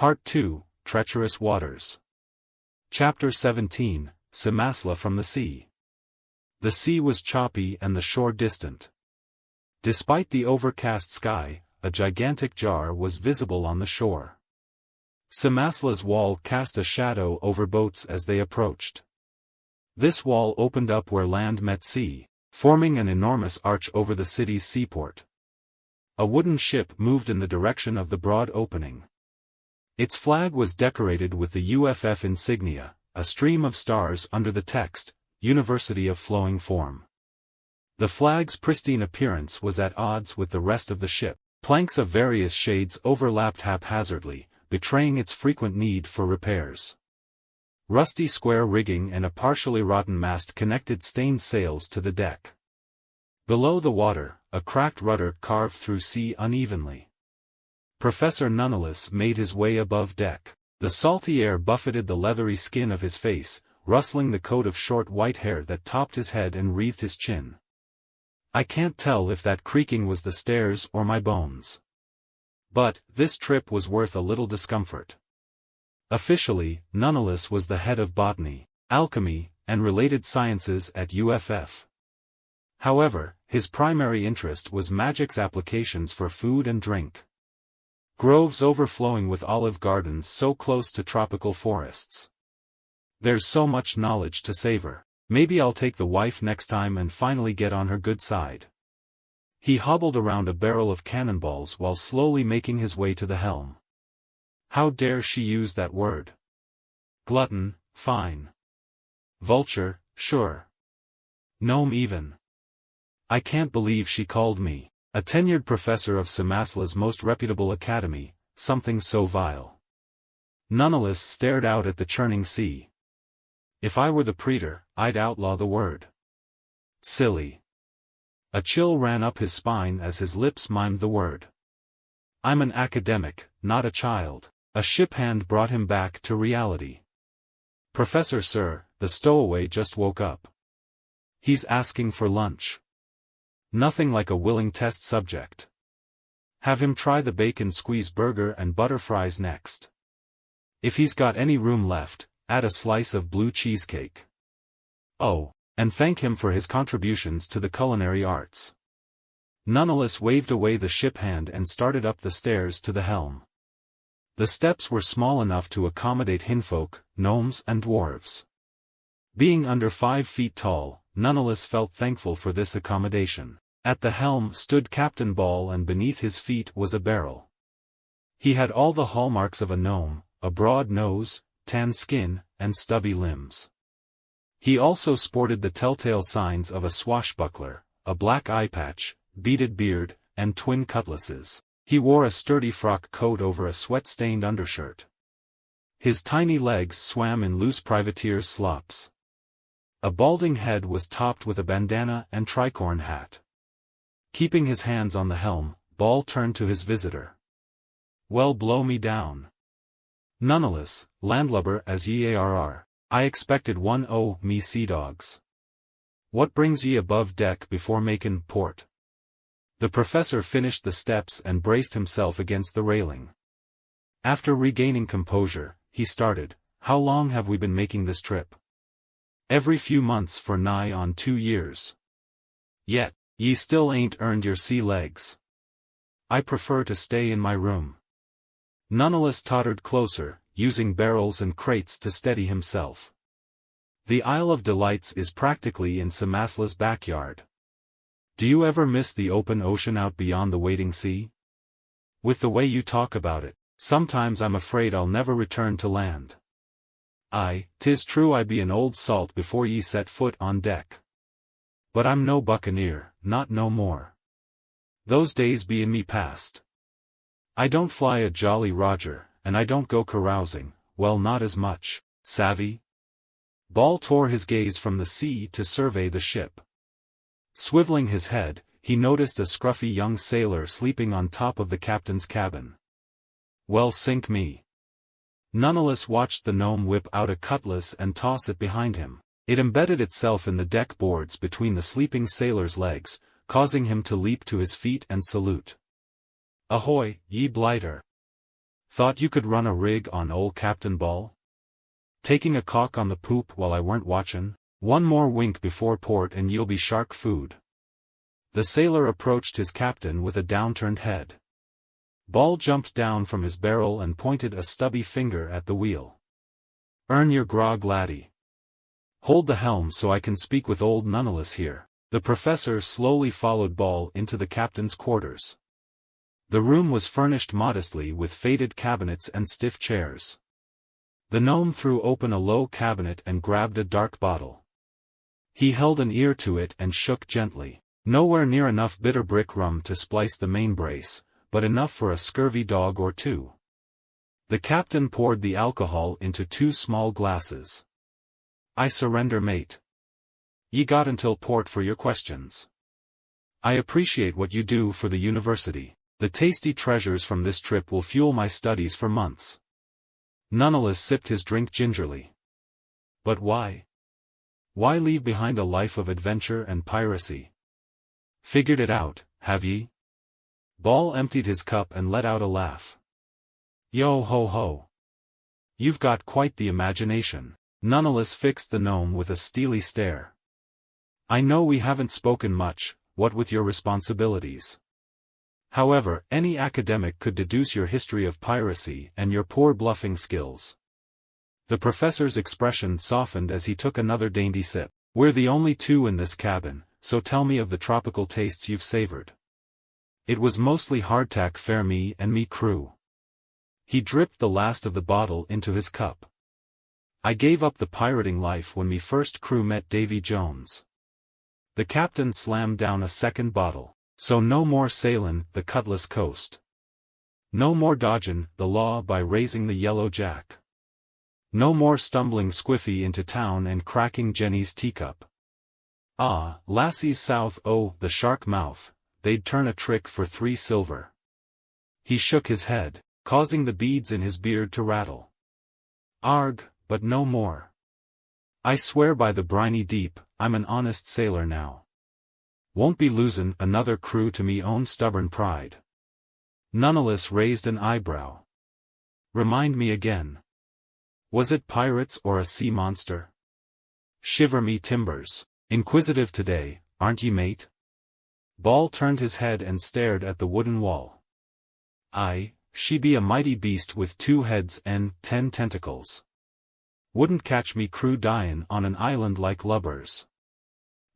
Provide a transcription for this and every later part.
Part 2, Treacherous Waters. Chapter 17, Cimasla from the Sea. The sea was choppy and the shore distant. Despite the overcast sky, a gigantic jar was visible on the shore. Cimasla's wall cast a shadow over boats as they approached. This wall opened up where land met sea, forming an enormous arch over the city's seaport. A wooden ship moved in the direction of the broad opening. Its flag was decorated with the UFF insignia, a stream of stars under the text, University of Flowing Form. The flag's pristine appearance was at odds with the rest of the ship. Planks of various shades overlapped haphazardly, betraying its frequent need for repairs. Rusty square rigging and a partially rotten mast connected stained sails to the deck. Below the water, a cracked rudder carved through sea unevenly. Professor Nonetheless made his way above deck. The salty air buffeted the leathery skin of his face, rustling the coat of short white hair that topped his head and wreathed his chin. I can't tell if that creaking was the stairs or my bones. But, this trip was worth a little discomfort. Officially, Nonetheless was the head of botany, alchemy, and related sciences at UFF. However, his primary interest was magic's applications for food and drink. Groves overflowing with olive gardens so close to tropical forests. There's so much knowledge to savor. Maybe I'll take the wife next time and finally get on her good side. He hobbled around a barrel of cannonballs while slowly making his way to the helm. How dare she use that word? Glutton, fine. Vulture, sure. Gnome even. I can't believe she called me, a tenured professor of Cimasla's most reputable academy, something so vile. Nonetheless stared out at the churning sea. If I were the praetor, I'd outlaw the word. Silly. A chill ran up his spine as his lips mimed the word. I'm an academic, not a child. A ship hand brought him back to reality. Professor Sir, the stowaway just woke up. He's asking for lunch. Nothing like a willing test subject. Have him try the bacon squeeze burger and butter fries next. If he's got any room left, add a slice of blue cheesecake. Oh, and thank him for his contributions to the culinary arts. Nonetheless waved away the ship hand and started up the stairs to the helm. The steps were small enough to accommodate hinfolk, gnomes and dwarves. Being under 5 feet tall, Nonetheless felt thankful for this accommodation. At the helm stood Captain Ball and beneath his feet was a barrel. He had all the hallmarks of a gnome, a broad nose, tan skin, and stubby limbs. He also sported the telltale signs of a swashbuckler, a black eye patch, beaded beard, and twin cutlasses. He wore a sturdy frock coat over a sweat-stained undershirt. His tiny legs swam in loose privateer's slops. A balding head was topped with a bandana and tricorn hat. Keeping his hands on the helm, Ball turned to his visitor. Well, blow me down. Nonetheless, landlubber as ye are, I expected one o' me sea dogs. What brings ye above deck before makin' port? The professor finished the steps and braced himself against the railing. After regaining composure, he started, How long have we been making this trip? Every few months for nigh on 2 years. Yet, ye still ain't earned your sea legs. I prefer to stay in my room. Nonetheless tottered closer, using barrels and crates to steady himself. The Isle of Delights is practically in Cimasla's backyard. Do you ever miss the open ocean out beyond the waiting sea? With the way you talk about it, sometimes I'm afraid I'll never return to land. Aye, 'tis true I be an old salt before ye set foot on deck. But I'm no buccaneer, not no more. Those days be in me past. I don't fly a Jolly Roger, and I don't go carousing, well not as much, savvy? Ball tore his gaze from the sea to survey the ship. Swiveling his head, he noticed a scruffy young sailor sleeping on top of the captain's cabin. Well sink me. Nonetheless watched the gnome whip out a cutlass and toss it behind him. It embedded itself in the deck boards between the sleeping sailor's legs, causing him to leap to his feet and salute. Ahoy, ye blighter! Thought you could run a rig on old Captain Ball? Taking a cock on the poop while I weren't watchin'? One more wink before port and you'll be shark food. The sailor approached his captain with a downturned head. Ball jumped down from his barrel and pointed a stubby finger at the wheel. Earn your grog, laddie. Hold the helm so I can speak with old Nonetheless here. The professor slowly followed Ball into the captain's quarters. The room was furnished modestly with faded cabinets and stiff chairs. The gnome threw open a low cabinet and grabbed a dark bottle. He held an ear to it and shook gently. Nowhere near enough bitter brick rum to splice the main brace, but enough for a scurvy dog or two. The captain poured the alcohol into 2 small glasses. I surrender, mate. Ye got until port for your questions. I appreciate what you do for the university. The tasty treasures from this trip will fuel my studies for months. Nonetheless sipped his drink gingerly. But why? Why leave behind a life of adventure and piracy? Figured it out, have ye? Ball emptied his cup and let out a laugh. Yo ho ho. You've got quite the imagination. Nonetheless fixed the gnome with a steely stare. I know we haven't spoken much, what with your responsibilities. However, any academic could deduce your history of piracy and your poor bluffing skills. The professor's expression softened as he took another dainty sip. We're the only 2 in this cabin, so tell me of the tropical tastes you've savored. It was mostly hardtack fare, me and me crew. He dripped the last of the bottle into his cup. I gave up the pirating life when me first crew met Davy Jones. The captain slammed down a second bottle. So no more sailin' the Cutlass Coast. No more dodgin' the law by raising the yellow jack. No more stumbling squiffy into town and cracking Jenny's teacup. Ah, lassies south o' the shark mouth, they'd turn a trick for 3 silver. He shook his head, causing the beads in his beard to rattle. Arg, but no more. I swear by the briny deep, I'm an honest sailor now. Won't be losin' another crew to me own stubborn pride. Nonetheless raised an eyebrow. Remind me again. Was it pirates or a sea monster? Shiver me timbers. Inquisitive today, aren't ye, mate? Ball turned his head and stared at the wooden wall. Aye, she be a mighty beast with 2 heads and 10 tentacles. Wouldn't catch me crew dyin' on an island like lubbers.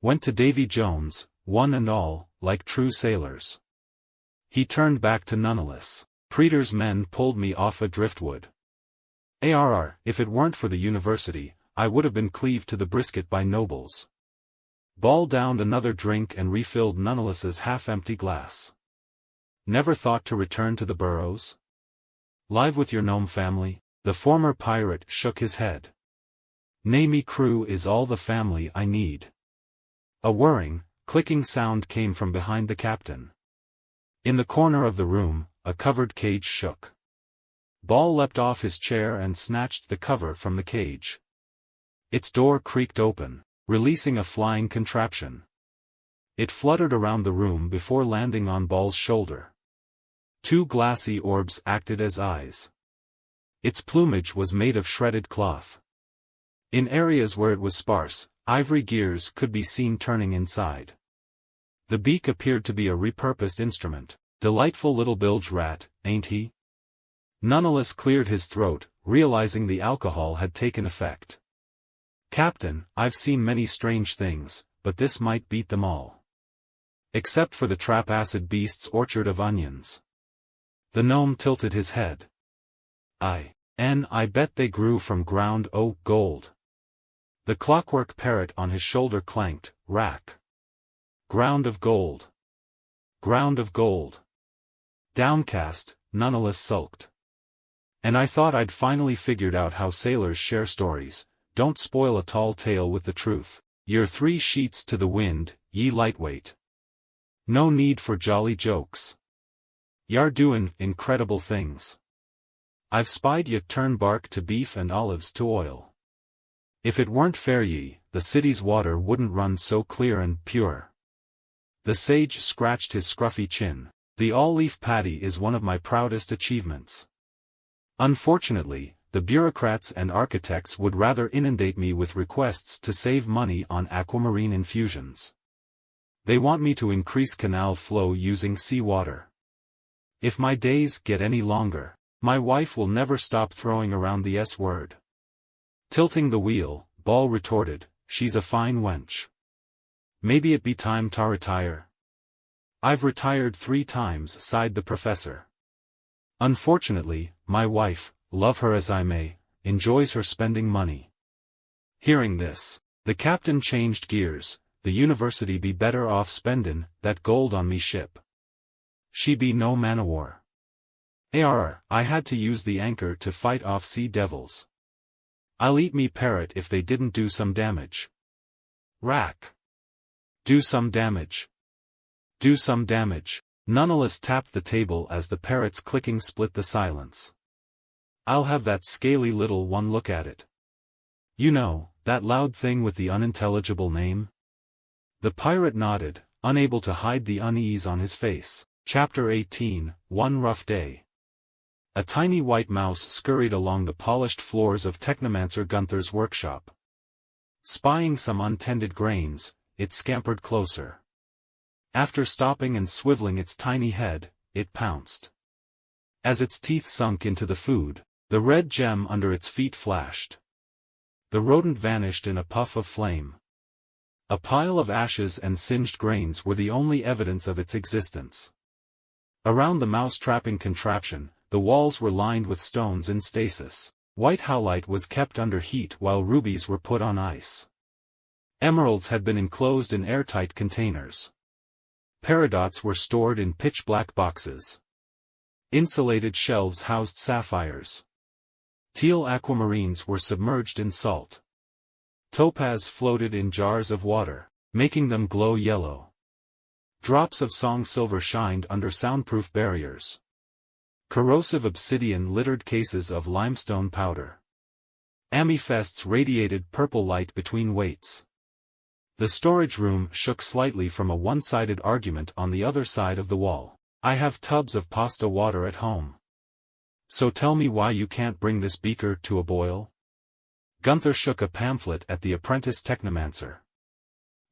Went to Davy Jones, one and all, like true sailors. He turned back to Nonetheless. Preter's men pulled me off a driftwood. Arr, if it weren't for the university, I would have been cleaved to the brisket by nobles. Ball downed another drink and refilled Nonetheless's half-empty glass. Never thought to return to the burrows? Live with your gnome family? The former pirate shook his head. Nay, me crew is all the family I need. A whirring, clicking sound came from behind the captain. In the corner of the room, a covered cage shook. Ball leapt off his chair and snatched the cover from the cage. Its door creaked open, releasing a flying contraption. It fluttered around the room before landing on Ball's shoulder. 2 glassy orbs acted as eyes. Its plumage was made of shredded cloth. In areas where it was sparse, ivory gears could be seen turning inside. The beak appeared to be a repurposed instrument. Delightful little bilge rat, ain't he? Nonetheless cleared his throat, realizing the alcohol had taken effect. Captain, I've seen many strange things, but this might beat them all. Except for the trap acid beast's orchard of onions. The gnome tilted his head. I bet they grew from ground gold. The clockwork parrot on his shoulder clanked, rack. Ground of gold. Ground of gold. Downcast, Nonetheless sulked. And I thought I'd finally figured out how sailors share stories. Don't spoil a tall tale with the truth. You're 3 sheets to the wind, ye lightweight. No need for jolly jokes. Y'are doin' incredible things. I've spied ye turn bark to beef and olives to oil. If it weren't fair ye, the city's water wouldn't run so clear and pure. The sage scratched his scruffy chin. The all-leaf patty is one of my proudest achievements. Unfortunately, the bureaucrats and architects would rather inundate me with requests to save money on aquamarine infusions. They want me to increase canal flow using seawater. If my days get any longer, my wife will never stop throwing around the S word. Tilting the wheel, Ball retorted, she's a fine wench. Maybe it be time to retire. I've retired 3 times, sighed the professor. Unfortunately, my wife, love her as I may, enjoys her spending money. Hearing this, the captain changed gears. The university be better off spendin' that gold on me ship. She be no man o' war. I had to use the anchor to fight off sea devils. I'll eat me parrot if they didn't do some damage. Rack. Do some damage. Do some damage. Nonetheless tapped the table as the parrot's clicking split the silence. I'll have that scaly little one look at it. You know, that loud thing with the unintelligible name? The pirate nodded, unable to hide the unease on his face. Chapter 18, One Rough Day. A tiny white mouse scurried along the polished floors of Technomancer Gunther's workshop. Spying some untended grains, it scampered closer. After stopping and swiveling its tiny head, it pounced. As its teeth sunk into the food, the red gem under its feet flashed. The rodent vanished in a puff of flame. A pile of ashes and singed grains were the only evidence of its existence. Around the mouse-trapping contraption, the walls were lined with stones in stasis. White howlite was kept under heat while rubies were put on ice. Emeralds had been enclosed in airtight containers. Peridots were stored in pitch-black boxes. Insulated shelves housed sapphires. Teal aquamarines were submerged in salt. Topaz floated in jars of water, making them glow yellow. Drops of song silver shined under soundproof barriers. Corrosive obsidian littered cases of limestone powder. Amethysts radiated purple light between weights. The storage room shook slightly from a one-sided argument on the other side of the wall. I have tubs of pasta water at home. So tell me why you can't bring this beaker to a boil? Gunther shook a pamphlet at the apprentice technomancer.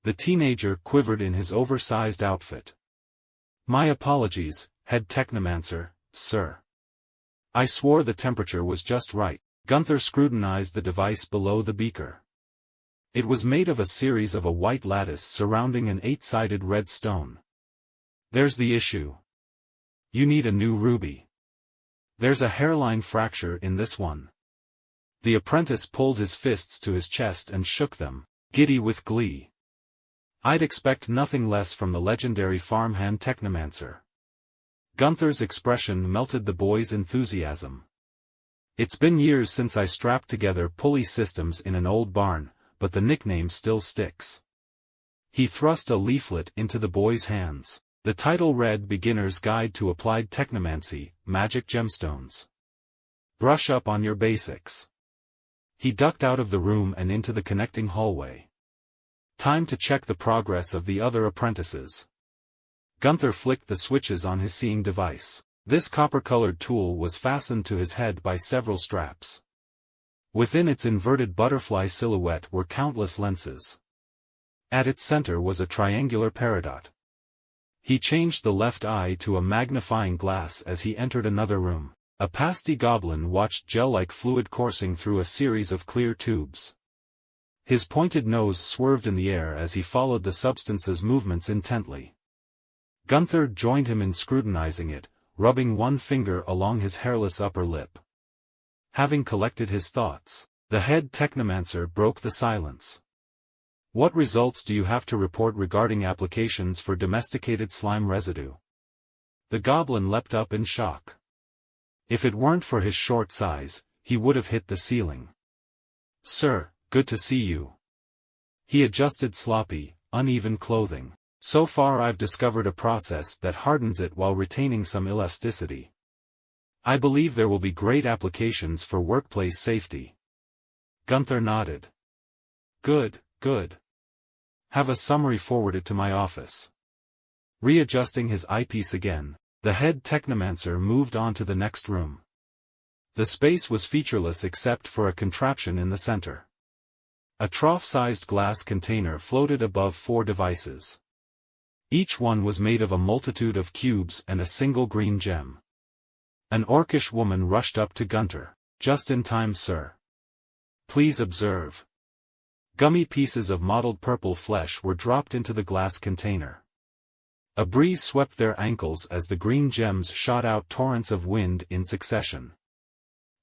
The teenager quivered in his oversized outfit. My apologies, head technomancer, sir. I swore the temperature was just right. Gunther scrutinized the device below the beaker. It was made of a series of a white lattice surrounding an 8-sided red stone. There's the issue. You need a new ruby. There's a hairline fracture in this one. The apprentice pulled his fists to his chest and shook them, giddy with glee. I'd expect nothing less from the legendary farmhand technomancer. Gunther's expression melted the boy's enthusiasm. It's been years since I strapped together pulley systems in an old barn, but the nickname still sticks. He thrust a leaflet into the boy's hands. The title read Beginner's Guide to Applied Technomancy, Magic Gemstones. Brush up on your basics. He ducked out of the room and into the connecting hallway. Time to check the progress of the other apprentices. Gunther flicked the switches on his seeing device. This copper-colored tool was fastened to his head by several straps. Within its inverted butterfly silhouette were countless lenses. At its center was a triangular peridot. He changed the left eye to a magnifying glass as he entered another room. A pasty goblin watched gel-like fluid coursing through a series of clear tubes. His pointed nose swerved in the air as he followed the substance's movements intently. Gunther joined him in scrutinizing it, rubbing one finger along his hairless upper lip. Having collected his thoughts, the head technomancer broke the silence. What results do you have to report regarding applications for domesticated slime residue? The goblin leapt up in shock. If it weren't for his short size, he would have hit the ceiling. Sir, good to see you. He adjusted sloppy, uneven clothing. So far I've discovered a process that hardens it while retaining some elasticity. I believe there will be great applications for workplace safety. Gunther nodded. Good, good. Have a summary forwarded to my office. Readjusting his eyepiece again, the head technomancer moved on to the next room. The space was featureless except for a contraption in the center. A trough-sized glass container floated above 4 devices. Each one was made of a multitude of cubes and a single green gem. An orcish woman rushed up to Gunter. "Just in time, sir. Please observe." Gummy pieces of mottled purple flesh were dropped into the glass container. A breeze swept their ankles as the green gems shot out torrents of wind in succession.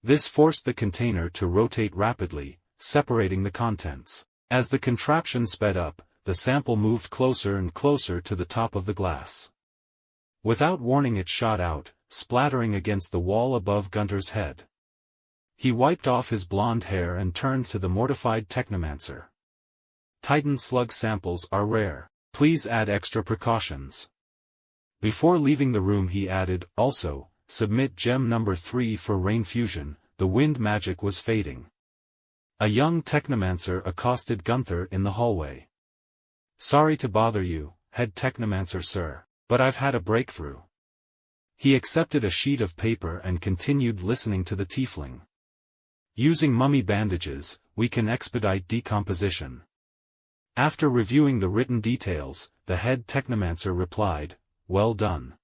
This forced the container to rotate rapidly, separating the contents. As the contraption sped up, the sample moved closer and closer to the top of the glass. Without warning, it shot out, splattering against the wall above Gunter's head. He wiped off his blonde hair and turned to the mortified technomancer. "Titan slug samples are rare. Please add extra precautions." Before leaving the room he added, "Also, submit gem number 3 for rain fusion." The wind magic was fading. A young technomancer accosted Gunther in the hallway. "Sorry to bother you, head technomancer sir, but I've had a breakthrough." He accepted a sheet of paper and continued listening to the tiefling. "Using mummy bandages, we can expedite decomposition." After reviewing the written details, the head technomancer replied, "Well done.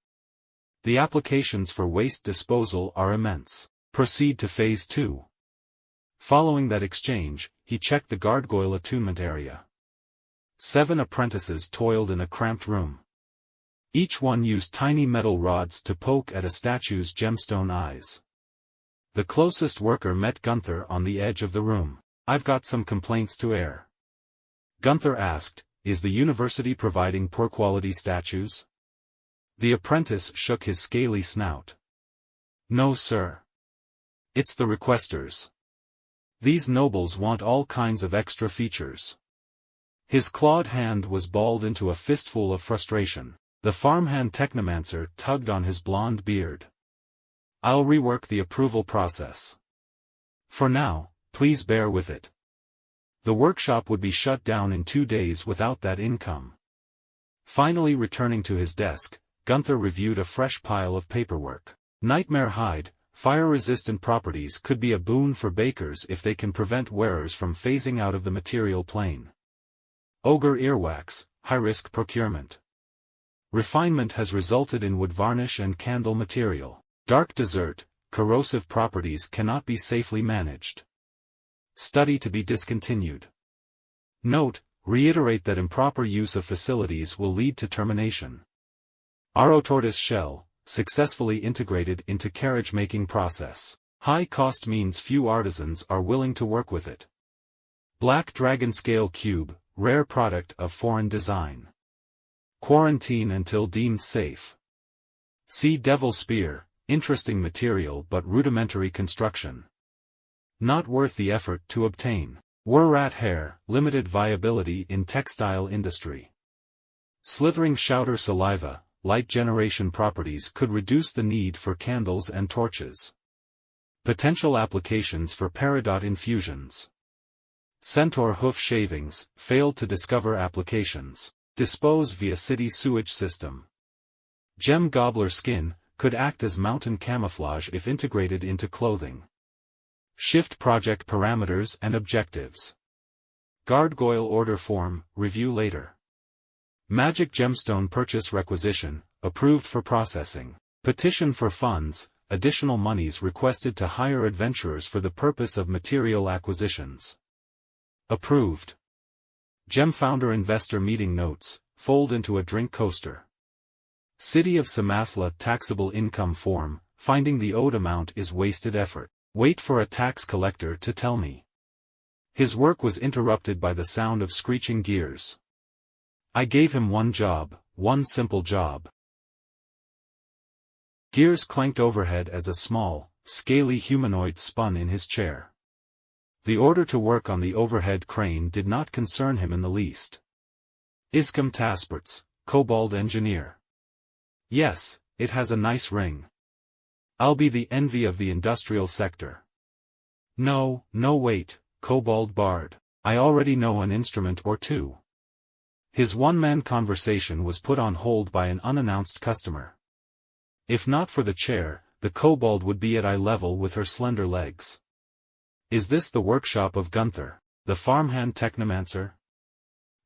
The applications for waste disposal are immense. Proceed to Phase 2. Following that exchange, he checked the gargoyle attunement area. 7 apprentices toiled in a cramped room. Each one used tiny metal rods to poke at a statue's gemstone eyes. The closest worker met Gunther on the edge of the room. "I've got some complaints to air." Gunther asked, "Is the university providing poor-quality statues?" The apprentice shook his scaly snout. "No sir. It's the requesters. These nobles want all kinds of extra features." His clawed hand was balled into a fistful of frustration. The farmhand technomancer tugged on his blonde beard. "I'll rework the approval process. For now, please bear with it." The workshop would be shut down in 2 days without that income. Finally returning to his desk, Gunther reviewed a fresh pile of paperwork. Nightmare hide, fire-resistant properties could be a boon for bakers if they can prevent wearers from phasing out of the material plane. Ogre earwax, high-risk procurement. Refinement has resulted in wood varnish and candle material. Dark desert, corrosive properties cannot be safely managed. Study to be discontinued. Note, reiterate that improper use of facilities will lead to termination. Tortoise shell, successfully integrated into carriage-making process. High cost means few artisans are willing to work with it. Black dragon scale cube, rare product of foreign design. Quarantine until deemed safe. Sea devil spear, interesting material but rudimentary construction. Not worth the effort to obtain. War-rat hair, limited viability in textile industry. Slithering shouter saliva, light generation properties could reduce the need for candles and torches. Potential applications for peridot infusions. Centaur hoof shavings, failed to discover applications. Dispose via city sewage system. Gem gobbler skin, could act as mountain camouflage if integrated into clothing. Shift project parameters and objectives. Gargoyle order form, review later. Magic gemstone purchase requisition, approved for processing. Petition for funds, additional monies requested to hire adventurers for the purpose of material acquisitions. Approved. Gem founder investor meeting notes, fold into a drink coaster. City of Cimasla taxable income form, finding the owed amount is wasted effort. Wait for a tax collector to tell me. His work was interrupted by the sound of screeching gears. I gave him one job, one simple job. Gears clanked overhead as a small, scaly humanoid spun in his chair. The order to work on the overhead crane did not concern him in the least. Iscum Tasperts, Kobold Engineer. Yes, it has a nice ring. I'll be the envy of the industrial sector. No, wait, Kobold Bard, I already know an instrument or two. His one-man conversation was put on hold by an unannounced customer. If not for the chair, the kobold would be at eye level with her slender legs. Is this the workshop of Gunther, the farmhand technomancer?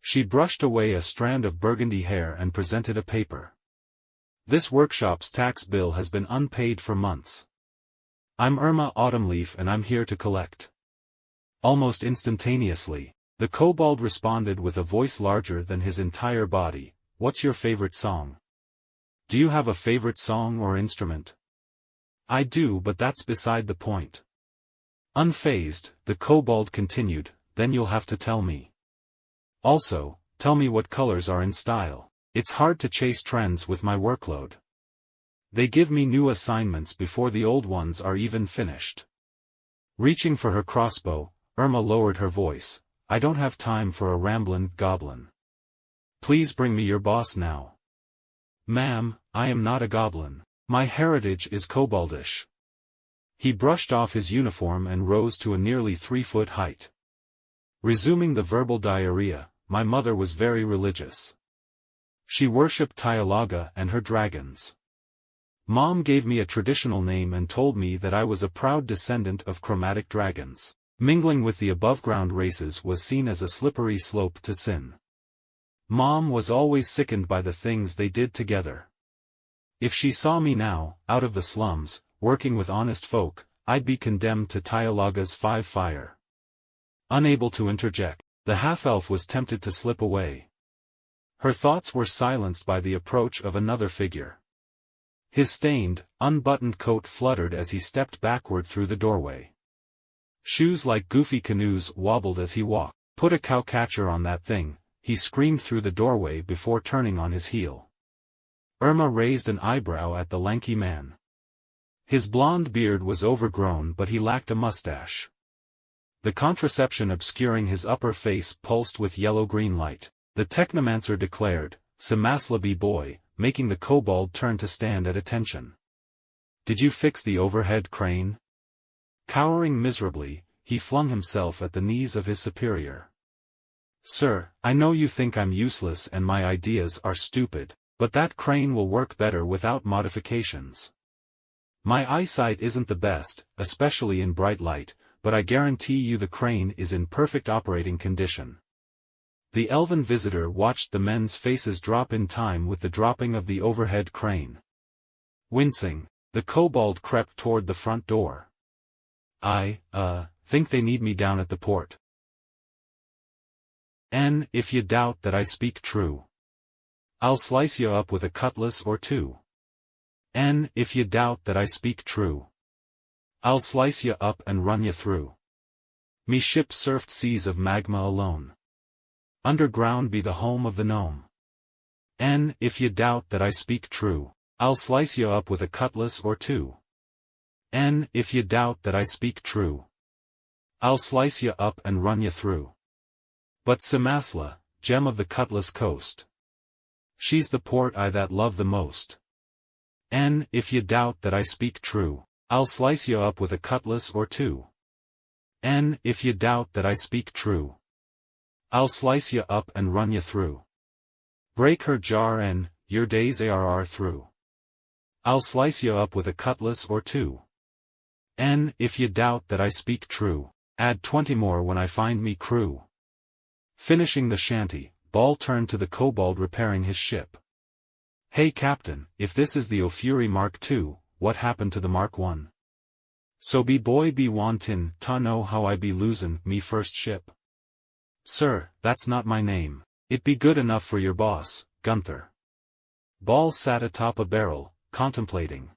She brushed away a strand of burgundy hair and presented a paper. This workshop's tax bill has been unpaid for months. I'm Irma Autumnleaf and I'm here to collect. Almost instantaneously, the kobold responded with a voice larger than his entire body. What's your favorite song? Do you have a favorite song or instrument? I do, but that's beside the point. Unfazed, the kobold continued, then you'll have to tell me. Also, tell me what colors are in style. It's hard to chase trends with my workload. They give me new assignments before the old ones are even finished. Reaching for her crossbow, Irma lowered her voice. I don't have time for a ramblin' goblin. Please bring me your boss now. Ma'am, I am not a goblin. My heritage is koboldish. He brushed off his uniform and rose to a nearly 3-foot height. Resuming the verbal diarrhea, my mother was very religious. She worshipped Tyalaga and her dragons. Mom gave me a traditional name and told me that I was a proud descendant of chromatic dragons. Mingling with the above-ground races was seen as a slippery slope to sin. Mom was always sickened by the things they did together. If she saw me now, out of the slums, working with honest folk, I'd be condemned to Tyalaga's 5 fire. Unable to interject, the half-elf was tempted to slip away. Her thoughts were silenced by the approach of another figure. His stained, unbuttoned coat fluttered as he stepped backward through the doorway. Shoes like goofy canoes wobbled as he walked. Put a cowcatcher on that thing, he screamed through the doorway before turning on his heel. Irma raised an eyebrow at the lanky man. His blonde beard was overgrown but he lacked a mustache. The contraception obscuring his upper face pulsed with yellow-green light. The technomancer declared, Cimasla boy, making the kobold turn to stand at attention. Did you fix the overhead crane? Cowering miserably, he flung himself at the knees of his superior. Sir, I know you think I'm useless and my ideas are stupid, but that crane will work better without modifications. My eyesight isn't the best, especially in bright light, but I guarantee you the crane is in perfect operating condition. The elven visitor watched the men's faces drop in time with the dropping of the overhead crane. Wincing, the kobold crept toward the front door. I think they need me down at the port. If you doubt that I speak true, I'll slice you up with a cutlass or two. If you doubt that I speak true, I'll slice you up and run you through. Me ship surfed seas of magma alone. Underground be the home of the gnome. If you doubt that I speak true, I'll slice you up with a cutlass or two. If you doubt that I speak true, I'll slice you up and run you through. But Cimasla, gem of the cutlass coast, she's the port I that love the most. If you doubt that I speak true, I'll slice you up with a cutlass or two. If you doubt that I speak true, I'll slice you up and run you through. Break her jar and your days are through. I'll slice you up with a cutlass or two. If you doubt that I speak true, add 20 more when I find me crew. Finishing the shanty, Ball turned to the kobold repairing his ship. Hey Captain, if this is the O'Fury Mark II, what happened to the Mark I? So be boy be wantin' ta know how I be losin' me first ship. Sir, that's not my name. It be good enough for your boss, Gunther. Ball sat atop a barrel, contemplating.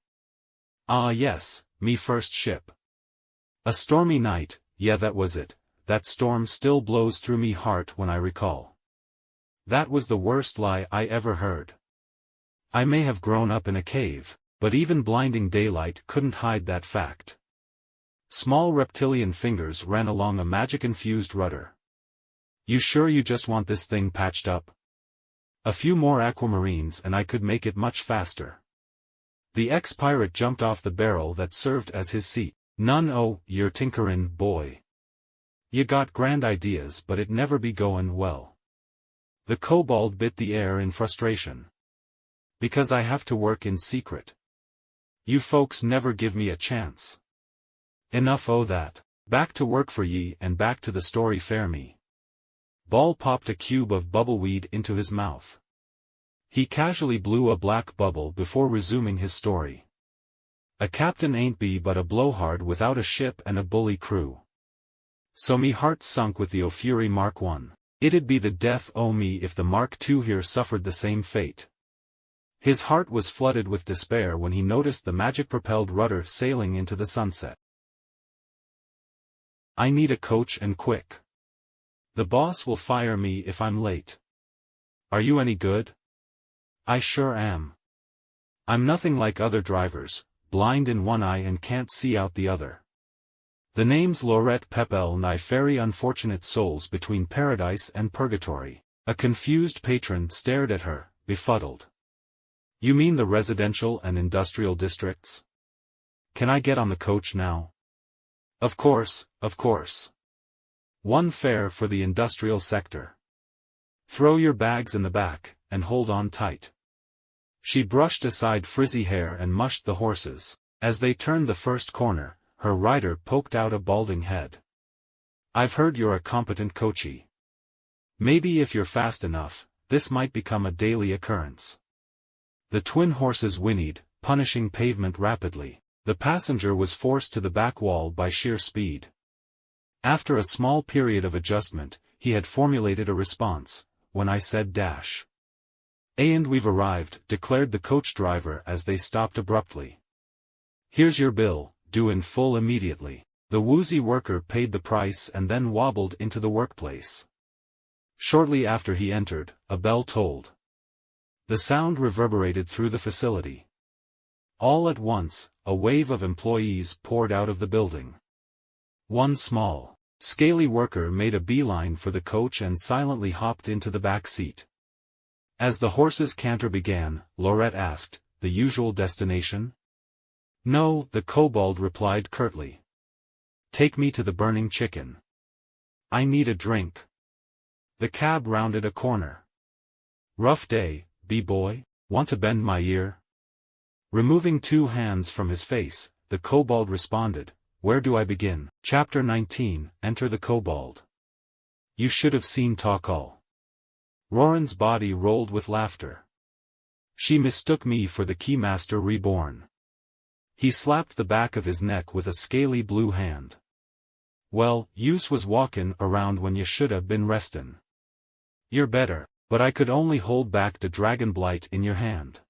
Ah yes, me first ship. A stormy night, yeah that was it, that storm still blows through me heart when I recall. That was the worst lie I ever heard. I may have grown up in a cave, but even blinding daylight couldn't hide that fact. Small reptilian fingers ran along a magic-infused rudder. You sure you just want this thing patched up? A few more aquamarines and I could make it much faster. The ex-pirate jumped off the barrel that served as his seat. None oh, you're tinkerin', boy. You got grand ideas but it never be goin' well. The kobold bit the air in frustration. Because I have to work in secret. You folks never give me a chance. Enough o' that. Back to work for ye and back to the story fare me. Ball popped a cube of bubbleweed into his mouth. He casually blew a black bubble before resuming his story. A captain ain't be but a blowhard without a ship and a bully crew. So me heart sunk with the O'Fury Mark I. It'd be the death o' me if the Mark II here suffered the same fate. His heart was flooded with despair when he noticed the magic-propelled rudder sailing into the sunset. I need a coach and quick. The boss will fire me if I'm late. Are you any good? I sure am. I'm nothing like other drivers, blind in one eye and can't see out the other. The name's Laurette Pepel and I ferry unfortunate souls between paradise and purgatory. A confused patron stared at her, befuddled. You mean the residential and industrial districts? Can I get on the coach now? Of course, of course. One fare for the industrial sector. Throw your bags in the back, and hold on tight. She brushed aside frizzy hair and mushed the horses. As they turned the first corner, her rider poked out a balding head. I've heard you're a competent coachee. Maybe if you're fast enough, this might become a daily occurrence. The twin horses whinnied, punishing pavement rapidly. The passenger was forced to the back wall by sheer speed. After a small period of adjustment, he had formulated a response, when I said dash. And we've arrived, declared the coach driver as they stopped abruptly. Here's your bill, due in full immediately. The woozy worker paid the price and then wobbled into the workplace. Shortly after he entered, a bell tolled. The sound reverberated through the facility. All at once, a wave of employees poured out of the building. One small, scaly worker made a beeline for the coach and silently hopped into the back seat. As the horse's canter began, Laurette asked, the usual destination? No, the kobold replied curtly. Take me to the Burning Chicken. I need a drink. The cab rounded a corner. Rough day, B-boy, want to bend my ear? Removing two hands from his face, the kobold responded, where do I begin? Chapter 19, Enter the Kobold. You should have seen Takal. Roran's body rolled with laughter. She mistook me for the Keymaster reborn. He slapped the back of his neck with a scaly blue hand. Well, yous was walkin' around when you should have been restin'. You're better, but I could only hold back the dragon blight in your hand.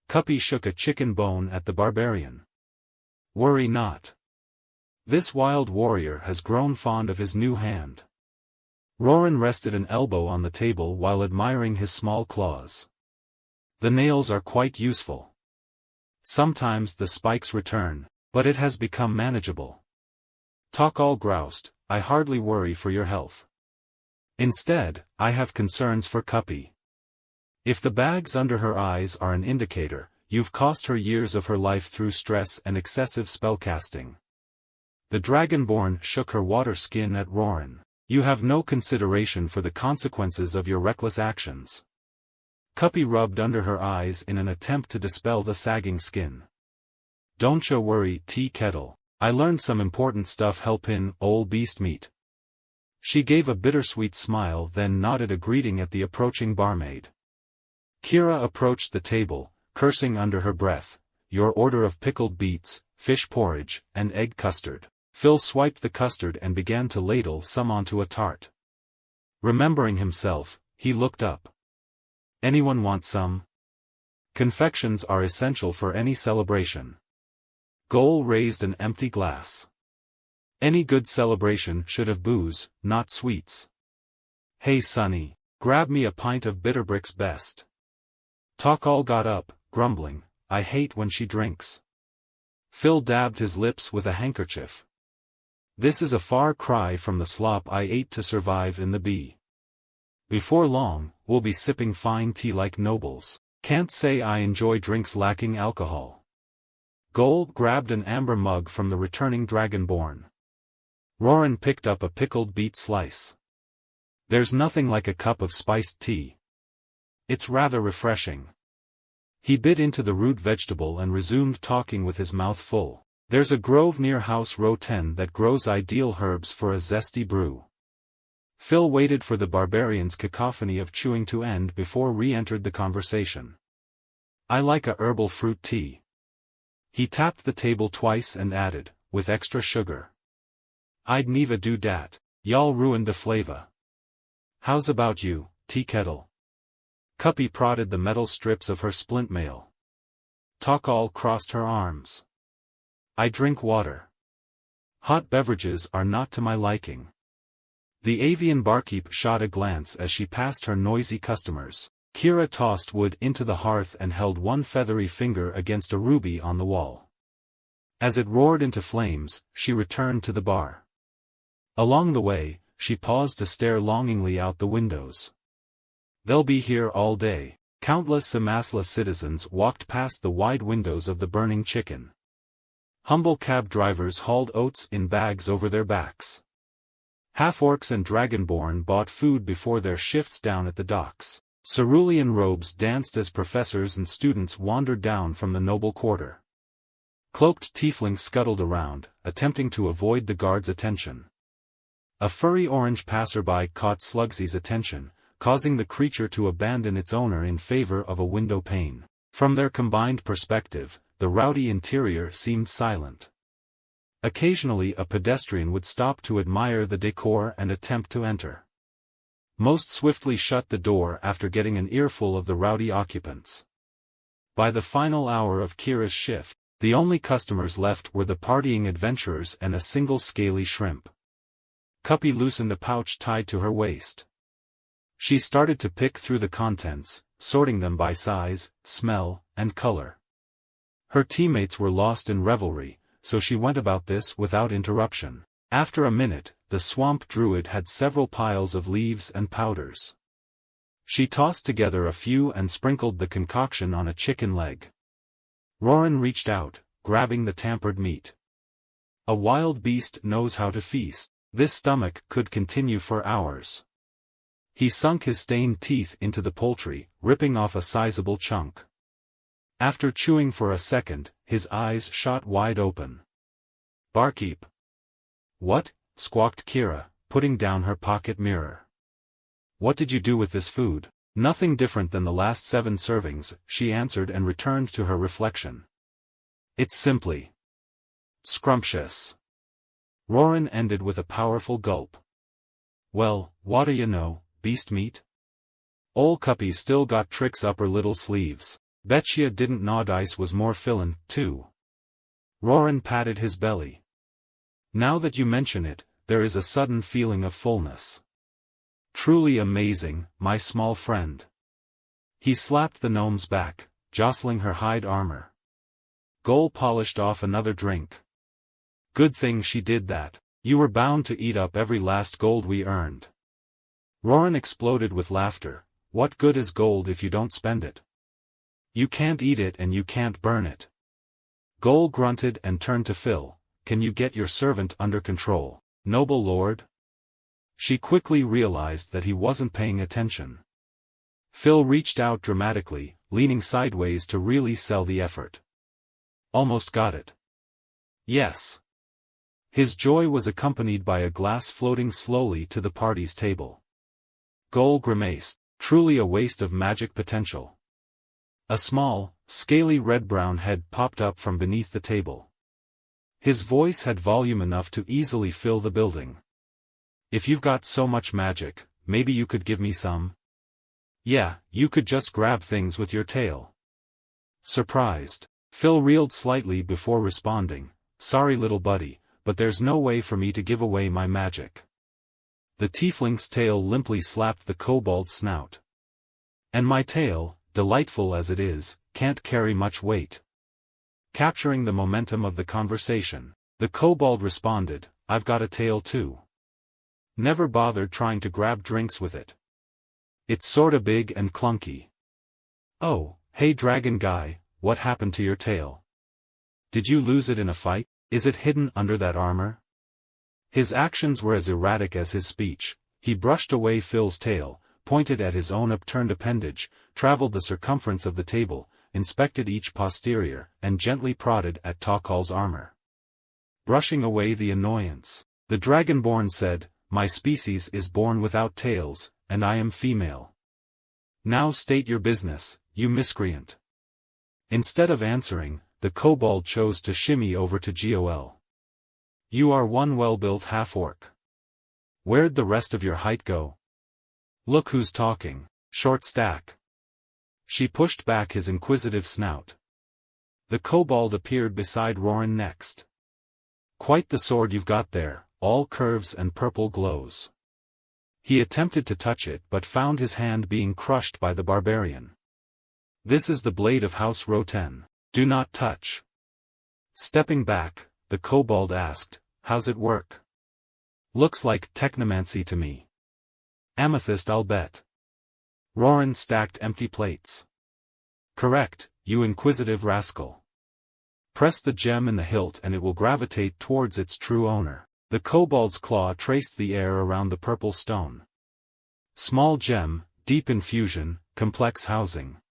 Cuppy shook a chicken bone at the barbarian. Worry not. This wild warrior has grown fond of his new hand. Roran rested an elbow on the table while admiring his small claws. The nails are quite useful. Sometimes the spikes return, but it has become manageable. Takal groused, I hardly worry for your health. Instead, I have concerns for Cuppy. If the bags under her eyes are an indicator, you've cost her years of her life through stress and excessive spellcasting. The Dragonborn shook her water skin at Roran. You have no consideration for the consequences of your reckless actions. Cuppy rubbed under her eyes in an attempt to dispel the sagging skin. Don't you worry, tea kettle. I learned some important stuff helpin' old beast meat. She gave a bittersweet smile then nodded a greeting at the approaching barmaid. Kira approached the table, cursing under her breath, your order of pickled beets, fish porridge, and egg custard. Phil swiped the custard and began to ladle some onto a tart. Remembering himself, he looked up. Anyone want some? Confections are essential for any celebration. Goal raised an empty glass. Any good celebration should have booze, not sweets. Hey Sonny, grab me a pint of Bitterbrick's best. Takal got up, grumbling, I hate when she drinks. Phil dabbed his lips with a handkerchief. This is a far cry from the slop I ate to survive in the bee. Before long, we'll be sipping fine tea like nobles. Can't say I enjoy drinks lacking alcohol. Gold grabbed an amber mug from the returning Dragonborn. Roran picked up a pickled beet slice. There's nothing like a cup of spiced tea. It's rather refreshing. He bit into the root vegetable and resumed talking with his mouth full. There's a grove near house row 10 that grows ideal herbs for a zesty brew. Phil waited for the barbarian's cacophony of chewing to end before re-entered the conversation. I like a herbal fruit tea. He tapped the table twice and added, with extra sugar. I'd neva do dat, y'all ruined the flavor. How's about you, tea kettle? Cuppy prodded the metal strips of her splint mail. Takal crossed her arms. I drink water. Hot beverages are not to my liking. The avian barkeep shot a glance as she passed her noisy customers. Kira tossed wood into the hearth and held one feathery finger against a ruby on the wall. As it roared into flames, she returned to the bar. Along the way, she paused to stare longingly out the windows. They'll be here all day. Countless Cimasla citizens walked past the wide windows of the burning chicken. Humble cab drivers hauled oats in bags over their backs. Half-orcs and dragonborn bought food before their shifts down at the docks. Cerulean robes danced as professors and students wandered down from the noble quarter. Cloaked tieflings scuttled around, attempting to avoid the guard's attention. A furry orange passerby caught Slugsy's attention, causing the creature to abandon its owner in favor of a window pane. From their combined perspective, the rowdy interior seemed silent. Occasionally a pedestrian would stop to admire the decor and attempt to enter. Most swiftly shut the door after getting an earful of the rowdy occupants. By the final hour of Kira's shift, the only customers left were the partying adventurers and a single scaly shrimp. Cuppy loosened a pouch tied to her waist. She started to pick through the contents, sorting them by size, smell, and color. Her teammates were lost in revelry, so she went about this without interruption. After a minute, the swamp druid had several piles of leaves and powders. She tossed together a few and sprinkled the concoction on a chicken leg. Roran reached out, grabbing the tampered meat. A wild beast knows how to feast. This stomach could continue for hours. He sunk his stained teeth into the poultry, ripping off a sizable chunk. After chewing for a second, his eyes shot wide open. Barkeep. What? Squawked Kira, putting down her pocket mirror. What did you do with this food? Nothing different than the last 7 servings, she answered and returned to her reflection. It's simply scrumptious. Roran ended with a powerful gulp. Well, whatta you know, beast meat? Ol' Cuppy still got tricks up her little sleeves. Betcha didn't know dice was more fillin', too. Roran patted his belly. Now that you mention it, there is a sudden feeling of fullness. Truly amazing, my small friend. He slapped the gnome's back, jostling her hide armor. Gol polished off another drink. Good thing she did that. You were bound to eat up every last gold we earned. Roran exploded with laughter. What good is gold if you don't spend it? You can't eat it and you can't burn it. Gol grunted and turned to Phil. Can you get your servant under control, noble lord? She quickly realized that he wasn't paying attention. Phil reached out dramatically, leaning sideways to really sell the effort. Almost got it. Yes. His joy was accompanied by a glass floating slowly to the party's table. Gol grimaced, truly a waste of magic potential. A small, scaly red-brown head popped up from beneath the table. His voice had volume enough to easily fill the building. If you've got so much magic, maybe you could give me some? Yeah, you could just grab things with your tail. Surprised, Phil reeled slightly before responding, sorry little buddy, but there's no way for me to give away my magic. The tiefling's tail limply slapped the kobold's snout. And my tail, delightful as it is, can't carry much weight. Capturing the momentum of the conversation, the kobold responded, I've got a tail too. Never bothered trying to grab drinks with it. It's sorta big and clunky. Oh, hey dragon guy, what happened to your tail? Did you lose it in a fight? Is it hidden under that armor? His actions were as erratic as his speech. He brushed away Phil's tail, pointed at his own upturned appendage, traveled the circumference of the table, inspected each posterior, and gently prodded at Takal's armor. Brushing away the annoyance, the Dragonborn said, "My species is born without tails, and I am female. Now state your business, you miscreant." Instead of answering, the kobold chose to shimmy over to Gol. "You are one well-built half-orc. Where'd the rest of your height go? Look who's talking, short stack." She pushed back his inquisitive snout. The kobold appeared beside Roran next. "Quite the sword you've got there, all curves and purple glows." He attempted to touch it but found his hand being crushed by the barbarian. "This is the blade of House Roten. Do not touch." Stepping back, the kobold asked, "How's it work?" "Looks like technomancy to me." "Amethyst, I'll bet." Roran stacked empty plates. "Correct, you inquisitive rascal. Press the gem in the hilt and it will gravitate towards its true owner." The kobold's claw traced the air around the purple stone. "Small gem, deep infusion, complex housing.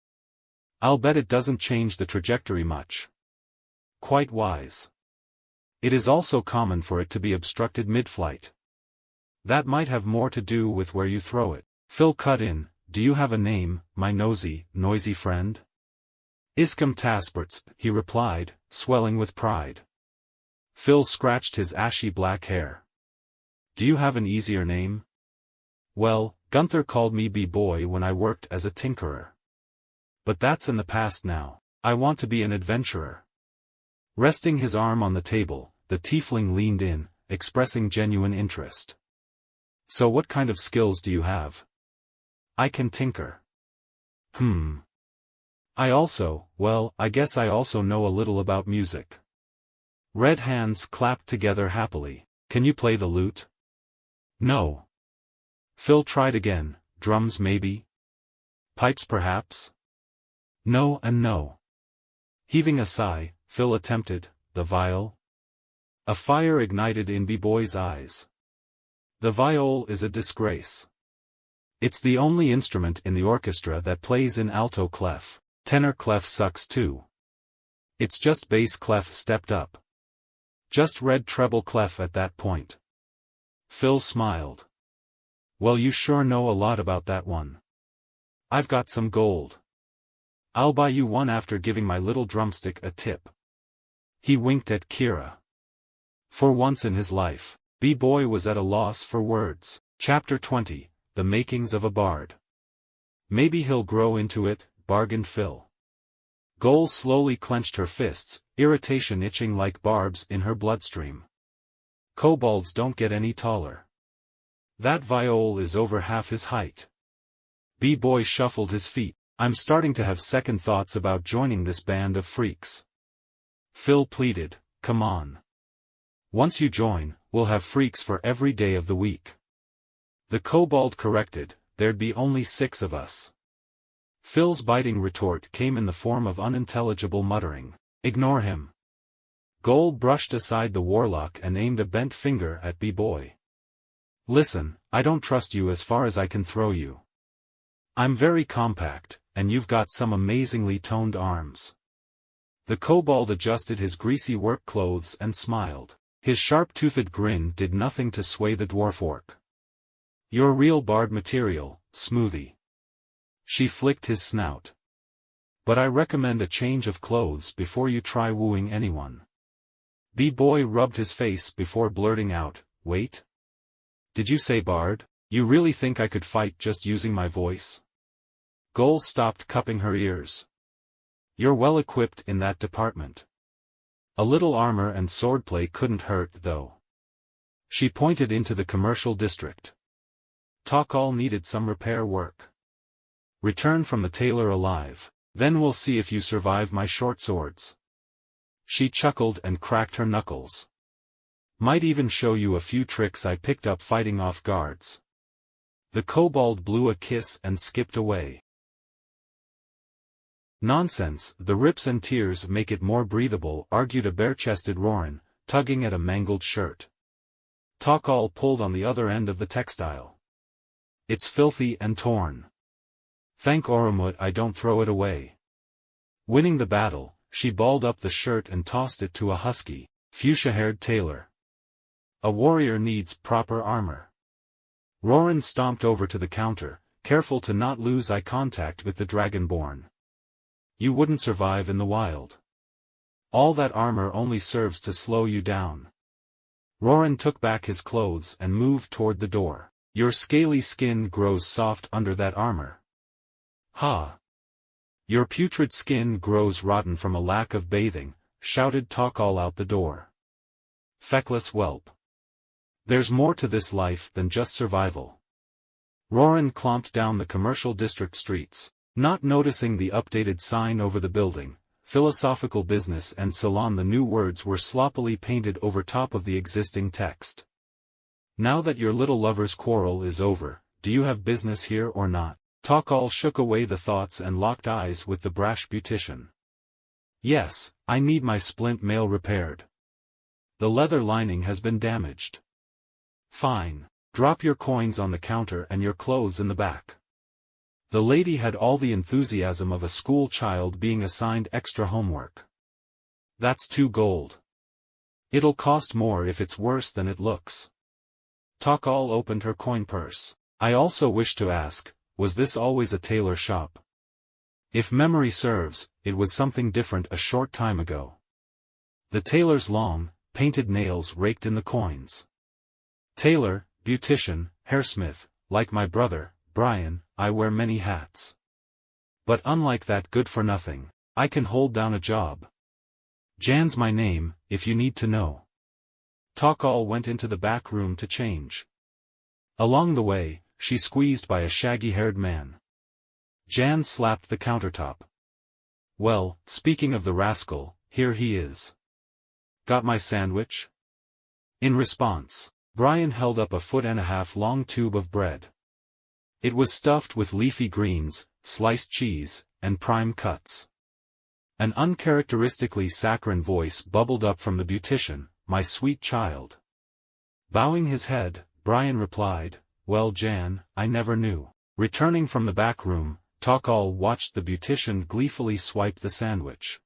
I'll bet it doesn't change the trajectory much." "Quite wise. It is also common for it to be obstructed mid-flight. That might have more to do with where you throw it." Phil cut in, "Do you have a name, my noisy friend?" "Iskum Tasperts," he replied, swelling with pride. Phil scratched his ashy black hair. "Do you have an easier name?" "Well, Gunther called me B-boy when I worked as a tinkerer. But that's in the past now. I want to be an adventurer." Resting his arm on the table, the tiefling leaned in, expressing genuine interest. "So what kind of skills do you have?" "I can tinker." I guess I also know a little about music." Red hands clapped together happily. "Can you play the lute?" "No." Phil tried again, "Drums maybe? Pipes perhaps?" "No and no." Heaving a sigh, Phil attempted, "The viol?" A fire ignited in B-boy's eyes. "The viol is a disgrace. It's the only instrument in the orchestra that plays in alto clef. Tenor clef sucks too. It's just bass clef stepped up. Just red treble clef at that point." Phil smiled. "Well, you sure know a lot about that one. I've got some gold. I'll buy you one after giving my little drumstick a tip." He winked at Kira. For once in his life, B-boy was at a loss for words. Chapter 20, The Makings of a Bard. "Maybe he'll grow into it," bargained Phil. Gol slowly clenched her fists, irritation itching like barbs in her bloodstream. "Kobolds don't get any taller. That viol is over half his height." B-boy shuffled his feet. "I'm starting to have second thoughts about joining this band of freaks." Phil pleaded, "Come on. Once you join, we'll have freaks for every day of the week." The kobold corrected, "There'd be only 6 of us." Phil's biting retort came in the form of unintelligible muttering, "Ignore him." Gol brushed aside the warlock and aimed a bent finger at B-boy. "Listen, I don't trust you as far as I can throw you. I'm very compact, and you've got some amazingly toned arms." The kobold adjusted his greasy work clothes and smiled. His sharp-toothed grin did nothing to sway the dwarf orc. "You're real bard material, Smoothie." She flicked his snout. "But I recommend a change of clothes before you try wooing anyone." B-boy rubbed his face before blurting out, "Wait? Did you say bard? You really think I could fight just using my voice?" Gol stopped cupping her ears. "You're well equipped in that department. A little armor and swordplay couldn't hurt, though." She pointed into the commercial district. "Takal needed some repair work. Return from the tailor alive, then we'll see if you survive my short swords." She chuckled and cracked her knuckles. "Might even show you a few tricks I picked up fighting off guards." The kobold blew a kiss and skipped away. "Nonsense, the rips and tears make it more breathable," argued a bare-chested Roran, tugging at a mangled shirt. Takal pulled on the other end of the textile. "It's filthy and torn. Thank Oromut I don't throw it away." Winning the battle, she balled up the shirt and tossed it to a husky, fuchsia-haired tailor. A warrior needs proper armor. Roran stomped over to the counter, careful to not lose eye contact with the dragonborn. You wouldn't survive in the wild. All that armor only serves to slow you down. Roran took back his clothes and moved toward the door. Your scaly skin grows soft under that armor. Ha! Your putrid skin grows rotten from a lack of bathing, shouted Takal out the door. Feckless whelp. There's more to this life than just survival. Roran clomped down the commercial district streets, not noticing the updated sign over the building, philosophical business and salon. The new words were sloppily painted over top of the existing text. Now that your little lover's quarrel is over, do you have business here or not? Takal shook away the thoughts and locked eyes with the brash beautician. Yes, I need my splint mail repaired. The leather lining has been damaged. Fine. Drop your coins on the counter and your clothes in the back. The lady had all the enthusiasm of a school child being assigned extra homework. That's 2 gold. It'll cost more if it's worse than it looks. Takal opened her coin purse. I also wish to ask, was this always a tailor shop? If memory serves, it was something different a short time ago. The tailor's long, painted nails raked in the coins. Tailor, beautician, hairsmith, like my brother, Brian, I wear many hats. But unlike that good-for-nothing, I can hold down a job. Jan's my name, if you need to know. Takal went into the back room to change. Along the way, she squeezed by a shaggy-haired man. Jan slapped the countertop. Well, speaking of the rascal, here he is. Got my sandwich? In response, Brian held up a 1.5 foot long tube of bread. It was stuffed with leafy greens, sliced cheese, and prime cuts. An uncharacteristically saccharine voice bubbled up from the beautician, my sweet child. Bowing his head, Brian replied, well Jan, I never knew. Returning from the back room, Takal watched the beautician gleefully swipe the sandwich.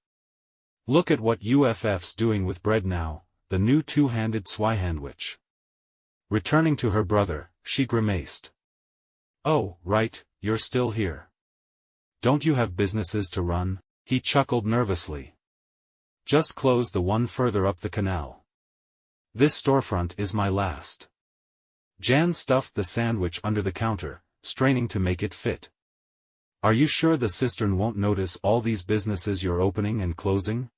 Look at what UFF's doing with bread now, the new 2-handed swihandwich. Returning to her brother, she grimaced. Oh, right, you're still here. Don't you have businesses to run? He chuckled nervously. Just close the one further up the canal. This storefront is my last. Jan stuffed the sandwich under the counter, straining to make it fit. Are you sure the cistern won't notice all these businesses you're opening and closing?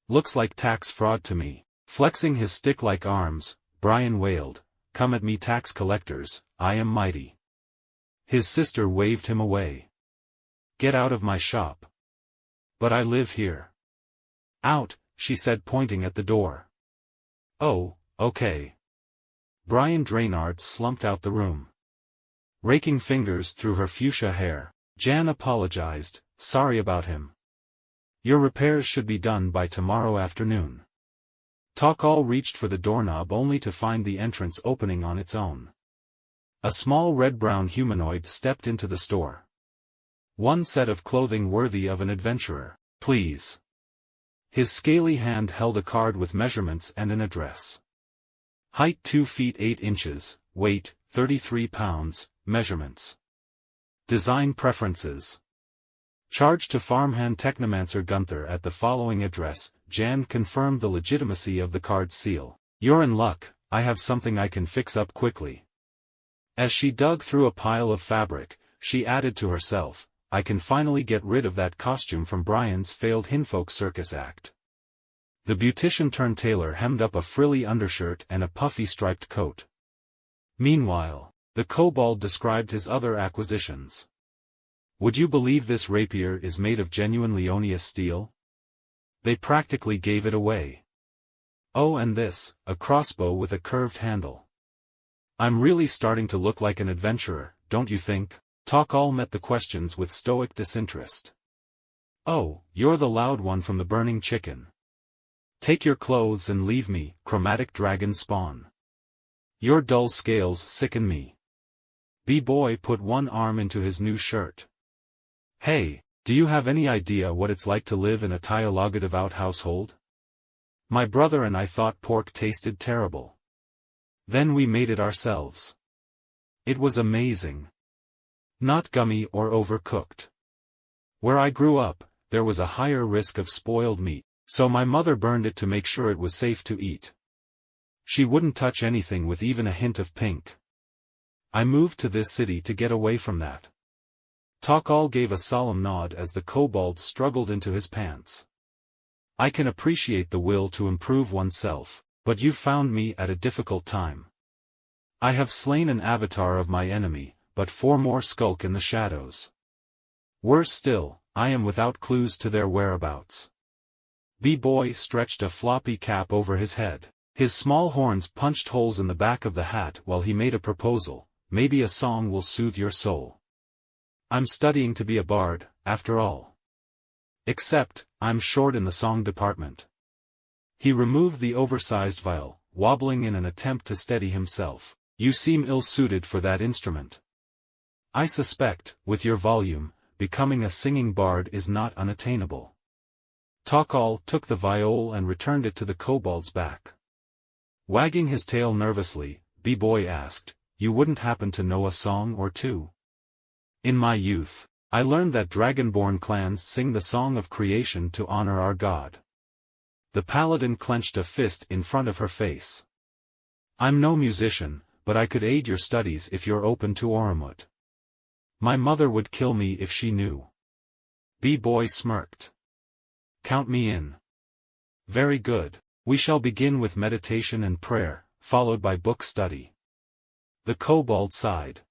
Looks like tax fraud to me. Flexing his stick-like arms, Brian wailed, come at me tax collectors, I am mighty. His sister waved him away. Get out of my shop. But I live here. Out, she said pointing at the door. Oh, okay. Brian Draynard slumped out the room. Raking fingers through her fuchsia hair, Jan apologized, sorry about him. Your repairs should be done by tomorrow afternoon. Takal reached for the doorknob only to find the entrance opening on its own. A small red-brown humanoid stepped into the store. One set of clothing worthy of an adventurer, please. His scaly hand held a card with measurements and an address. Height 2 feet 8 inches, weight 33 pounds, measurements. Design preferences. Charge to farmhand technomancer Gunther at the following address. Jan confirmed the legitimacy of the card's seal. You're in luck, I have something I can fix up quickly. As she dug through a pile of fabric, she added to herself, I can finally get rid of that costume from Brian's failed Hinfolk circus act. The beautician-turned-tailor hemmed up a frilly undershirt and a puffy striped coat. Meanwhile, the kobold described his other acquisitions. Would you believe this rapier is made of genuine Leonia steel? They practically gave it away. Oh, and this, a crossbow with a curved handle. I'm really starting to look like an adventurer, don't you think? Takal met the questions with stoic disinterest. Oh, you're the loud one from the burning chicken. Take your clothes and leave me, chromatic dragon spawn. Your dull scales sicken me. B-boy put one arm into his new shirt. Hey, Do you have any idea what it's like to live in a dialogative-out household? My brother and I thought pork tasted terrible. Then we made it ourselves. It was amazing. Not gummy or overcooked. Where I grew up, there was a higher risk of spoiled meat, so my mother burned it to make sure it was safe to eat. She wouldn't touch anything with even a hint of pink. I moved to this city to get away from that. Takal gave a solemn nod as the kobold struggled into his pants. I can appreciate the will to improve oneself, but you found me at a difficult time. I have slain an avatar of my enemy, but 4 more skulk in the shadows. Worse still, I am without clues to their whereabouts. B-boy stretched a floppy cap over his head. His small horns punched holes in the back of the hat while he made a proposal. Maybe a song will soothe your soul. I'm studying to be a bard, after all. Except, I'm short in the song department. He removed the oversized viol, wobbling in an attempt to steady himself. You seem ill-suited for that instrument. I suspect, with your volume, becoming a singing bard is not unattainable. Takal took the viol and returned it to the kobold's back. Wagging his tail nervously, B-boy asked, You wouldn't happen to know a song or two? In my youth, I learned that dragonborn clans sing the song of creation to honor our god. The paladin clenched a fist in front of her face. I'm no musician, but I could aid your studies if you're open to Oromut. My mother would kill me if she knew. B-boy smirked. Count me in. Very good. We shall begin with meditation and prayer, followed by book study. The kobold sighed.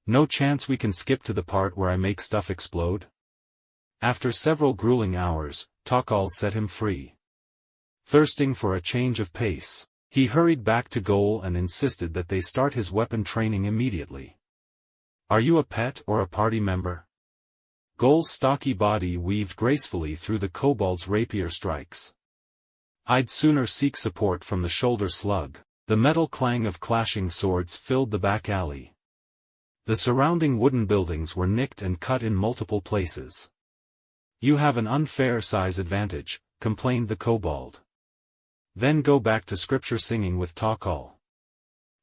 No chance we can skip to the part where I make stuff explode? After several grueling hours, Takal set him free. Thirsting for a change of pace, he hurried back to Goal and insisted that they start his weapon training immediately. Are you a pet or a party member? Goal's stocky body weaved gracefully through the kobold's rapier strikes. I'd sooner seek support from the shoulder slug. The metal clang of clashing swords filled the back alley. The surrounding wooden buildings were nicked and cut in multiple places. You have an unfair size advantage, complained the kobold. Then go back to scripture singing with Takal.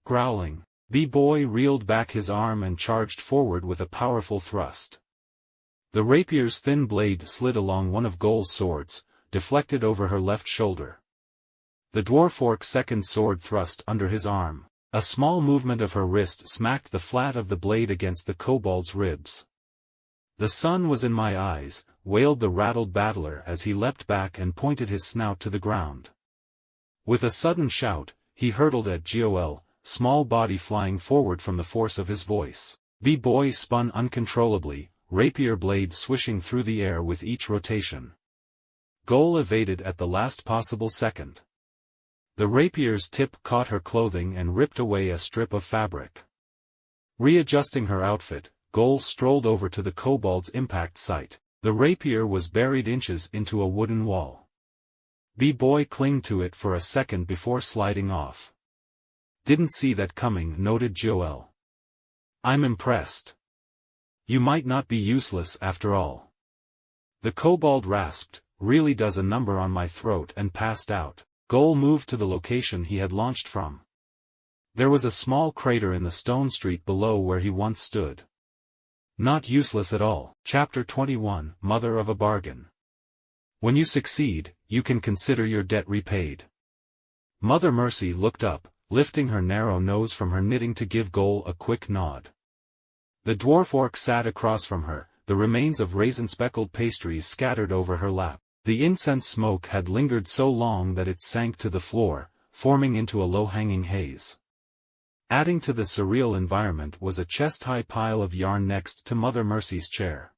Growling, B-boy reeled back his arm and charged forward with a powerful thrust. The rapier's thin blade slid along one of Goal's swords, deflected over her left shoulder. The dwarfork's second sword thrust under his arm. A small movement of her wrist smacked the flat of the blade against the kobold's ribs. The sun was in my eyes, wailed the rattled battler as he leapt back and pointed his snout to the ground. With a sudden shout, he hurtled at Gol, small body flying forward from the force of his voice. B-boy spun uncontrollably, rapier blade swishing through the air with each rotation. Goal evaded at the last possible second. The rapier's tip caught her clothing and ripped away a strip of fabric. Readjusting her outfit, Goal strolled over to the kobold's impact site. The rapier was buried inches into a wooden wall. B-boy clinged to it for a second before sliding off. Didn't see that coming, noted Joel. I'm impressed. You might not be useless after all. The kobold rasped, really does a number on my throat, and passed out. Goal moved to the location he had launched from. There was a small crater in the stone street below where he once stood. Not useless at all. Chapter 21, Mother of a Bargain. When you succeed, you can consider your debt repaid. Mother Mercy looked up, lifting her narrow nose from her knitting to give Goal a quick nod. The dwarfork sat across from her, the remains of raisin-speckled pastries scattered over her lap. The incense smoke had lingered so long that it sank to the floor, forming into a low-hanging haze. Adding to the surreal environment was a chest-high pile of yarn next to Mother Mercy's chair.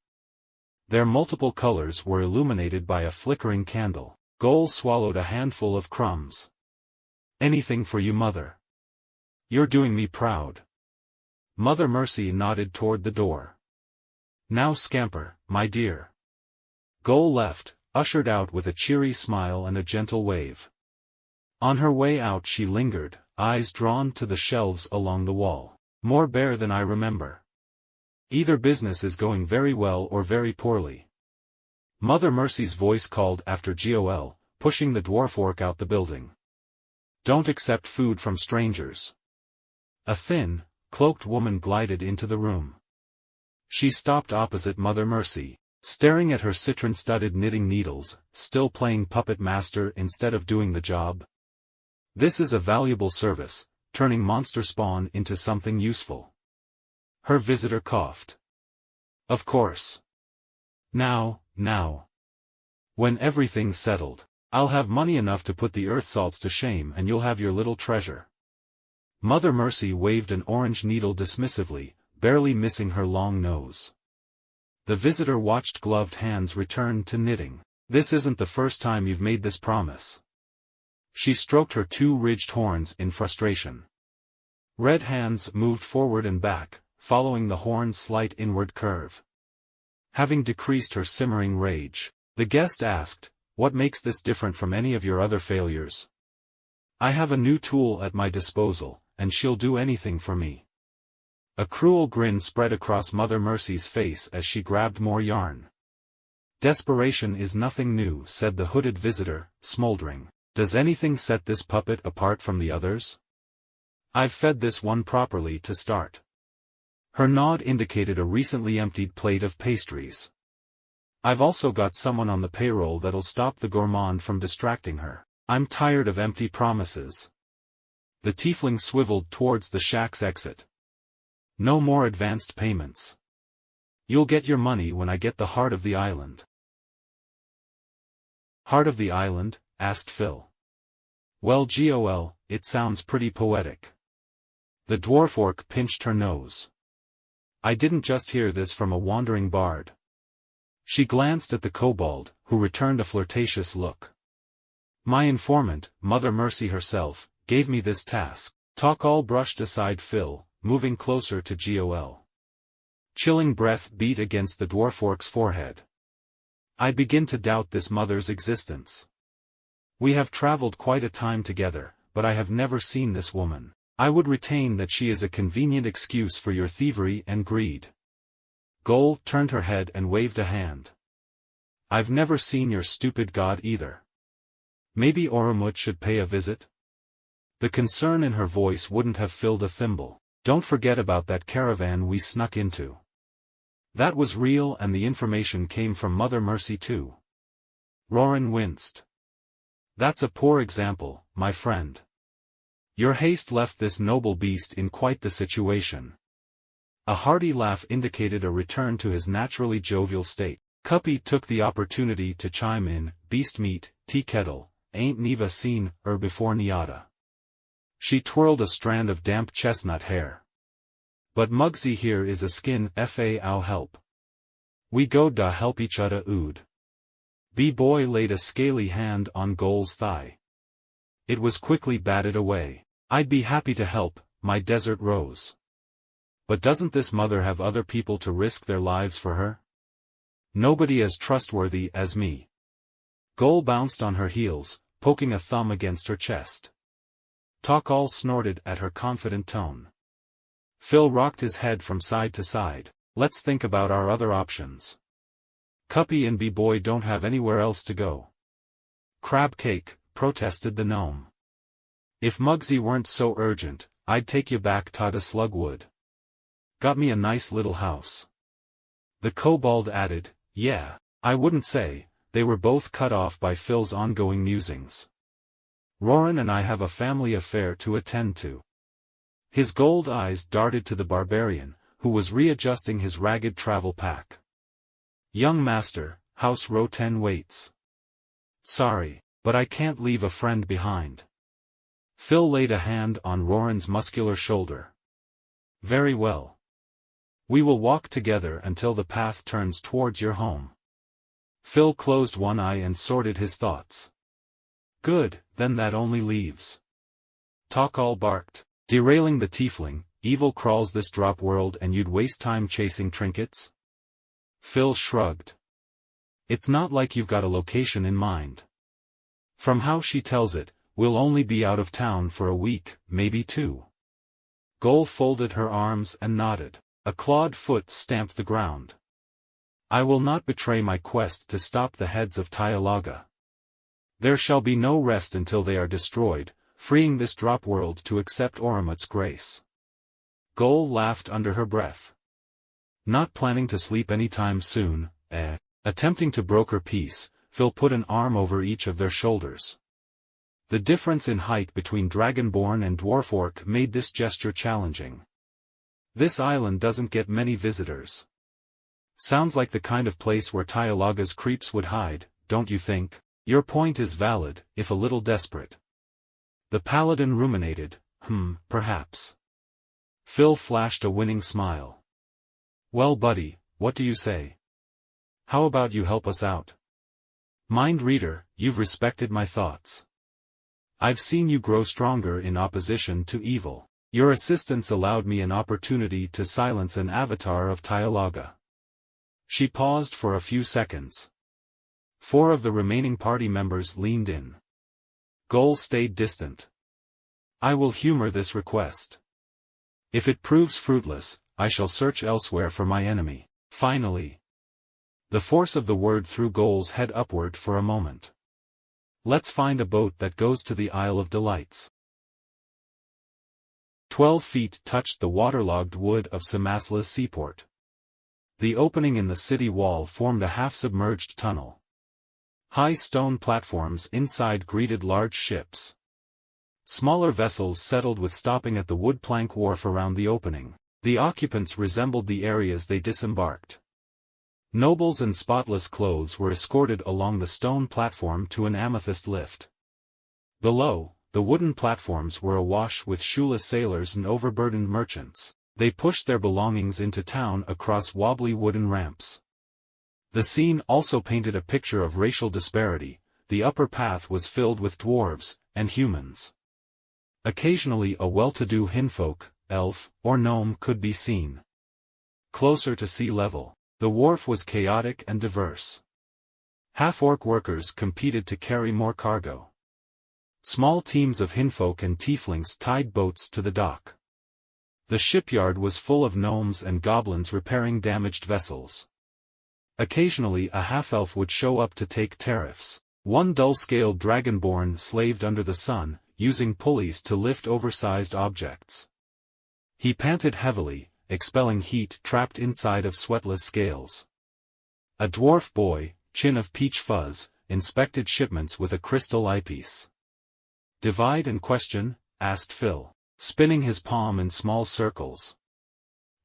Their multiple colors were illuminated by a flickering candle. Goal swallowed a handful of crumbs. Anything for you, Mother. You're doing me proud. Mother Mercy nodded toward the door. Now scamper, my dear. Goal left, ushered out with a cheery smile and a gentle wave. On her way out she lingered, eyes drawn to the shelves along the wall. More bare than I remember. Either business is going very well or very poorly. Mother Mercy's voice called after Gol, pushing the dwarf orc out the building. Don't accept food from strangers. A thin, cloaked woman glided into the room. She stopped opposite Mother Mercy, staring at her citron-studded knitting needles, still playing puppet master instead of doing the job. This is a valuable service, turning monster spawn into something useful. Her visitor coughed. Of course. Now. When everything's settled, I'll have money enough to put the earth salts to shame and you'll have your little treasure. Mother Mercy waved an orange needle dismissively, barely missing her long nose. The visitor watched gloved hands return to knitting. This isn't the first time you've made this promise. She stroked her two ridged horns in frustration. Red hands moved forward and back, following the horn's slight inward curve. Having decreased her simmering rage, the guest asked, "What makes this different from any of your other failures?" "I have a new tool at my disposal, and she'll do anything for me." A cruel grin spread across Mother Mercy's face as she grabbed more yarn. "Desperation is nothing new," said the hooded visitor, smoldering. "Does anything set this puppet apart from the others? I've fed this one properly to start." Her nod indicated a recently emptied plate of pastries. "I've also got someone on the payroll that'll stop the gourmand from distracting her. I'm tired of empty promises." The tiefling swiveled towards the shack's exit. "No more advanced payments. You'll get your money when I get the heart of the island." "Heart of the island?" asked Phil. "Well, Gol, it sounds pretty poetic." The dwarf orc pinched her nose. "I didn't just hear this from a wandering bard." She glanced at the kobold, who returned a flirtatious look. "My informant, Mother Mercy herself, gave me this task." Takal brushed aside Phil, moving closer to Gol. Chilling breath beat against the dwarf orc's forehead. "I begin to doubt this mother's existence. We have traveled quite a time together, but I have never seen this woman. I would retain that she is a convenient excuse for your thievery and greed." Gol turned her head and waved a hand. "I've never seen your stupid god either. Maybe Oromut should pay a visit?" The concern in her voice wouldn't have filled a thimble. "Don't forget about that caravan we snuck into. That was real and the information came from Mother Mercy too." Roran winced. "That's a poor example, my friend. Your haste left this noble beast in quite the situation." A hearty laugh indicated a return to his naturally jovial state. Cuppy took the opportunity to chime in, "Beast meat, tea kettle, ain't Neva seen her before Niata." She twirled a strand of damp chestnut hair. "But Mugsy here is a skin fa help. We go da help each other ood." B-boy laid a scaly hand on Gol's thigh. It was quickly batted away. "I'd be happy to help, my desert rose. But doesn't this mother have other people to risk their lives for her? Nobody as trustworthy as me." Gol bounced on her heels, poking a thumb against her chest. Takal snorted at her confident tone. Phil rocked his head from side to side. "Let's think about our other options. Cuppy and B-boy don't have anywhere else to go." "Crab cake," protested the gnome. "If Mugsy weren't so urgent, I'd take you back to Slugwood. Got me a nice little house." The kobold added, "Yeah, I wouldn't say." They were both cut off by Phil's ongoing musings. "Roran and I have a family affair to attend to." His gold eyes darted to the barbarian, who was readjusting his ragged travel pack. "Young master, house row 10 waits." "Sorry, but I can't leave a friend behind." Phil laid a hand on Roran's muscular shoulder. "Very well. We will walk together until the path turns towards your home." Phil closed one eye and sorted his thoughts. "Good, then that only leaves." Takal barked, "Derailing the tiefling, evil crawls this drop world and you'd waste time chasing trinkets?" Phil shrugged. "It's not like you've got a location in mind. From how she tells it, we'll only be out of town for a week, maybe 2. Gol folded her arms and nodded. A clawed foot stamped the ground. I will not betray my quest to stop the heads of Tyalaga. There shall be no rest until they are destroyed, freeing this drop world to accept Oromut's grace. Goal laughed under her breath. Not planning to sleep anytime soon, Attempting to broker peace, Phil put an arm over each of their shoulders. The difference in height between Dragonborn and Dwarfork made this gesture challenging. This island doesn't get many visitors. Sounds like the kind of place where Tyalaga's creeps would hide, don't you think? Your point is valid, if a little desperate. The paladin ruminated, perhaps. Phil flashed a winning smile. Well buddy, what do you say? How about you help us out? Mind reader, you've respected my thoughts. I've seen you grow stronger in opposition to evil. Your assistance allowed me an opportunity to silence an avatar of Tyalaga. She paused for a few seconds. 4 of the remaining party members leaned in. Goal stayed distant. I will humor this request. If it proves fruitless, I shall search elsewhere for my enemy. Finally. The force of the word threw Goal's head upward for a moment. Let's find a boat that goes to the Isle of Delights. 12 feet touched the waterlogged wood of Cimasla's seaport. The opening in the city wall formed a half-submerged tunnel. High stone platforms inside greeted large ships. Smaller vessels settled with stopping at the wood plank wharf around the opening. The occupants resembled the areas they disembarked. Nobles in spotless clothes were escorted along the stone platform to an amethyst lift. Below, the wooden platforms were awash with shoeless sailors and overburdened merchants. They pushed their belongings into town across wobbly wooden ramps. The scene also painted a picture of racial disparity. The upper path was filled with dwarves and humans. Occasionally a well-to-do hinfolk, elf, or gnome could be seen. Closer to sea level, the wharf was chaotic and diverse. Half-orc workers competed to carry more cargo. Small teams of hinfolk and tieflings tied boats to the dock. The shipyard was full of gnomes and goblins repairing damaged vessels. Occasionally a half-elf would show up to take tariffs. One dull-scaled dragonborn slaved under the sun, using pulleys to lift oversized objects. He panted heavily, expelling heat trapped inside of sweatless scales. A dwarf boy, chin of peach fuzz, inspected shipments with a crystal eyepiece. Divide and question? Asked Phil, spinning his palm in small circles.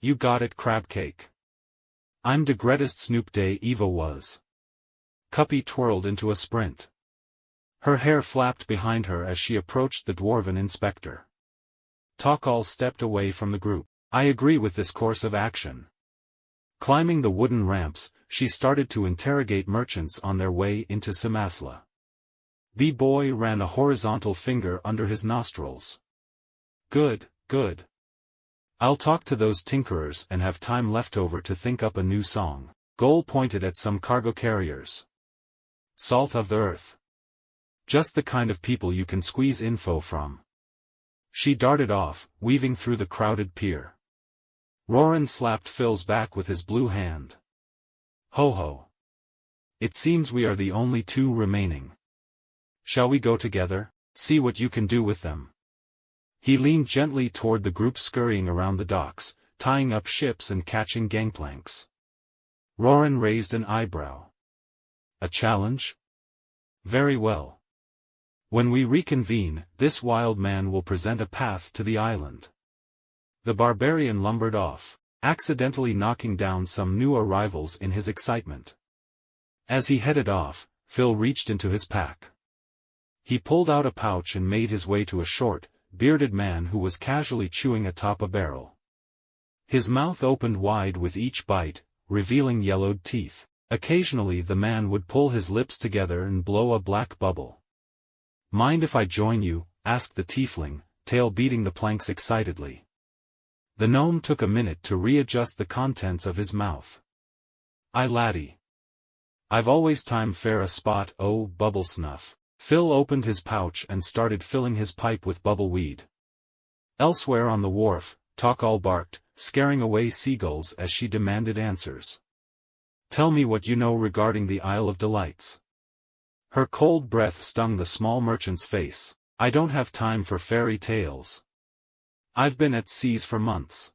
You got it, crabcake. I'm de greatest Snoop Day Eva was. Cuppy twirled into a sprint. Her hair flapped behind her as she approached the dwarven inspector. Takal stepped away from the group. I agree with this course of action. Climbing the wooden ramps, she started to interrogate merchants on their way into Cimasla. B-boy ran a horizontal finger under his nostrils. Good, good. I'll talk to those tinkerers and have time left over to think up a new song. Goal pointed at some cargo carriers. Salt of the earth. Just the kind of people you can squeeze info from. She darted off, weaving through the crowded pier. Roran slapped Phil's back with his blue hand. Ho ho. It seems we are the only 2 remaining. Shall we go together? See what you can do with them. He leaned gently toward the group scurrying around the docks, tying up ships and catching gangplanks. Roran raised an eyebrow. A challenge? Very well. When we reconvene, this wild man will present a path to the island. The barbarian lumbered off, accidentally knocking down some new arrivals in his excitement. As he headed off, Phil reached into his pack. He pulled out a pouch and made his way to a short, bearded man who was casually chewing atop a barrel. His mouth opened wide with each bite, revealing yellowed teeth. Occasionally the man would pull his lips together and blow a black bubble. Mind if I join you? Asked the tiefling, tail beating the planks excitedly. The gnome took a minute to readjust the contents of his mouth. Aye laddie. I've always time fair a spot, oh, bubble snuff. Phil opened his pouch and started filling his pipe with bubble weed. Elsewhere on the wharf, Takal barked, scaring away seagulls as she demanded answers. Tell me what you know regarding the Isle of Delights. Her cold breath stung the small merchant's face. I don't have time for fairy tales. I've been at seas for months.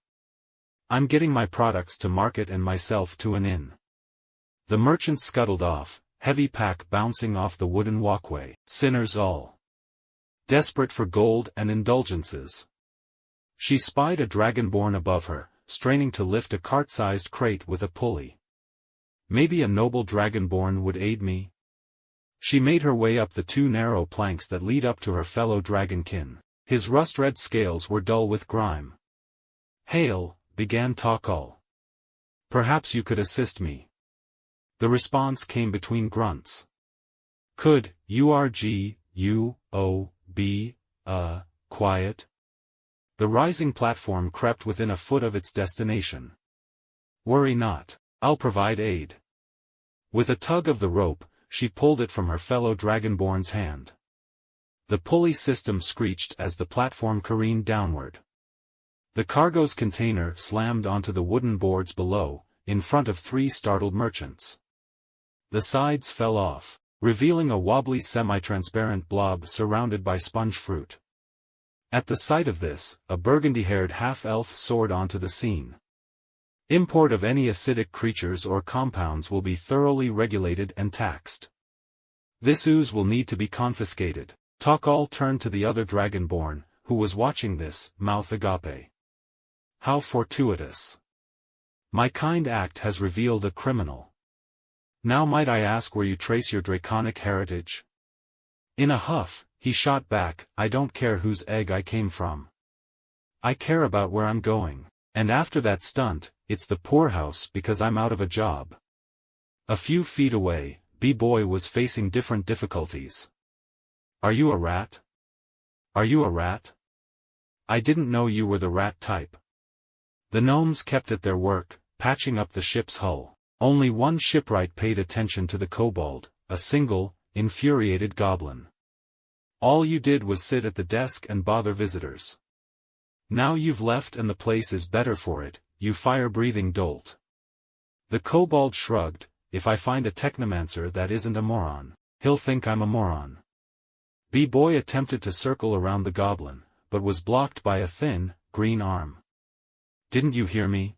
I'm getting my products to market and myself to an inn. The merchant scuttled off, heavy pack bouncing off the wooden walkway. Sinners all. Desperate for gold and indulgences. She spied a dragonborn above her, straining to lift a cart-sized crate with a pulley. Maybe a noble dragonborn would aid me? She made her way up the 2 narrow planks that lead up to her fellow dragonkin. His rust-red scales were dull with grime. Hail, began Takal. Perhaps you could assist me. The response came between grunts. Could, be, quiet? The rising platform crept within a foot of its destination. Worry not, I'll provide aid. With a tug of the rope, she pulled it from her fellow dragonborn's hand. The pulley system screeched as the platform careened downward. The cargo's container slammed onto the wooden boards below, in front of 3 startled merchants. The sides fell off, revealing a wobbly semi-transparent blob surrounded by sponge fruit. At the sight of this, a burgundy-haired half-elf soared onto the scene. Import of any acidic creatures or compounds will be thoroughly regulated and taxed. This ooze will need to be confiscated. Takal turned to the other dragonborn, who was watching this, mouth agape. How fortuitous. My kind act has revealed a criminal. Now might I ask where you trace your draconic heritage? In a huff, he shot back, I don't care whose egg I came from. I care about where I'm going, and after that stunt, it's the poorhouse because I'm out of a job. A few feet away, B-Boy was facing different difficulties. Are you a rat? Are you a rat? I didn't know you were the rat type. The gnomes kept at their work, patching up the ship's hull. Only one shipwright paid attention to the kobold, a single, infuriated goblin. All you did was sit at the desk and bother visitors. Now you've left and the place is better for it, you fire-breathing dolt. The kobold shrugged, if I find a technomancer that isn't a moron, he'll think I'm a moron. B-Boy attempted to circle around the goblin, but was blocked by a thin, green arm. Didn't you hear me?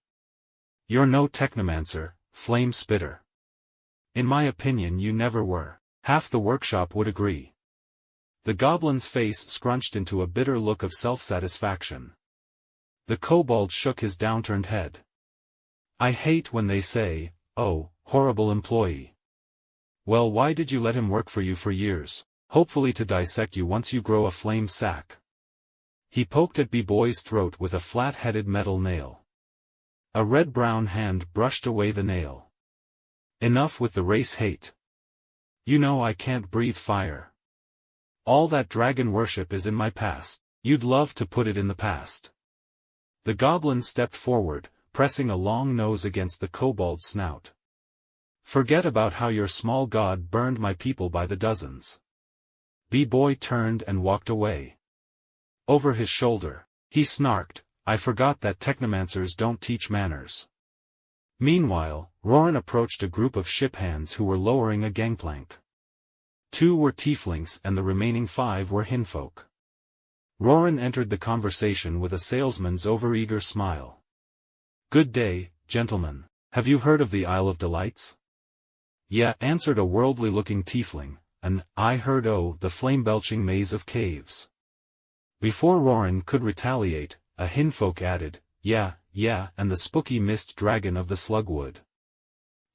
You're no technomancer, flame spitter. In my opinion you never were. Half the workshop would agree. The goblin's face scrunched into a bitter look of self-satisfaction. The kobold shook his downturned head. I hate when they say, oh, horrible employee. Well, why did you let him work for you for years, hopefully to dissect you once you grow a flame sack? He poked at B-Boy's throat with a flat-headed metal nail. A red-brown hand brushed away the nail. Enough with the race hate. You know I can't breathe fire. All that dragon worship is in my past. You'd love to put it in the past. The goblin stepped forward, pressing a long nose against the kobold's snout. Forget about how your small god burned my people by the dozens. B-Boy turned and walked away. Over his shoulder, he snarked, I forgot that technomancers don't teach manners. Meanwhile, Roran approached a group of ship hands who were lowering a gangplank. 2 were tieflings and the remaining 5 were hinfolk. Roran entered the conversation with a salesman's overeager smile. Good day, gentlemen. Have you heard of the Isle of Delights? Yeah, answered a worldly-looking tiefling, and I heard the flame-belching maze of caves. Before Roran could retaliate, a hinfolk added, yeah, and the spooky mist dragon of the slugwood.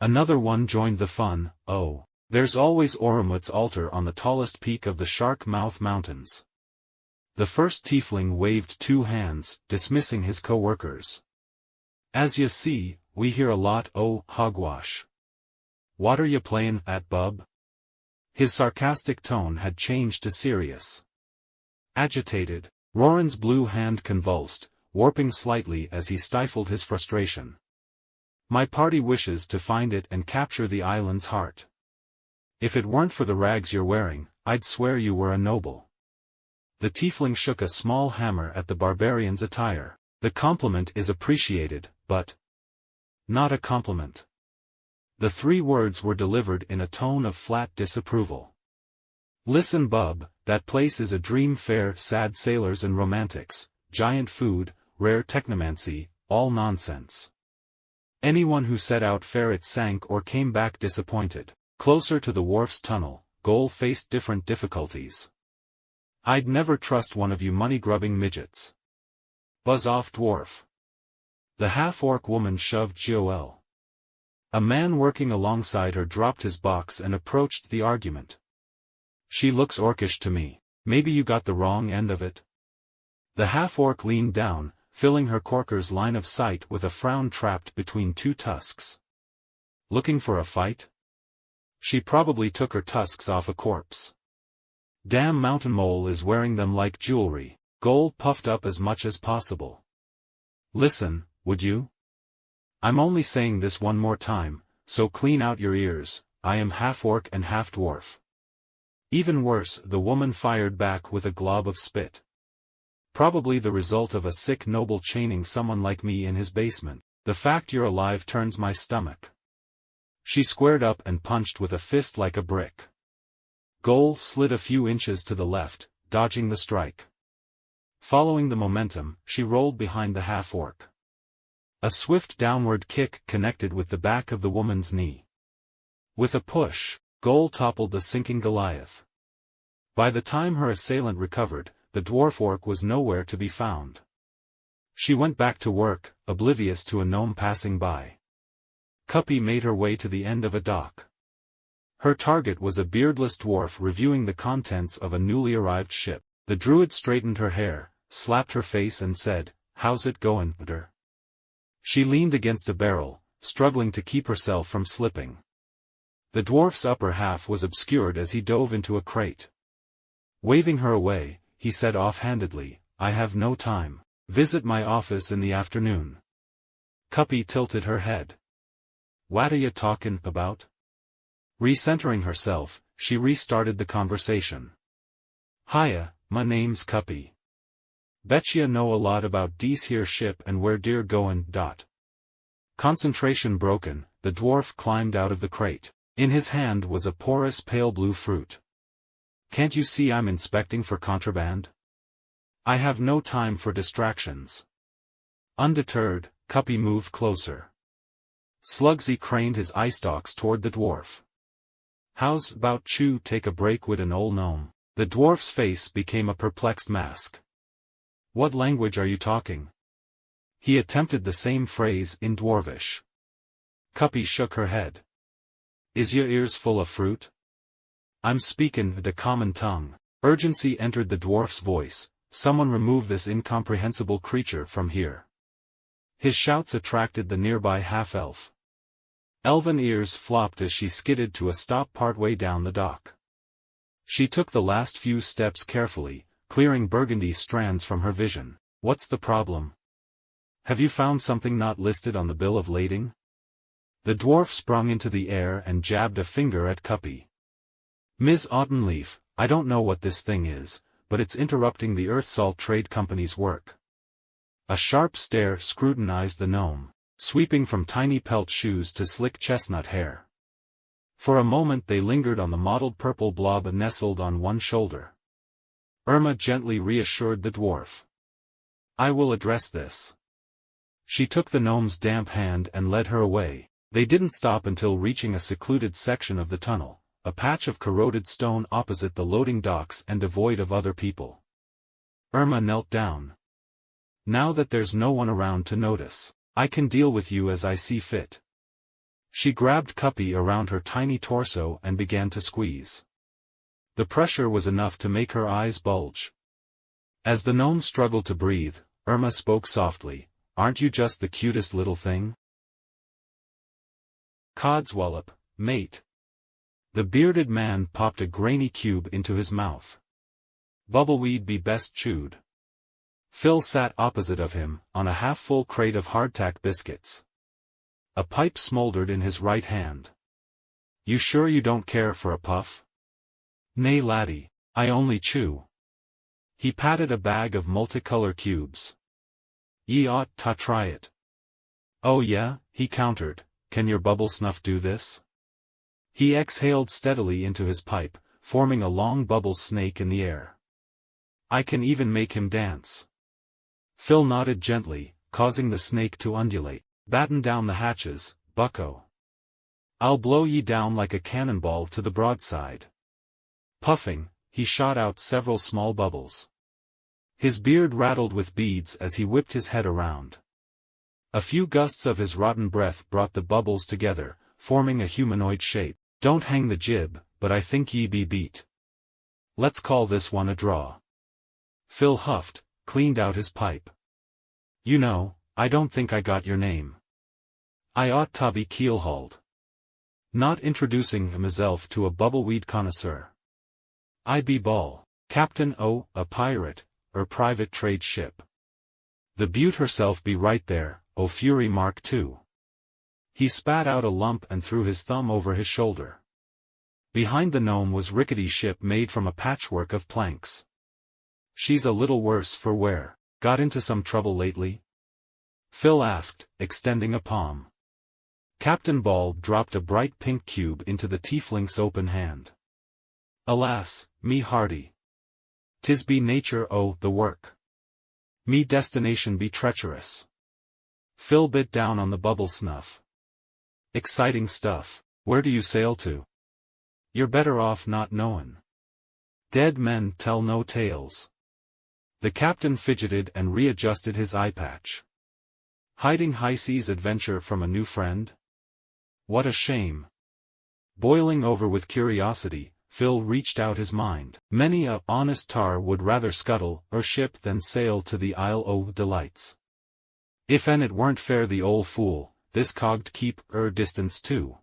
Another one joined the fun, oh, there's always Oromut's altar on the tallest peak of the Shark Mouth Mountains. The first tiefling waved 2 hands, dismissing his co-workers. As you see, we hear a lot, hogwash. What are you playin' at, bub? His sarcastic tone had changed to serious. Agitated, Roran's blue hand convulsed, warping slightly as he stifled his frustration. My party wishes to find it and capture the island's heart. If it weren't for the rags you're wearing, I'd swear you were a noble. The tiefling shook a small hammer at the barbarian's attire. The compliment is appreciated, but not a compliment. The 3 words were delivered in a tone of flat disapproval. Listen, bub, that place is a dream fair, sad sailors and romantics, giant food, rare technomancy, all nonsense. Anyone who set out fair it sank or came back disappointed. Closer to the wharf's tunnel, Goal faced different difficulties. I'd never trust one of you money-grubbing midgets. Buzz off, dwarf. The half-orc woman shoved Joel. A man working alongside her dropped his box and approached the argument. She looks orcish to me. Maybe you got the wrong end of it. The half-orc leaned down, filling her corker's line of sight with a frown trapped between 2 tusks. Looking for a fight? She probably took her tusks off a corpse. Damn mountain mole is wearing them like jewelry. Goal puffed up as much as possible. Listen, would you? I'm only saying this one more time, so clean out your ears. I am half-orc and half-dwarf. Even worse, the woman fired back with a glob of spit. Probably the result of a sick noble chaining someone like me in his basement. The fact you're alive turns my stomach. She squared up and punched with a fist like a brick. Goal slid a few inches to the left, dodging the strike. Following the momentum, she rolled behind the half-orc. A swift downward kick connected with the back of the woman's knee. With a push, Goal toppled the sinking Goliath. By the time her assailant recovered, the dwarf orc was nowhere to be found. She went back to work, oblivious to a gnome passing by. Cuppy made her way to the end of a dock. Her target was a beardless dwarf reviewing the contents of a newly arrived ship. The druid straightened her hair, slapped her face and said, "How's it goin', der?" She leaned against a barrel, struggling to keep herself from slipping. The dwarf's upper half was obscured as he dove into a crate. Waving her away, he said offhandedly, "I have no time. Visit my office in the afternoon." Cuppy tilted her head. "What are you talkin' about?" Recentering herself, she restarted the conversation. "Hiya, my name's Cuppy. Betcha know a lot about dese here ship and where dear goin'. Concentration broken, the dwarf climbed out of the crate. In his hand was a porous pale blue fruit. "Can't you see I'm inspecting for contraband? I have no time for distractions." Undeterred, Cuppy moved closer. Slugsy craned his eye stalks toward the dwarf. "How's about you take a break wid an ol' gnome?" The dwarf's face became a perplexed mask. "What language are you talking?" He attempted the same phrase in dwarvish. Cuppy shook her head. "Is your ears full of fruit?" "I'm speakin' the common tongue." Urgency entered the dwarf's voice. "Someone remove this incomprehensible creature from here." His shouts attracted the nearby half-elf. Elven ears flopped as she skidded to a stop partway down the dock. She took the last few steps carefully, clearing burgundy strands from her vision. "What's the problem? Have you found something not listed on the bill of lading?" The dwarf sprung into the air and jabbed a finger at Cuppy. "Ms. Autumnleaf, I don't know what this thing is, but it's interrupting the Earthsalt Trade Company's work." A sharp stare scrutinized the gnome, sweeping from tiny pelt shoes to slick chestnut hair. For a moment they lingered on the mottled purple blob nestled on one shoulder. Irma gently reassured the dwarf. "I will address this." She took the gnome's damp hand and led her away. They didn't stop until reaching a secluded section of the tunnel, a patch of corroded stone opposite the loading docks and devoid of other people. Irma knelt down. "Now that there's no one around to notice, I can deal with you as I see fit." She grabbed Cuppy around her tiny torso and began to squeeze. The pressure was enough to make her eyes bulge. As the gnome struggled to breathe, Irma spoke softly, "Aren't you just the cutest little thing? Codswallop, mate." The bearded man popped a grainy cube into his mouth. "Bubbleweed be best chewed." Phil sat opposite of him, on a half-full crate of hardtack biscuits. A pipe smoldered in his right hand. "You sure you don't care for a puff?" "Nay laddie, I only chew." He patted a bag of multicolor cubes. Ye ought to try it. Oh yeah, he countered, can your bubble snuff do this? He exhaled steadily into his pipe, forming a long bubble snake in the air. I can even make him dance. Phil nodded gently, causing the snake to undulate. Batten down the hatches, bucko. I'll blow ye down like a cannonball to the broadside. Puffing, he shot out several small bubbles. His beard rattled with beads as he whipped his head around. A few gusts of his rotten breath brought the bubbles together, forming a humanoid shape. Don't hang the jib, but I think ye be beat. Let's call this one a draw. Phil huffed, cleaned out his pipe. You know, I don't think I got your name. I ought to be keelhauled. Not introducing himself to a bubbleweed connoisseur. I be Ball, Captain O, a pirate, or private trade ship. The Butte herself be right there, O Fury Mark II. He spat out a lump and threw his thumb over his shoulder. Behind the gnome was rickety ship made from a patchwork of planks. She's a little worse for wear. Got into some trouble lately? Phil asked, extending a palm. Captain Ball dropped a bright pink cube into the tiefling's open hand. Alas, me hearty. 'Tis be nature o' the work. Me destination be treacherous. Phil bit down on the bubble snuff. Exciting stuff. Where do you sail to? You're better off not knowin'. Dead men tell no tales. The captain fidgeted and readjusted his eye patch. Hiding high seas adventure from a new friend? What a shame. Boiling over with curiosity, Phil reached out his mind. Many a honest tar would rather scuttle or ship than sail to the Isle o' Delights. If an it weren't fair the old fool, this cog'd keep distance too.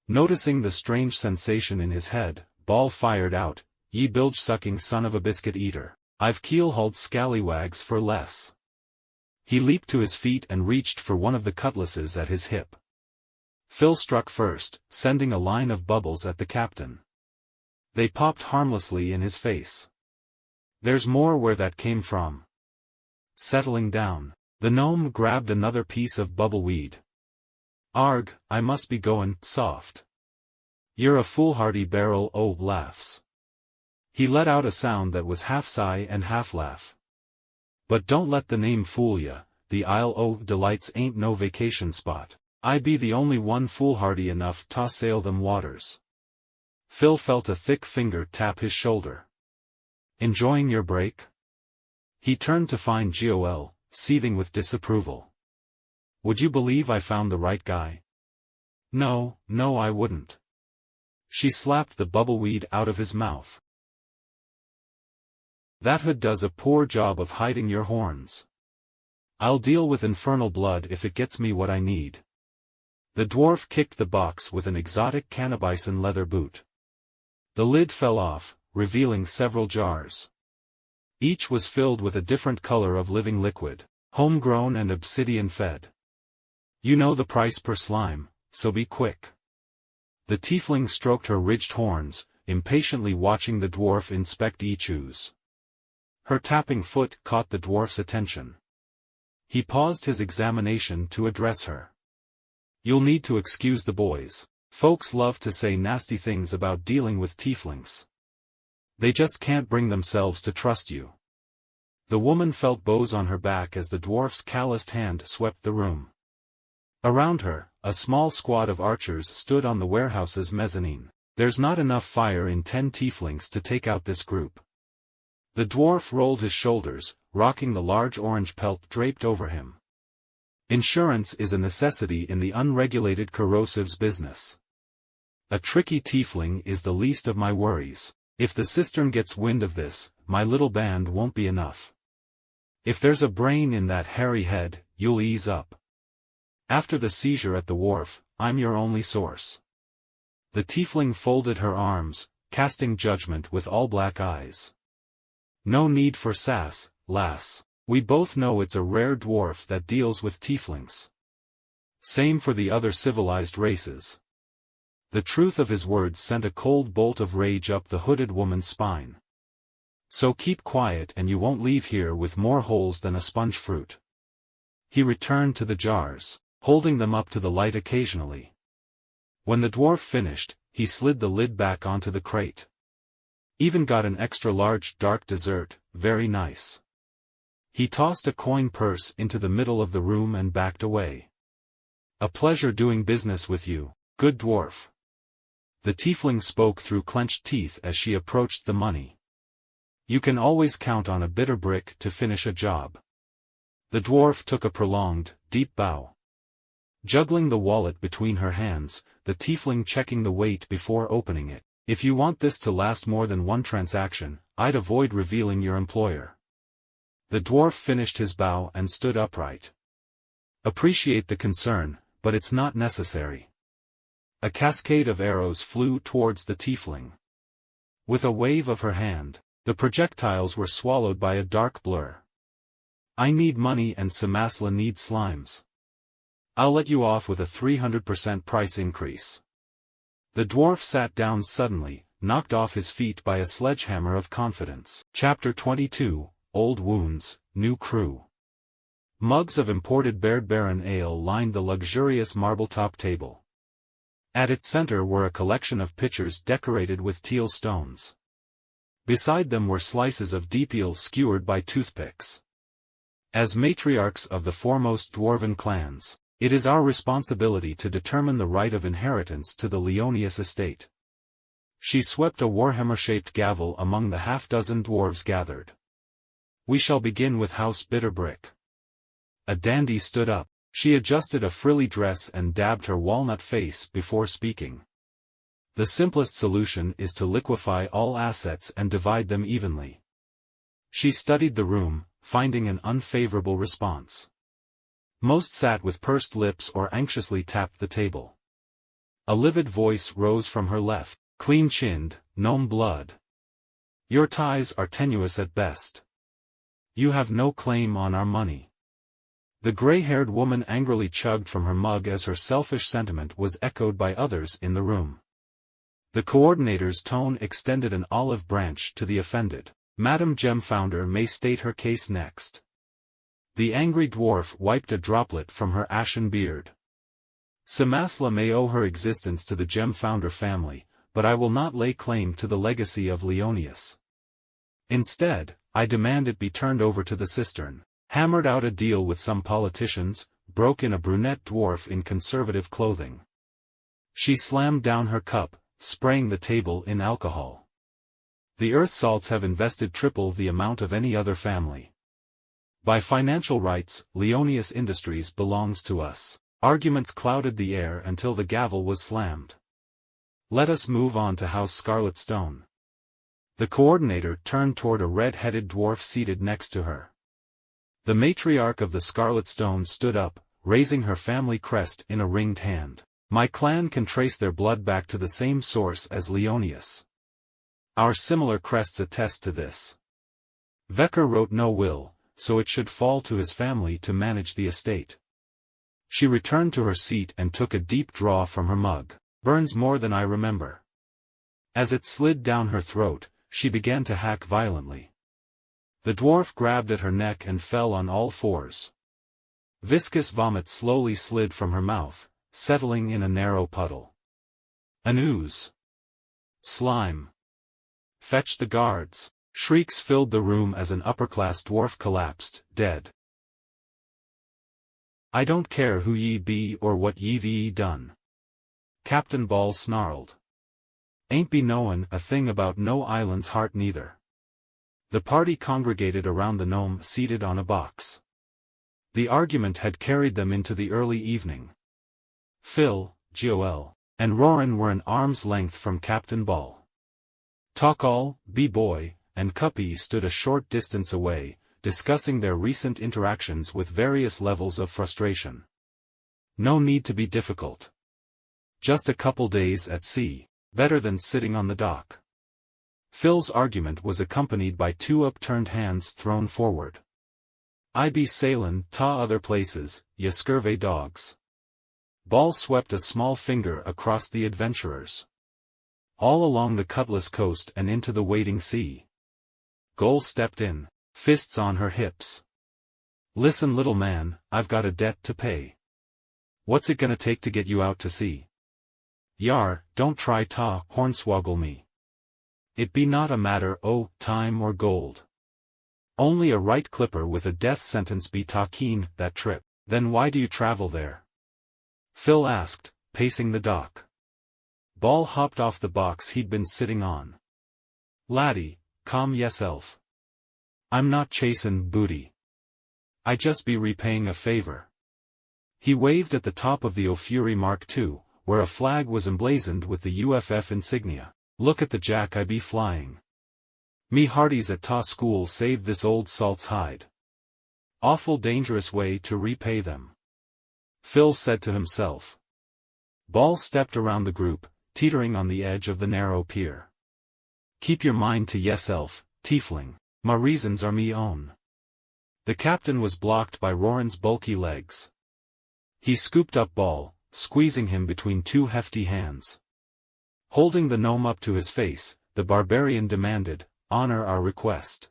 Noticing the strange sensation in his head, Ball fired out, ye bilge-sucking son of a biscuit-eater, I've keel-hauled scallywags for less. He leaped to his feet and reached for one of the cutlasses at his hip. Phil struck first, sending a line of bubbles at the captain. They popped harmlessly in his face. There's more where that came from. Settling down, the gnome grabbed another piece of bubbleweed. Arg, I must be goin' soft. You're a foolhardy barrel o' laughs. He let out a sound that was half sigh and half laugh. But don't let the name fool ya, the Isle o' Delights ain't no vacation spot. I be the only one foolhardy enough to sail them waters. Phil felt a thick finger tap his shoulder. Enjoying your break? He turned to find Gol, seething with disapproval. Would you believe I found the right guy? No, I wouldn't. She slapped the bubbleweed out of his mouth. That hood does a poor job of hiding your horns. I'll deal with infernal blood if it gets me what I need. The dwarf kicked the box with an exotic cannabison leather boot. The lid fell off, revealing several jars. Each was filled with a different color of living liquid, homegrown and obsidian-fed. You know the price per slime, so be quick. The tiefling stroked her ridged horns, impatiently watching the dwarf inspect each ooze. Her tapping foot caught the dwarf's attention. He paused his examination to address her. You'll need to excuse the boys. Folks love to say nasty things about dealing with tieflings. They just can't bring themselves to trust you. The woman felt bows on her back as the dwarf's calloused hand swept the room. Around her, a small squad of archers stood on the warehouse's mezzanine. There's not enough fire in 10 tieflings to take out this group. The dwarf rolled his shoulders, rocking the large orange pelt draped over him. Insurance is a necessity in the unregulated corrosives business. A tricky tiefling is the least of my worries. If the cistern gets wind of this, my little band won't be enough. If there's a brain in that hairy head, you'll ease up. After the seizure at the wharf, I'm your only source. The tiefling folded her arms, casting judgment with all black eyes. No need for sass, lass. We both know it's a rare dwarf that deals with tieflings. Same for the other civilized races. The truth of his words sent a cold bolt of rage up the hooded woman's spine. So keep quiet and you won't leave here with more holes than a sponge fruit. He returned to the jars, holding them up to the light occasionally. When the dwarf finished, he slid the lid back onto the crate. Even got an extra-large dark dessert, very nice. He tossed a coin purse into the middle of the room and backed away. A pleasure doing business with you, good dwarf. The tiefling spoke through clenched teeth as she approached the money. You can always count on a bitter brick to finish a job. The dwarf took a prolonged, deep bow. Juggling the wallet between her hands, the tiefling checking the weight before opening it. If you want this to last more than one transaction, I'd avoid revealing your employer. The dwarf finished his bow and stood upright. Appreciate the concern, but it's not necessary. A cascade of arrows flew towards the tiefling. With a wave of her hand, the projectiles were swallowed by a dark blur. I need money and Cimasla needs slimes. I'll let you off with a 300% price increase. The dwarf sat down suddenly, knocked off his feet by a sledgehammer of confidence. Chapter 22, Old Wounds, New Crew. Mugs of imported Baron ale lined the luxurious marble-top table. At its center were a collection of pitchers decorated with teal stones. Beside them were slices of deep eel skewered by toothpicks. As matriarchs of the foremost dwarven clans, it is our responsibility to determine the right of inheritance to the Leonius estate. She swept a warhammer-shaped gavel among the half-dozen dwarves gathered. We shall begin with House Bitterbrick. A dandy stood up. She adjusted a frilly dress and dabbed her walnut face before speaking. The simplest solution is to liquefy all assets and divide them evenly. She studied the room, finding an unfavorable response. Most sat with pursed lips or anxiously tapped the table. A livid voice rose from her left, clean-chinned, gnome blood. Your ties are tenuous at best. You have no claim on our money. The gray-haired woman angrily chugged from her mug as her selfish sentiment was echoed by others in the room. The coordinator's tone extended an olive branch to the offended. Madam Gemfounder may state her case next. The angry dwarf wiped a droplet from her ashen beard. Cimasla may owe her existence to the Gemfounder family, but I will not lay claim to the legacy of Leonius. Instead, I demand it be turned over to the cistern. Hammered out a deal with some politicians, broke in a brunette dwarf in conservative clothing. She slammed down her cup, spraying the table in alcohol. The earth salts have invested triple the amount of any other family. By financial rights, Leonius Industries belongs to us. Arguments clouded the air until the gavel was slammed. Let us move on to House Scarlet Stone. The coordinator turned toward a red-headed dwarf seated next to her. The matriarch of the Scarlet Stone stood up, raising her family crest in a ringed hand. My clan can trace their blood back to the same source as Leonius. Our similar crests attest to this. Vecker wrote no will, so it should fall to his family to manage the estate. She returned to her seat and took a deep draw from her mug. Burns more than I remember. As it slid down her throat, she began to hack violently. The dwarf grabbed at her neck and fell on all fours. Viscous vomit slowly slid from her mouth, settling in a narrow puddle. An ooze. Slime. Fetch the guards. Shrieks filled the room as an upper-class dwarf collapsed, dead. I don't care who ye be or what ye've done. Captain Ball snarled. Ain't be knowin' a thing about no island's heart neither. The party congregated around the gnome seated on a box. The argument had carried them into the early evening. Phil, Joel, and Roran were an arm's length from Captain Ball. Takal, B-Boy, and Cuppy stood a short distance away, discussing their recent interactions with various levels of frustration. No need to be difficult. Just a couple days at sea, better than sitting on the dock. Phil's argument was accompanied by two upturned hands thrown forward. I be sailin' ta other places, ye scurvy dogs. Ball swept a small finger across the adventurers. All along the Cutlass coast and into the waiting sea. Goal stepped in, fists on her hips. Listen little man, I've got a debt to pay. What's it gonna take to get you out to sea? Yar, don't try ta hornswoggle me. It be not a matter o' time or gold. Only a right clipper with a death sentence be ta keen that trip. Then why do you travel there? Phil asked, pacing the dock. Ball hopped off the box he'd been sitting on. Laddie, calm yeself. I'm not chasin' booty. I just be repaying a favor. He waved at the top of the O'Fury Mark II, where a flag was emblazoned with the UFF insignia. Look at the jack I be flying. Me hearties at ta school saved this old salt's hide. Awful dangerous way to repay them. Phil said to himself. Ball stepped around the group, teetering on the edge of the narrow pier. Keep your mind to yeself, tiefling. My reasons are me own. The captain was blocked by Roran's bulky legs. He scooped up Ball, squeezing him between two hefty hands. Holding the gnome up to his face, the barbarian demanded, honor our request.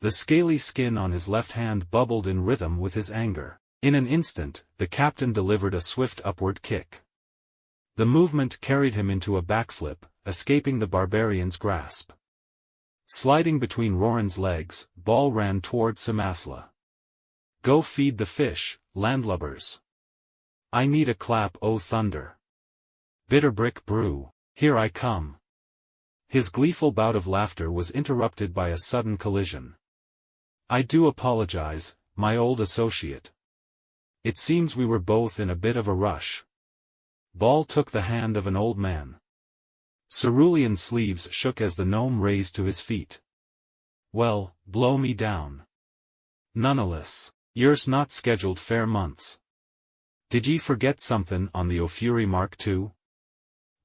The scaly skin on his left hand bubbled in rhythm with his anger. In an instant, the captain delivered a swift upward kick. The movement carried him into a backflip, escaping the barbarian's grasp. Sliding between Roran's legs, Ball ran toward Cimasla. Go feed the fish, landlubbers. I need a clap o' thunder. Bitterbrick brew, here I come. His gleeful bout of laughter was interrupted by a sudden collision. I do apologize, my old associate. It seems we were both in a bit of a rush. Ball took the hand of an old man. Cerulean sleeves shook as the gnome raised to his feet. Well, blow me down. Nonetheless, yours not scheduled fair months. Did ye forget somethin' on the O'Fury Mark II?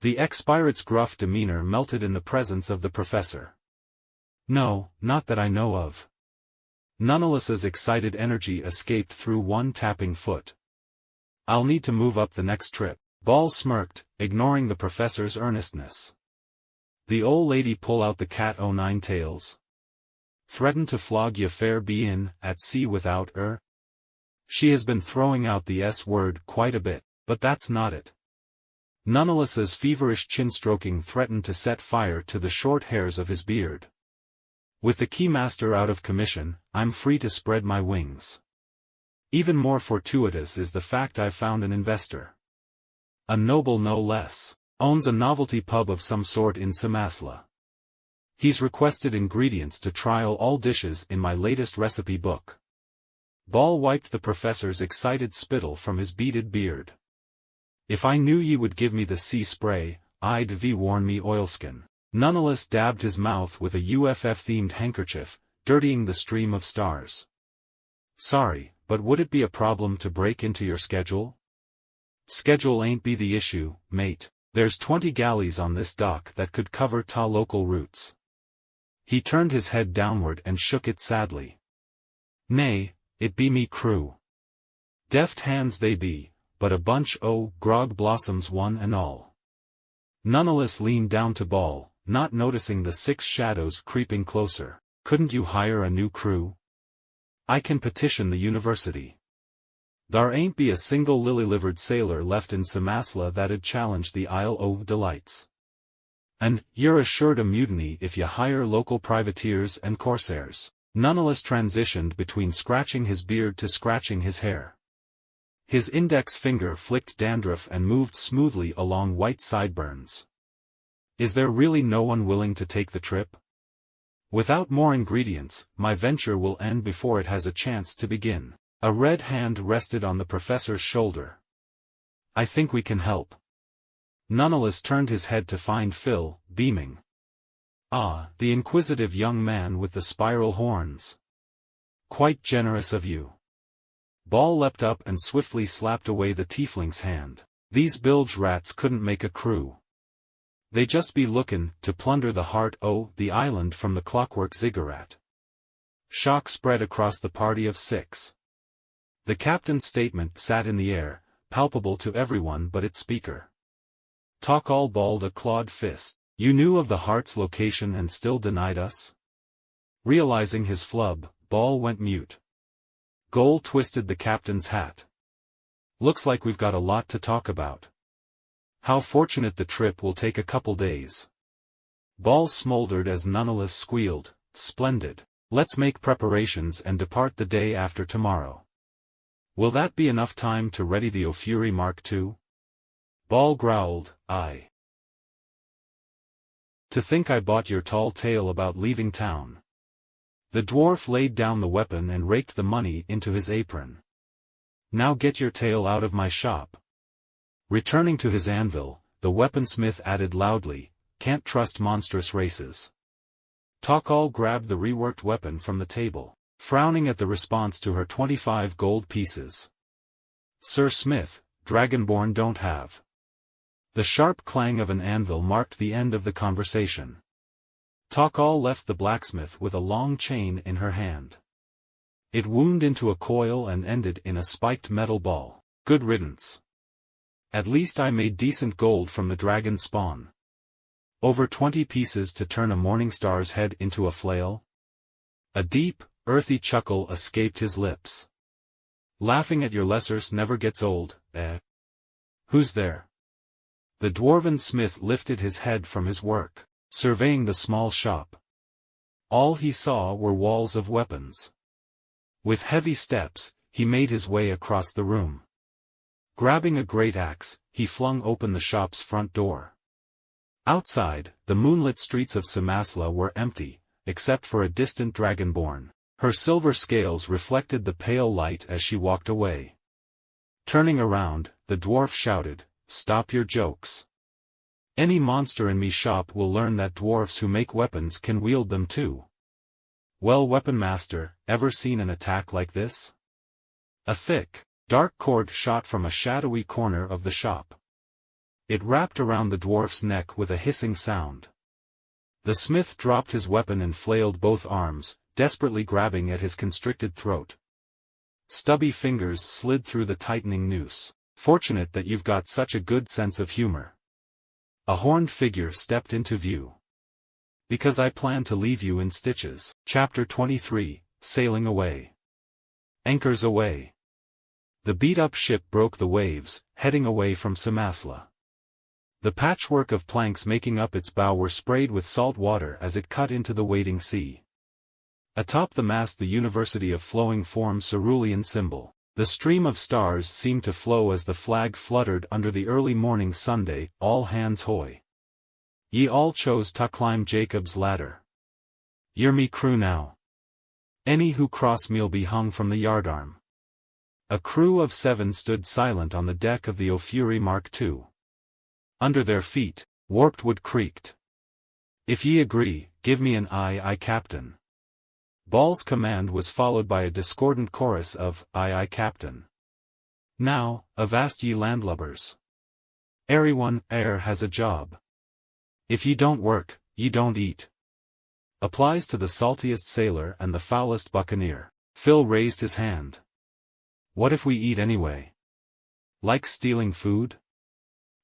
The ex-pirate's gruff demeanor melted in the presence of the professor. No, not that I know of. Nonetheless's excited energy escaped through one tapping foot. I'll need to move up the next trip. Ball smirked, ignoring the professor's earnestness. The old lady pull out the cat o' nine tails. Threaten to flog ye fair be in, at sea without her? She has been throwing out the S-word quite a bit, but that's not it. Nonetheless's feverish chin-stroking threatened to set fire to the short hairs of his beard. With the keymaster out of commission, I'm free to spread my wings. Even more fortuitous is the fact I've found an investor. A noble no less, owns a novelty pub of some sort in Cimasla. He's requested ingredients to trial all dishes in my latest recipe book. Ball wiped the professor's excited spittle from his beaded beard. If I knew ye would give me the sea spray, I'd ve worn me oilskin. Nonetheless dabbed his mouth with a UFF-themed handkerchief, dirtying the stream of stars. Sorry, but would it be a problem to break into your schedule? Schedule ain't be the issue, mate. There's 20 galleys on this dock that could cover ta local routes. He turned his head downward and shook it sadly. Nay, it be me crew. Deft hands they be, but a bunch o' grog blossoms one and all. Nonetheless leaned down to Ball, not noticing the 6 shadows creeping closer. Couldn't you hire a new crew? I can petition the university. Thar ain't be a single lily-livered sailor left in Cimasla that'd challenge the Isle o' Delights. And you're assured a mutiny if you hire local privateers and corsairs. Nonetheless transitioned between scratching his beard to scratching his hair. His index finger flicked dandruff and moved smoothly along white sideburns. Is there really no one willing to take the trip? Without more ingredients, my venture will end before it has a chance to begin. A red hand rested on the professor's shoulder. I think we can help. Nonetheless turned his head to find Phil, beaming. Ah, the inquisitive young man with the spiral horns. Quite generous of you. Ball leapt up and swiftly slapped away the tiefling's hand. These bilge rats couldn't make a crew. They just be lookin' to plunder the heart o' the island from the clockwork ziggurat. Shock spread across the party of 6. The captain's statement sat in the air, palpable to everyone but its speaker. Takal balled a clawed fist. You knew of the heart's location and still denied us? Realizing his flub, Ball went mute. Goal twisted the captain's hat. Looks like we've got a lot to talk about. How fortunate the trip will take a couple days. Ball smoldered as Nonetheless squealed, splendid. Let's make preparations and depart the day after tomorrow. Will that be enough time to ready the O'Fury Mark II? Ball growled, aye. To think I bought your tall tale about leaving town. The dwarf laid down the weapon and raked the money into his apron. Now get your tail out of my shop. Returning to his anvil, the weaponsmith added loudly, can't trust monstrous races. Takal grabbed the reworked weapon from the table, frowning at the response to her 25 gold pieces. Sir Smith, Dragonborn don't have. The sharp clang of an anvil marked the end of the conversation. Takal left the blacksmith with a long chain in her hand. It wound into a coil and ended in a spiked metal ball. Good riddance. At least I made decent gold from the dragon spawn. Over 20 pieces to turn a Morningstar's head into a flail? A deep, earthy chuckle escaped his lips. Laughing at your lessers never gets old, eh? Who's there? The dwarven smith lifted his head from his work, surveying the small shop. All he saw were walls of weapons. With heavy steps, he made his way across the room. Grabbing a great axe, he flung open the shop's front door. Outside, the moonlit streets of Cimasla were empty, except for a distant dragonborn. Her silver scales reflected the pale light as she walked away. Turning around, the dwarf shouted, "Stop your jokes. Any monster in me shop will learn that dwarfs who make weapons can wield them too." Well, weapon master, ever seen an attack like this? A thick, dark cord shot from a shadowy corner of the shop. It wrapped around the dwarf's neck with a hissing sound. The smith dropped his weapon and flailed both arms, desperately grabbing at his constricted throat. Stubby fingers slid through the tightening noose. Fortunate that you've got such a good sense of humor. A horned figure stepped into view. Because I plan to leave you in stitches. Chapter 23, Sailing Away. Anchors away. The beat-up ship broke the waves, heading away from Cimasla. The patchwork of planks making up its bow were sprayed with salt water as it cut into the waiting sea. Atop the mast the University of Flowing formed cerulean symbol. The stream of stars seemed to flow as the flag fluttered under the early morning Sunday, all hands hoy. Ye all chose to climb Jacob's ladder. You're me crew now. Any who cross me'll be hung from the yardarm. A crew of 7 stood silent on the deck of the O'Fury Mark II. Under their feet, warped wood creaked. If ye agree, give me an aye aye captain. Ball's command was followed by a discordant chorus of aye aye captain. Now, avast ye landlubbers. Everyone ere has a job. If ye don't work, ye don't eat. Applies to the saltiest sailor and the foulest buccaneer. Phil raised his hand. What if we eat anyway? Like stealing food?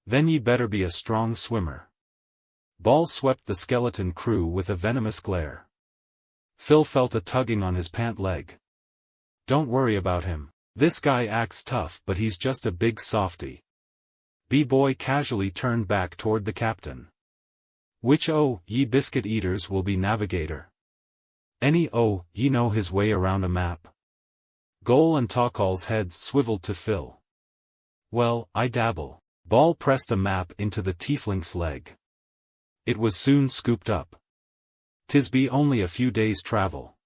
Then ye better be a strong swimmer. Ball swept the skeleton crew with a venomous glare. Phil felt a tugging on his pant leg. Don't worry about him. This guy acts tough but he's just a big softy. B-boy casually turned back toward the captain. Which ye biscuit eaters will be navigator? Any ye know his way around a map? Goal and Takal's heads swiveled to Phil. Well, I dabble. Ball pressed a map into the tiefling's leg. It was soon scooped up. 'Tis be only a few days' travel.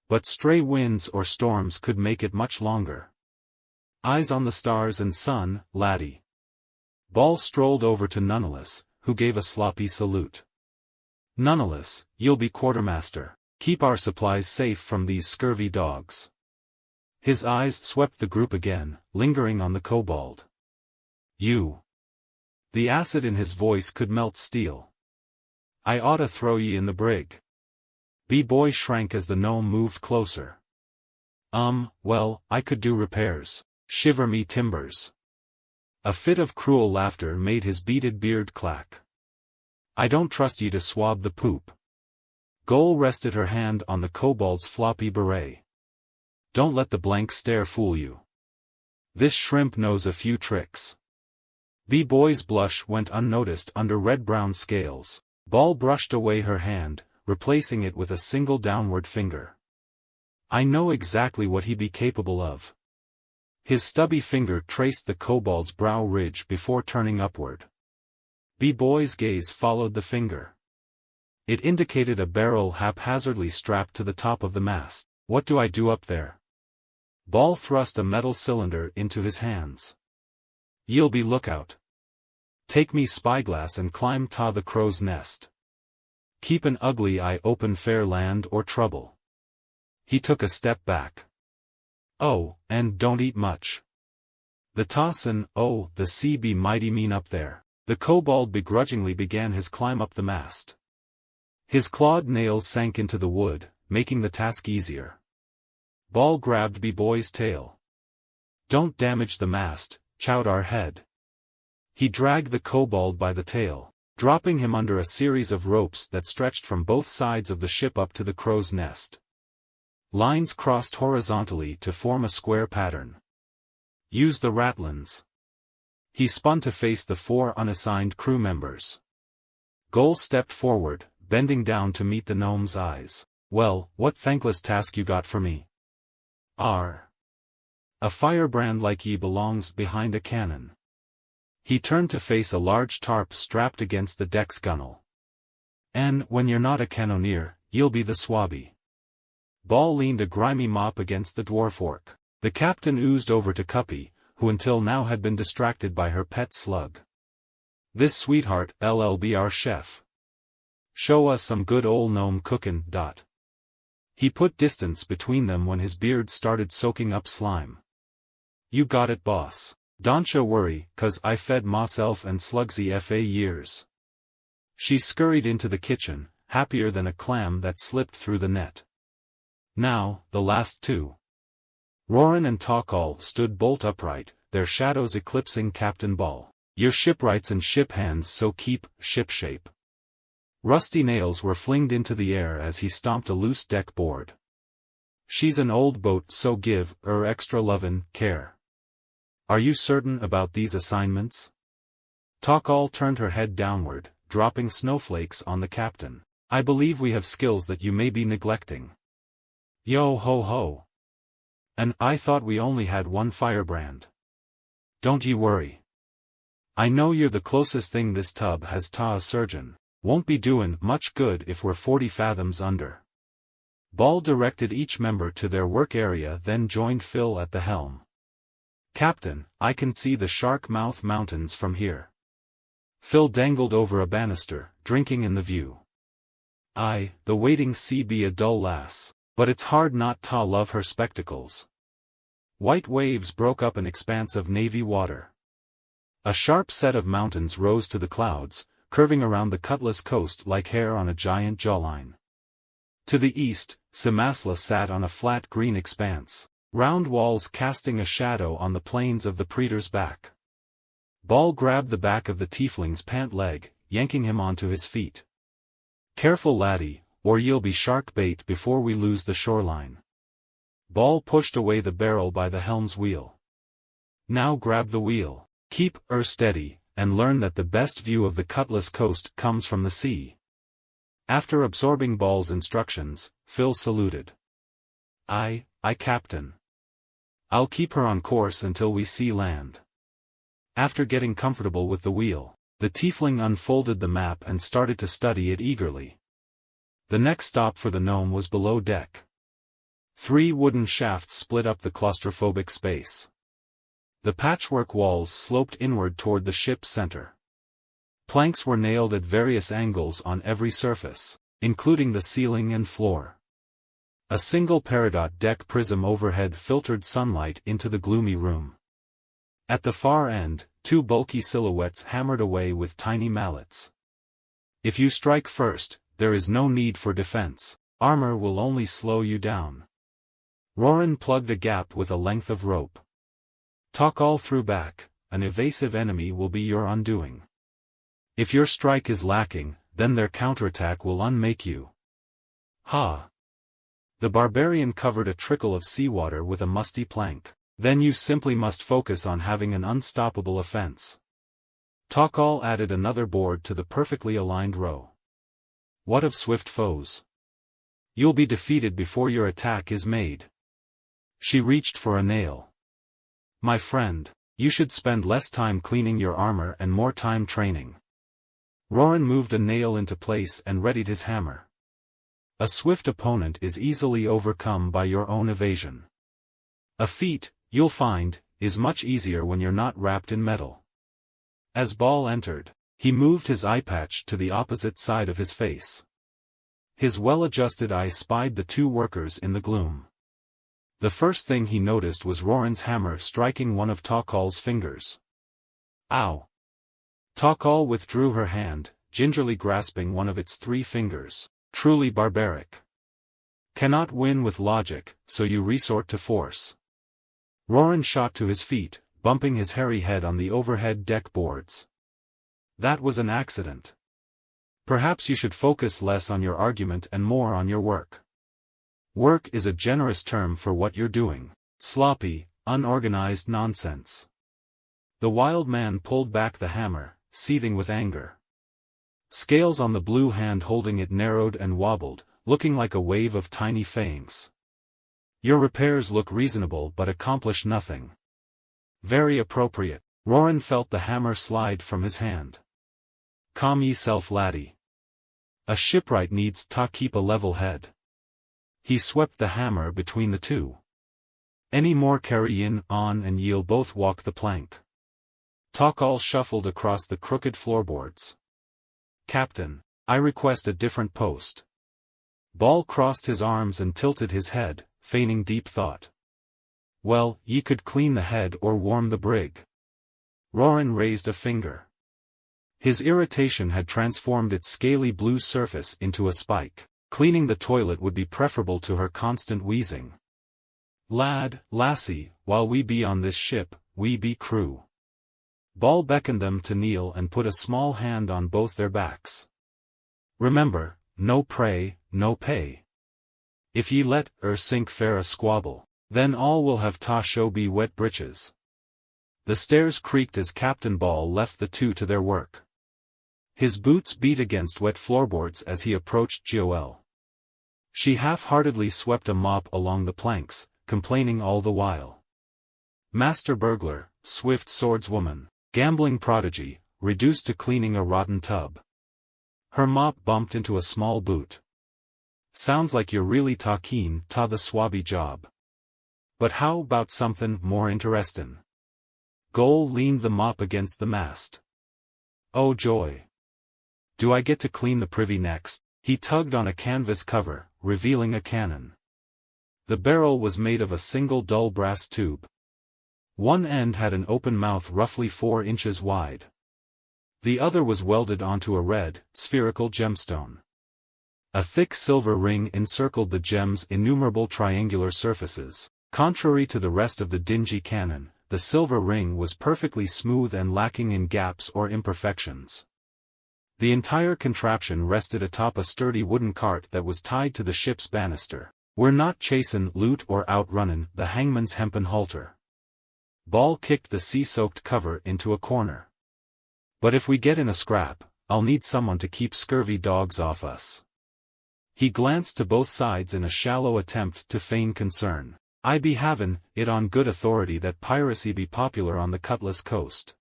But stray winds or storms could make it much longer. Eyes on the stars and sun, laddie. Ball strolled over to Nonetheless, who gave a sloppy salute. Nonetheless, you'll be quartermaster. Keep our supplies safe from these scurvy dogs. His eyes swept the group again, lingering on the kobold. You. The acid in his voice could melt steel. I oughta throw ye in the brig. B-boy shrank as the gnome moved closer. Well, I could do repairs. Shiver me timbers. A fit of cruel laughter made his beaded beard clack. I don't trust ye to swab the poop. Goal rested her hand on the kobold's floppy beret. Don't let the blank stare fool you. This shrimp knows a few tricks. B-boy's blush went unnoticed under red-brown scales. Ball brushed away her hand, replacing it with a single downward finger. I know exactly what he'd be capable of. His stubby finger traced the kobold's brow ridge before turning upward. B-boy's gaze followed the finger. It indicated a barrel haphazardly strapped to the top of the mast. What do I do up there? Ball thrust a metal cylinder into his hands. Ye'll be lookout. Take me spyglass and climb ta the crow's nest. Keep an ugly eye open fair land or trouble. He took a step back. Oh, and don't eat much. The tossin', oh, the sea be mighty mean up there. The kobold begrudgingly began his climb up the mast. His clawed nails sank into the wood, making the task easier. Ball grabbed B-boy's tail. Don't damage the mast, chout our head. He dragged the kobold by the tail, dropping him under a series of ropes that stretched from both sides of the ship up to the crow's nest. Lines crossed horizontally to form a square pattern. Use the ratlins. He spun to face the 4 unassigned crew members. Goal stepped forward, bending down to meet the gnome's eyes. Well, what thankless task you got for me? A firebrand like ye belongs behind a cannon. He turned to face a large tarp strapped against the deck's gunwale. And when you're not a cannoneer, ye'll be the swabby. Ball leaned a grimy mop against the dwarf orc. The captain oozed over to Cuppy, who until now had been distracted by her pet slug. This sweetheart, LLB our chef. Show us some good ol' gnome cookin'. He put distance between them when his beard started soaking up slime. You got it, boss. Don'tcha worry, 'cause I fed myself and Slugsy for years. She scurried into the kitchen, happier than a clam that slipped through the net. Now, the last 2. Roran and Takal stood bolt upright, their shadows eclipsing Captain Ball. Your shipwrights and ship hands, so keep shipshape. Rusty nails were flinged into the air as he stomped a loose deck board. She's an old boat, so give her extra lovin' care. Are you certain about these assignments? Takal turned her head downward, dropping snowflakes on the captain. I believe we have skills that you may be neglecting. Yo ho ho. And I thought we only had 1 firebrand. Don't you worry. I know you're the closest thing this tub has ta a surgeon. Won't be doin' much good if we're 40 fathoms under. Ball directed each member to their work area, then joined Phil at the helm. Captain, I can see the Shark Mouth Mountains from here. Phil dangled over a banister, drinking in the view. Aye, the waiting sea be a dull lass, but it's hard not to love her spectacles. White waves broke up an expanse of navy water. A sharp set of mountains rose to the clouds, curving around the Cutlass coast like hair on a giant jawline. To the east, Cimasla sat on a flat green expanse, round walls casting a shadow on the plains of the Praetor's back. Ball grabbed the back of the tiefling's pant leg, yanking him onto his feet. Careful laddie, or ye'll be shark bait before we lose the shoreline. Ball pushed away the barrel by the helm's wheel. Now grab the wheel, keep her steady, and learn that the best view of the Cutlass coast comes from the sea. After absorbing Ball's instructions, Phil saluted. Aye, Captain. I'll keep her on course until we see land. After getting comfortable with the wheel, the tiefling unfolded the map and started to study it eagerly. The next stop for the gnome was below deck. 3 wooden shafts split up the claustrophobic space. The patchwork walls sloped inward toward the ship's center. Planks were nailed at various angles on every surface, including the ceiling and floor. A single peridot deck prism overhead filtered sunlight into the gloomy room. At the far end, 2 bulky silhouettes hammered away with tiny mallets. If you strike first, there is no need for defense. Armor will only slow you down. Roran plugged a gap with a length of rope. Takal threw back, an evasive enemy will be your undoing. If your strike is lacking, then their counterattack will unmake you. Ha! The barbarian covered a trickle of seawater with a musty plank. Then you simply must focus on having an unstoppable offense. Takal added another board to the perfectly aligned row. What of swift foes? You'll be defeated before your attack is made. She reached for a nail. My friend, you should spend less time cleaning your armor and more time training. Roran moved a nail into place and readied his hammer. A swift opponent is easily overcome by your own evasion. A feat, you'll find, is much easier when you're not wrapped in metal. As Ball entered, he moved his eye patch to the opposite side of his face. His well-adjusted eye spied the two workers in the gloom. The first thing he noticed was Roran's hammer striking one of Takal's fingers. Ow! Takal withdrew her hand, gingerly grasping one of its 3 fingers. Truly barbaric. Cannot win with logic, so you resort to force. Roran shot to his feet, bumping his hairy head on the overhead deck boards. That was an accident. Perhaps you should focus less on your argument and more on your work. Work is a generous term for what you're doing. Sloppy, unorganized nonsense. The wild man pulled back the hammer, seething with anger. Scales on the blue hand holding it narrowed and wobbled, looking like a wave of tiny fangs. Your repairs look reasonable but accomplish nothing. Very appropriate. Roran felt the hammer slide from his hand. Calm yeself, laddie. A shipwright needs to keep a level head. He swept the hammer between the two. Any more carry on and ye'll both walk the plank. Takal shuffled across the crooked floorboards. Captain, I request a different post. Ball crossed his arms and tilted his head, feigning deep thought. Well, ye could clean the head or warm the brig. Roran raised a finger. His irritation had transformed its scaly blue surface into a spike. Cleaning the toilet would be preferable to her constant wheezing. Lad, lassie, while we be on this ship, we be crew. Ball beckoned them to kneel and put a small hand on both their backs. Remember, no pray, no pay. If ye let sink fair a squabble, then all will have ta show be wet breeches. The stairs creaked as Captain Ball left the two to their work. His boots beat against wet floorboards as he approached Joelle. She half-heartedly swept a mop along the planks, complaining all the while. Master burglar, swift swordswoman, gambling prodigy, reduced to cleaning a rotten tub. Her mop bumped into a small boot. Sounds like you're really keen ta the swabby job. But how about something more interestin'? Goal leaned the mop against the mast. Oh joy! Do I get to clean the privy next? He tugged on a canvas cover, revealing a cannon. The barrel was made of a single dull brass tube. One end had an open mouth roughly 4 inches wide. The other was welded onto a red, spherical gemstone. A thick silver ring encircled the gem's innumerable triangular surfaces. Contrary to the rest of the dingy cannon, the silver ring was perfectly smooth and lacking in gaps or imperfections. The entire contraption rested atop a sturdy wooden cart that was tied to the ship's banister. We're not chasin' loot or outrunnin' the hangman's hempen halter. Ball kicked the sea-soaked cover into a corner. But if we get in a scrap, I'll need someone to keep scurvy dogs off us. He glanced to both sides in a shallow attempt to feign concern. I be havin' it on good authority that piracy be popular on the Cutlass coast.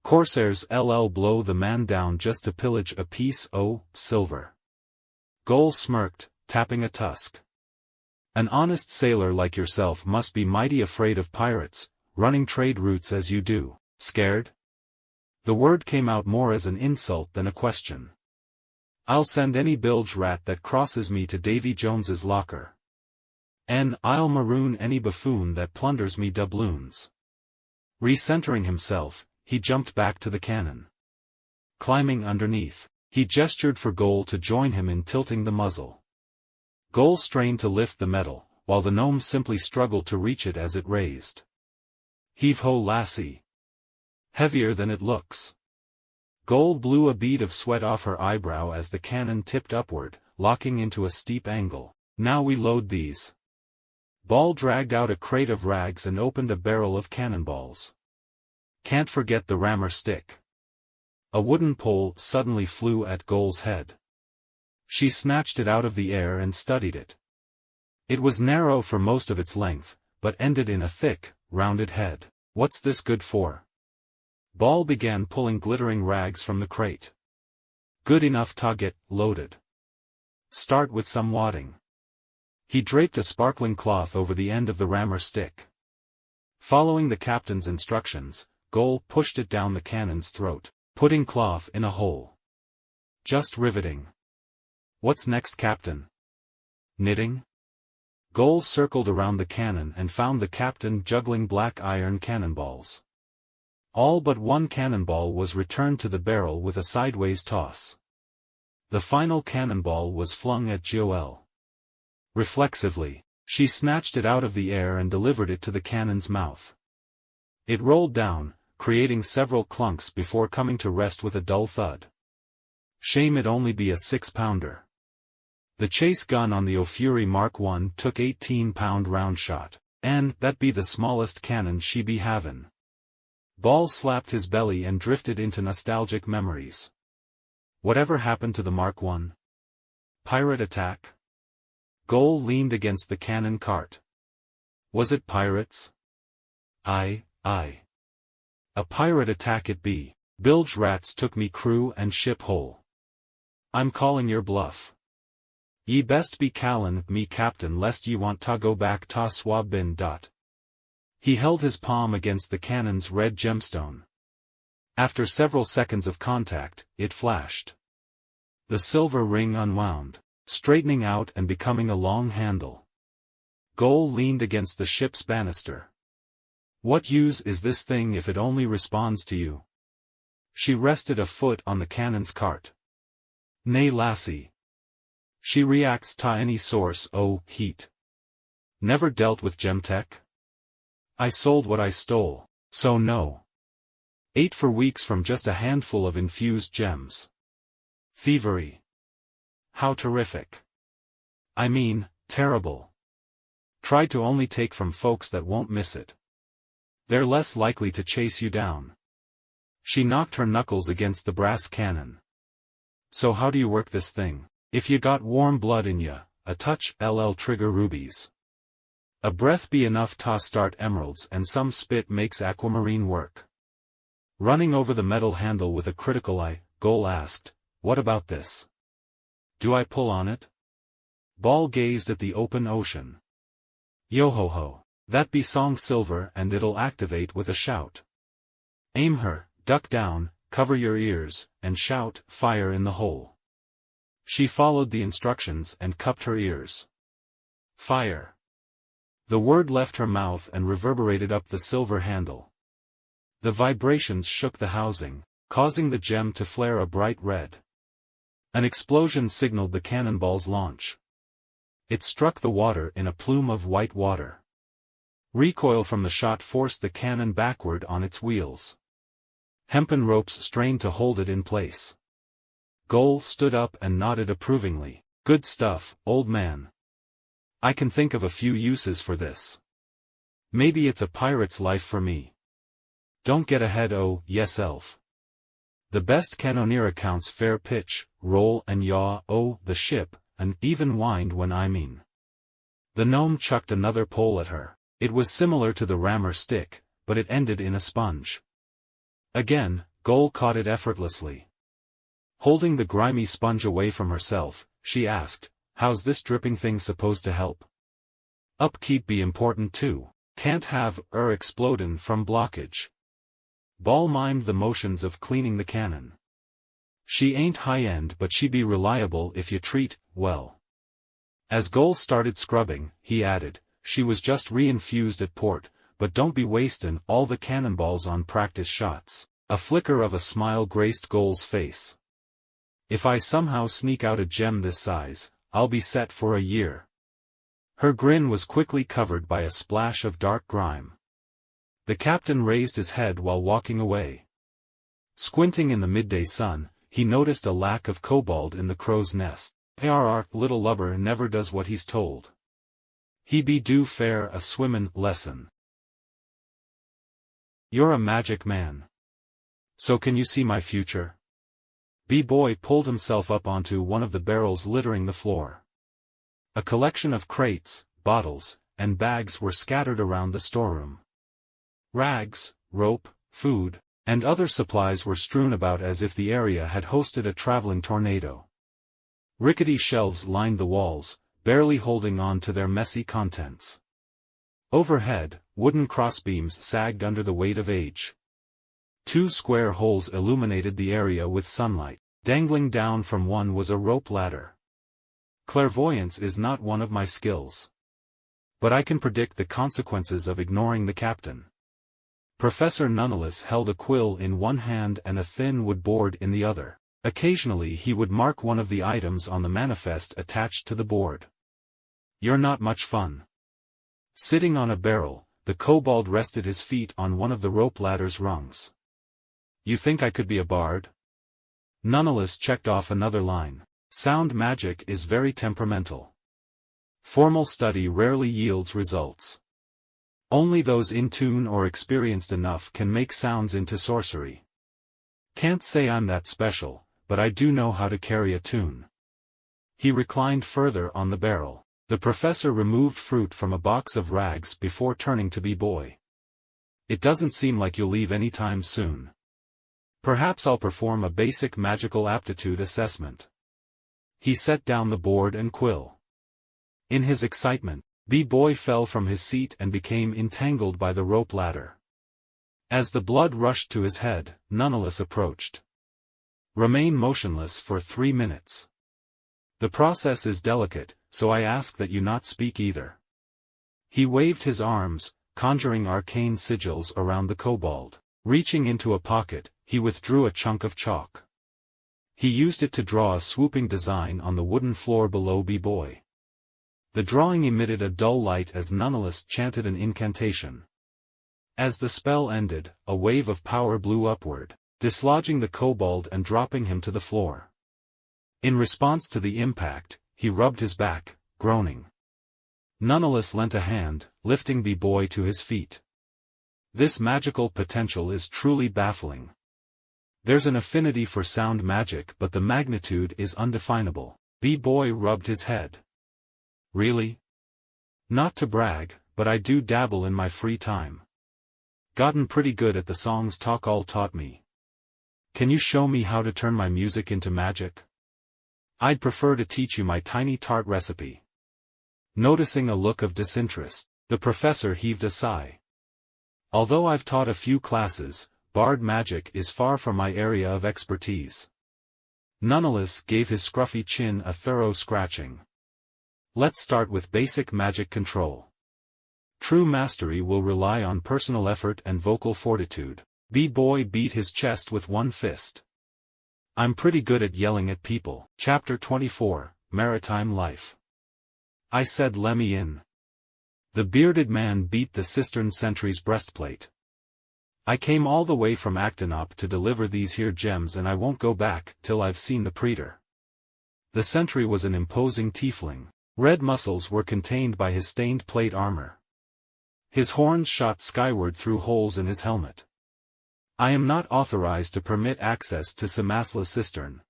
Corsairs blow the man down just to pillage a piece o' silver. Goal smirked, tapping a tusk. An honest sailor like yourself must be mighty afraid of pirates, running trade routes as you do. Scared? The word came out more as an insult than a question. I'll send any bilge rat that crosses me to Davy Jones's locker. And I'll maroon any buffoon that plunders me doubloons. Recentering himself, he jumped back to the cannon. Climbing underneath, he gestured for Goal to join him in tilting the muzzle. Goal strained to lift the metal, while the gnome simply struggled to reach it as it raised. Heave-ho, lassie. Heavier than it looks. Goal blew a bead of sweat off her eyebrow as the cannon tipped upward, locking into a steep angle. Now we load these. Ball dragged out a crate of rags and opened a barrel of cannonballs. Can't forget the rammer stick. A wooden pole suddenly flew at Goal's head. She snatched it out of the air and studied it. It was narrow for most of its length, but ended in a thick, rounded head. What's this good for? Ball began pulling glittering rags from the crate. Good enough to get loaded. Start with some wadding. He draped a sparkling cloth over the end of the rammer stick. Following the captain's instructions, Goal pushed it down the cannon's throat, putting cloth in a hole. Just riveting. What's next, Captain? Knitting? Goal circled around the cannon and found the captain juggling black iron cannonballs. All but one cannonball was returned to the barrel with a sideways toss. The final cannonball was flung at Joelle. Reflexively, she snatched it out of the air and delivered it to the cannon's mouth. It rolled down, creating several clunks before coming to rest with a dull thud. Shame it only be a 6-pounder. The chase gun on the O'Fury Mark I took 18-pound round shot, and that be the smallest cannon she be havin'. Ball slapped his belly and drifted into nostalgic memories. Whatever happened to the Mark I? Pirate attack? Goal leaned against the cannon cart. Was it pirates? Aye. A pirate attack it be. Bilge rats took me crew and ship whole. I'm calling your bluff. Ye best be callin' me captain lest ye want ta go back ta swab bin. He held his palm against the cannon's red gemstone. After several seconds of contact, it flashed. The silver ring unwound, straightening out and becoming a long handle. Goal leaned against the ship's banister. What use is this thing if it only responds to you? She rested a foot on the cannon's cart. Nay, lassie. She reacts to any source o' heat. Never dealt with gemtech? I sold what I stole, so no. Ate for weeks from just a handful of infused gems. Thievery. How terrific. I mean, terrible. Try to only take from folks that won't miss it. They're less likely to chase you down. She knocked her knuckles against the brass cannon. So how do you work this thing? If you got warm blood in ya, a touch trigger rubies. A breath be enough to start emeralds and some spit makes aquamarine work. Running over the metal handle with a critical eye, Goal asked, what about this? Do I pull on it? Ball gazed at the open ocean. Yo-ho-ho, that be song silver and it'll activate with a shout. Aim her, duck down, cover your ears, and shout, fire in the hole. She followed the instructions and cupped her ears. Fire. The word left her mouth and reverberated up the silver handle. The vibrations shook the housing, causing the gem to flare a bright red. An explosion signaled the cannonball's launch. It struck the water in a plume of white water. Recoil from the shot forced the cannon backward on its wheels. Hempen ropes strained to hold it in place. Goal stood up and nodded approvingly. Good stuff, old man. I can think of a few uses for this. Maybe it's a pirate's life for me. Don't get ahead, oh, yes, elf. The best cannoneer counts fair pitch, roll and yaw, oh, the ship, and even wind when I mean. The gnome chucked another pole at her. It was similar to the rammer stick, but it ended in a sponge. Again, Goal caught it effortlessly. Holding the grimy sponge away from herself, she asked, how's this dripping thing supposed to help? Upkeep be important too. Can't have explodin' from blockage. Ball mimed the motions of cleaning the cannon. She ain't high-end but she be reliable if you treat, well. As Goal started scrubbing, he added, she was just re-infused at port, but don't be wastin' all the cannonballs on practice shots. A flicker of a smile graced Goal's face. If I somehow sneak out a gem this size, I'll be set for a year. Her grin was quickly covered by a splash of dark grime. The captain raised his head while walking away. Squinting in the midday sun, he noticed a lack of cobalt in the crow's nest. Little lubber never does what he's told. He be do fair a swimmin' lesson. You're a magic man. So can you see my future? B-boy pulled himself up onto one of the barrels littering the floor. A collection of crates, bottles, and bags were scattered around the storeroom. Rags, rope, food, and other supplies were strewn about as if the area had hosted a traveling tornado. Rickety shelves lined the walls, barely holding on to their messy contents. Overhead, wooden crossbeams sagged under the weight of age. 2 square holes illuminated the area with sunlight. Dangling down from one was a rope ladder. Clairvoyance is not one of my skills. But I can predict the consequences of ignoring the captain. Professor Nonetheless held a quill in one hand and a thin wood board in the other. Occasionally he would mark one of the items on the manifest attached to the board. You're not much fun. Sitting on a barrel, the kobold rested his feet on one of the rope ladder's rungs. You think I could be a bard? Nonetheless checked off another line. Sound magic is very temperamental. Formal study rarely yields results. Only those in tune or experienced enough can make sounds into sorcery. Can't say I'm that special, but I do know how to carry a tune. He reclined further on the barrel. The professor removed fruit from a box of rags before turning to B-boy. It doesn't seem like you'll leave any time soon. Perhaps I'll perform a basic magical aptitude assessment. He set down the board and quill. In his excitement, B-boy fell from his seat and became entangled by the rope ladder. As the blood rushed to his head, Nonetheless approached. Remain motionless for 3 minutes. The process is delicate, so I ask that you not speak either. He waved his arms, conjuring arcane sigils around the kobold. Reaching into a pocket, he withdrew a chunk of chalk. He used it to draw a swooping design on the wooden floor below B-boy. The drawing emitted a dull light as Nonetheless chanted an incantation. As the spell ended, a wave of power blew upward, dislodging the kobold and dropping him to the floor. In response to the impact, he rubbed his back, groaning. Nonetheless lent a hand, lifting B-boy to his feet. This magical potential is truly baffling. There's an affinity for sound magic, but the magnitude is undefinable. B-boy rubbed his head. Really? Not to brag, but I do dabble in my free time. Gotten pretty good at the songs Takal taught me. Can you show me how to turn my music into magic? I'd prefer to teach you my tiny tart recipe. Noticing a look of disinterest, the professor heaved a sigh. Although I've taught a few classes, bard magic is far from my area of expertise. Nonetheless gave his scruffy chin a thorough scratching. Let's start with basic magic control. True mastery will rely on personal effort and vocal fortitude. B-boy beat his chest with one fist. I'm pretty good at yelling at people. Chapter 24, Maritime Life. I said let me in. The bearded man beat the cistern sentry's breastplate. I came all the way from Actonop to deliver these here gems and I won't go back till I've seen the praetor. The sentry was an imposing tiefling. Red muscles were contained by his stained plate armor. His horns shot skyward through holes in his helmet. I am not authorized to permit access to Cimasla cistern.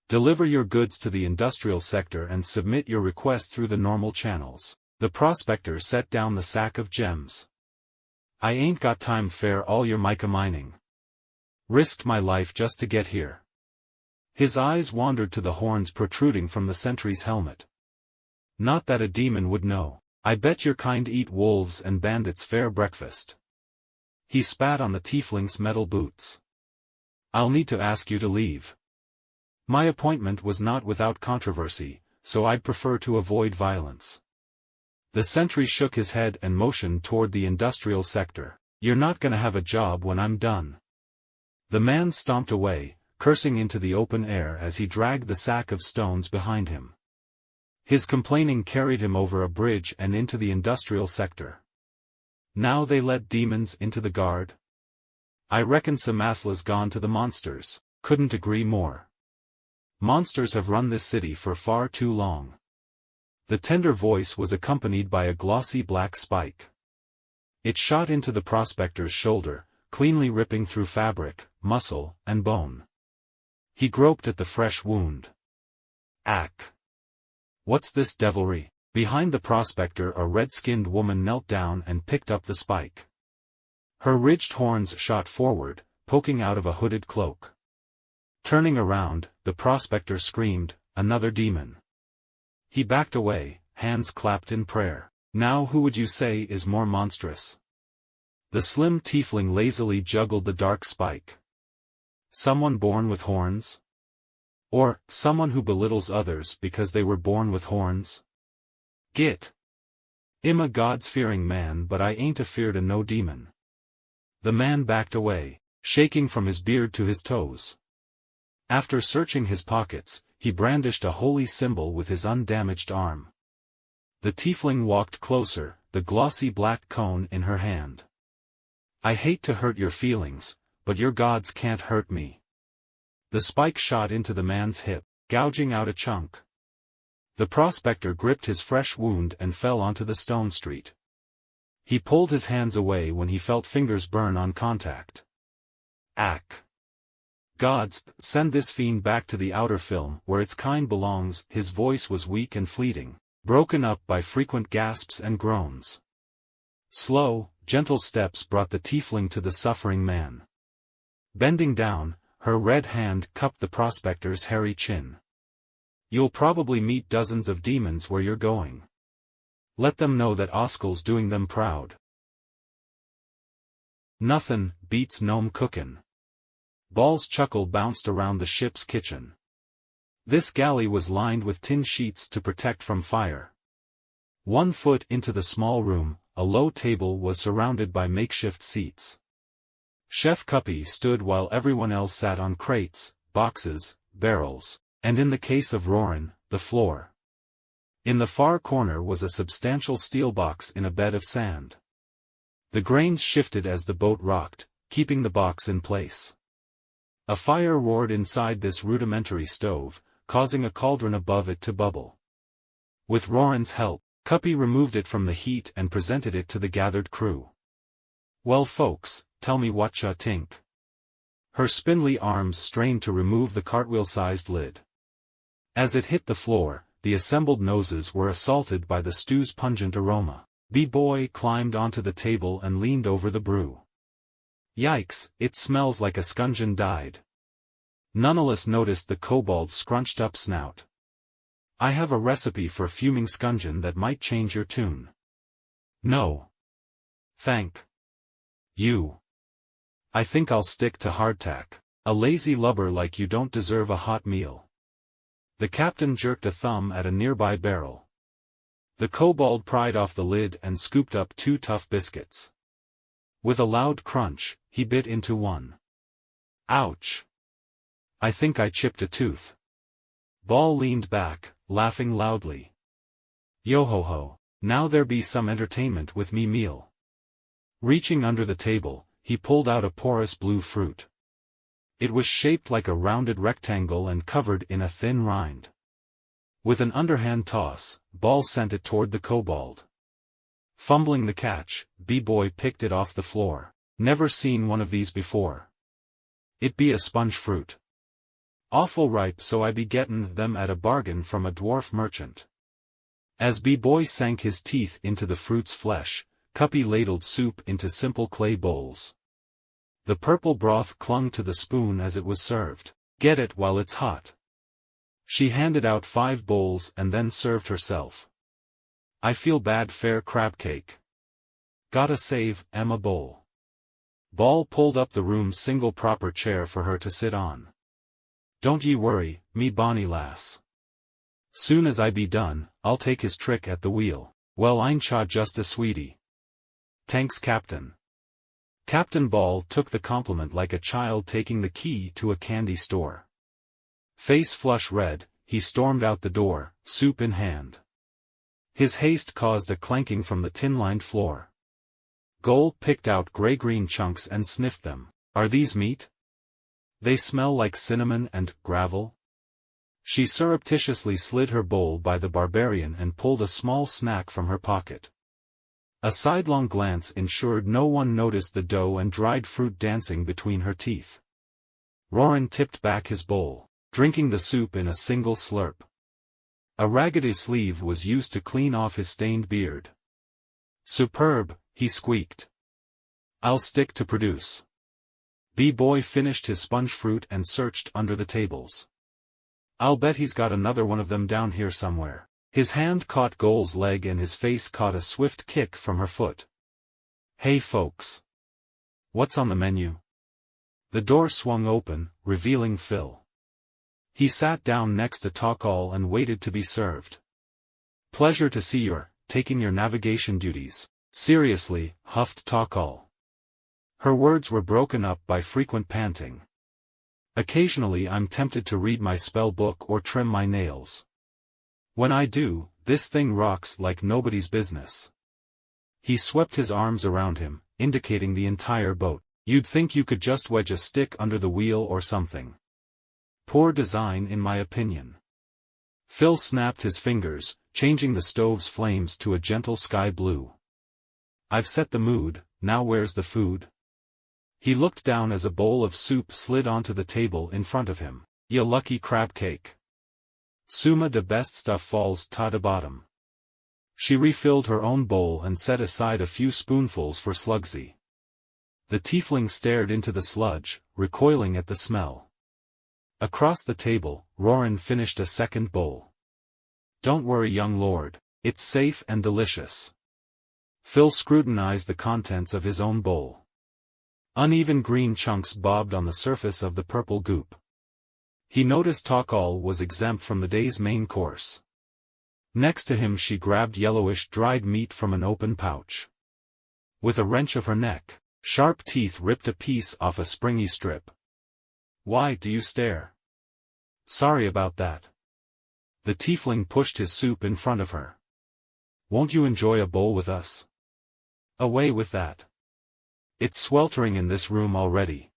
Deliver your goods to the industrial sector and submit your request through the normal channels. The prospector set down the sack of gems. I ain't got time for all your mica mining. Risked my life just to get here. His eyes wandered to the horns protruding from the sentry's helmet. Not that a demon would know. I bet your kind eat wolves and bandits' fair breakfast. He spat on the tiefling's metal boots. I'll need to ask you to leave. My appointment was not without controversy, so I'd prefer to avoid violence. The sentry shook his head and motioned toward the industrial sector. You're not gonna have a job when I'm done. The man stomped away, cursing into the open air as he dragged the sack of stones behind him. His complaining carried him over a bridge and into the industrial sector. Now they let demons into the guard? I reckon Cimasla's gone to the monsters. Couldn't agree more. Monsters have run this city for far too long. The tender voice was accompanied by a glossy black spike. It shot into the prospector's shoulder, cleanly ripping through fabric, muscle, and bone. He groped at the fresh wound. Ack! What's this devilry? Behind the prospector a red-skinned woman knelt down and picked up the spike. Her ridged horns shot forward, poking out of a hooded cloak. Turning around, the prospector screamed, "Another demon." He backed away, hands clapped in prayer. Now who would you say is more monstrous? The slim tiefling lazily juggled the dark spike. Someone born with horns? Or, someone who belittles others because they were born with horns? Git. I'm a gods-fearing man, but I ain't afeard of no demon. The man backed away, shaking from his beard to his toes. After searching his pockets, he brandished a holy symbol with his undamaged arm. The tiefling walked closer, the glossy black cone in her hand. I hate to hurt your feelings, but your gods can't hurt me. The spike shot into the man's hip, gouging out a chunk. The prospector gripped his fresh wound and fell onto the stone street. He pulled his hands away when he felt fingers burn on contact. Ack! Gods, send this fiend back to the outer film where its kind belongs. His voice was weak and fleeting, broken up by frequent gasps and groans. Slow, gentle steps brought the tiefling to the suffering man. Bending down, her red hand cupped the prospector's hairy chin. You'll probably meet dozens of demons where you're going. Let them know that Oskel's doing them proud. Nothin' beats gnome cookin'. Ball's chuckle bounced around the ship's kitchen. This galley was lined with tin sheets to protect from fire. 1 foot into the small room, a low table was surrounded by makeshift seats. Chef Cuppy stood while everyone else sat on crates, boxes, barrels, and in the case of Roran, the floor. In the far corner was a substantial steel box in a bed of sand. The grains shifted as the boat rocked, keeping the box in place. A fire roared inside this rudimentary stove, causing a cauldron above it to bubble. With Roran's help, Cuppy removed it from the heat and presented it to the gathered crew. Well folks, tell me whatcha tink. Her spindly arms strained to remove the cartwheel-sized lid. As it hit the floor, the assembled noses were assaulted by the stew's pungent aroma. B-boy climbed onto the table and leaned over the brew. Yikes, it smells like a scungeon died. Nonetheless noticed the kobold's scrunched-up snout. I have a recipe for fuming scungeon that might change your tune. No. Thank you. I think I'll stick to hardtack. A lazy lubber like you don't deserve a hot meal. The captain jerked a thumb at a nearby barrel. The kobold pried off the lid and scooped up 2 tough biscuits. With a loud crunch, he bit into one. Ouch! I think I chipped a tooth. Ball leaned back, laughing loudly. Yo-ho-ho, now there be some entertainment with me meal. Reaching under the table, he pulled out a porous blue fruit. It was shaped like a rounded rectangle and covered in a thin rind. With an underhand toss, Ball sent it toward the kobold. Fumbling the catch, B-boy picked it off the floor. Never seen one of these before. It be a sponge fruit. Awful ripe, so I be gettin' them at a bargain from a dwarf merchant. As B-boy sank his teeth into the fruit's flesh, Cuppy ladled soup into simple clay bowls. The purple broth clung to the spoon as it was served. Get it while it's hot. She handed out 5 bowls and then served herself. I feel bad fair crab cake. Gotta save Emma bowl. Ball pulled up the room's single proper chair for her to sit on. Don't ye worry, me bonny lass. Soon as I be done, I'll take his trick at the wheel. Well eincha just a sweetie. Tanks Captain. Captain Ball took the compliment like a child taking the key to a candy store. Face flush red, he stormed out the door, soup in hand. His haste caused a clanking from the tin-lined floor. Gold picked out gray-green chunks and sniffed them. Are these meat? They smell like cinnamon and gravel. She surreptitiously slid her bowl by the barbarian and pulled a small snack from her pocket. A sidelong glance ensured no one noticed the dough and dried fruit dancing between her teeth. Roran tipped back his bowl, drinking the soup in a single slurp. A raggedy sleeve was used to clean off his stained beard. "Superb," he squeaked. "I'll stick to produce." B-boy finished his sponge fruit and searched under the tables. "I'll bet he's got another one of them down here somewhere." His hand caught Goal's leg and his face caught a swift kick from her foot. "Hey folks. What's on the menu?" The door swung open, revealing Phil. He sat down next to Takal and waited to be served. "Pleasure to see you're taking your navigation duties seriously," huffed Takal. Her words were broken up by frequent panting. "Occasionally I'm tempted to read my spell book or trim my nails. When I do, this thing rocks like nobody's business." He swept his arms around him, indicating the entire boat. "You'd think you could just wedge a stick under the wheel or something. Poor design in my opinion." Phil snapped his fingers, changing the stove's flames to a gentle sky blue. "I've set the mood, now where's the food?" He looked down as a bowl of soup slid onto the table in front of him. "Ya lucky crab cake. Suma de best stuff falls ta de bottom." She refilled her own bowl and set aside a few spoonfuls for Slugsy. The tiefling stared into the sludge, recoiling at the smell. Across the table, Roran finished a second bowl. "Don't worry, young lord, it's safe and delicious." Phil scrutinized the contents of his own bowl. Uneven green chunks bobbed on the surface of the purple goop. He noticed Takal was exempt from the day's main course. Next to him she grabbed yellowish dried meat from an open pouch. With a wrench of her neck, sharp teeth ripped a piece off a springy strip. "Why do you stare?" "Sorry about that." The tiefling pushed his soup in front of her. "Won't you enjoy a bowl with us?" "Away with that. It's sweltering in this room already."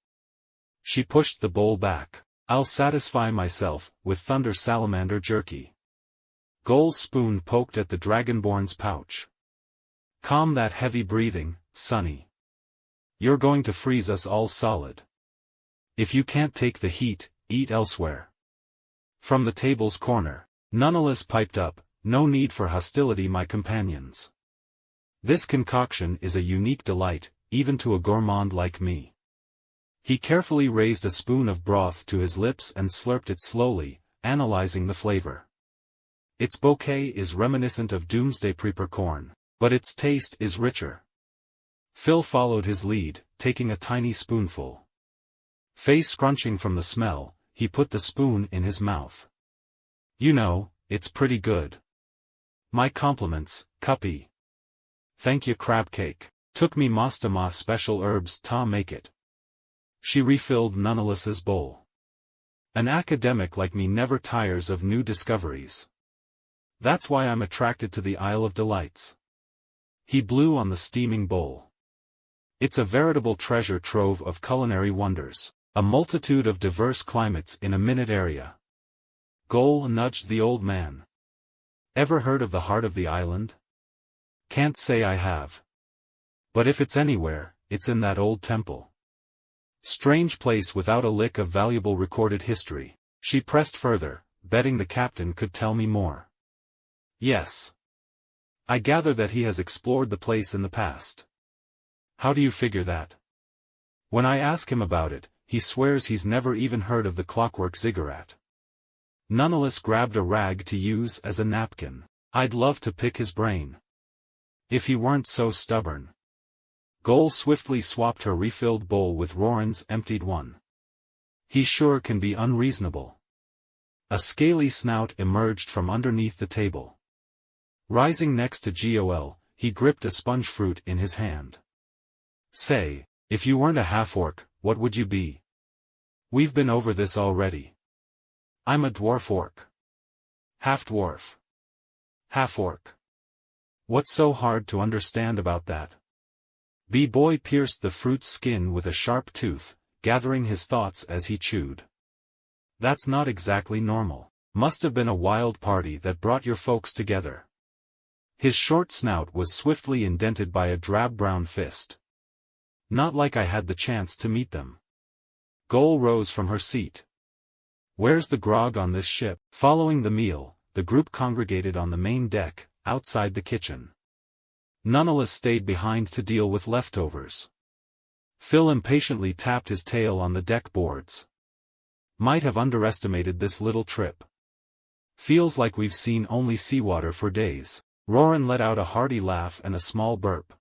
She pushed the bowl back. "I'll satisfy myself with thunder salamander jerky." Goal's spoon poked at the dragonborn's pouch. "Calm that heavy breathing, sonny. You're going to freeze us all solid. If you can't take the heat, eat elsewhere." From the table's corner, Nonetheless piped up, "No need for hostility, my companions. This concoction is a unique delight, even to a gourmand like me." He carefully raised a spoon of broth to his lips and slurped it slowly, analyzing the flavor. Its bouquet is reminiscent of doomsday peppercorn, but its taste is richer. Phil followed his lead, taking a tiny spoonful. Face scrunching from the smell, he put the spoon in his mouth. "You know, it's pretty good. My compliments, Cuppy." "Thank you, crab cake. Took me mostama special herbs ta make it." She refilled Nonetheless's bowl. "An academic like me never tires of new discoveries. That's why I'm attracted to the Isle of Delights." He blew on the steaming bowl. "It's a veritable treasure trove of culinary wonders, a multitude of diverse climates in a minute area." Goal nudged the old man. "Ever heard of the heart of the island?" "Can't say I have. But if it's anywhere, it's in that old temple. Strange place without a lick of valuable recorded history." She pressed further, betting the captain could tell me more. "Yes. I gather that he has explored the place in the past." "How do you figure that?" "When I ask him about it, he swears he's never even heard of the clockwork ziggurat." Nonetheless grabbed a rag to use as a napkin. "I'd love to pick his brain. If he weren't so stubborn." Goal swiftly swapped her refilled bowl with Roran's emptied one. "He sure can be unreasonable." A scaly snout emerged from underneath the table. Rising next to Gol, he gripped a sponge fruit in his hand. "Say, if you weren't a half-orc, what would you be?" "We've been over this already." "I'm a dwarf-orc." "Half-dwarf. Half-orc. What's so hard to understand about that?" B-boy pierced the fruit's skin with a sharp tooth, gathering his thoughts as he chewed. "That's not exactly normal. Must have been a wild party that brought your folks together. His short snout was swiftly indented by a drab-brown fist. Not like I had the chance to meet them. Goal rose from her seat. Where's the grog on this ship? Following the meal, the group congregated on the main deck, outside the kitchen. Nonetheless stayed behind to deal with leftovers. Phil impatiently tapped his tail on the deck boards. Might have underestimated this little trip. Feels like we've seen only seawater for days. Roran let out a hearty laugh and a small burp.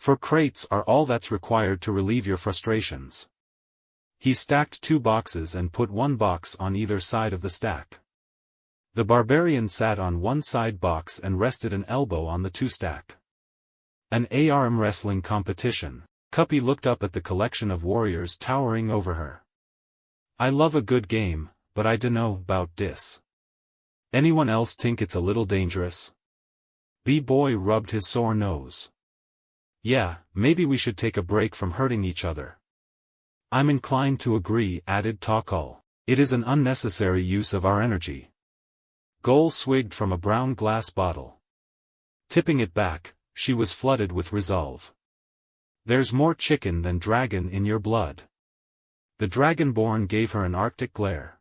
4 crates are all that's required to relieve your frustrations. He stacked 2 boxes and put 1 box on either side of the stack. The barbarian sat on one side box and rested an elbow on the 2 stack. An arm wrestling competition. Cuppy looked up at the collection of warriors towering over her. I love a good game, but I dunno about dis. Anyone else think it's a little dangerous? B-boy rubbed his sore nose. Yeah, maybe we should take a break from hurting each other. I'm inclined to agree, added Takal. It is an unnecessary use of our energy. Goal swigged from a brown glass bottle. Tipping it back, she was flooded with resolve. There's more chicken than dragon in your blood. The dragonborn gave her an arctic glare.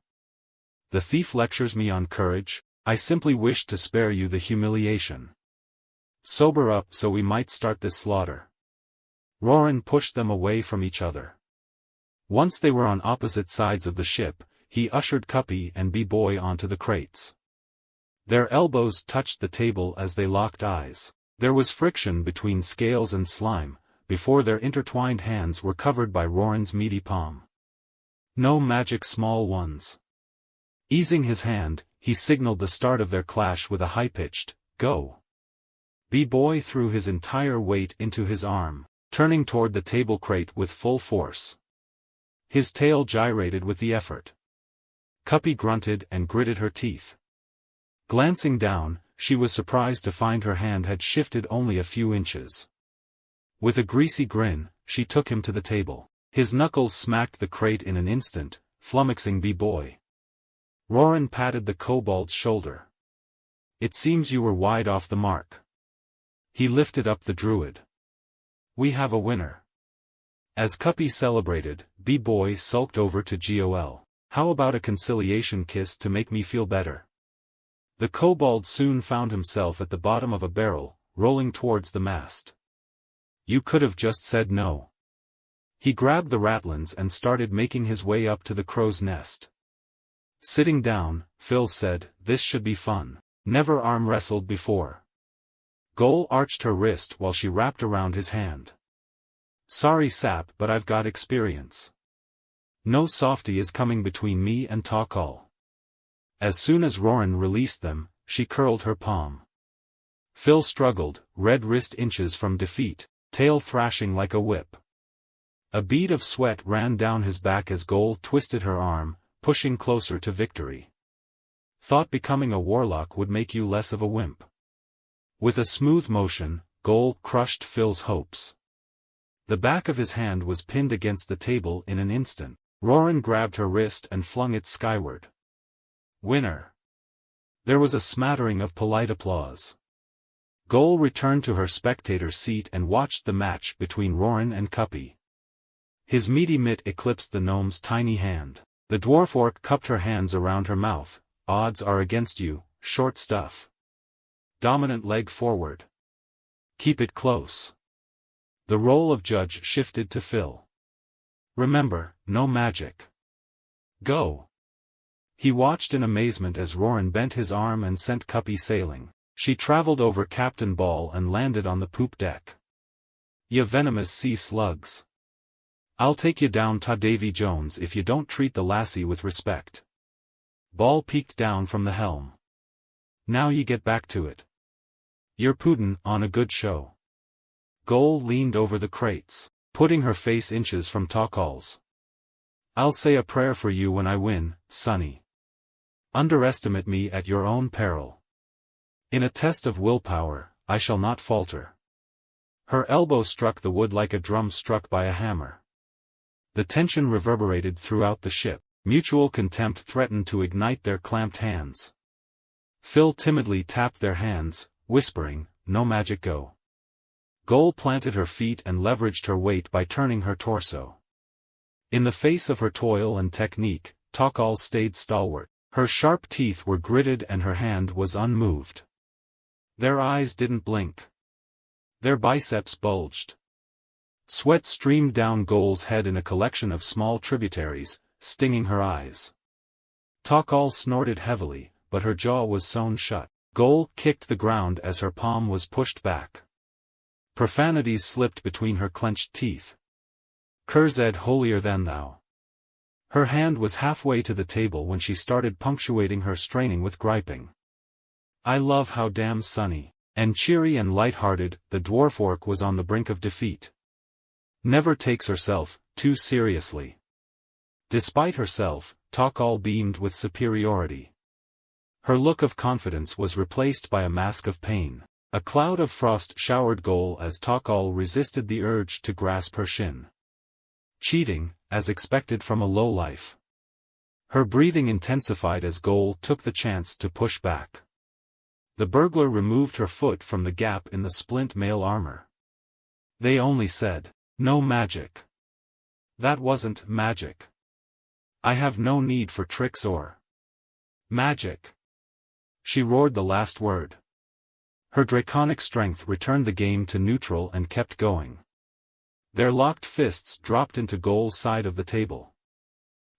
The thief lectures me on courage, I simply wished to spare you the humiliation. Sober up so we might start this slaughter. Roran pushed them away from each other. Once they were on opposite sides of the ship, he ushered Cuppy and B-boy onto the crates. Their elbows touched the table as they locked eyes. There was friction between scales and slime, before their intertwined hands were covered by Roran's meaty palm. No magic small ones. Easing his hand, he signaled the start of their clash with a high-pitched, go. B-boy threw his entire weight into his arm, turning toward the table crate with full force. His tail gyrated with the effort. Cuppy grunted and gritted her teeth. Glancing down, she was surprised to find her hand had shifted only a few inches. With a greasy grin, she took him to the table. His knuckles smacked the crate in an instant, flummoxing B-boy. Roran patted the kobold's shoulder. It seems you were wide off the mark. He lifted up the druid. We have a winner. As Cuppy celebrated, B-boy sulked over to Gol. How about a conciliation kiss to make me feel better? The kobold soon found himself at the bottom of a barrel, rolling towards the mast. You could have just said no. He grabbed the ratlins and started making his way up to the crow's nest. Sitting down, Phil said, this should be fun. Never arm wrestled before. Goal arched her wrist while she wrapped around his hand. Sorry sap, but I've got experience. No softy is coming between me and Takal. As soon as Roran released them, she curled her palm. Phil struggled, red wrist inches from defeat, tail thrashing like a whip. A bead of sweat ran down his back as Goal twisted her arm, pushing closer to victory. Thought becoming a warlock would make you less of a wimp. With a smooth motion, Goal crushed Phil's hopes. The back of his hand was pinned against the table in an instant. Roran grabbed her wrist and flung it skyward. Winner. There was a smattering of polite applause. Goal returned to her spectator seat and watched the match between Roran and Cuppy. His meaty mitt eclipsed the gnome's tiny hand. The dwarf orc cupped her hands around her mouth. Odds are against you, short stuff. Dominant leg forward. Keep it close. The role of judge shifted to Phil. Remember, no magic. Go. He watched in amazement as Roran bent his arm and sent Cuppy sailing. She traveled over Captain Ball and landed on the poop deck. Ya venomous sea slugs. I'll take you down to Davy Jones if you don't treat the lassie with respect. Ball peeked down from the helm. Now ye get back to it. You're puttin' on a good show. Goal leaned over the crates, putting her face inches from Takal's. I'll say a prayer for you when I win, sonny. Underestimate me at your own peril. In a test of willpower, I shall not falter. Her elbow struck the wood like a drum struck by a hammer. The tension reverberated throughout the ship. Mutual contempt threatened to ignite their clamped hands. Phil timidly tapped their hands, whispering, "No magic go." Goal planted her feet and leveraged her weight by turning her torso. In the face of her toil and technique, Takal stayed stalwart. Her sharp teeth were gritted and her hand was unmoved. Their eyes didn't blink. Their biceps bulged. Sweat streamed down Goal's head in a collection of small tributaries, stinging her eyes. Takal snorted heavily, but her jaw was sewn shut. Goal kicked the ground as her palm was pushed back. Profanities slipped between her clenched teeth. "Kurzed holier than thou." Her hand was halfway to the table when she started punctuating her straining with griping. "I love how damn sunny and cheery and light-hearted." The dwarf orc was on the brink of defeat. Never takes herself too seriously. Despite herself, Takal beamed with superiority. Her look of confidence was replaced by a mask of pain. A cloud of frost showered Goal as Takal resisted the urge to grasp her shin. Cheating, as expected from a lowlife. Her breathing intensified as Goal took the chance to push back. The burglar removed her foot from the gap in the splint mail armor. "They only said, no magic." "That wasn't magic. I have no need for tricks or magic." She roared the last word. Her draconic strength returned the game to neutral and kept going. Their locked fists dropped into Goal's side of the table.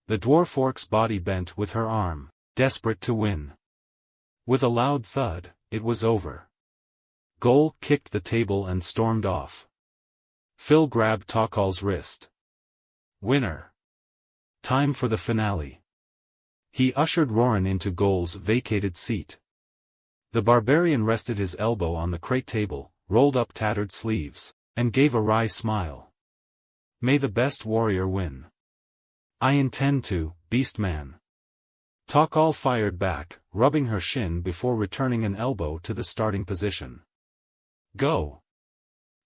The dwarf orc's body bent with her arm, desperate to win. With a loud thud, it was over. Goal kicked the table and stormed off. Phil grabbed Takal's wrist. "Winner. Time for the finale." He ushered Roran into Goal's vacated seat. The barbarian rested his elbow on the crate table, rolled up tattered sleeves, and gave a wry smile. "May the best warrior win." "I intend to, Beastman." Takal fired back, rubbing her shin before returning an elbow to the starting position. "Go."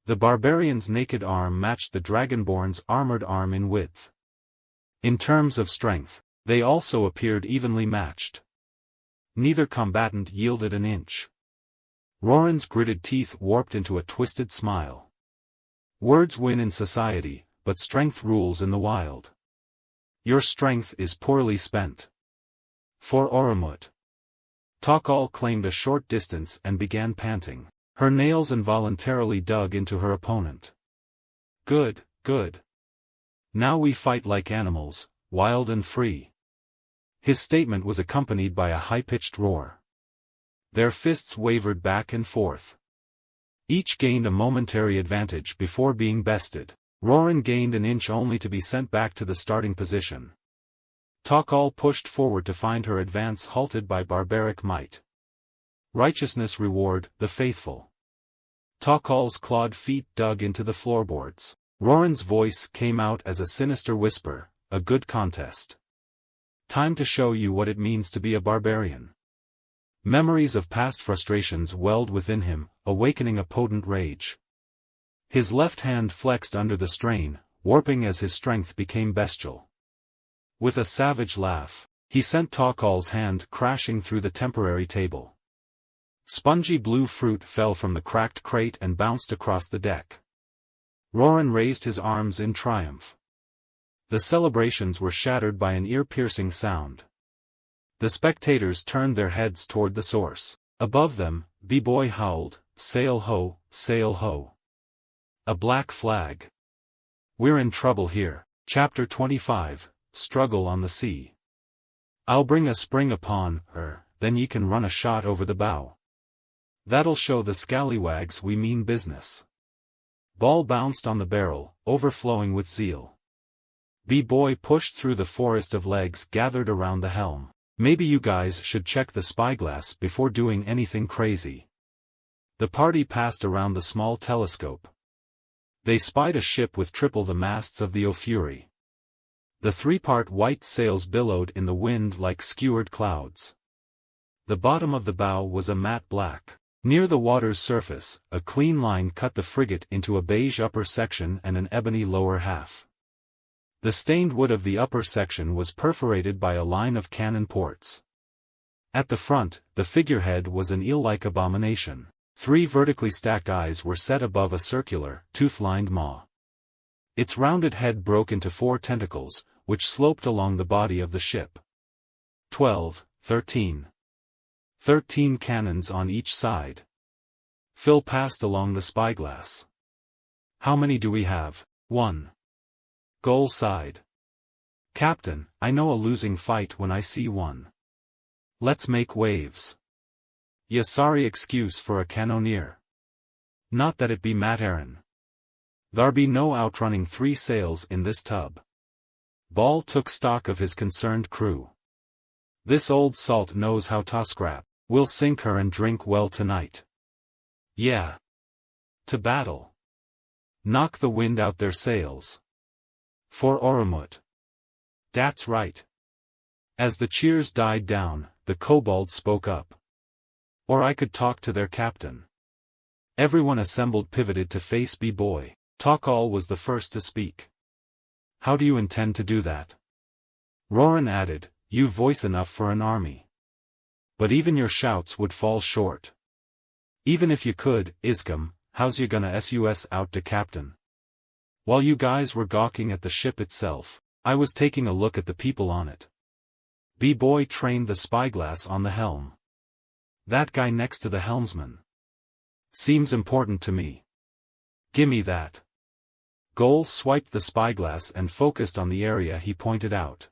The barbarian's naked arm matched the dragonborn's armored arm in width. In terms of strength, they also appeared evenly matched. Neither combatant yielded an inch. Roran's gritted teeth warped into a twisted smile. Words win in society, but strength rules in the wild. Your strength is poorly spent. For Oromut. Takal claimed a short distance and began panting. Her nails involuntarily dug into her opponent. "Good, good. Now we fight like animals, wild and free." His statement was accompanied by a high-pitched roar. Their fists wavered back and forth. Each gained a momentary advantage before being bested. Roran gained an inch only to be sent back to the starting position. Takal pushed forward to find her advance halted by barbaric might. Righteousness reward the faithful. Takal's clawed feet dug into the floorboards. Roran's voice came out as a sinister whisper, "A good contest. Time to show you what it means to be a barbarian." Memories of past frustrations welled within him, awakening a potent rage. His left hand flexed under the strain, warping as his strength became bestial. With a savage laugh, he sent Takal's hand crashing through the temporary table. Spongy blue fruit fell from the cracked crate and bounced across the deck. Roran raised his arms in triumph. The celebrations were shattered by an ear-piercing sound. The spectators turned their heads toward the source. Above them, B-Boy howled, "Sail ho, sail ho. A black flag. We're in trouble here." Chapter 25, Struggle on the Sea. "I'll bring a spring upon her, then ye can run a shot over the bow. That'll show the scallywags we mean business." Ball bounced on the barrel, overflowing with zeal. B-Boy pushed through the forest of legs gathered around the helm. "Maybe you guys should check the spyglass before doing anything crazy." The party passed around the small telescope. They spied a ship with triple the masts of the O'Fury. The three-part white sails billowed in the wind like skewered clouds. The bottom of the bow was a matte black. Near the water's surface, a clean line cut the frigate into a beige upper section and an ebony lower half. The stained wood of the upper section was perforated by a line of cannon ports. At the front, the figurehead was an eel-like abomination. 3 vertically stacked eyes were set above a circular, tooth-lined maw. Its rounded head broke into 4 tentacles, which sloped along the body of the ship. 12, 13. 13 cannons on each side. Phil passed along the spyglass. How many do we have? 1. Goal sighed. Captain, I know a losing fight when I see one. Let's make waves. Ya sorry excuse for a cannoneer. Not that it be Matt Aaron. There be no outrunning 3 sails in this tub. Ball took stock of his concerned crew. This old salt knows how to scrap. We'll sink her and drink well tonight. Yeah. To battle. Knock the wind out their sails. For Oromut. That's right. As the cheers died down, the kobold spoke up. Or I could talk to their captain. Everyone assembled pivoted to face B-boy. Takal was the first to speak. How do you intend to do that? Roran added, you've voice enough for an army. But even your shouts would fall short. Even if you could, Iscom, how's you gonna sus out to captain? While you guys were gawking at the ship itself, I was taking a look at the people on it. B-boy trained the spyglass on the helm. That guy next to the helmsman. Seems important to me. Gimme that. Goal swiped the spyglass and focused on the area he pointed out.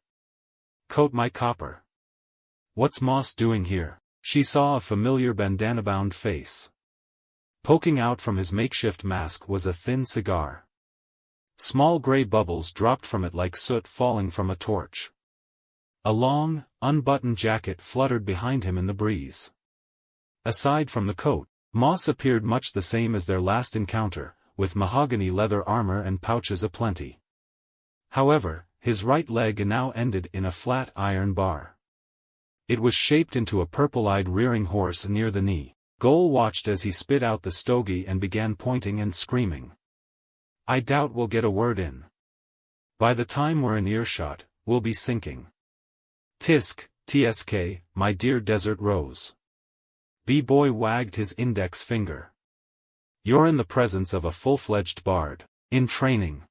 Coat my copper. What's Moss doing here? She saw a familiar bandana-bound face. Poking out from his makeshift mask was a thin cigar. Small gray bubbles dropped from it like soot falling from a torch. A long, unbuttoned jacket fluttered behind him in the breeze. Aside from the coat, Moss appeared much the same as their last encounter, with mahogany leather armor and pouches aplenty. However, his right leg now ended in a flat iron bar. It was shaped into a purple-eyed rearing horse near the knee. Goal watched as he spit out the stogie and began pointing and screaming. I doubt we'll get a word in. By the time we're in earshot, we'll be sinking. Tisk, TSK, my dear desert rose. B-boy wagged his index finger. You're in the presence of a full-fledged bard, in training.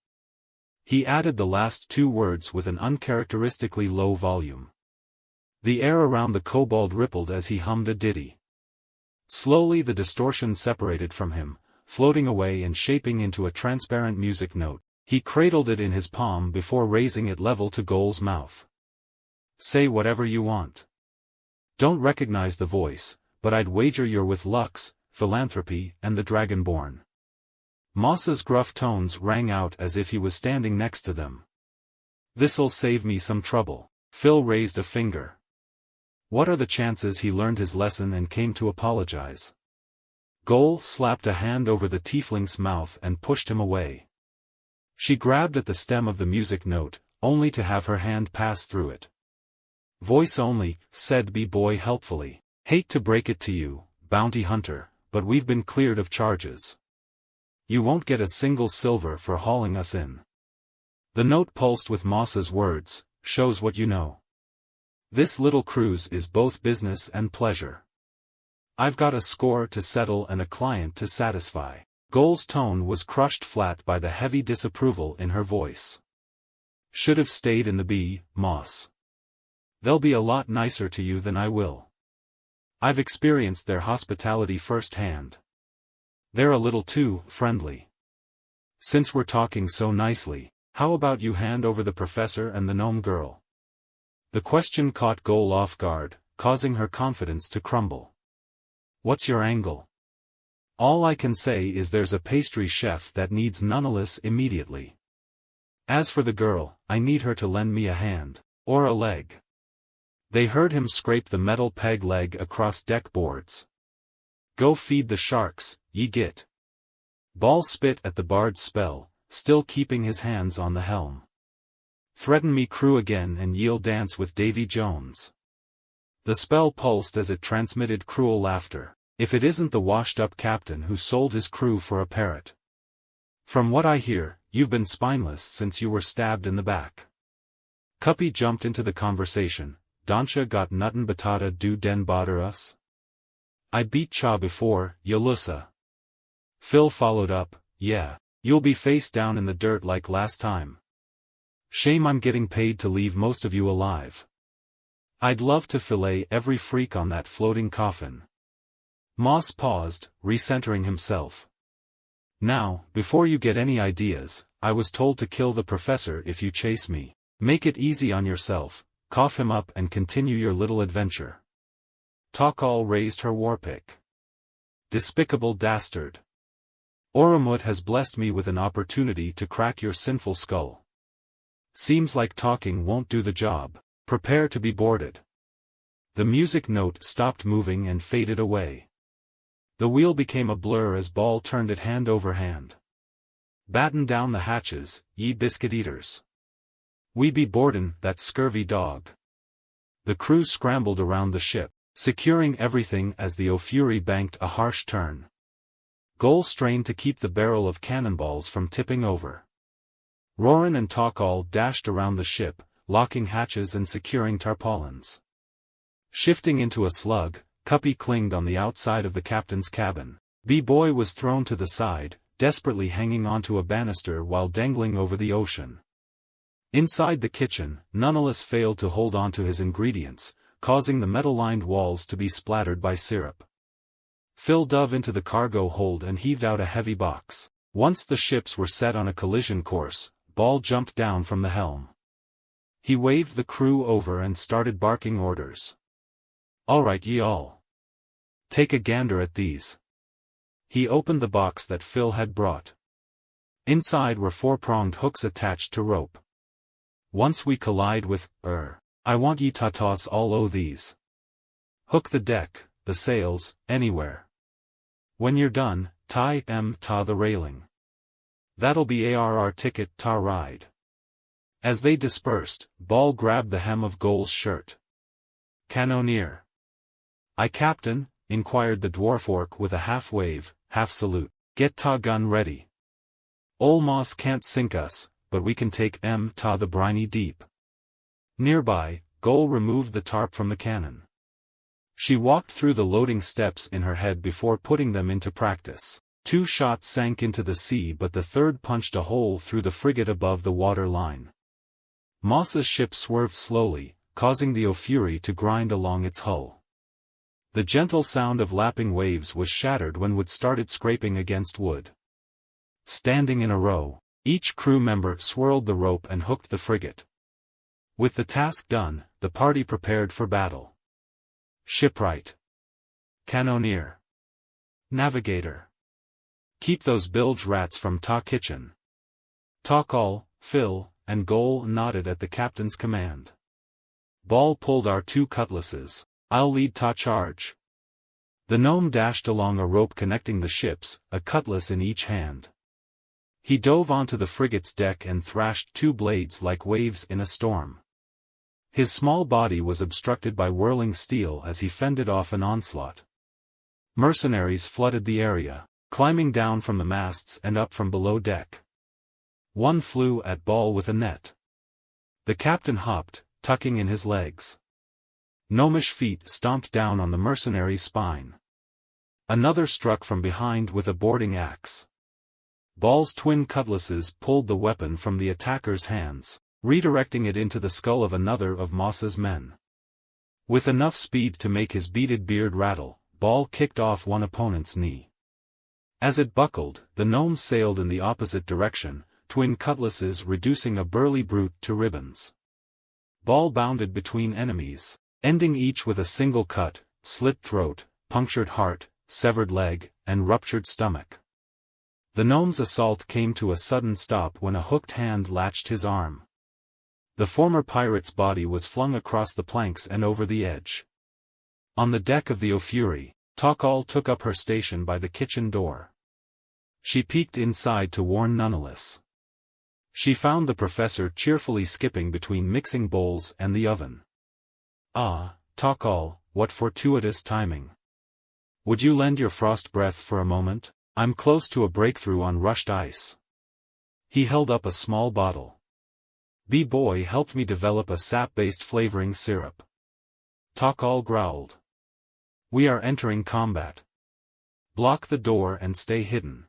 He added the last 2 words with an uncharacteristically low volume. The air around the kobold rippled as he hummed a ditty. Slowly the distortion separated from him, floating away and shaping into a transparent music note. He cradled it in his palm before raising it level to Goal's mouth. Say whatever you want. Don't recognize the voice, but I'd wager you're with Lux, Philanthropy, and the Dragonborn. Moss's gruff tones rang out as if he was standing next to them. This'll save me some trouble. Phil raised a finger. What are the chances he learned his lesson and came to apologize? Goal slapped a hand over the tiefling's mouth and pushed him away. She grabbed at the stem of the music note, only to have her hand pass through it. Voice only, said B-boy helpfully. Hate to break it to you, bounty hunter, but we've been cleared of charges. You won't get a single silver for hauling us in. The note pulsed with Moss's words, shows what you know. This little cruise is both business and pleasure. I've got a score to settle and a client to satisfy. Goal's tone was crushed flat by the heavy disapproval in her voice. Should have stayed in the B, Moss. They'll be a lot nicer to you than I will. I've experienced their hospitality firsthand. They're a little too friendly. Since we're talking so nicely, how about you hand over the professor and the gnome girl? The question caught Goal off guard, causing her confidence to crumble. What's your angle? All I can say is there's a pastry chef that needs nonetheless immediately. As for the girl, I need her to lend me a hand, or a leg. They heard him scrape the metal peg leg across deck boards. Go feed the sharks, ye git. Ball spit at the bard's spell, still keeping his hands on the helm. Threaten me crew again and ye'll dance with Davy Jones. The spell pulsed as it transmitted cruel laughter. If it isn't the washed-up captain who sold his crew for a parrot. From what I hear, you've been spineless since you were stabbed in the back. Cuppy jumped into the conversation. Doncha got nutten batata do den bother us? I beat Cha before, Yalusa. Phil followed up, yeah, you'll be face down in the dirt like last time. Shame I'm getting paid to leave most of you alive. I'd love to fillet every freak on that floating coffin. Moss paused, recentering himself. Now, before you get any ideas, I was told to kill the professor if you chase me. Make it easy on yourself, cough him up and continue your little adventure. Takal raised her warpick. Despicable dastard. Oromut has blessed me with an opportunity to crack your sinful skull. Seems like talking won't do the job. Prepare to be boarded. The music note stopped moving and faded away. The wheel became a blur as Ball turned it hand over hand. Batten down the hatches, ye biscuit eaters. We be boardin' that scurvy dog. The crew scrambled around the ship, securing everything as the O'Fury banked a harsh turn. Goal strained to keep the barrel of cannonballs from tipping over. Roran and Takal dashed around the ship, locking hatches and securing tarpaulins. Shifting into a slug, Cuppy clinged on the outside of the captain's cabin. B-Boy was thrown to the side, desperately hanging onto a banister while dangling over the ocean. Inside the kitchen, Nonetheless failed to hold onto his ingredients, causing the metal-lined walls to be splattered by syrup. Phil dove into the cargo hold and heaved out a heavy box. Once the ships were set on a collision course, Ball jumped down from the helm. He waved the crew over and started barking orders. All right ye all. Take a gander at these. He opened the box that Phil had brought. Inside were four-pronged hooks attached to rope. Once we collide with, I want ye to toss all o' these. Hook the deck, the sails, anywhere. When you're done, tie ta the railing. That'll be our ticket ta ride. As they dispersed, Ball grabbed the hem of Goal's shirt. Cannoneer. Aye captain, inquired the dwarf orc with a half-wave, half-salute. Get ta gun ready. Ol Moss can't sink us, but we can take ta the briny deep. Nearby, Goal removed the tarp from the cannon. She walked through the loading steps in her head before putting them into practice. 2 shots sank into the sea but the third punched a hole through the frigate above the water line. Moss's ship swerved slowly, causing the O'Fury to grind along its hull. The gentle sound of lapping waves was shattered when wood started scraping against wood. Standing in a row, each crew member swirled the rope and hooked the frigate. With the task done, the party prepared for battle. Shipwright. Cannoneer. Navigator. Keep those bilge rats from ta kitchen. Takal, Phil, and Goal nodded at the captain's command. Ball pulled our 2 cutlasses. I'll lead ta charge. The gnome dashed along a rope connecting the ships, a cutlass in each hand. He dove onto the frigate's deck and thrashed 2 blades like waves in a storm. His small body was obstructed by whirling steel as he fended off an onslaught. Mercenaries flooded the area, climbing down from the masts and up from below deck. One flew at Ball with a net. The captain hopped, tucking in his legs. Gnomish feet stomped down on the mercenary's spine. Another struck from behind with a boarding axe. Ball's twin cutlasses pulled the weapon from the attacker's hands, redirecting it into the skull of another of Moss's men. With enough speed to make his beaded beard rattle, Ball kicked off one opponent's knee. As it buckled, the gnome sailed in the opposite direction, twin cutlasses reducing a burly brute to ribbons. Ball bounded between enemies, ending each with a single cut, slit throat, punctured heart, severed leg, and ruptured stomach. The gnome's assault came to a sudden stop when a hooked hand latched his arm. The former pirate's body was flung across the planks and over the edge. On the deck of the O'Fury, Takal took up her station by the kitchen door. She peeked inside to warn Nonetheless. She found the professor cheerfully skipping between mixing bowls and the oven. Ah, Takal, what fortuitous timing. Would you lend your frost breath for a moment? I'm close to a breakthrough on rushed ice. He held up a small bottle. B-boy helped me develop a sap-based flavoring syrup. Takal growled. We are entering combat. Block the door and stay hidden.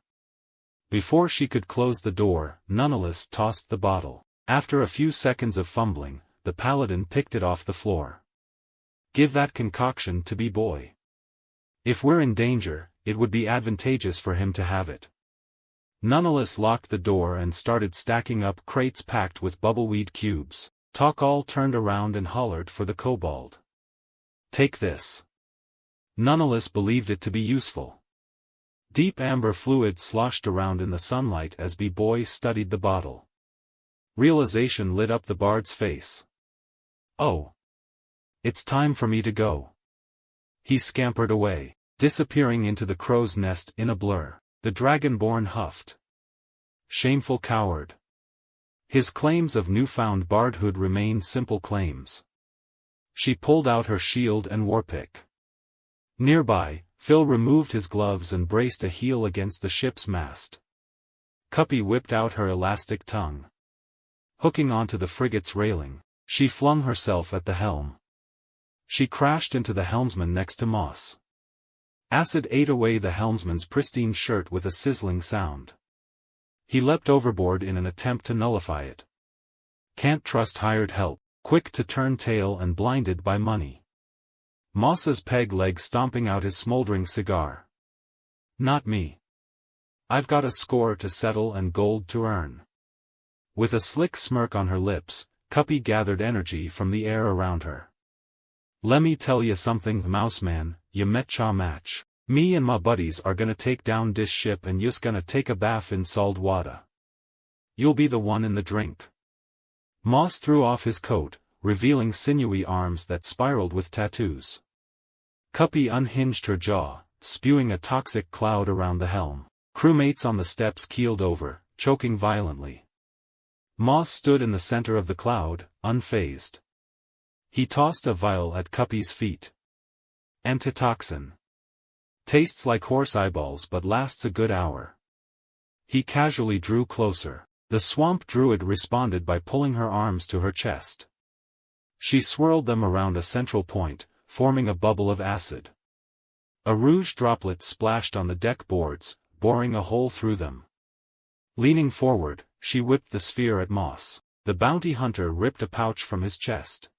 Before she could close the door, Nonetheless tossed the bottle. After a few seconds of fumbling, the paladin picked it off the floor. Give that concoction to B-boy. If we're in danger, it would be advantageous for him to have it. Nonetheless locked the door and started stacking up crates packed with bubbleweed cubes. Takal turned around and hollered for the kobold. Take this. Nonetheless believed it to be useful. Deep amber fluid sloshed around in the sunlight as B-boy studied the bottle. Realization lit up the bard's face. Oh. It's time for me to go. He scampered away, disappearing into the crow's nest in a blur. The dragonborn huffed. Shameful coward. His claims of newfound bardhood remained simple claims. She pulled out her shield and warpick. Nearby, Phil removed his gloves and braced a heel against the ship's mast. Cuppy whipped out her elastic tongue. Hooking onto the frigate's railing, she flung herself at the helm. She crashed into the helmsman next to Moss. Acid ate away the helmsman's pristine shirt with a sizzling sound. He leapt overboard in an attempt to nullify it. Can't trust hired help, quick to turn tail and blinded by money. Moss's peg leg stomping out his smoldering cigar. Not me. I've got a score to settle and gold to earn. With a slick smirk on her lips, Cuppy gathered energy from the air around her. Lemme tell ya something, Mouseman, ya metcha match. Me and my buddies are gonna take down dis ship and you's gonna take a bath in salt water. You'll be the one in the drink. Moss threw off his coat, revealing sinewy arms that spiraled with tattoos. Cuppy unhinged her jaw, spewing a toxic cloud around the helm. Crewmates on the steps keeled over, choking violently. Moss stood in the center of the cloud, unfazed. He tossed a vial at Cuppy's feet. Antitoxin. Tastes like horse eyeballs but lasts a good hour. He casually drew closer. The swamp druid responded by pulling her arms to her chest. She swirled them around a central point, forming a bubble of acid. A rouge droplet splashed on the deck boards, boring a hole through them. Leaning forward, she whipped the sphere at Moss. The bounty hunter ripped a pouch from his chest.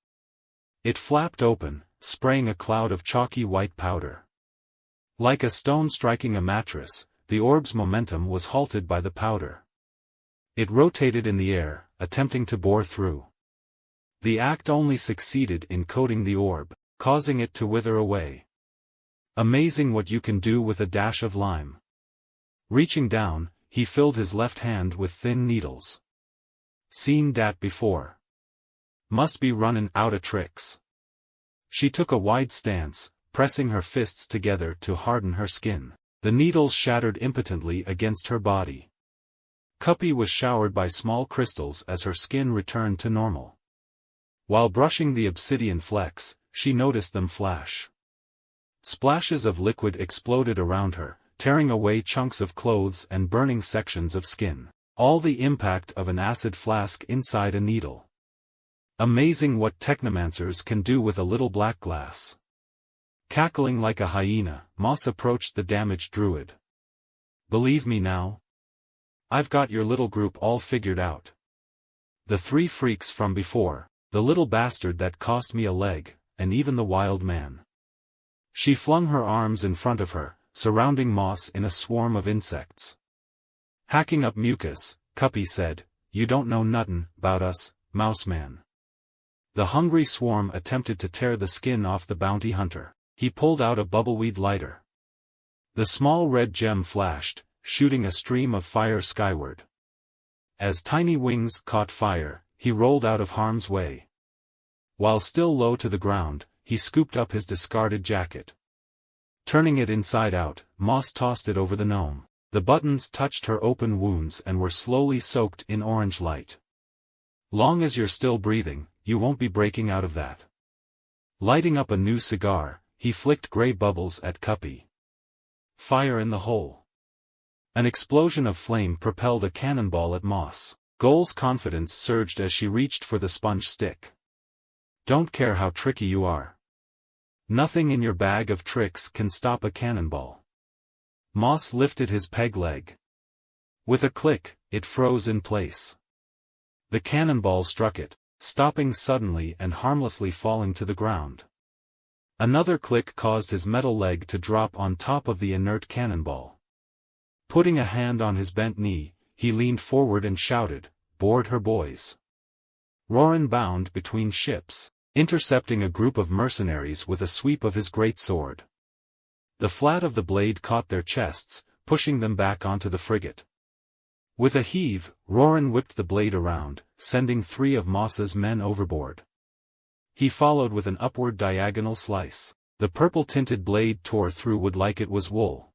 It flapped open, spraying a cloud of chalky white powder. Like a stone striking a mattress, the orb's momentum was halted by the powder. It rotated in the air, attempting to bore through. The act only succeeded in coating the orb, causing it to wither away. Amazing what you can do with a dash of lime. Reaching down, he filled his left hand with thin needles. Seen dat before. Must be runnin' outta tricks. She took a wide stance, pressing her fists together to harden her skin. The needles shattered impotently against her body. Cuppy was showered by small crystals as her skin returned to normal. While brushing the obsidian flecks, she noticed them flash. Splashes of liquid exploded around her, tearing away chunks of clothes and burning sections of skin. All the impact of an acid flask inside a needle. Amazing what technomancers can do with a little black glass. Cackling like a hyena, Moss approached the damaged druid. Believe me now? I've got your little group all figured out. The three freaks from before, the little bastard that cost me a leg, and even the wild man. She flung her arms in front of her, surrounding Moss in a swarm of insects. Hacking up mucus, Cuppy said, "You don't know nuttin' 'bout us, Mouseman." The hungry swarm attempted to tear the skin off the bounty hunter. He pulled out a bubbleweed lighter. The small red gem flashed, shooting a stream of fire skyward. As tiny wings caught fire, he rolled out of harm's way. While still low to the ground, he scooped up his discarded jacket. Turning it inside out, Moss tossed it over the gnome. The buttons touched her open wounds and were slowly soaked in orange light. Long as you're still breathing, you won't be breaking out of that. Lighting up a new cigar, he flicked gray bubbles at Cuppy. Fire in the hole. An explosion of flame propelled a cannonball at Moss. Goal's confidence surged as she reached for the sponge stick. Don't care how tricky you are. Nothing in your bag of tricks can stop a cannonball. Moss lifted his peg leg. With a click, it froze in place. The cannonball struck it, stopping suddenly and harmlessly falling to the ground. Another click caused his metal leg to drop on top of the inert cannonball. Putting a hand on his bent knee, he leaned forward and shouted, "Board her, boys." Roran bound between ships, intercepting a group of mercenaries with a sweep of his great sword. The flat of the blade caught their chests, pushing them back onto the frigate. With a heave, Roran whipped the blade around, sending 3 of Moss's men overboard. He followed with an upward diagonal slice. The purple-tinted blade tore through wood like it was wool.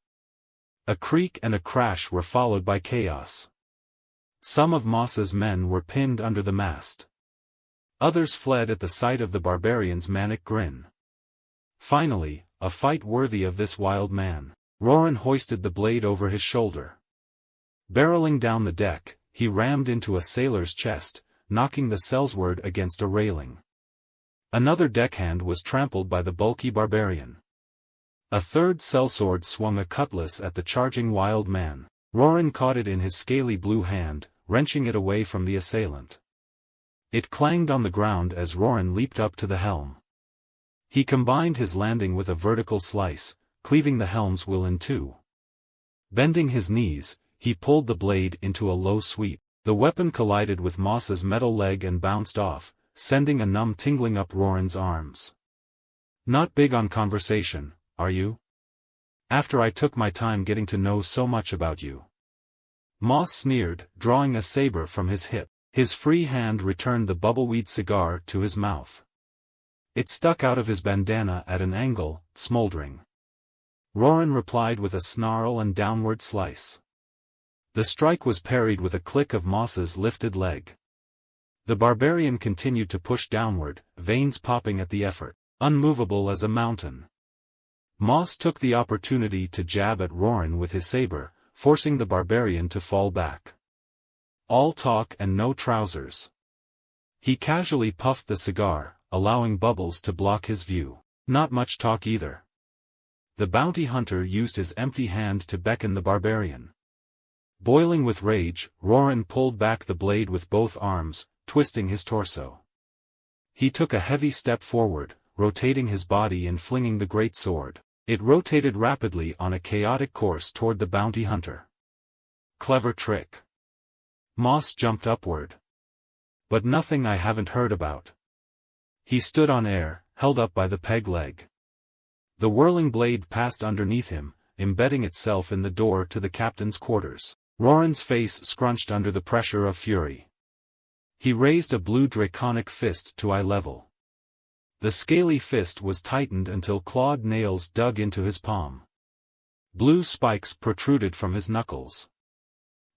A creak and a crash were followed by chaos. Some of Moss's men were pinned under the mast. Others fled at the sight of the barbarian's manic grin. Finally, a fight worthy of this wild man. Roran hoisted the blade over his shoulder. Barreling down the deck, he rammed into a sailor's chest, knocking the sellsword against a railing. Another deckhand was trampled by the bulky barbarian. A third sellsword swung a cutlass at the charging wild man. Roran caught it in his scaly blue hand, wrenching it away from the assailant. It clanged on the ground as Roran leaped up to the helm. He combined his landing with a vertical slice, cleaving the helm's wheel in two. Bending his knees, he pulled the blade into a low sweep. The weapon collided with Moss's metal leg and bounced off, sending a numb tingling up Roran's arms. "Not big on conversation, are you? After I took my time getting to know so much about you." Moss sneered, drawing a saber from his hip. His free hand returned the bubbleweed cigar to his mouth. It stuck out of his bandana at an angle, smoldering. Roran replied with a snarl and downward slice. The strike was parried with a click of Moss's lifted leg. The barbarian continued to push downward, veins popping at the effort, unmovable as a mountain. Moss took the opportunity to jab at Roran with his saber, forcing the barbarian to fall back. All talk and no trousers. He casually puffed the cigar, allowing bubbles to block his view. Not much talk either. The bounty hunter used his empty hand to beckon the barbarian. Boiling with rage, Roran pulled back the blade with both arms, twisting his torso. He took a heavy step forward, rotating his body and flinging the great sword. It rotated rapidly on a chaotic course toward the bounty hunter. Clever trick. Moss jumped upward. But nothing I haven't heard about. He stood on air, held up by the peg leg. The whirling blade passed underneath him, embedding itself in the door to the captain's quarters. Roran's face scrunched under the pressure of fury. He raised a blue draconic fist to eye level. The scaly fist was tightened until clawed nails dug into his palm. Blue spikes protruded from his knuckles.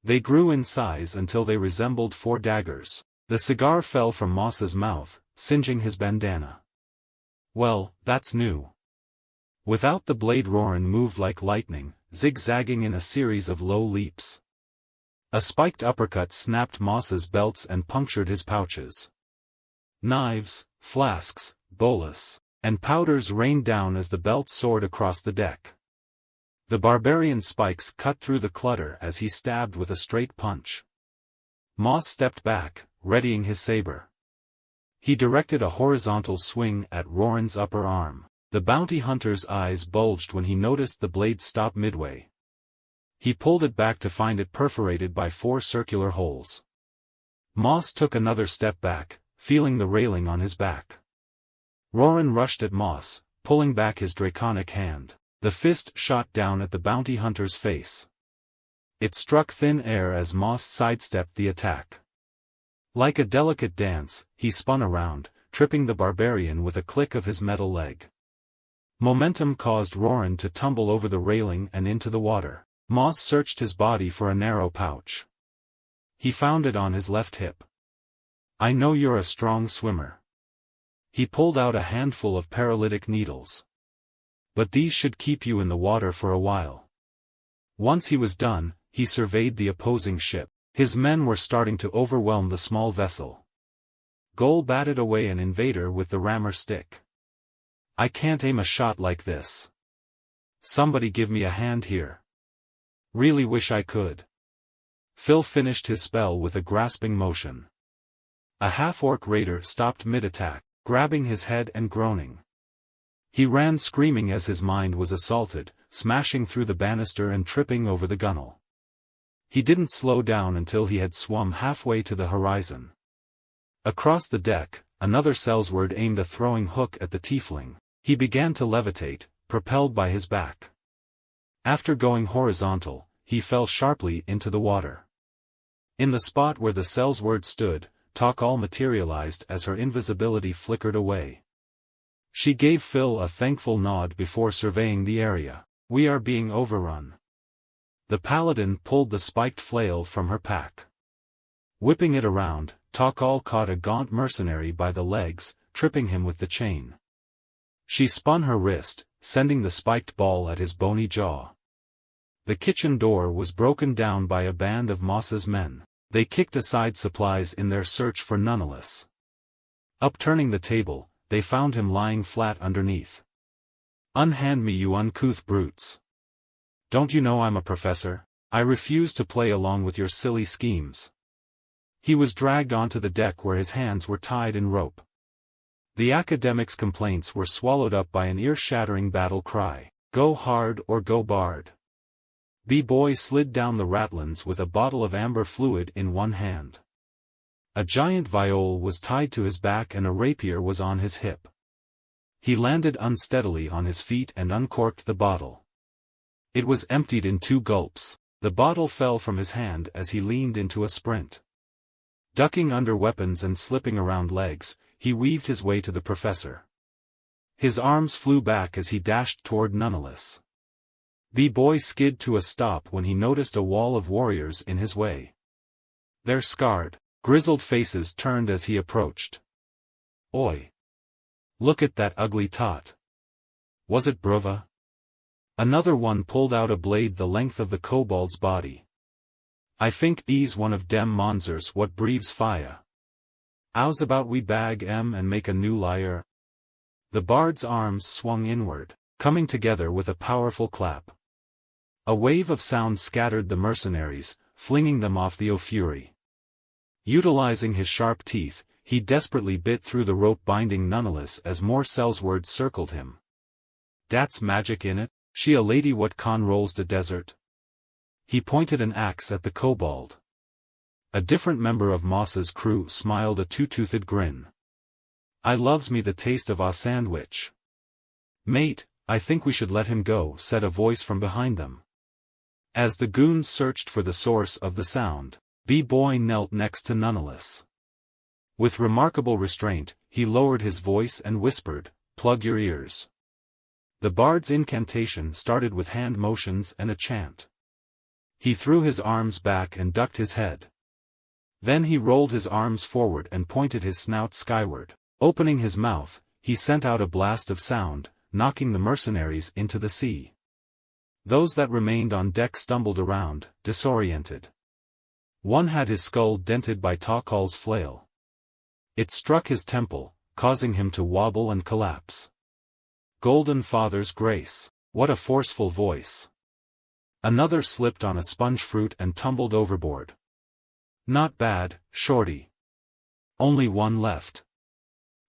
They grew in size until they resembled 4 daggers. The cigar fell from Moss's mouth, singeing his bandana. Well, that's new. Without the blade, Roran moved like lightning, zigzagging in a series of low leaps. A spiked uppercut snapped Moss's belts and punctured his pouches. Knives, flasks, bolas, and powders rained down as the belt soared across the deck. The barbarian spikes cut through the clutter as he stabbed with a straight punch. Moss stepped back, readying his saber. He directed a horizontal swing at Roran's upper arm. The bounty hunter's eyes bulged when he noticed the blade stop midway. He pulled it back to find it perforated by 4 circular holes. Moss took another step back, feeling the railing on his back. Roran rushed at Moss, pulling back his draconic hand. The fist shot down at the bounty hunter's face. It struck thin air as Moss sidestepped the attack. Like a delicate dance, he spun around, tripping the barbarian with a click of his metal leg. Momentum caused Roran to tumble over the railing and into the water. Moss searched his body for a narrow pouch. He found it on his left hip. "I know you're a strong swimmer." He pulled out a handful of paralytic needles. "But these should keep you in the water for a while." Once he was done, he surveyed the opposing ship. His men were starting to overwhelm the small vessel. Goal batted away an invader with the rammer stick. I can't aim a shot like this. Somebody give me a hand here. Really wish I could. Phil finished his spell with a grasping motion. A half-orc raider stopped mid-attack, grabbing his head and groaning. He ran screaming as his mind was assaulted, smashing through the banister and tripping over the gunwale. He didn't slow down until he had swum halfway to the horizon. Across the deck, another sellsword aimed a throwing hook at the tiefling. He began to levitate, propelled by his back. After going horizontal, he fell sharply into the water. In the spot where the sellsword stood, Takal materialized as her invisibility flickered away. She gave Phil a thankful nod before surveying the area. We are being overrun. The paladin pulled the spiked flail from her pack. Whipping it around, Takal caught a gaunt mercenary by the legs, tripping him with the chain. She spun her wrist, sending the spiked ball at his bony jaw. The kitchen door was broken down by a band of Moss's men. They kicked aside supplies in their search for Nonetheless. Upturning the table, they found him lying flat underneath. Unhand me, you uncouth brutes. Don't you know I'm a professor? I refuse to play along with your silly schemes. He was dragged onto the deck where his hands were tied in rope. The academic's complaints were swallowed up by an ear-shattering battle cry. Go hard or go barred. B-boy slid down the ratlins with a bottle of amber fluid in one hand. A giant viol was tied to his back and a rapier was on his hip. He landed unsteadily on his feet and uncorked the bottle. It was emptied in 2 gulps. The bottle fell from his hand as he leaned into a sprint. Ducking under weapons and slipping around legs, he weaved his way to the professor. His arms flew back as he dashed toward Nonetheless. B-boy skid to a stop when he noticed a wall of warriors in his way. Their scarred, grizzled faces turned as he approached. Oi! Look at that ugly tot. Was it Brova? Another one pulled out a blade the length of the kobold's body. I think he's one of dem monsters what breathes fire. How's about we bag and make a new liar? The bard's arms swung inward, coming together with a powerful clap. A wave of sound scattered the mercenaries, flinging them off the O'Fury. Utilizing his sharp teeth, he desperately bit through the rope binding Nonetheless as more sellswords circled him. Dat's magic in it, she a lady what con rolls the desert. He pointed an axe at the kobold. A different member of Moss's crew smiled a two-toothed grin. I loves me the taste of a sandwich. Mate, I think we should let him go, said a voice from behind them. As the goons searched for the source of the sound, B-boy knelt next to Nonetheless. With remarkable restraint, he lowered his voice and whispered, plug your ears. The bard's incantation started with hand motions and a chant. He threw his arms back and ducked his head. Then he rolled his arms forward and pointed his snout skyward. Opening his mouth, he sent out a blast of sound, knocking the mercenaries into the sea. Those that remained on deck stumbled around, disoriented. One had his skull dented by Takal's flail. It struck his temple, causing him to wobble and collapse. Golden Father's grace, what a forceful voice. Another slipped on a sponge fruit and tumbled overboard. Not bad, shorty. Only one left.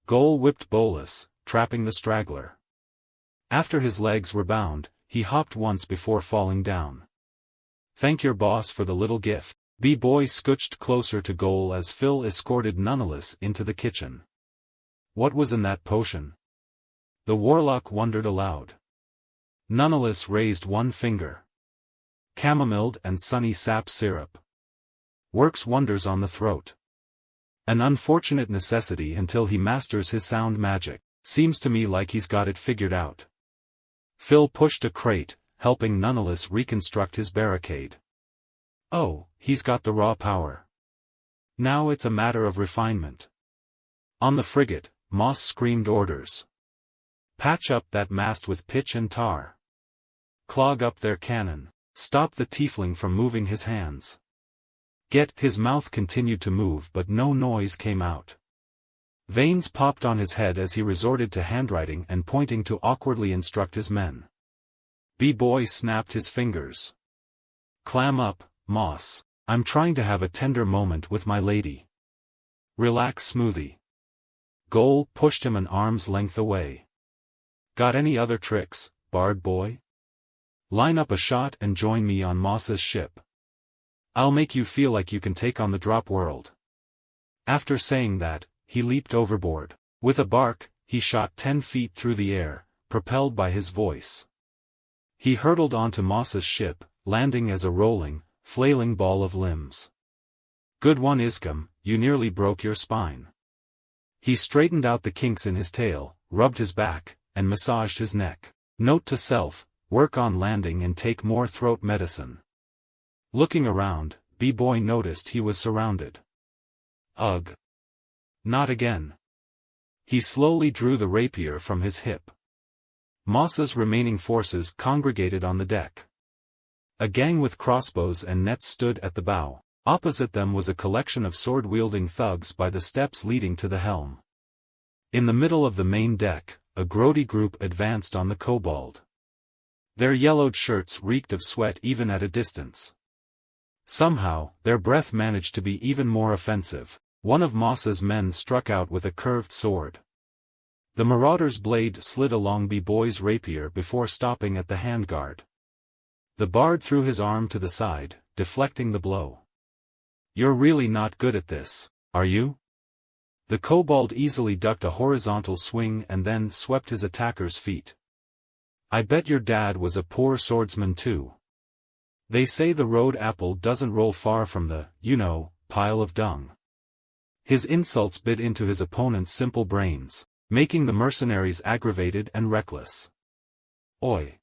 Goal whipped Bolus, trapping the straggler. After his legs were bound, he hopped once before falling down. Thank your boss for the little gift. B-boy scooched closer to Goal as Phil escorted Nonetheless into the kitchen. What was in that potion? The warlock wondered aloud. Nonetheless raised one finger. Chamomile and sunny sap syrup. Works wonders on the throat. An unfortunate necessity until he masters his sound magic. Seems to me like he's got it figured out. Phil pushed a crate, helping Nonetheless reconstruct his barricade. Oh, he's got the raw power. Now it's a matter of refinement. On the frigate, Moss screamed orders. Patch up that mast with pitch and tar. Clog up their cannon. Stop the tiefling from moving his hands. His mouth continued to move but no noise came out. Veins popped on his head as he resorted to handwriting and pointing to awkwardly instruct his men. B-boy snapped his fingers. Clam up, Moss. I'm trying to have a tender moment with my lady. Relax, Smoothie. Goal pushed him an arm's length away. Got any other tricks, Bard boy? Line up a shot and join me on Moss's ship. I'll make you feel like you can take on the drop world. After saying that, he leaped overboard. With a bark, he shot 10 feet through the air, propelled by his voice. He hurtled onto Moss's ship, landing as a rolling, flailing ball of limbs. Good one Iscom, you nearly broke your spine. He straightened out the kinks in his tail, rubbed his back, and massaged his neck. Note to self, work on landing and take more throat medicine. Looking around, B-boy noticed he was surrounded. Ugh. Not again. He slowly drew the rapier from his hip. Moss's remaining forces congregated on the deck. A gang with crossbows and nets stood at the bow. Opposite them was a collection of sword-wielding thugs by the steps leading to the helm. In the middle of the main deck, a grody group advanced on the kobold. Their yellowed shirts reeked of sweat even at a distance. Somehow, their breath managed to be even more offensive. One of Moss's men struck out with a curved sword. The marauder's blade slid along B-boy's rapier before stopping at the handguard. The bard threw his arm to the side, deflecting the blow. You're really not good at this, are you? The kobold easily ducked a horizontal swing and then swept his attacker's feet. I bet your dad was a poor swordsman too. They say the road apple doesn't roll far from the, pile of dung. His insults bit into his opponent's simple brains, making the mercenaries aggravated and reckless. Oi!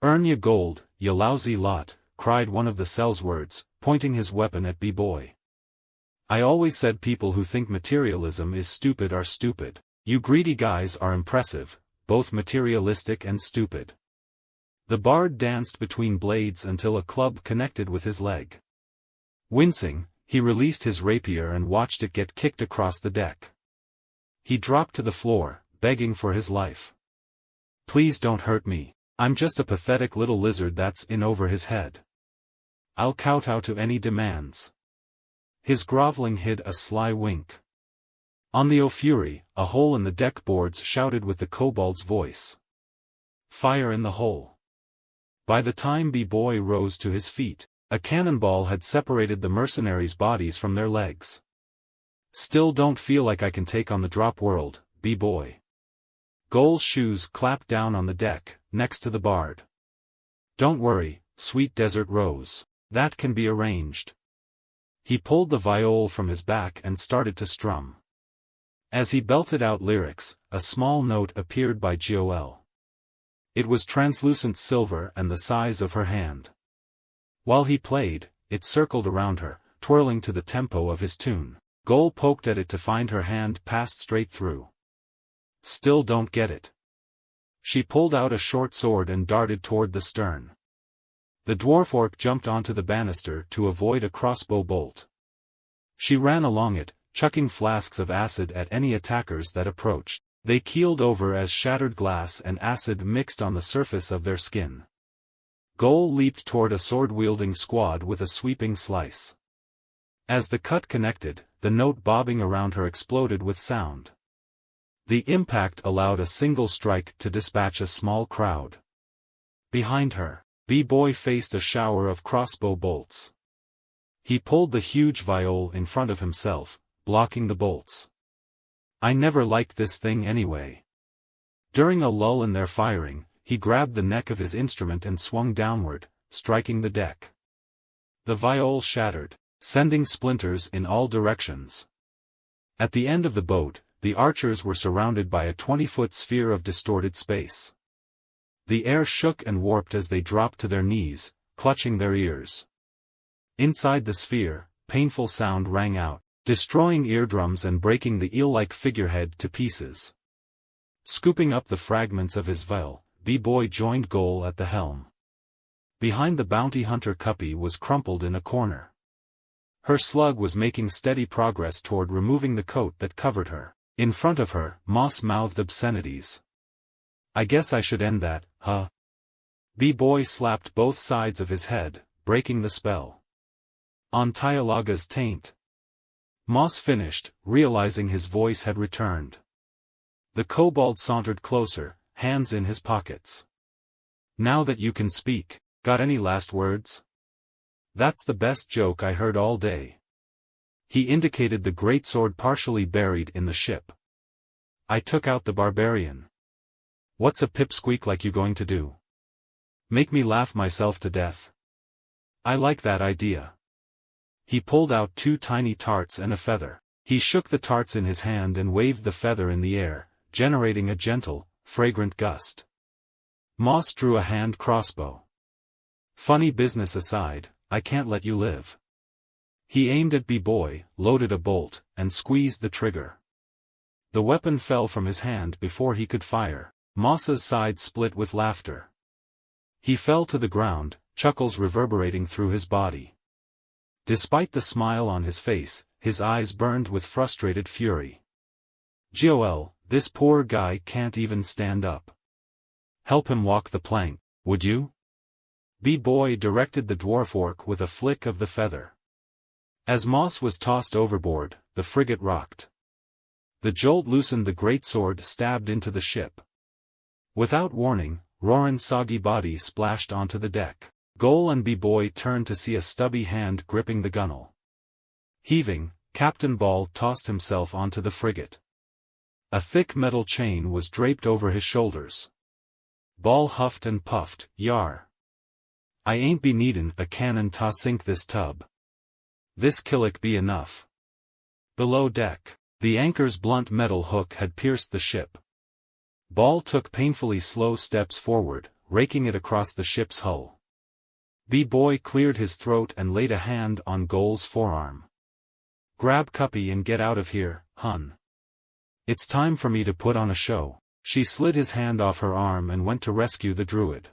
Earn ya gold, ya lousy lot, cried one of the sellswords, pointing his weapon at B-boy. I always said people who think materialism is stupid are stupid. You greedy guys are impressive, both materialistic and stupid. The bard danced between blades until a club connected with his leg. Wincing, he released his rapier and watched it get kicked across the deck. He dropped to the floor, begging for his life. Please don't hurt me, I'm just a pathetic little lizard that's in over his head. I'll kowtow to any demands. His groveling hid a sly wink. On the O'Fury, a hole in the deck boards shouted with the kobold's voice. Fire in the hole. By the time B-boy rose to his feet, a cannonball had separated the mercenaries' bodies from their legs. Still don't feel like I can take on the drop world, B-boy. Goal's shoes clapped down on the deck, next to the bard. Don't worry, sweet desert rose. That can be arranged. He pulled the viol from his back and started to strum. As he belted out lyrics, a small note appeared by Gol. It was translucent silver and the size of her hand. While he played, it circled around her, twirling to the tempo of his tune. Goal poked at it to find her hand passed straight through. Still don't get it. She pulled out a short sword and darted toward the stern. The dwarf orc jumped onto the banister to avoid a crossbow bolt. She ran along it, chucking flasks of acid at any attackers that approached. They keeled over as shattered glass and acid mixed on the surface of their skin. Goal leaped toward a sword-wielding squad with a sweeping slice. As the cut connected, the note bobbing around her exploded with sound. The impact allowed a single strike to dispatch a small crowd. Behind her, B-boy faced a shower of crossbow bolts. He pulled the huge viol in front of himself, blocking the bolts. I never liked this thing anyway. During a lull in their firing, he grabbed the neck of his instrument and swung downward, striking the deck. The viol shattered, sending splinters in all directions. At the end of the boat, the archers were surrounded by a 20-foot sphere of distorted space. The air shook and warped as they dropped to their knees, clutching their ears. Inside the sphere, painful sound rang out, destroying eardrums and breaking the eel-like figurehead to pieces. Scooping up the fragments of his viol, B-boy joined Goal at the helm. Behind the bounty hunter Cuppy was crumpled in a corner. Her slug was making steady progress toward removing the coat that covered her. In front of her, Moss mouthed obscenities. I guess I should end that, huh? B-boy slapped both sides of his head, breaking the spell. On Tyalaga's taint. Moss finished, realizing his voice had returned. The kobold sauntered closer, hands in his pockets. Now that you can speak, got any last words? That's the best joke I heard all day. He indicated the greatsword partially buried in the ship. I took out the barbarian. What's a pipsqueak like you going to do? Make me laugh myself to death? I like that idea. He pulled out 2 tiny tarts and a feather. He shook the tarts in his hand and waved the feather in the air, generating a gentle, fragrant gust. Moss drew a hand crossbow. Funny business aside, I can't let you live. He aimed at B-boy, loaded a bolt, and squeezed the trigger. The weapon fell from his hand before he could fire. Moss's side split with laughter. He fell to the ground, chuckles reverberating through his body. Despite the smile on his face, his eyes burned with frustrated fury. Joel, this poor guy can't even stand up. Help him walk the plank, would you? B-boy directed the dwarf orc with a flick of the feather. As Moss was tossed overboard, the frigate rocked. The jolt loosened the greatsword stabbed into the ship. Without warning, Roran's soggy body splashed onto the deck. Goal and B-boy turned to see a stubby hand gripping the gunwale. Heaving, Captain Ball tossed himself onto the frigate. A thick metal chain was draped over his shoulders. Ball huffed and puffed, "Yar. I ain't be needin' a cannon to sink this tub. This killick be enough." Below deck, the anchor's blunt metal hook had pierced the ship. Ball took painfully slow steps forward, raking it across the ship's hull. B-boy cleared his throat and laid a hand on Goal's forearm. "Grab Cuppy and get out of here, hun. It's time for me to put on a show." She slid his hand off her arm and went to rescue the druid.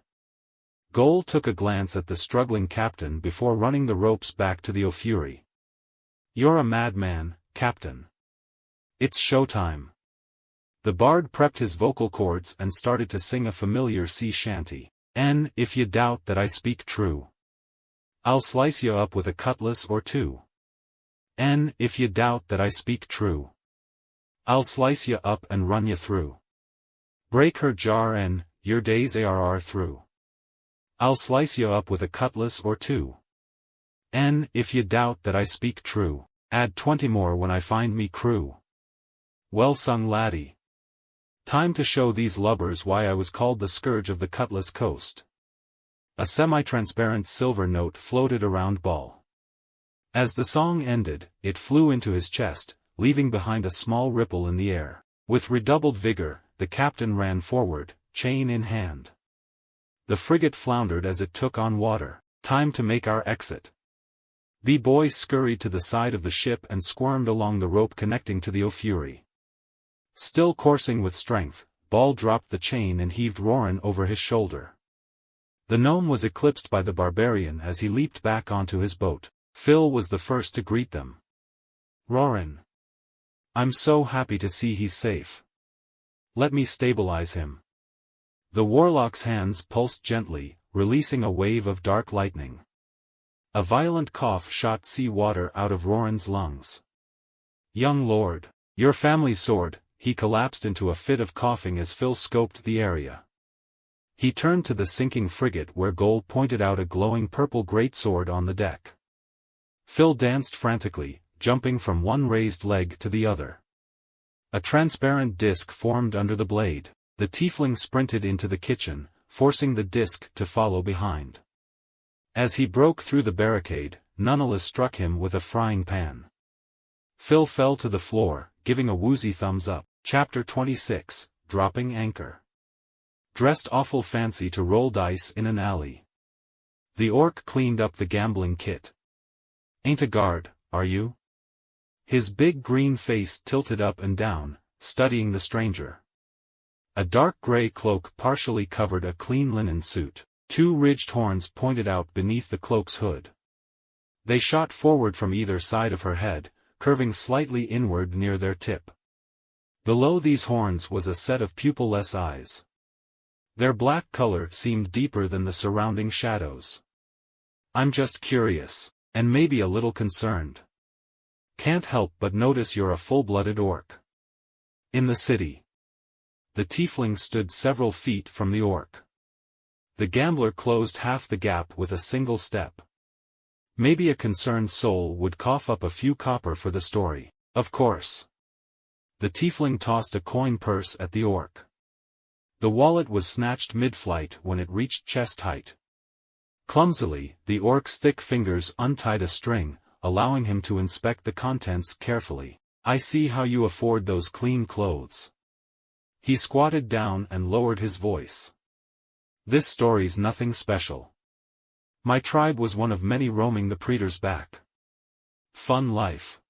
Goal took a glance at the struggling captain before running the ropes back to the O'Fury. "You're a madman, Captain. It's showtime." The bard prepped his vocal cords and started to sing a familiar sea shanty. "And if you doubt that I speak true, I'll slice you up with a cutlass or 2. And if you doubt that I speak true, I'll slice you up and run you through. Break her jar and your days are through. I'll slice you up with a cutlass or 2. And if you doubt that I speak true, add 20 more when I find me crew." Well sung, laddie. Time to show these lubbers why I was called the scourge of the Cutlass Coast. A semi-transparent silver note floated around Ball. As the song ended, it flew into his chest, leaving behind a small ripple in the air. With redoubled vigor, the captain ran forward, chain in hand. The frigate floundered as it took on water. Time to make our exit. B-boy scurried to the side of the ship and squirmed along the rope connecting to the O'Fury. Still coursing with strength, Ball dropped the chain and heaved Roran over his shoulder. The gnome was eclipsed by the barbarian as he leaped back onto his boat. Phil was the first to greet them. "Roran. I'm so happy to see he's safe. Let me stabilize him." The warlock's hands pulsed gently, releasing a wave of dark lightning. A violent cough shot sea water out of Roran's lungs. "Young lord, your family's sword." He collapsed into a fit of coughing as Phil scoped the area. He turned to the sinking frigate where Goal pointed out a glowing purple greatsword on the deck. Phil danced frantically, jumping from one raised leg to the other. A transparent disc formed under the blade. The tiefling sprinted into the kitchen, forcing the disc to follow behind. As he broke through the barricade, Nunnelis struck him with a frying pan. Phil fell to the floor, giving a woozy thumbs up. Chapter 26, Dropping Anchor. Dressed awful fancy to roll dice in an alley. The orc cleaned up the gambling kit. "Ain't a guard, are you?" His big green face tilted up and down, studying the stranger. A dark gray cloak partially covered a clean linen suit. Two ridged horns pointed out beneath the cloak's hood. They shot forward from either side of her head, curving slightly inward near their tip. Below these horns was a set of pupil-less eyes. Their black color seemed deeper than the surrounding shadows. I'm just curious, and maybe a little concerned. Can't help but notice you're a full-blooded orc. In the city. The tiefling stood several feet from the orc. The gambler closed half the gap with a single step. Maybe a concerned soul would cough up a few copper for the story. Of course. The tiefling tossed a coin purse at the orc. The wallet was snatched mid-flight when it reached chest height. Clumsily, the orc's thick fingers untied a string, allowing him to inspect the contents carefully. I see how you afford those clean clothes. He squatted down and lowered his voice. This story's nothing special. My tribe was one of many roaming the Praetor's back. Fun life.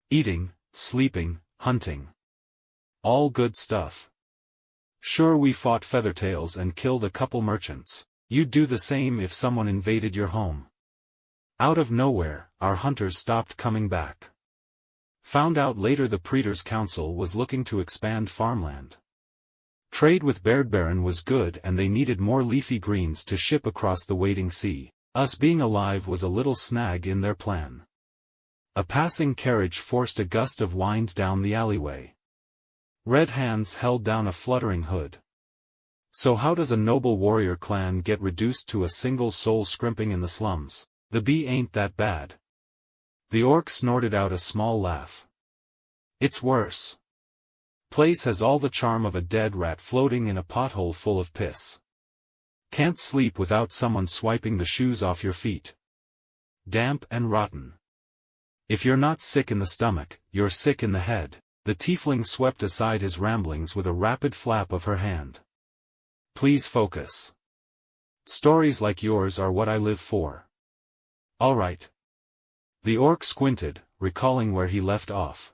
Eating, sleeping, hunting. All good stuff. Sure, we fought feathertails and killed a couple merchants. You'd do the same if someone invaded your home. Out of nowhere, our hunters stopped coming back. Found out later the Praetor's council was looking to expand farmland. Trade with Baron was good and they needed more leafy greens to ship across the waiting sea. Us being alive was a little snag in their plan. A passing carriage forced a gust of wind down the alleyway. Red hands held down a fluttering hood. So how does a noble warrior clan get reduced to a single soul scrimping in the slums? The bee ain't that bad. The orc snorted out a small laugh. It's worse. Place has all the charm of a dead rat floating in a pothole full of piss. Can't sleep without someone swiping the shoes off your feet. Damp and rotten. If you're not sick in the stomach, you're sick in the head. The tiefling swept aside his ramblings with a rapid flap of her hand. Please focus. Stories like yours are what I live for. All right. The orc squinted, recalling where he left off.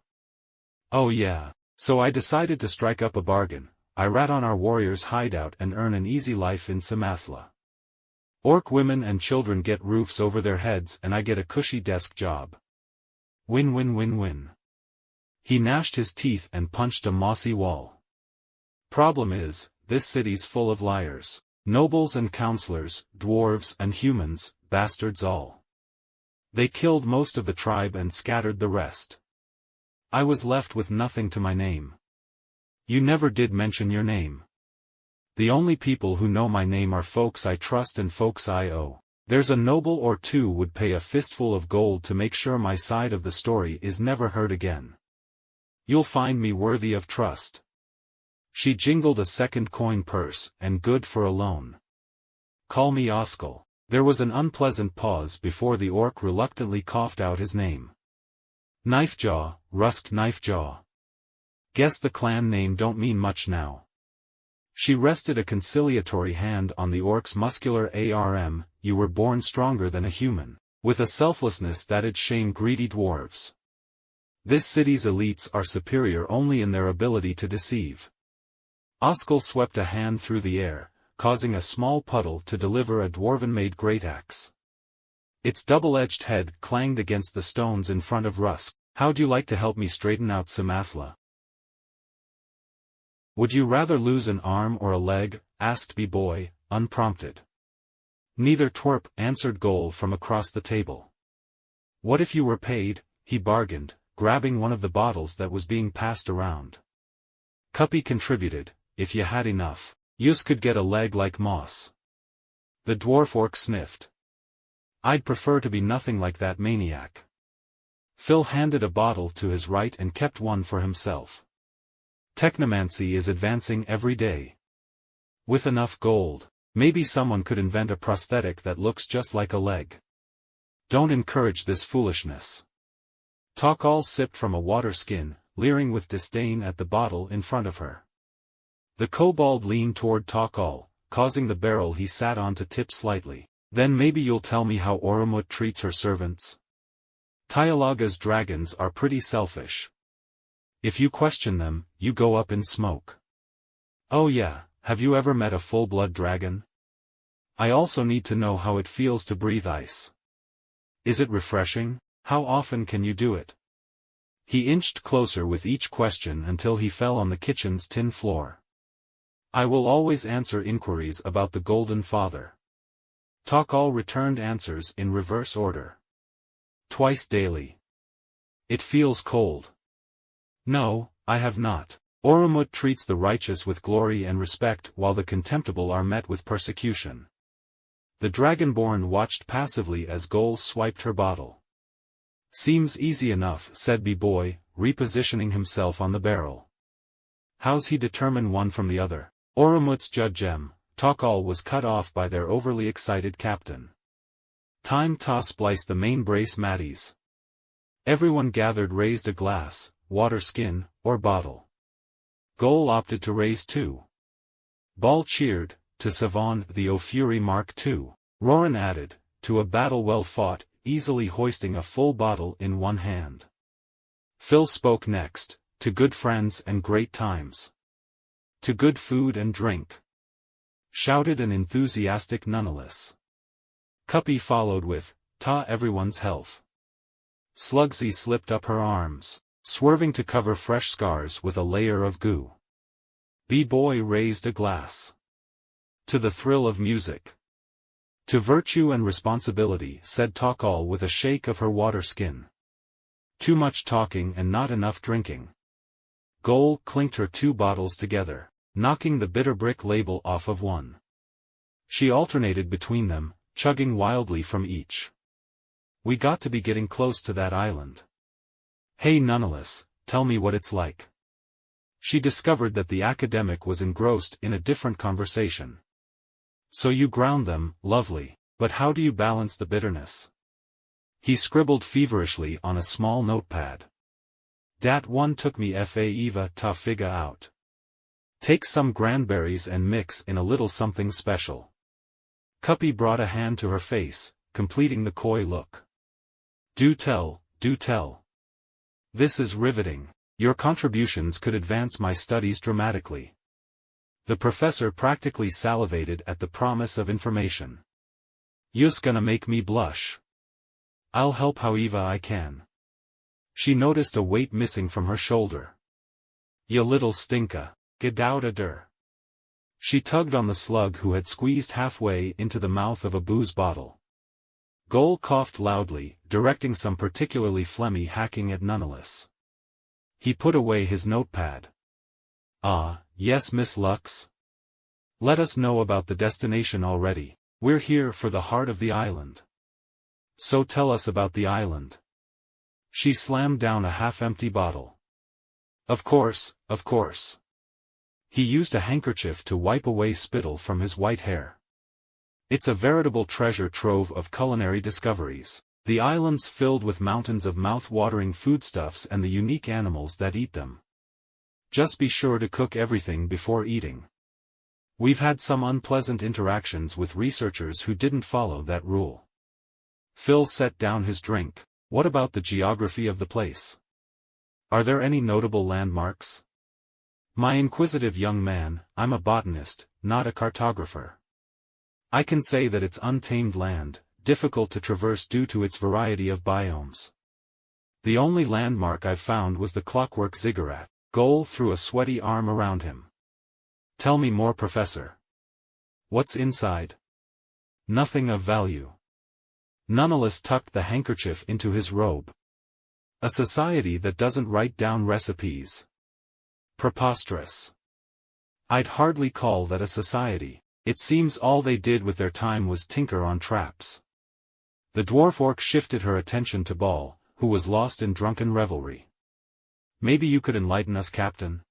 Oh yeah, so I decided to strike up a bargain. I rat on our warrior's hideout and earn an easy life in Cimasla. Orc women and children get roofs over their heads and I get a cushy desk job. Win-win-win-win. He gnashed his teeth and punched a mossy wall. Problem is, this city's full of liars. Nobles and counselors, dwarves and humans, bastards all. They killed most of the tribe and scattered the rest. I was left with nothing to my name. You never did mention your name. The only people who know my name are folks I trust and folks I owe. There's a noble or two would pay a fistful of gold to make sure my side of the story is never heard again. You'll find me worthy of trust. She jingled a second coin purse, and good for a loan. Call me Oskal. There was an unpleasant pause before the orc reluctantly coughed out his name. Knifejaw, Rusk Knifejaw. Guess the clan name don't mean much now. She rested a conciliatory hand on the orc's muscular arm. You were born stronger than a human, with a selflessness that'd shame greedy dwarves. This city's elites are superior only in their ability to deceive. Oskal swept a hand through the air, causing a small puddle to deliver a dwarven-made greataxe. Its double-edged head clanged against the stones in front of Rusk. How'd you like to help me straighten out Cimasla? Would you rather lose an arm or a leg? Asked B-Boy, unprompted. Neither twerp, answered Goal from across the table. What if you were paid? He bargained, grabbing one of the bottles that was being passed around. Cuppy contributed, if you had enough, yous could get a leg like Moss. The dwarf orc sniffed. I'd prefer to be nothing like that maniac. Phil handed a bottle to his right and kept one for himself. Technomancy is advancing every day. With enough gold, maybe someone could invent a prosthetic that looks just like a leg. Don't encourage this foolishness. Takal sipped from a water skin, leering with disdain at the bottle in front of her. The kobold leaned toward Takal, causing the barrel he sat on to tip slightly. Then maybe you'll tell me how Oromut treats her servants? Tyalaga's dragons are pretty selfish. If you question them, you go up in smoke. Oh yeah, have you ever met a full-blood dragon? I also need to know how it feels to breathe ice. Is it refreshing? How often can you do it? He inched closer with each question until he fell on the kitchen's tin floor. I will always answer inquiries about the Golden Father. Takal returned answers in reverse order. Twice daily. It feels cold. No, I have not. Oromut treats the righteous with glory and respect while the contemptible are met with persecution. The Dragonborn watched passively as Gol swiped her bottle. Seems easy enough, said B-Boy, repositioning himself on the barrel. How's he determine one from the other? Oromut's judgem, Takal was cut off by their overly excited captain. Time ta spliced the main brace matties. Everyone gathered raised a glass, water skin, or bottle. Gol opted to raise two. Ball cheered, to Savon the O'Fury Mark II. Roran added, to a battle well fought, easily hoisting a full bottle in one hand. Phil spoke next, to good friends and great times. To good food and drink. Shouted an enthusiastic nonetheless. Cuppy followed with, ta everyone's health. Slugsy slipped up her arms, swerving to cover fresh scars with a layer of goo. B-Boy raised a glass. To the thrill of music. To virtue and responsibility, said Takal with a shake of her water skin. Too much talking and not enough drinking. Gol clinked her two bottles together, knocking the bitter brick label off of one. She alternated between them, chugging wildly from each. We got to be getting close to that island. Hey nonetheless, tell me what it's like. She discovered that the academic was engrossed in a different conversation. So you ground them, lovely, but how do you balance the bitterness? He scribbled feverishly on a small notepad. Dat one took me fa eva ta figga out. Take some cranberries and mix in a little something special. Cuppy brought a hand to her face, completing the coy look. Do tell, do tell. This is riveting. Your contributions could advance my studies dramatically. The professor practically salivated at the promise of information. You's gonna make me blush. I'll help however I can. She noticed a weight missing from her shoulder. Ya little stinka, get out of der. She tugged on the slug who had squeezed halfway into the mouth of a booze bottle. Gol coughed loudly, directing some particularly phlegmy hacking at nonetheless. He put away his notepad. Ah, yes Miss Lux. Let us know about the destination already. We're here for the heart of the island. So tell us about the island. She slammed down a half-empty bottle. Of course, of course. He used a handkerchief to wipe away spittle from his white hair. It's a veritable treasure trove of culinary discoveries. The island's filled with mountains of mouth-watering foodstuffs and the unique animals that eat them. Just be sure to cook everything before eating. We've had some unpleasant interactions with researchers who didn't follow that rule. Phil set down his drink. What about the geography of the place? Are there any notable landmarks? My inquisitive young man, I'm a botanist, not a cartographer. I can say that it's untamed land, difficult to traverse due to its variety of biomes. The only landmark I've found was the clockwork ziggurat. Gol threw a sweaty arm around him. Tell me more, Professor. What's inside? Nothing of value. Nonetheless tucked the handkerchief into his robe. A society that doesn't write down recipes. Preposterous. I'd hardly call that a society. It seems all they did with their time was tinker on traps. The dwarf orc shifted her attention to Ball, who was lost in drunken revelry. Maybe you could enlighten us, Captain?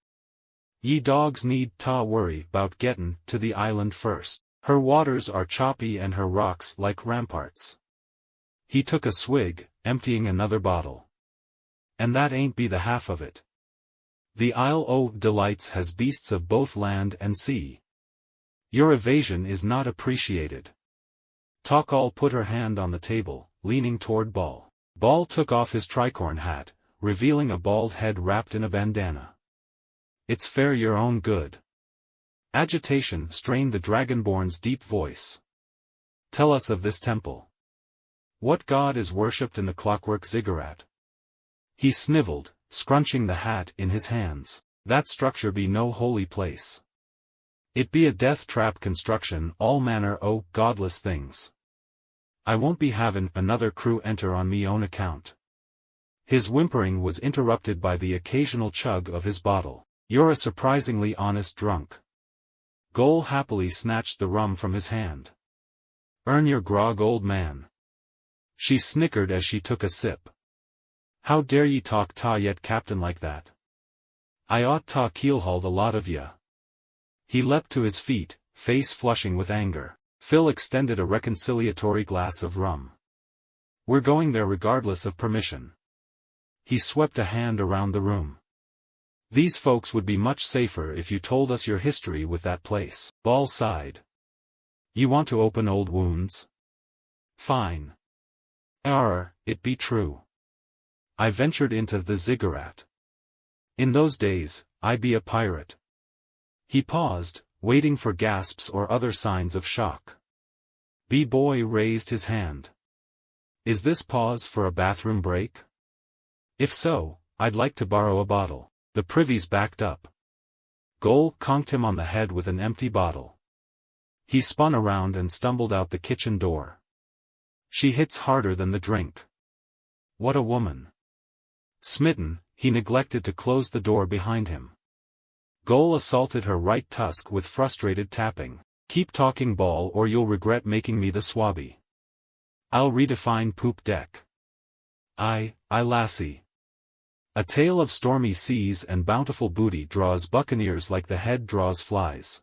Ye dogs need ta worry 'bout gettin' to the island first. Her waters are choppy and her rocks like ramparts. He took a swig, emptying another bottle. And that ain't be the half of it. The Isle o' Delights has beasts of both land and sea. Your evasion is not appreciated. Takal put her hand on the table, leaning toward Ball. Ball took off his tricorn hat, revealing a bald head wrapped in a bandana. It's fair your own good. Agitation strained the Dragonborn's deep voice. Tell us of this temple. What god is worshipped in the clockwork ziggurat? He sniveled, scrunching the hat in his hands. That structure be no holy place. It be a death-trap construction, all manner o' godless things. I won't be havin' another crew enter on me own account. His whimpering was interrupted by the occasional chug of his bottle. You're a surprisingly honest drunk. Gol happily snatched the rum from his hand. Earn your grog, old man. She snickered as she took a sip. How dare ye talk ta yet captain like that? I ought ta keelhaul the lot of ya. He leapt to his feet, face flushing with anger. Phil extended a reconciliatory glass of rum. We're going there regardless of permission. He swept a hand around the room. These folks would be much safer if you told us your history with that place. Ball sighed. You want to open old wounds? Fine. It be true. I ventured into the ziggurat. In those days, I be a pirate. He paused, waiting for gasps or other signs of shock. B-boy raised his hand. Is this pause for a bathroom break? If so, I'd like to borrow a bottle. The privies backed up. Gol conked him on the head with an empty bottle. He spun around and stumbled out the kitchen door. She hits harder than the drink. What a woman. Smitten, he neglected to close the door behind him. Gol assaulted her right tusk with frustrated tapping. Keep talking, Ball, or you'll regret making me the swabby. I'll redefine poop deck. I lassie. A tale of stormy seas and bountiful booty draws buccaneers like the head draws flies.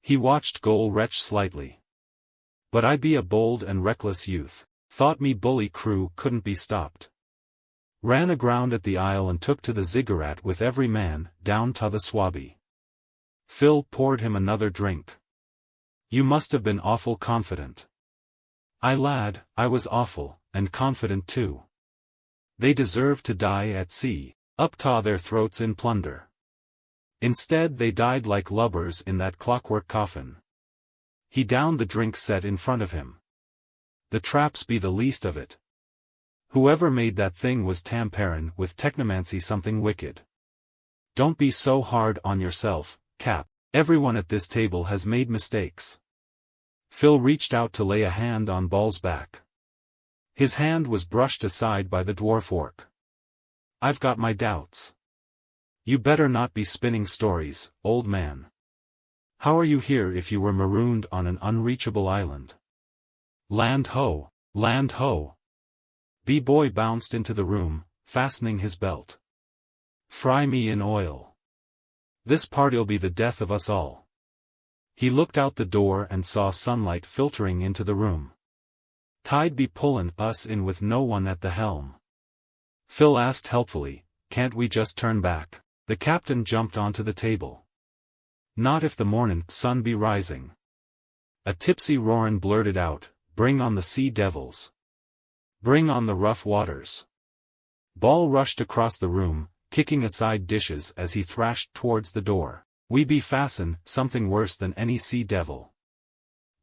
He watched Gol retch slightly. But I be a bold and reckless youth. Thought me bully crew couldn't be stopped. Ran aground at the isle and took to the ziggurat with every man, down to the swabby. Phil poured him another drink. You must have been awful confident. Lad, I was awful, and confident too. They deserved to die at sea, up to their throats in plunder. Instead they died like lubbers in that clockwork coffin. He downed the drink set in front of him. The traps be the least of it. Whoever made that thing was tamparin with technomancy, something wicked. Don't be so hard on yourself, Cap. Everyone at this table has made mistakes. Phil reached out to lay a hand on Ball's back. His hand was brushed aside by the dwarf orc. I've got my doubts. You better not be spinning stories, old man. How are you here if you were marooned on an unreachable island? Land ho, land ho. B-boy bounced into the room, fastening his belt. Fry me in oil. This party'll be the death of us all. He looked out the door and saw sunlight filtering into the room. Tide be pullin' us in with no one at the helm. Phil asked helpfully, can't we just turn back? The captain jumped onto the table. Not if the mornin' sun be rising. A tipsy roarin' blurted out, bring on the sea devils. Bring on the rough waters. Ball rushed across the room, kicking aside dishes as he thrashed towards the door. We be fasten, something worse than any sea devil.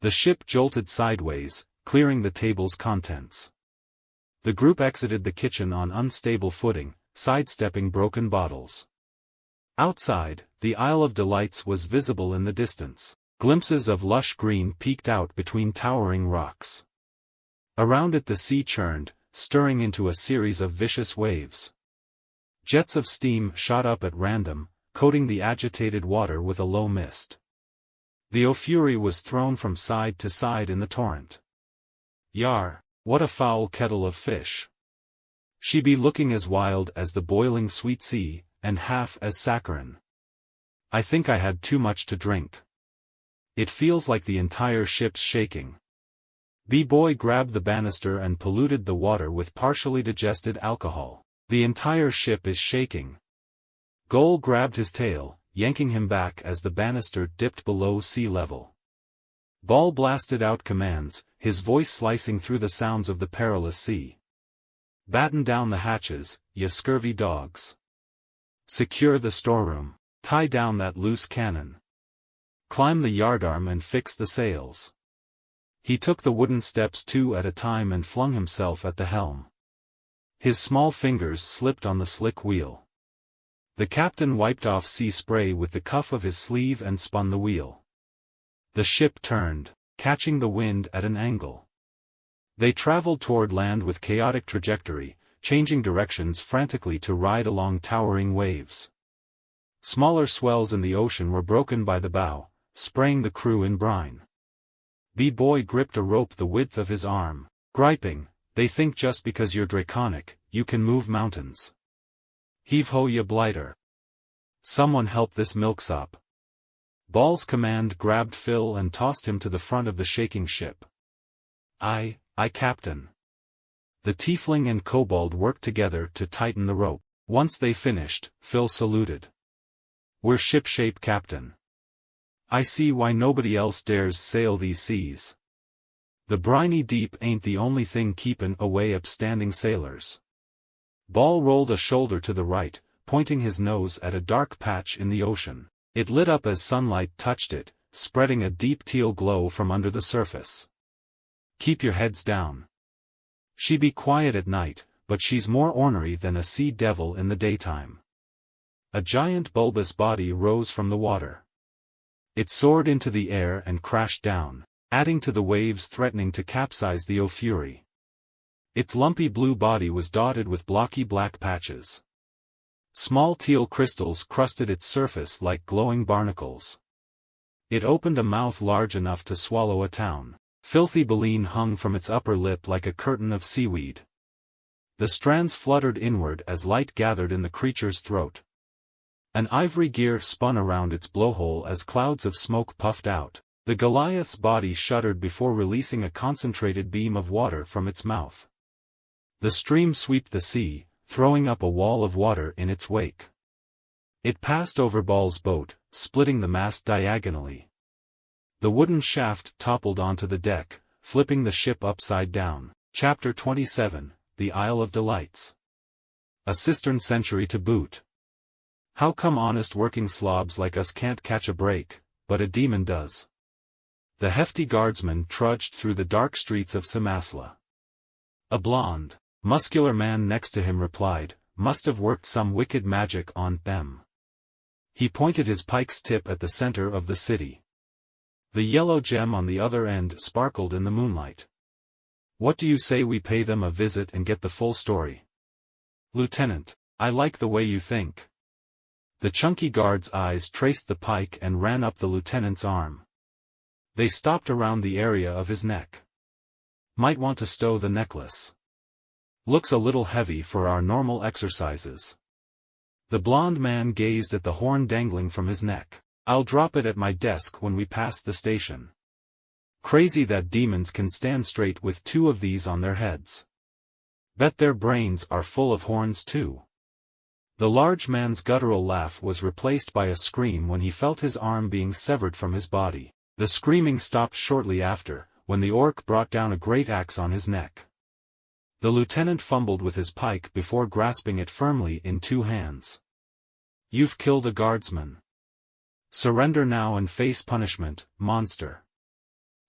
The ship jolted sideways, clearing the table's contents. The group exited the kitchen on unstable footing, sidestepping broken bottles. Outside, the Isle of Delights was visible in the distance. Glimpses of lush green peeked out between towering rocks. Around it the sea churned, stirring into a series of vicious waves. Jets of steam shot up at random, coating the agitated water with a low mist. The O'Fury was thrown from side to side in the torrent. Yar, what a foul kettle of fish. She be looking as wild as the boiling sweet sea, and half as saccharine. I think I had too much to drink. It feels like the entire ship's shaking. B-boy grabbed the banister and polluted the water with partially digested alcohol. The entire ship is shaking. Gol grabbed his tail, yanking him back as the banister dipped below sea level. Ball blasted out commands, his voice slicing through the sounds of the perilous sea. Batten down the hatches, ye scurvy dogs. Secure the storeroom. Tie down that loose cannon. Climb the yardarm and fix the sails. He took the wooden steps 2 at a time and flung himself at the helm. His small fingers slipped on the slick wheel. The captain wiped off sea spray with the cuff of his sleeve and spun the wheel. The ship turned, catching the wind at an angle. They traveled toward land with chaotic trajectory, changing directions frantically to ride along towering waves. Smaller swells in the ocean were broken by the bow, spraying the crew in brine. B-boy gripped a rope the width of his arm, griping, "They think just because you're draconic, you can move mountains. Heave-ho ya blighter. Someone help this milksop." Ball's command grabbed Phil and tossed him to the front of the shaking ship. Aye, Captain." The tiefling and kobold worked together to tighten the rope. Once they finished, Phil saluted. "We're shipshape, Captain. I see why nobody else dares sail these seas. The briny deep ain't the only thing keepin' away upstanding sailors." Ball rolled a shoulder to the right, pointing his nose at a dark patch in the ocean. It lit up as sunlight touched it, spreading a deep teal glow from under the surface. "Keep your heads down. She be quiet at night, but she's more ornery than a sea devil in the daytime." A giant bulbous body rose from the water. It soared into the air and crashed down, adding to the waves threatening to capsize the O'Fury. Its lumpy blue body was dotted with blocky black patches. Small teal crystals crusted its surface like glowing barnacles. It opened a mouth large enough to swallow a town. Filthy baleen hung from its upper lip like a curtain of seaweed. The strands fluttered inward as light gathered in the creature's throat. An ivory gear spun around its blowhole as clouds of smoke puffed out. The Goliath's body shuddered before releasing a concentrated beam of water from its mouth. The stream swept the sea, throwing up a wall of water in its wake. It passed over Ball's boat, splitting the mast diagonally. The wooden shaft toppled onto the deck, flipping the ship upside down. Chapter 27, The Isle of Delights. A cistern century to boot. How come honest working slobs like us can't catch a break, but a demon does? The hefty guardsman trudged through the dark streets of Cimasla. A blond, muscular man next to him replied, "Must have worked some wicked magic on them." He pointed his pike's tip at the center of the city. The yellow gem on the other end sparkled in the moonlight. "What do you say we pay them a visit and get the full story?" "Lieutenant, I like the way you think." The chunky guard's eyes traced the pike and ran up the lieutenant's arm. They stopped around the area of his neck. "Might want to stow the necklace. Looks a little heavy for our normal exercises." The blond man gazed at the horn dangling from his neck. "I'll drop it at my desk when we pass the station. Crazy that demons can stand straight with 2 of these on their heads. Bet their brains are full of horns too." The large man's guttural laugh was replaced by a scream when he felt his arm being severed from his body. The screaming stopped shortly after, when the orc brought down a great axe on his neck. The lieutenant fumbled with his pike before grasping it firmly in 2 hands. "You've killed a guardsman. Surrender now and face punishment, monster."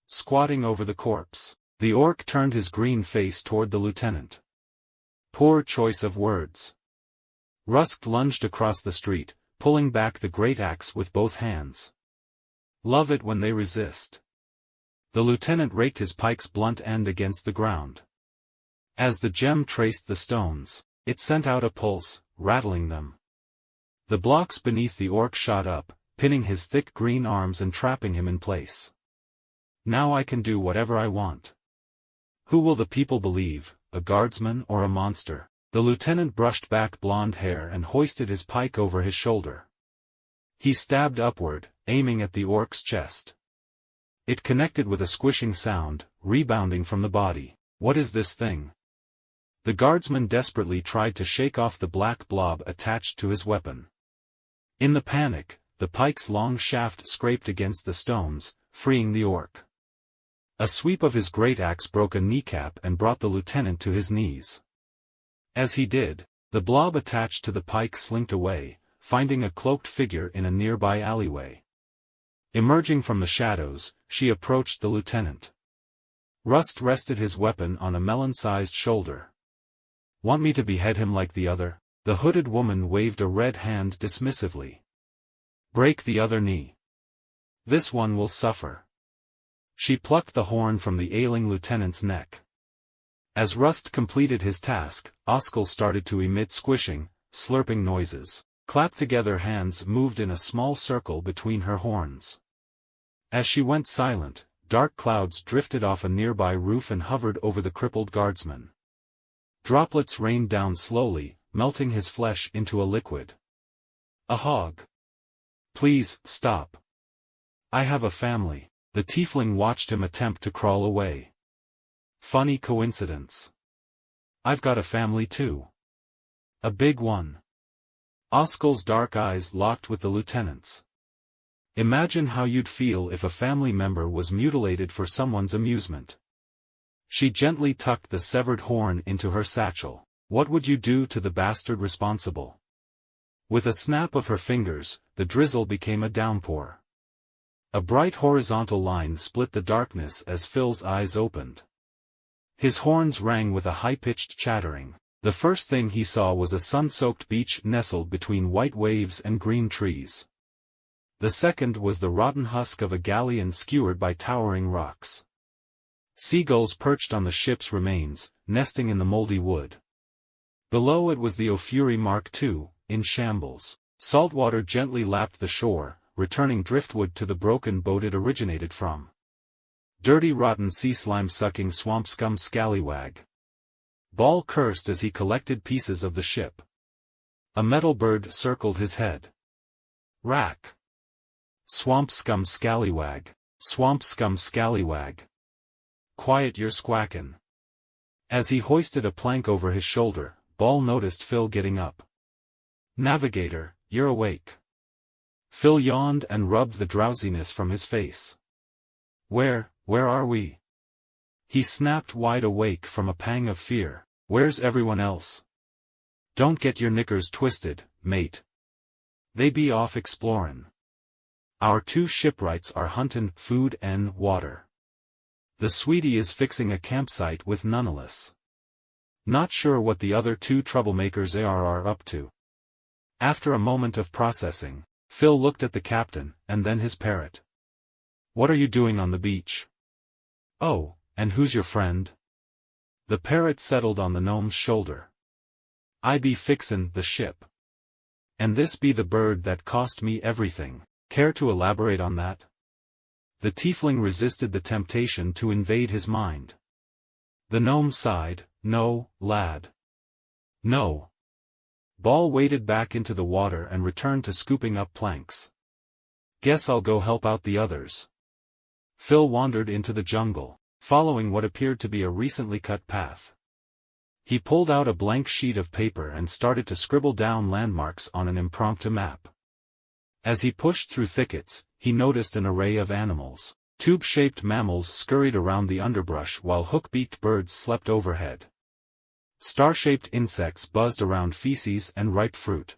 Squatting over the corpse, the orc turned his green face toward the lieutenant. Poor choice of words. Rusk lunged across the street, pulling back the great axe with both hands. Love it when they resist. The lieutenant raked his pike's blunt end against the ground. As the gem traced the stones, it sent out a pulse, rattling them. The blocks beneath the orc shot up, pinning his thick green arms and trapping him in place. "Now I can do whatever I want. Who will the people believe, a guardsman or a monster?" The lieutenant brushed back blonde hair and hoisted his pike over his shoulder. He stabbed upward, aiming at the orc's chest. It connected with a squishing sound, rebounding from the body. "What is this thing?" The guardsman desperately tried to shake off the black blob attached to his weapon. In the panic, the pike's long shaft scraped against the stones, freeing the orc. A sweep of his great axe broke a kneecap and brought the lieutenant to his knees. As he did, the blob attached to the pike slinked away, finding a cloaked figure in a nearby alleyway. Emerging from the shadows, she approached the lieutenant. Rust rested his weapon on a melon-sized shoulder. Want me to behead him like the other? The hooded woman waved a red hand dismissively. Break the other knee. This one will suffer. She plucked the horn from the ailing lieutenant's neck. As Rust completed his task, Oskal started to emit squishing, slurping noises. Clapped-together hands moved in a small circle between her horns. As she went silent, dark clouds drifted off a nearby roof and hovered over the crippled guardsman. Droplets rained down slowly, melting his flesh into a liquid. A hog. Please, stop. I have a family. The tiefling watched him attempt to crawl away. Funny coincidence. I've got a family too. A big one. Oskal's dark eyes locked with the lieutenant's. Imagine how you'd feel if a family member was mutilated for someone's amusement. She gently tucked the severed horn into her satchel. What would you do to the bastard responsible? With a snap of her fingers, the drizzle became a downpour. A bright horizontal line split the darkness as Phil's eyes opened. His horns rang with a high-pitched chattering. The first thing he saw was a sun-soaked beach nestled between white waves and green trees. The second was the rotten husk of a galleon skewered by towering rocks. Seagulls perched on the ship's remains, nesting in the moldy wood. Below it was the Ofury Mark II, in shambles. Saltwater gently lapped the shore, returning driftwood to the broken boat it originated from. Dirty rotten sea slime sucking swamp scum scallywag. Ball cursed as he collected pieces of the ship. A metal bird circled his head. Rack. Swamp scum scallywag. Swamp scum scallywag. Quiet your squackin'. As he hoisted a plank over his shoulder, Ball noticed Phil getting up. Navigator, you're awake. Phil yawned and rubbed the drowsiness from his face. Where are we? He snapped wide awake from a pang of fear. Where's everyone else? Don't get your knickers twisted, mate. They be off explorin'. Our two shipwrights are huntin' food and water. The Sweetie is fixing a campsite with Noneless. Not sure what the other two troublemakers are up to. After a moment of processing, Phil looked at the captain, and then his parrot. What are you doing on the beach? Oh, and who's your friend? The parrot settled on the gnome's shoulder. I be fixin' the ship. And this be the bird that cost me everything. Care to elaborate on that? The tiefling resisted the temptation to invade his mind. The gnome sighed, no, lad. No. Ball waded back into the water and returned to scooping up planks. Guess I'll go help out the others. Phil wandered into the jungle, following what appeared to be a recently cut path. He pulled out a blank sheet of paper and started to scribble down landmarks on an impromptu map. As he pushed through thickets, he noticed an array of animals. Tube-shaped mammals scurried around the underbrush while hook-beaked birds slept overhead. Star-shaped insects buzzed around feces and ripe fruit.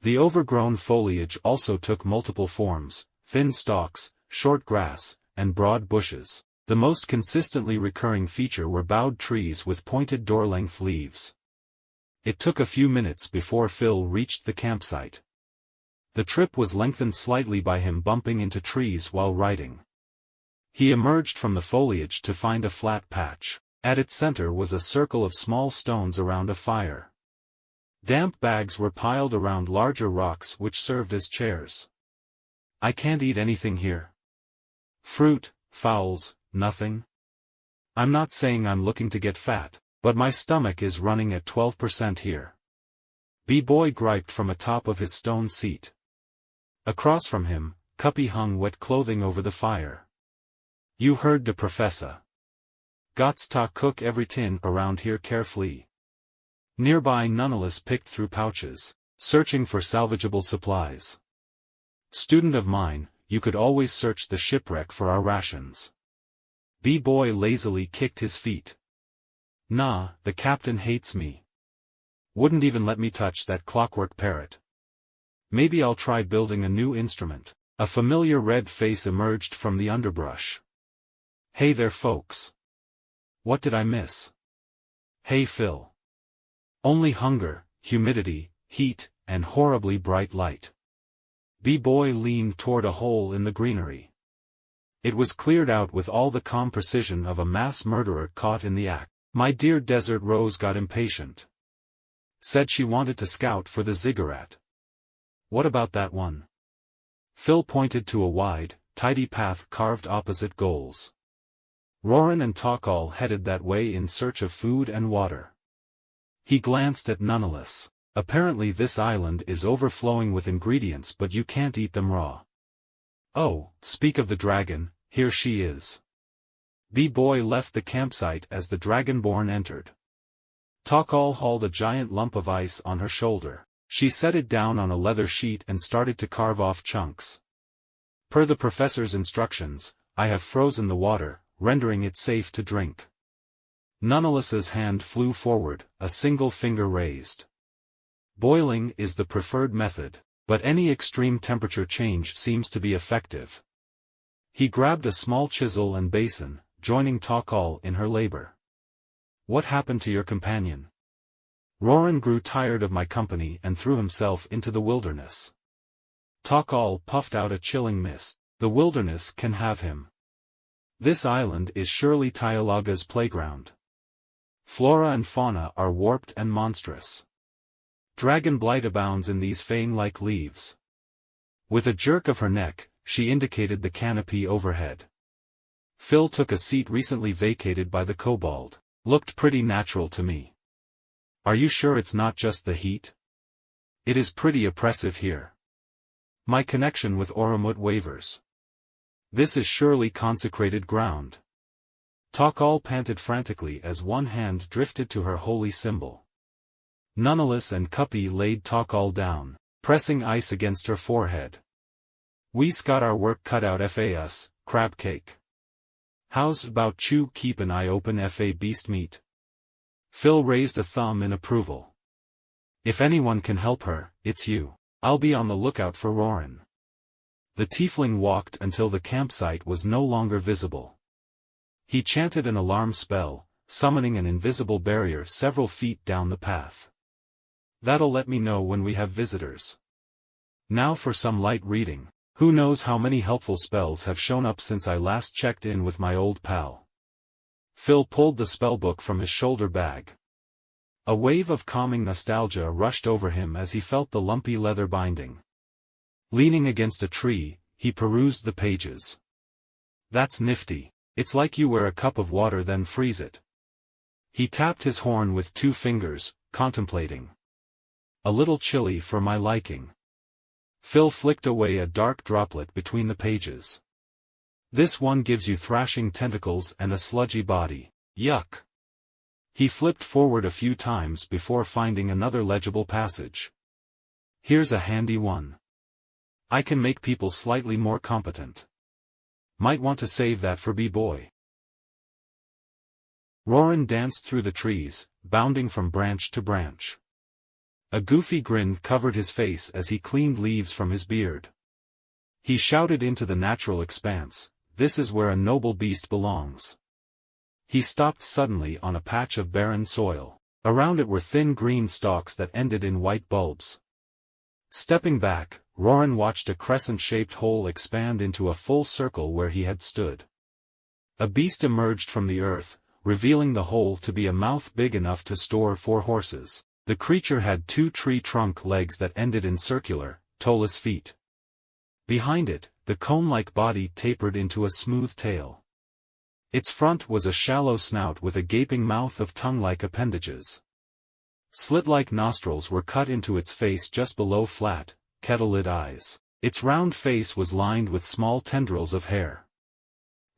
The overgrown foliage also took multiple forms: thin stalks, short grass, and broad bushes. The most consistently recurring feature were bowed trees with pointed door-length leaves. It took a few minutes before Phil reached the campsite. The trip was lengthened slightly by him bumping into trees while riding. He emerged from the foliage to find a flat patch. At its center was a circle of small stones around a fire. Damp bags were piled around larger rocks which served as chairs. I can't eat anything here. Fruit, fowls, nothing? I'm not saying I'm looking to get fat, but my stomach is running at 12% here. B-boy griped from atop of his stone seat. Across from him, Cuppy hung wet clothing over the fire. You heard the professor. Gots ta cook everything around here carefully. Nearby Noneless picked through pouches, searching for salvageable supplies. Student of mine, you could always search the shipwreck for our rations. B-boy lazily kicked his feet. Nah, the captain hates me. Wouldn't even let me touch that clockwork parrot. Maybe I'll try building a new instrument. A familiar red face emerged from the underbrush. Hey there folks. What did I miss? Hey Phil. Only hunger, humidity, heat, and horribly bright light. B-boy leaned toward a hole in the greenery. It was cleared out with all the calm precision of a mass murderer caught in the act. My dear Desert Rose got impatient. Said she wanted to scout for the ziggurat. What about that one? Phil pointed to a wide, tidy path carved opposite goals. Roran and Takal headed that way in search of food and water. He glanced at Nonetheless. Apparently this island is overflowing with ingredients, but you can't eat them raw. Oh, speak of the dragon, here she is. B-boy left the campsite as the dragonborn entered. Takal hauled a giant lump of ice on her shoulder. She set it down on a leather sheet and started to carve off chunks. Per the professor's instructions, I have frozen the water, rendering it safe to drink. Nonetheless's hand flew forward, a single finger raised. Boiling is the preferred method, but any extreme temperature change seems to be effective. He grabbed a small chisel and basin, joining Takal in her labor. What happened to your companion? Roran grew tired of my company and threw himself into the wilderness. Takal puffed out a chilling mist. The wilderness can have him. This island is surely Tyalaga's playground. Flora and fauna are warped and monstrous. Dragon blight abounds in these fane-like leaves. With a jerk of her neck, she indicated the canopy overhead. Phil took a seat recently vacated by the kobold. Looked pretty natural to me. Are you sure it's not just the heat? It is pretty oppressive here. My connection with Oromut wavers. This is surely consecrated ground. Takal panted frantically as one hand drifted to her holy symbol. Nonetheless and Cuppy laid Takal down, pressing ice against her forehead. We's got our work cut out fa us, crab cake. How's about you keep an eye open fa beast meat? Phil raised a thumb in approval. If anyone can help her, it's you. I'll be on the lookout for Roran. The tiefling walked until the campsite was no longer visible. He chanted an alarm spell, summoning an invisible barrier several feet down the path. That'll let me know when we have visitors. Now for some light reading. Who knows how many helpful spells have shown up since I last checked in with my old pal. Phil pulled the spellbook from his shoulder bag. A wave of calming nostalgia rushed over him as he felt the lumpy leather binding. Leaning against a tree, he perused the pages. That's nifty. It's like you wear a cup of water then freeze it. He tapped his horn with 2 fingers, contemplating. A little chilly for my liking. Phil flicked away a dark droplet between the pages. This one gives you thrashing tentacles and a sludgy body. Yuck. He flipped forward a few times before finding another legible passage. Here's a handy one. I can make people slightly more competent. Might want to save that for B-boy. Roran danced through the trees, bounding from branch to branch. A goofy grin covered his face as he cleaned leaves from his beard. He shouted into the natural expanse, "This is where a noble beast belongs." He stopped suddenly on a patch of barren soil. Around it were thin green stalks that ended in white bulbs. Stepping back, Roran watched a crescent-shaped hole expand into a full circle where he had stood. A beast emerged from the earth, revealing the hole to be a mouth big enough to store 4 horses. The creature had 2 tree trunk legs that ended in circular, toeless feet. Behind it, the cone-like body tapered into a smooth tail. Its front was a shallow snout with a gaping mouth of tongue-like appendages. Slit-like nostrils were cut into its face just below flat, kettle-lid eyes. Its round face was lined with small tendrils of hair.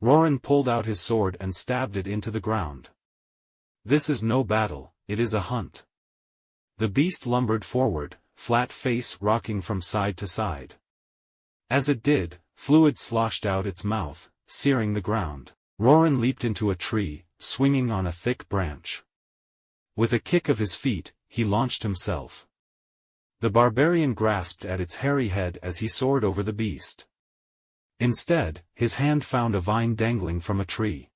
Roran pulled out his sword and stabbed it into the ground. This is no battle, it is a hunt. The beast lumbered forward, flat face rocking from side to side. As it did, fluid sloshed out its mouth, searing the ground. Roran leaped into a tree, swinging on a thick branch. With a kick of his feet, he launched himself. The barbarian grasped at its hairy head as he soared over the beast. Instead, his hand found a vine dangling from a tree.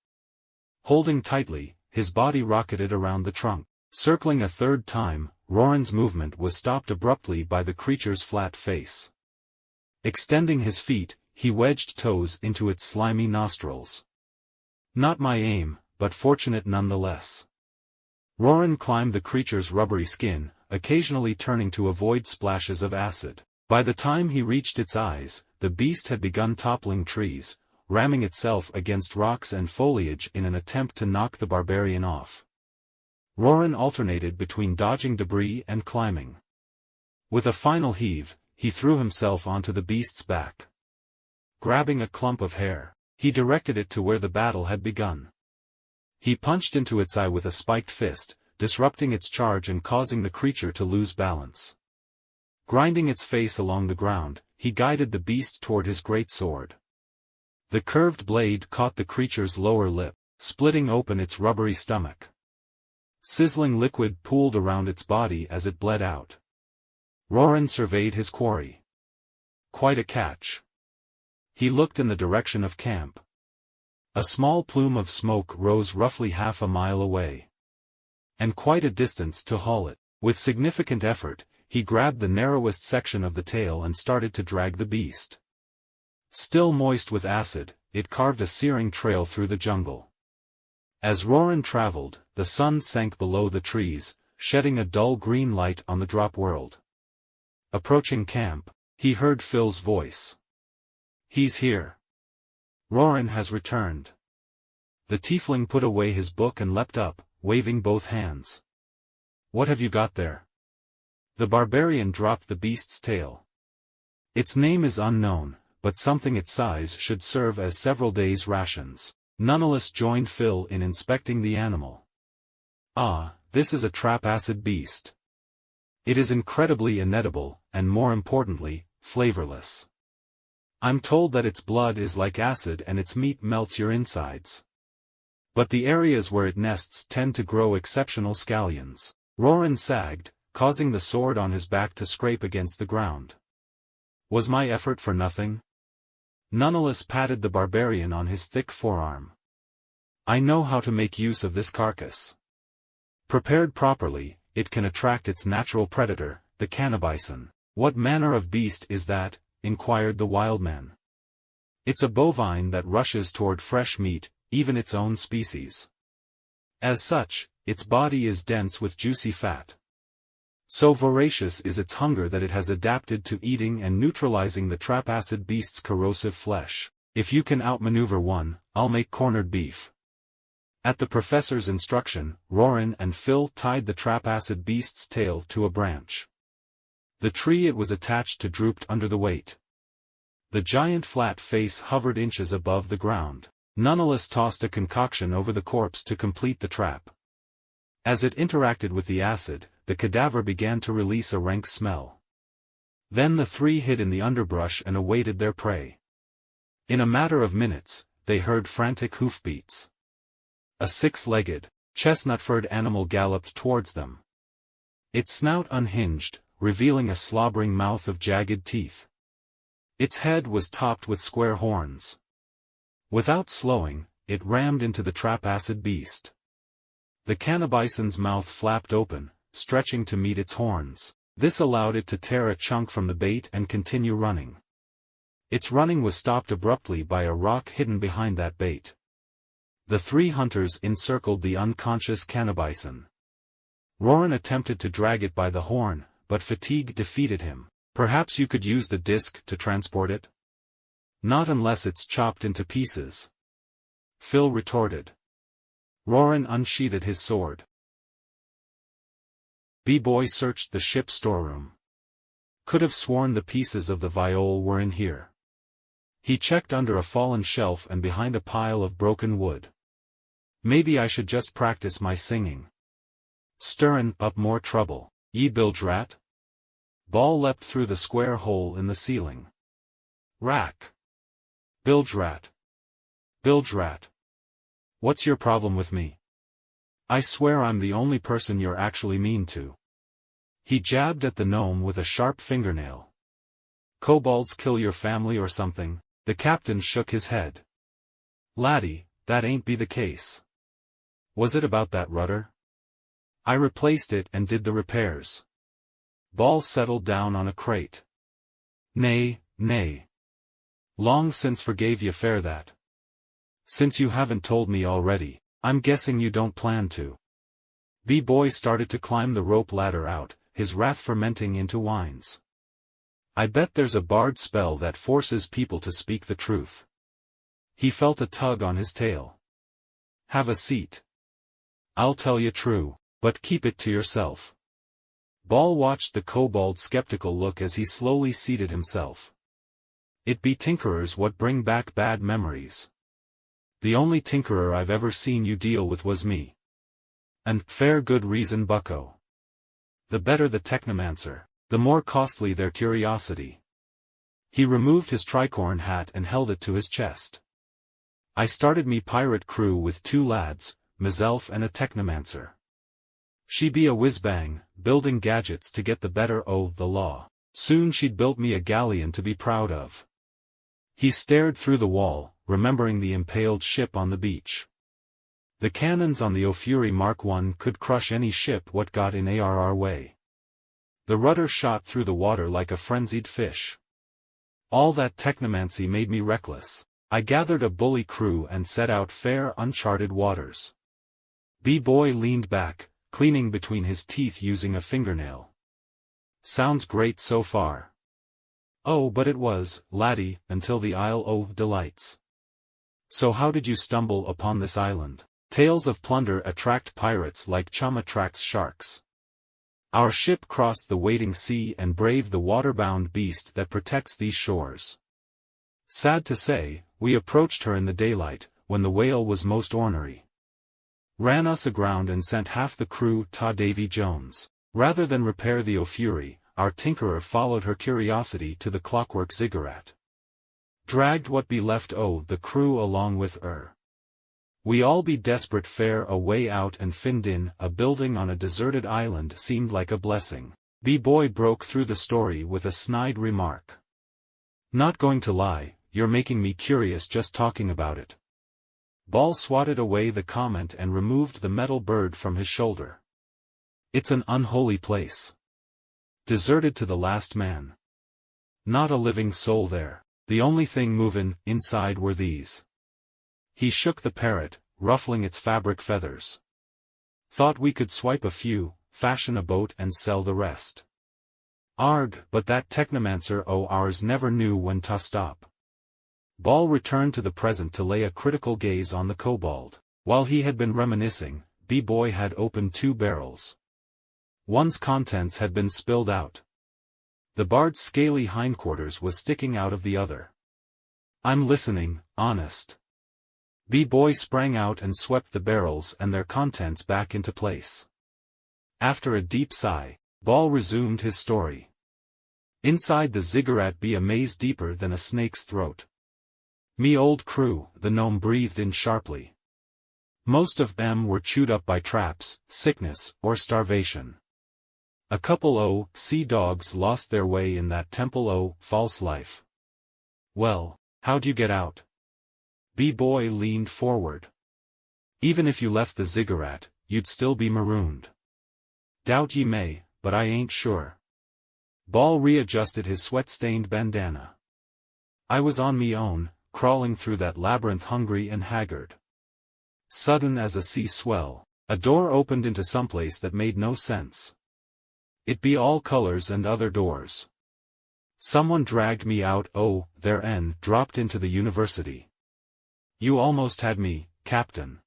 Holding tightly, his body rocketed around the trunk. Circling a third time, Roran's movement was stopped abruptly by the creature's flat face. Extending his feet, he wedged toes into its slimy nostrils. Not my aim, but fortunate nonetheless. Roran climbed the creature's rubbery skin, occasionally turning to avoid splashes of acid. By the time he reached its eyes, the beast had begun toppling trees, ramming itself against rocks and foliage in an attempt to knock the barbarian off. Roran alternated between dodging debris and climbing. With a final heave, he threw himself onto the beast's back. Grabbing a clump of hair, he directed it to where the battle had begun. He punched into its eye with a spiked fist, disrupting its charge and causing the creature to lose balance. Grinding its face along the ground, he guided the beast toward his great sword. The curved blade caught the creature's lower lip, splitting open its rubbery stomach. Sizzling liquid pooled around its body as it bled out. Roran surveyed his quarry. Quite a catch. He looked in the direction of camp. A small plume of smoke rose roughly half a mile away. And quite a distance to haul it. With significant effort, he grabbed the narrowest section of the tail and started to drag the beast. Still moist with acid, it carved a searing trail through the jungle. As Roran traveled, the sun sank below the trees, shedding a dull green light on the drop world. Approaching camp, he heard Phil's voice. He's here. Roran has returned. The tiefling put away his book and leapt up, waving both hands. What have you got there? The barbarian dropped the beast's tail. Its name is unknown, but something its size should serve as several days' rations. Nonetheless joined Phil in inspecting the animal. Ah, this is a trap-acid beast. It is incredibly inedible, and more importantly, flavorless. I'm told that its blood is like acid and its meat melts your insides. But the areas where it nests tend to grow exceptional scallions. Roran sagged, causing the sword on his back to scrape against the ground. Was my effort for nothing? Nonetheless patted the barbarian on his thick forearm. I know how to make use of this carcass. Prepared properly, it can attract its natural predator, the cannibison. What manner of beast is that? Inquired the wild man. It's a bovine that rushes toward fresh meat, even its own species. As such, its body is dense with juicy fat. So voracious is its hunger that it has adapted to eating and neutralizing the trap-acid beast's corrosive flesh. If you can outmaneuver one, I'll make cornered beef. At the professor's instruction, Roran and Phil tied the trap-acid beast's tail to a branch. The tree it was attached to drooped under the weight. The giant flat face hovered inches above the ground. Nonetheless tossed a concoction over the corpse to complete the trap. As it interacted with the acid, the cadaver began to release a rank smell. Then the three hid in the underbrush and awaited their prey. In a matter of minutes, they heard frantic hoofbeats. A six-legged, chestnut-furred animal galloped towards them. Its snout unhinged, revealing a slobbering mouth of jagged teeth. Its head was topped with square horns. Without slowing, it rammed into the trap-acid beast. The cannibison's mouth flapped open, stretching to meet its horns. This allowed it to tear a chunk from the bait and continue running. Its running was stopped abruptly by a rock hidden behind that bait. The three hunters encircled the unconscious cannibison. Roran attempted to drag it by the horn, but fatigue defeated him. Perhaps you could use the disc to transport it? Not unless it's chopped into pieces. Phil retorted. Roran unsheathed his sword. B-Boy searched the ship's storeroom. Could have sworn the pieces of the viol were in here. He checked under a fallen shelf and behind a pile of broken wood. Maybe I should just practice my singing. Stirrin' up more trouble, ye bilge rat? Ball leapt through the square hole in the ceiling. Rack. Bilge rat. Bilge rat. What's your problem with me? I swear I'm the only person you're actually mean to. He jabbed at the gnome with a sharp fingernail. Kobolds kill your family or something? The captain shook his head. Laddie, that ain't be the case. Was it about that rudder? I replaced it and did the repairs. Ball settled down on a crate. Nay, nay. Long since forgave ye fair that. Since you haven't told me already, I'm guessing you don't plan to. B-boy started to climb the rope ladder out, his wrath fermenting into whines. I bet there's a bard spell that forces people to speak the truth. He felt a tug on his tail. Have a seat. I'll tell you true, but keep it to yourself. Ball watched the kobold's skeptical look as he slowly seated himself. It be tinkerers what bring back bad memories. The only tinkerer I've ever seen you deal with was me. And fair good reason, bucko. The better the technomancer, the more costly their curiosity. He removed his tricorn hat and held it to his chest. I started me pirate crew with 2 lads, myself and a technomancer. She be a whiz-bang, building gadgets to get the better o' the law. Soon she'd built me a galleon to be proud of. He stared through the wall, remembering the impaled ship on the beach. The cannons on the O'Fury Mark I could crush any ship what got in our way. The rudder shot through the water like a frenzied fish. All that technomancy made me reckless. I gathered a bully crew and set out fair uncharted waters. B-boy leaned back, cleaning between his teeth using a fingernail. Sounds great so far. Oh, but it was, laddie, until the Isle o' Delights. So how did you stumble upon this island? Tales of plunder attract pirates like chum attracts sharks. Our ship crossed the waiting sea and braved the water-bound beast that protects these shores. Sad to say, we approached her in the daylight, when the whale was most ornery. Ran us aground and sent half the crew ta Davy Jones. Rather than repair the O'Fury, our tinkerer followed her curiosity to the clockwork ziggurat. Dragged what be left o' the crew along with her. We all be desperate fair a way out and finned in, a building on a deserted island seemed like a blessing. B-boy broke through the story with a snide remark. Not going to lie, you're making me curious just talking about it. Ball swatted away the comment and removed the metal bird from his shoulder. It's an unholy place. Deserted to the last man. Not a living soul there. The only thing movin' inside were these. He shook the parrot, ruffling its fabric feathers. Thought we could swipe a few, fashion a boat and sell the rest. Arg, but that technomancer o' ours never knew when to stop. Ball returned to the present to lay a critical gaze on the kobold. While he had been reminiscing, B-boy had opened 2 barrels. One's contents had been spilled out. The bard's scaly hindquarters was sticking out of the other. I'm listening, honest. B-boy sprang out and swept the barrels and their contents back into place. After a deep sigh, Ball resumed his story. Inside the ziggurat be a maze deeper than a snake's throat. Me old crew, the gnome breathed in sharply. Most of them were chewed up by traps, sickness, or starvation. A couple o' sea dogs lost their way in that temple o' false life. Well, how'd you get out? B-boy leaned forward. Even if you left the ziggurat, you'd still be marooned. Doubt ye may, but I ain't sure. Ball readjusted his sweat-stained bandana. I was on me own, crawling through that labyrinth hungry and haggard. Sudden as a sea swell, a door opened into someplace that made no sense. It be all colors and other doors. Someone dragged me out there and dropped into the university. You almost had me, Captain.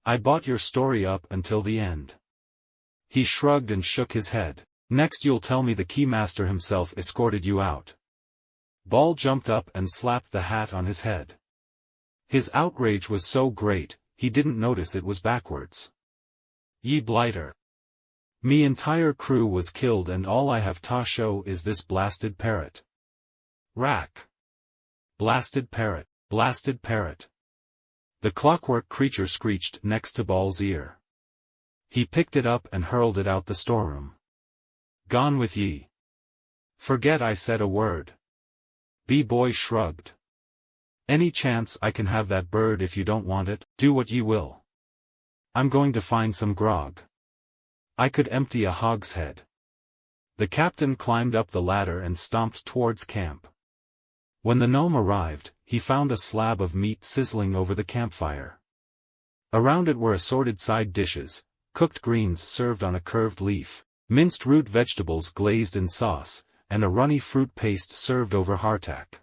I bought your story up until the end. He shrugged and shook his head. Next you'll tell me the keymaster himself escorted you out. Ball jumped up and slapped the hat on his head. His outrage was so great, he didn't notice it was backwards. Ye blighter. Me entire crew was killed and all I have to show is this blasted parrot. Rack. Blasted parrot, blasted parrot. The clockwork creature screeched next to Ball's ear. He picked it up and hurled it out the storeroom. Gone with ye. Forget I said a word. B-boy shrugged. Any chance I can have that bird if you don't want it, do what ye will. I'm going to find some grog. I could empty a hogshead. The captain climbed up the ladder and stomped towards camp. When the gnome arrived, he found a slab of meat sizzling over the campfire. Around it were assorted side dishes, cooked greens served on a curved leaf, minced root vegetables glazed in sauce, and a runny fruit paste served over hardtack.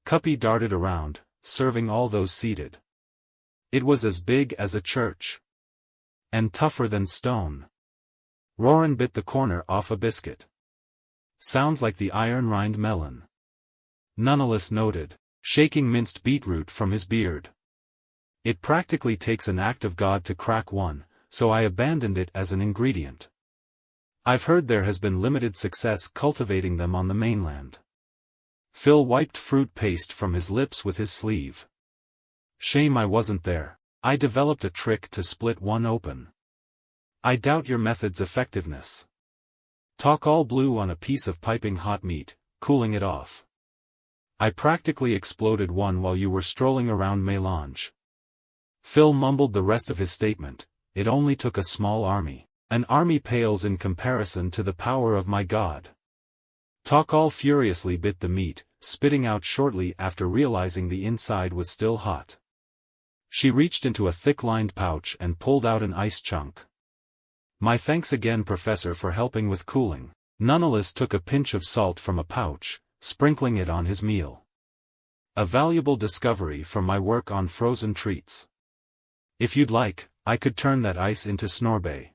Cuppy darted around, serving all those seated. It was as big as a church. And tougher than stone. Roran bit the corner off a biscuit. Sounds like the iron-rind melon. Nonetheless noted, shaking minced beetroot from his beard. It practically takes an act of God to crack one, so I abandoned it as an ingredient. I've heard there has been limited success cultivating them on the mainland. Phil wiped fruit paste from his lips with his sleeve. Shame I wasn't there. I developed a trick to split one open. I doubt your method's effectiveness. Takal blew on a piece of piping hot meat, cooling it off. I practically exploded one while you were strolling around Melange. Phil mumbled the rest of his statement. It only took a small army. An army pales in comparison to the power of my God. Takal furiously bit the meat, spitting out shortly after realizing the inside was still hot. She reached into a thick-lined pouch and pulled out an ice chunk. My thanks again, Professor, for helping with cooling. Nonetheless took a pinch of salt from a pouch, sprinkling it on his meal. A valuable discovery from my work on frozen treats. If you'd like, I could turn that ice into sorbet.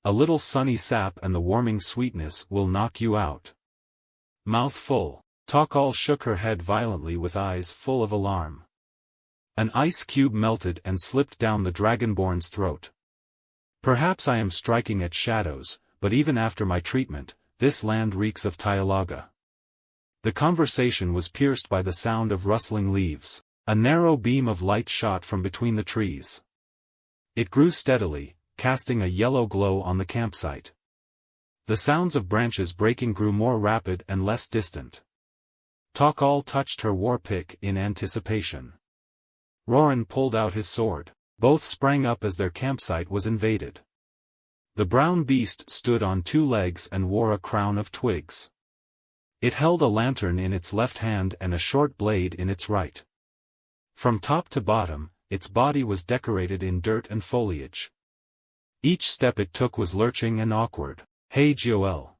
A little sunny sap and the warming sweetness will knock you out. Mouth full. Takal shook her head violently with eyes full of alarm. An ice cube melted and slipped down the dragonborn's throat. Perhaps I am striking at shadows, but even after my treatment, this land reeks of Tyalaga. The conversation was pierced by the sound of rustling leaves. A narrow beam of light shot from between the trees. It grew steadily, casting a yellow glow on the campsite. The sounds of branches breaking grew more rapid and less distant. Takal touched her war pick in anticipation. Roran pulled out his sword. Both sprang up as their campsite was invaded. The brown beast stood on two legs and wore a crown of twigs. It held a lantern in its left hand and a short blade in its right. From top to bottom, its body was decorated in dirt and foliage. Each step it took was lurching and awkward. Hey Joel.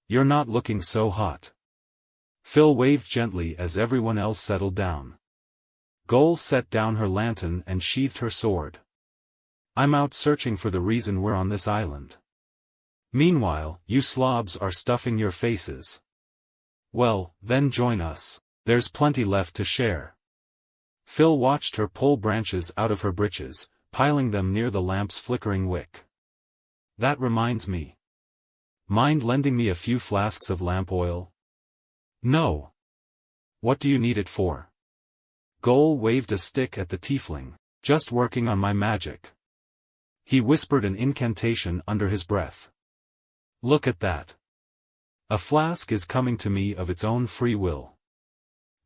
You're not looking so hot. Phil waved gently as everyone else settled down. Goal set down her lantern and sheathed her sword. I'm out searching for the reason we're on this island. Meanwhile, you slobs are stuffing your faces. Well, then join us. There's plenty left to share. Phil watched her pull branches out of her breeches, piling them near the lamp's flickering wick. That reminds me. Mind lending me a few flasks of lamp oil? No. What do you need it for? Goal waved a stick at the tiefling. Just working on my magic. He whispered an incantation under his breath. Look at that. A flask is coming to me of its own free will.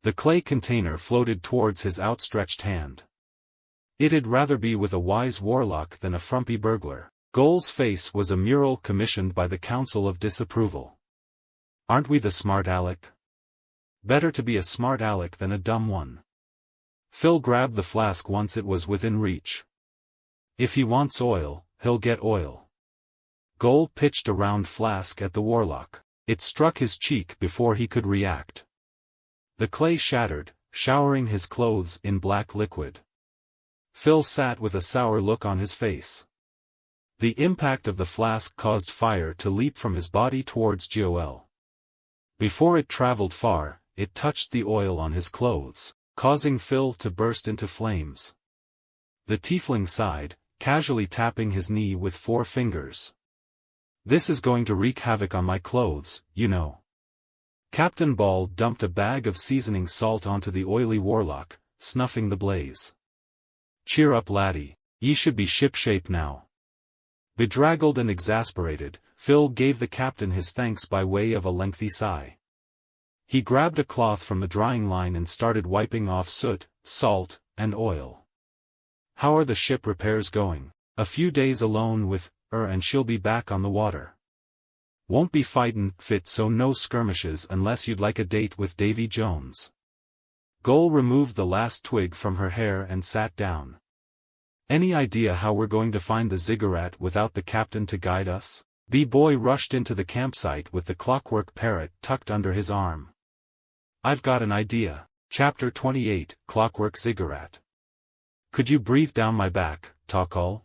The clay container floated towards his outstretched hand. It'd rather be with a wise warlock than a frumpy burglar. Goal's face was a mural commissioned by the Council of Disapproval. Aren't we the smart aleck? Better to be a smart aleck than a dumb one. Phil grabbed the flask once it was within reach. If he wants oil, he'll get oil. Goal pitched a round flask at the warlock. It struck his cheek before he could react. The clay shattered, showering his clothes in black liquid. Phil sat with a sour look on his face. The impact of the flask caused fire to leap from his body towards Joel. Before it traveled far, it touched the oil on his clothes, causing Phil to burst into flames. The tiefling sighed, casually tapping his knee with 4 fingers. This is going to wreak havoc on my clothes, you know. Captain Ball dumped a bag of seasoning salt onto the oily warlock, snuffing the blaze. Cheer up, laddie, ye should be shipshape now. Bedraggled and exasperated, Phil gave the captain his thanks by way of a lengthy sigh. He grabbed a cloth from the drying line and started wiping off soot, salt, and oil. How are the ship repairs going? A few days alone with her and she'll be back on the water. Won't be fightin' fit, so no skirmishes unless you'd like a date with Davy Jones. Goal removed the last twig from her hair and sat down. Any idea how we're going to find the ziggurat without the captain to guide us? B-boy rushed into the campsite with the clockwork parrot tucked under his arm. I've got an idea. Chapter 28, Clockwork Ziggurat. Could you breathe down my back, Takal?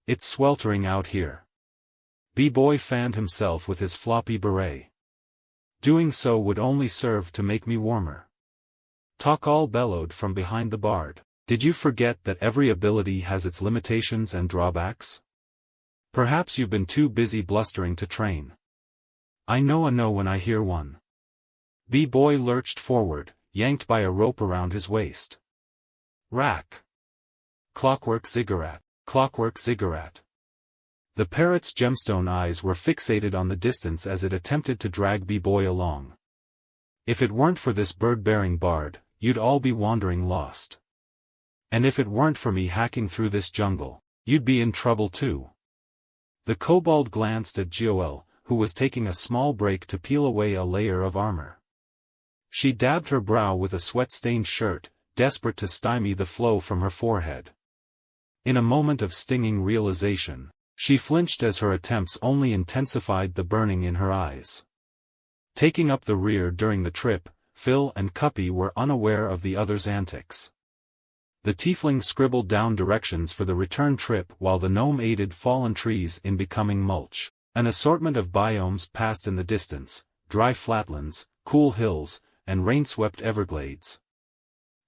It's sweltering out here. B-boy fanned himself with his floppy beret. Doing so would only serve to make me warmer. Takal bellowed from behind the bard. Did you forget that every ability has its limitations and drawbacks? Perhaps you've been too busy blustering to train. I know when I hear one. B-boy lurched forward, yanked by a rope around his waist. Rack. Clockwork ziggurat. Clockwork ziggurat. The parrot's gemstone eyes were fixated on the distance as it attempted to drag B-boy along. If it weren't for this bird-bearing bard, you'd all be wandering lost. And if it weren't for me hacking through this jungle, you'd be in trouble too. The kobold glanced at Joel, who was taking a small break to peel away a layer of armor. She dabbed her brow with a sweat-stained shirt, desperate to stymie the flow from her forehead. In a moment of stinging realization, she flinched as her attempts only intensified the burning in her eyes. Taking up the rear during the trip, Phil and Cuppy were unaware of the other's antics. The tiefling scribbled down directions for the return trip while the gnome aided fallen trees in becoming mulch. An assortment of biomes passed in the distance, dry flatlands, cool hills, and rain-swept Everglades.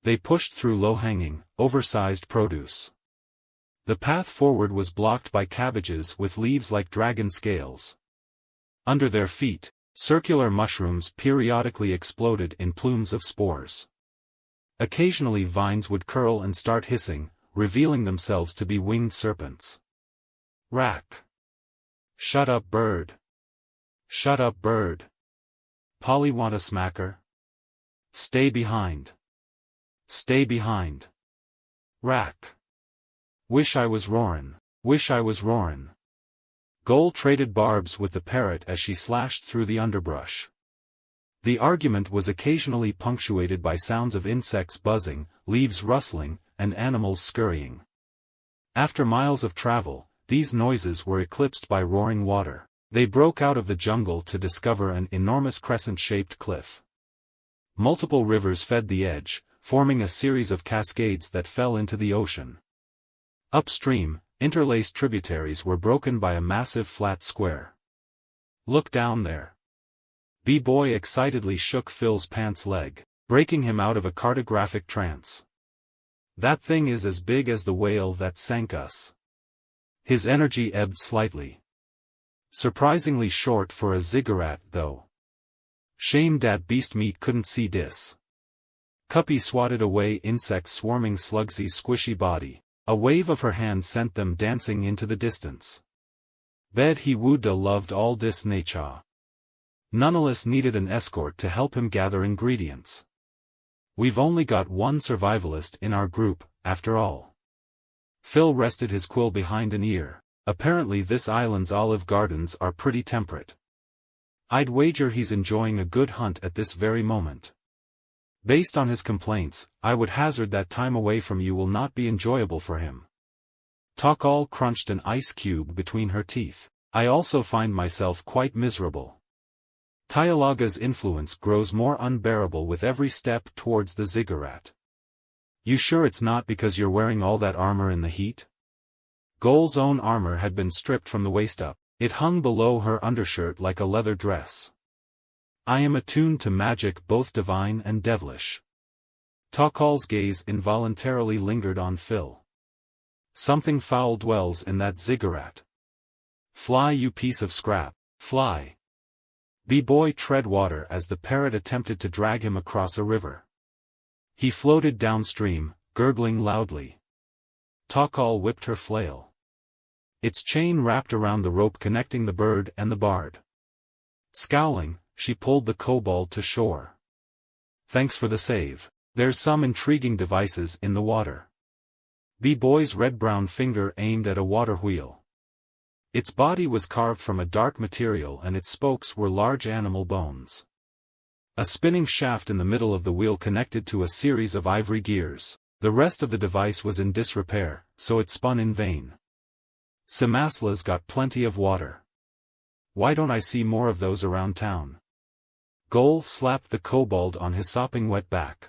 They pushed through low-hanging, oversized produce. The path forward was blocked by cabbages with leaves like dragon scales. Under their feet, circular mushrooms periodically exploded in plumes of spores. Occasionally vines would curl and start hissing, revealing themselves to be winged serpents. Rack. Shut up, bird. Shut up, bird. Polly want a smacker? Stay behind. Stay behind. Rack. Wish I was roarin'. Wish I was roarin'. Goal traded barbs with the parrot as she slashed through the underbrush. The argument was occasionally punctuated by sounds of insects buzzing, leaves rustling, and animals scurrying. After miles of travel, these noises were eclipsed by roaring water. They broke out of the jungle to discover an enormous crescent-shaped cliff. Multiple rivers fed the edge, forming a series of cascades that fell into the ocean. Upstream, interlaced tributaries were broken by a massive flat square. Look down there. B-boy excitedly shook Phil's pants leg, breaking him out of a cartographic trance. That thing is as big as the whale that sank us. His energy ebbed slightly. Surprisingly short for a ziggurat, though. Shame dat beast meat couldn't see dis. Cuppy swatted away insects swarming Slugsy's squishy body. A wave of her hand sent them dancing into the distance. Bet he woulda loved all dis nature. Nonetheless needed an escort to help him gather ingredients. We've only got one survivalist in our group, after all. Phil rested his quill behind an ear. Apparently this island's olive gardens are pretty temperate. I'd wager he's enjoying a good hunt at this very moment. Based on his complaints, I would hazard that time away from you will not be enjoyable for him. Takal crunched an ice cube between her teeth. I also find myself quite miserable. Tyalaga's influence grows more unbearable with every step towards the ziggurat. You sure it's not because you're wearing all that armor in the heat? Goal's own armor had been stripped from the waist up. It hung below her undershirt like a leather dress. I am attuned to magic both divine and devilish. Takal's gaze involuntarily lingered on Phil. Something foul dwells in that ziggurat. Fly, you piece of scrap, fly. B-boy tread water as the parrot attempted to drag him across a river. He floated downstream, gurgling loudly. Takal whipped her flail. Its chain wrapped around the rope connecting the bird and the bard. Scowling, she pulled the kobold to shore. Thanks for the save. There's some intriguing devices in the water. B-boy's red-brown finger aimed at a water wheel. Its body was carved from a dark material and its spokes were large animal bones. A spinning shaft in the middle of the wheel connected to a series of ivory gears. The rest of the device was in disrepair, so it spun in vain. Cimasla's got plenty of water. Why don't I see more of those around town? Goal slapped the kobold on his sopping wet back.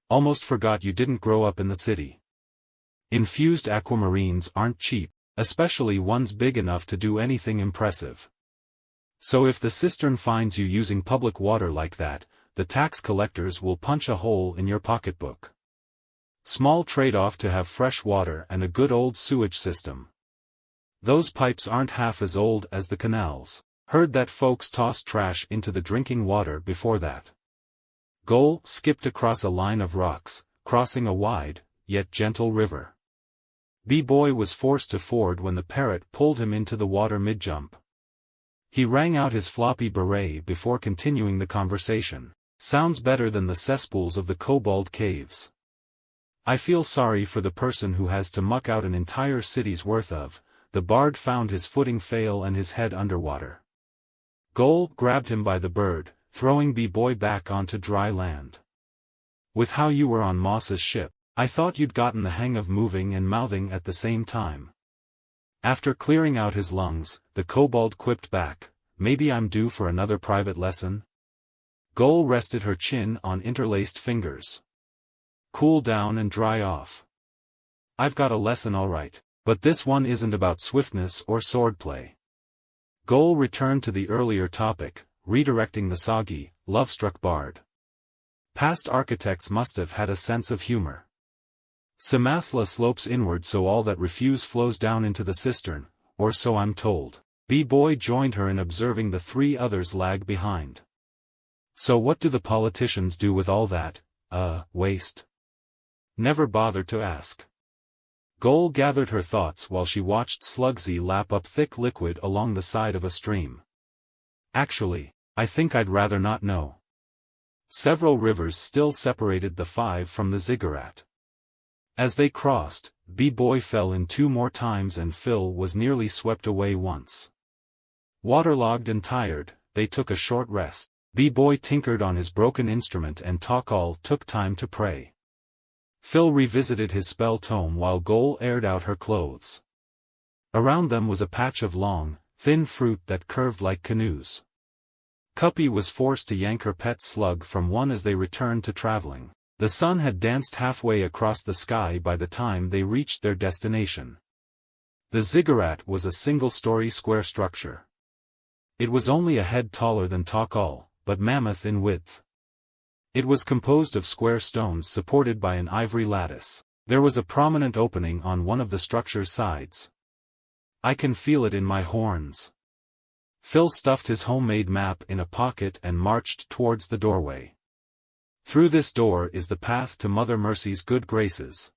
Almost forgot you didn't grow up in the city. Infused aquamarines aren't cheap, especially ones big enough to do anything impressive. So if the cistern finds you using public water like that, the tax collectors will punch a hole in your pocketbook. Small trade-off to have fresh water and a good old sewage system. Those pipes aren't half as old as the canals. Heard that folks tossed trash into the drinking water before that. Goal skipped across a line of rocks, crossing a wide, yet gentle river. B-boy was forced to ford when the parrot pulled him into the water mid-jump. He rang out his floppy beret before continuing the conversation. Sounds better than the cesspools of the kobold caves. I feel sorry for the person who has to muck out an entire city's worth of. The bard found his footing fail and his head underwater. Goal grabbed him by the bird, throwing B-boy back onto dry land. With how you were on Moss's ship, I thought you'd gotten the hang of moving and mouthing at the same time. After clearing out his lungs, the kobold quipped back, maybe I'm due for another private lesson? Goal rested her chin on interlaced fingers. Cool down and dry off. I've got a lesson all right, but this one isn't about swiftness or swordplay. Goal returned to the earlier topic, redirecting the soggy, love-struck bard. Past architects must have had a sense of humor. Cimasla slopes inward so all that refuse flows down into the cistern, or so I'm told. B-boy joined her in observing the three others lag behind. So what do the politicians do with all that, waste? Never bothered to ask. Goal gathered her thoughts while she watched Slugsy lap up thick liquid along the side of a stream. Actually, I think I'd rather not know. Several rivers still separated the five from the ziggurat. As they crossed, B-boy fell in 2 more times and Phil was nearly swept away once. Waterlogged and tired, they took a short rest. B-boy tinkered on his broken instrument and Takal took time to pray. Phil revisited his spell tome while Goal aired out her clothes. Around them was a patch of long, thin fruit that curved like canoes. Cuppy was forced to yank her pet slug from one as they returned to traveling. The sun had danced halfway across the sky by the time they reached their destination. The ziggurat was a single-story square structure. It was only a head taller than Takal, but mammoth in width. It was composed of square stones supported by an ivory lattice. There was a prominent opening on one of the structure's sides. I can feel it in my horns. Phil stuffed his homemade map in a pocket and marched towards the doorway. Through this door is the path to Mother Mercy's good graces.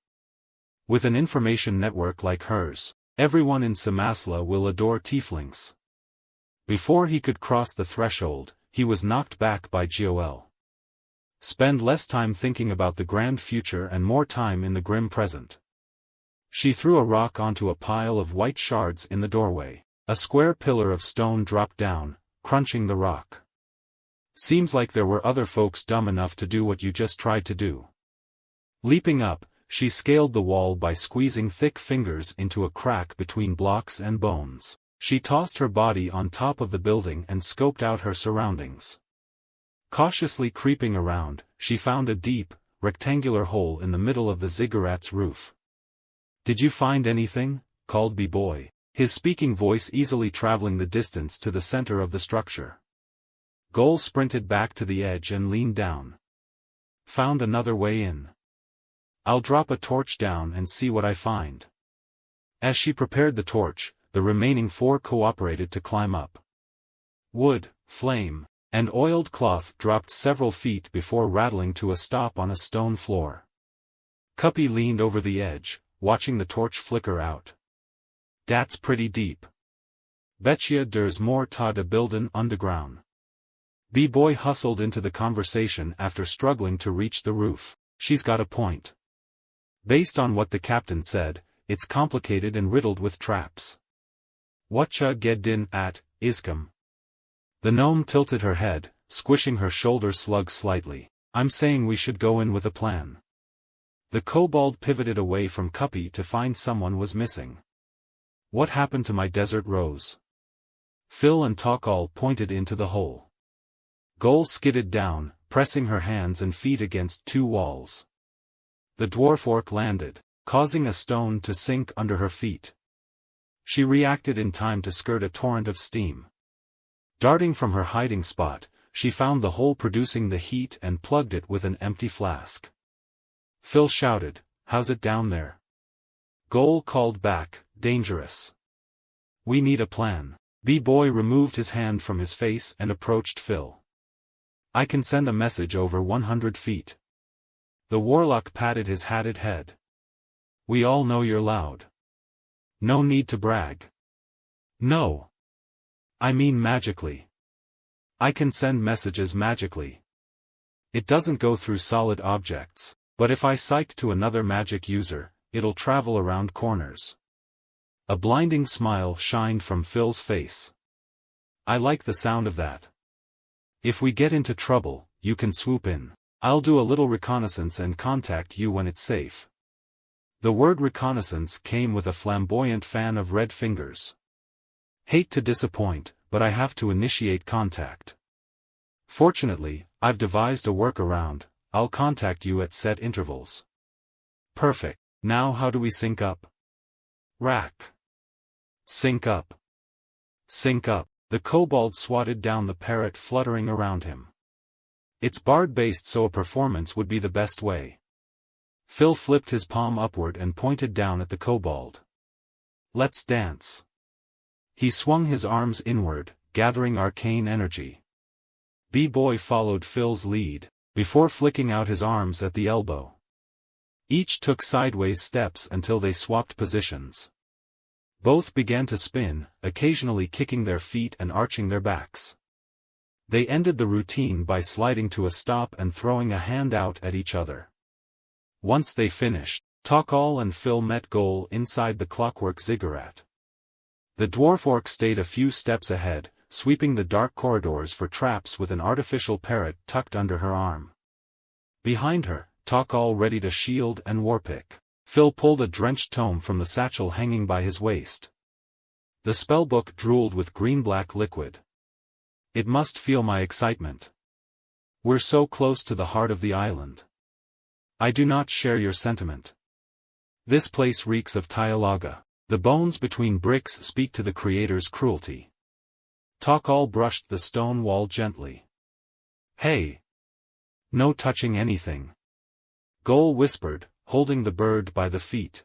With an information network like hers, everyone in Cimasla will adore tieflings. Before he could cross the threshold, he was knocked back by Joel. Spend less time thinking about the grand future and more time in the grim present. She threw a rock onto a pile of white shards in the doorway. A square pillar of stone dropped down, crunching the rock. Seems like there were other folks dumb enough to do what you just tried to do. Leaping up, she scaled the wall by squeezing thick fingers into a crack between blocks and bones. She tossed her body on top of the building and scoped out her surroundings. Cautiously creeping around, she found a deep, rectangular hole in the middle of the ziggurat's roof. "Did you find anything?" called B-boy, his speaking voice easily traveling the distance to the center of the structure. Goal sprinted back to the edge and leaned down. "Found another way in. I'll drop a torch down and see what I find." As she prepared the torch, the remaining 4 cooperated to climb up. Wood, flame, and oiled cloth dropped several feet before rattling to a stop on a stone floor. Cuppy leaned over the edge, watching the torch flicker out. "Dat's pretty deep. Betcha there's more ta da buildin' underground." B-boy hustled into the conversation after struggling to reach the roof. "She's got a point. Based on what the captain said, it's complicated and riddled with traps. Whatcha geddin at, Iscom? The gnome tilted her head, squishing her shoulder slug slightly. I'm saying we should go in with a plan. The kobold pivoted away from Cuppy to find someone was missing. What happened to my desert rose? Phil and Takal pointed into the hole. Gol skidded down, pressing her hands and feet against two walls. The dwarf orc landed, causing a stone to sink under her feet. She reacted in time to skirt a torrent of steam. Darting from her hiding spot, she found the hole producing the heat and plugged it with an empty flask. Phil shouted, "How's it down there?" Gol called back, "Dangerous. We need a plan." B-Boy removed his hand from his face and approached Phil. "I can send a message over 100 feet. The warlock patted his hatted head. "We all know you're loud. No need to brag." "No. I mean magically. I can send messages magically. It doesn't go through solid objects, but if I psych to another magic user, it'll travel around corners." A blinding smile shined from Phil's face. "I like the sound of that. If we get into trouble, you can swoop in. I'll do a little reconnaissance and contact you when it's safe." The word reconnaissance came with a flamboyant fan of red fingers. "Hate to disappoint, but I have to initiate contact. Fortunately, I've devised a workaround. I'll contact you at set intervals." "Perfect. Now how do we sync up?" "Rack. Sync up. Sync up." The kobold swatted down the parrot fluttering around him. "It's bard-based, so a performance would be the best way." Phil flipped his palm upward and pointed down at the kobold. "Let's dance." He swung his arms inward, gathering arcane energy. B-Boy followed Phil's lead, before flicking out his arms at the elbow. Each took sideways steps until they swapped positions. Both began to spin, occasionally kicking their feet and arching their backs. They ended the routine by sliding to a stop and throwing a hand out at each other. Once they finished, Takal and Phil met Gol inside the clockwork ziggurat. The dwarf orc stayed a few steps ahead, sweeping the dark corridors for traps with an artificial parrot tucked under her arm. Behind her, Takal readied a shield and warpick. Phil pulled a drenched tome from the satchel hanging by his waist. The spellbook drooled with green-black liquid. "It must feel my excitement. We're so close to the heart of the island. I do not share your sentiment. This place reeks of Tyalaga. The bones between bricks speak to the Creator's cruelty." Takal brushed the stone wall gently. "Hey! No touching anything," Gol whispered, holding the bird by the feet.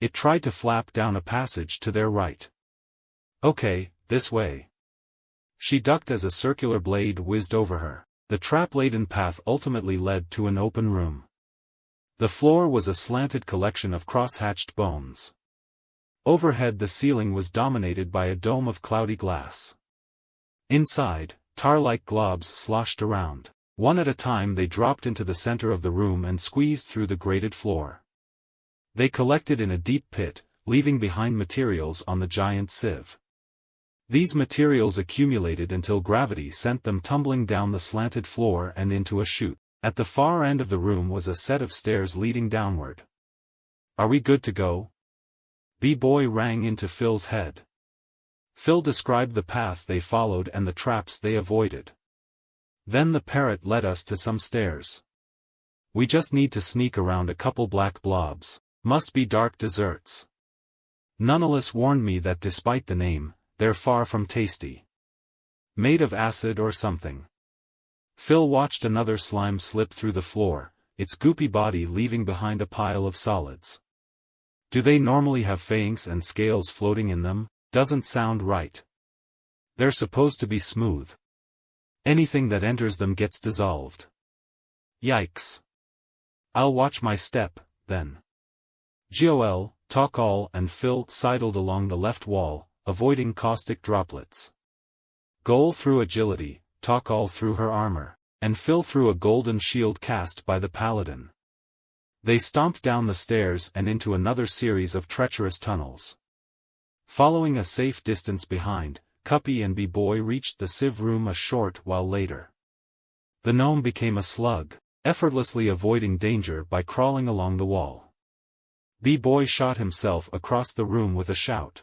It tried to flap down a passage to their right. "Okay, this way." She ducked as a circular blade whizzed over her. The trap-laden path ultimately led to an open room. The floor was a slanted collection of cross-hatched bones. Overhead the ceiling was dominated by a dome of cloudy glass. Inside, tar-like globs sloshed around. One at a time they dropped into the center of the room and squeezed through the grated floor. They collected in a deep pit, leaving behind materials on the giant sieve. These materials accumulated until gravity sent them tumbling down the slanted floor and into a chute. At the far end of the room was a set of stairs leading downward. "Are we good to go?" B-Boy rang into Phil's head. Phil described the path they followed and the traps they avoided. "Then the parrot led us to some stairs. We just need to sneak around a couple black blobs. Must be dark desserts. Nonetheless warned me that despite the name, they're far from tasty. Made of acid or something." Phil watched another slime slip through the floor, its goopy body leaving behind a pile of solids. "Do they normally have fangs and scales floating in them? Doesn't sound right. They're supposed to be smooth. Anything that enters them gets dissolved. Yikes. I'll watch my step, then." Gol, Takal and Phil sidled along the left wall, avoiding caustic droplets. Gol threw agility, Takal threw her armor, and Phil threw a golden shield cast by the paladin. They stomped down the stairs and into another series of treacherous tunnels. Following a safe distance behind, Cuppy and B-Boy reached the sieve room a short while later. The gnome became a slug, effortlessly avoiding danger by crawling along the wall. B-Boy shot himself across the room with a shout.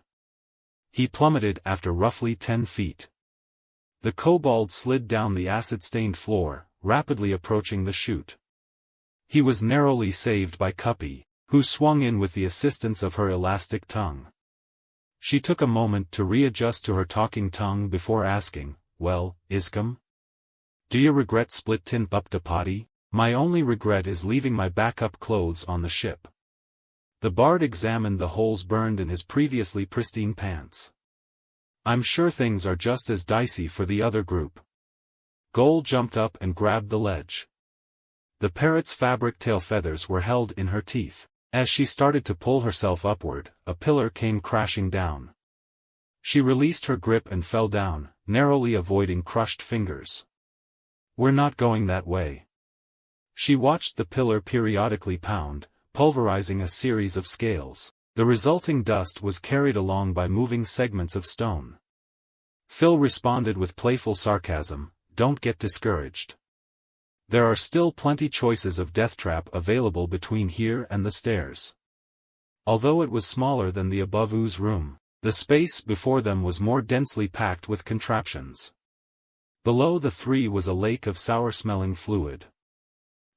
He plummeted after roughly 10 feet. The kobold slid down the acid-stained floor, rapidly approaching the chute. He was narrowly saved by Cuppy, who swung in with the assistance of her elastic tongue. She took a moment to readjust to her talking tongue before asking, "Well, Iscom? Do you regret split tin up to potty?" "My only regret is leaving my backup clothes on the ship." The bard examined the holes burned in his previously pristine pants. "I'm sure things are just as dicey for the other group." Goal jumped up and grabbed the ledge. The parrot's fabric tail feathers were held in her teeth. As she started to pull herself upward, a pillar came crashing down. She released her grip and fell down, narrowly avoiding crushed fingers. "We're not going that way." She watched the pillar periodically pound, pulverizing a series of scales. The resulting dust was carried along by moving segments of stone. Phil responded with playful sarcasm, "Don't get discouraged. There are still plenty choices of deathtrap available between here and the stairs." Although it was smaller than the above ooze room, the space before them was more densely packed with contraptions. Below the three was a lake of sour-smelling fluid.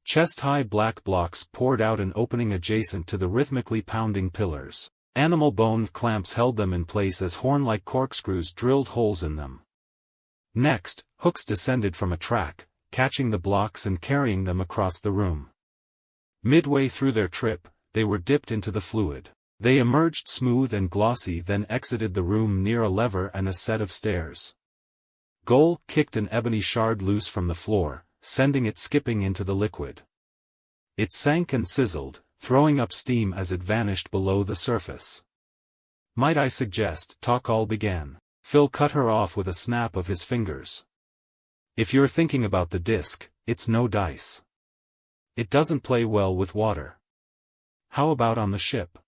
Chest-high black blocks poured out an opening adjacent to the rhythmically pounding pillars. Animal bone clamps held them in place as horn-like corkscrews drilled holes in them. Next, hooks descended from a track, catching the blocks and carrying them across the room. Midway through their trip, they were dipped into the fluid. They emerged smooth and glossy, then exited the room near a lever and a set of stairs. Goal kicked an ebony shard loose from the floor, sending it skipping into the liquid. It sank and sizzled, throwing up steam as it vanished below the surface. "Might I suggest," Takal began. Phil cut her off with a snap of his fingers. "If you're thinking about the disc, it's no dice. It doesn't play well with water. How about on the ship?"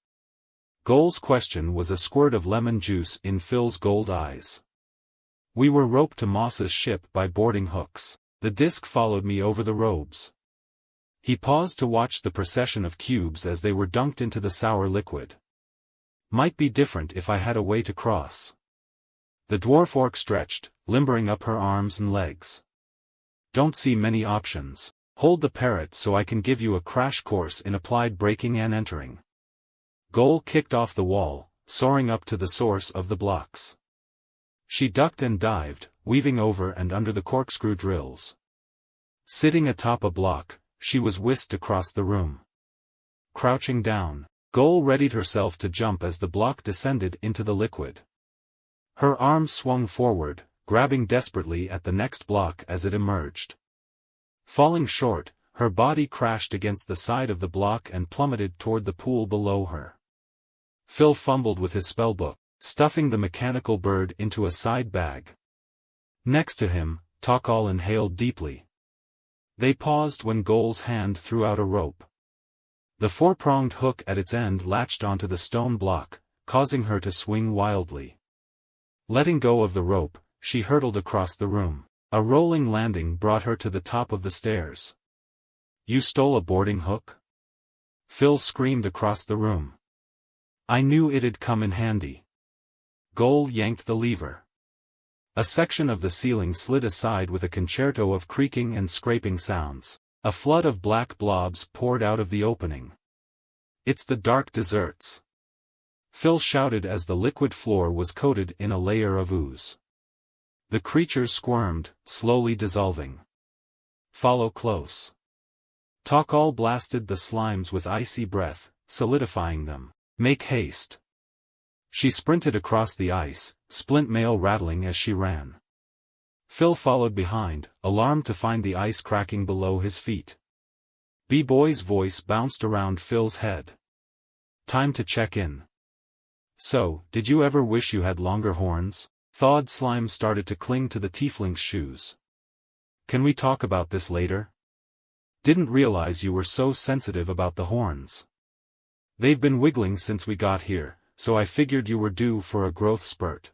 Goal's question was a squirt of lemon juice in Phil's gold eyes. "We were roped to Moss's ship by boarding hooks. The disc followed me over the robes." He paused to watch the procession of cubes as they were dunked into the sour liquid. "Might be different if I had a way to cross." The dwarf orc stretched, limbering up her arms and legs. "Don't see many options. Hold the parrot so I can give you a crash course in applied breaking and entering." Goal kicked off the wall, soaring up to the source of the blocks. She ducked and dived, weaving over and under the corkscrew drills. Sitting atop a block, she was whisked across the room. Crouching down, Goal readied herself to jump as the block descended into the liquid. Her arms swung forward, grabbing desperately at the next block as it emerged. Falling short, her body crashed against the side of the block and plummeted toward the pool below her. Phil fumbled with his spellbook, stuffing the mechanical bird into a side bag. Next to him, Takal inhaled deeply. They paused when Goal's hand threw out a rope. The four-pronged hook at its end latched onto the stone block, causing her to swing wildly. Letting go of the rope, she hurtled across the room. A rolling landing brought her to the top of the stairs. "You stole a boarding hook?" Phil screamed across the room. "I knew it'd come in handy." Goal yanked the lever. A section of the ceiling slid aside with a concerto of creaking and scraping sounds. A flood of black blobs poured out of the opening. "It's the dark deserts!" Phil shouted as the liquid floor was coated in a layer of ooze. The creatures squirmed, slowly dissolving. "Follow close." Takal blasted the slimes with icy breath, solidifying them. "Make haste." She sprinted across the ice, splint mail rattling as she ran. Phil followed behind, alarmed to find the ice cracking below his feet. B-Boy's voice bounced around Phil's head. "Time to check in. So, did you ever wish you had longer horns?" Thawed slime started to cling to the tiefling's shoes. "Can we talk about this later?" Didn't realize you were so sensitive about the horns. They've been wiggling since we got here, so I figured you were due for a growth spurt.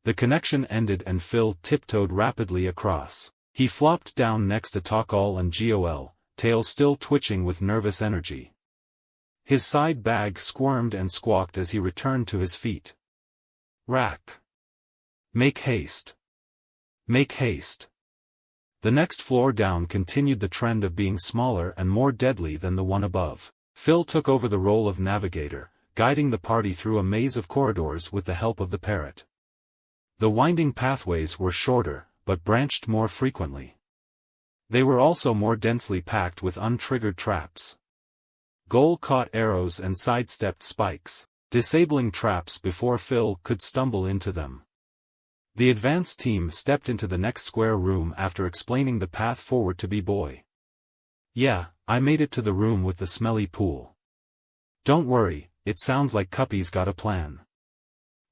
The connection ended and Phil tiptoed rapidly across. He flopped down next to Takal and Gol, tail still twitching with nervous energy. His side bag squirmed and squawked as he returned to his feet. Rack. Make haste. Make haste. The next floor down continued the trend of being smaller and more deadly than the one above. Phil took over the role of navigator, guiding the party through a maze of corridors with the help of the parrot. The winding pathways were shorter, but branched more frequently. They were also more densely packed with untriggered traps. Gol caught arrows and sidestepped spikes, disabling traps before Phil could stumble into them. The advance team stepped into the next square room after explaining the path forward to B-Boy. Yeah, I made it to the room with the smelly pool. Don't worry, it sounds like Cuppy's got a plan.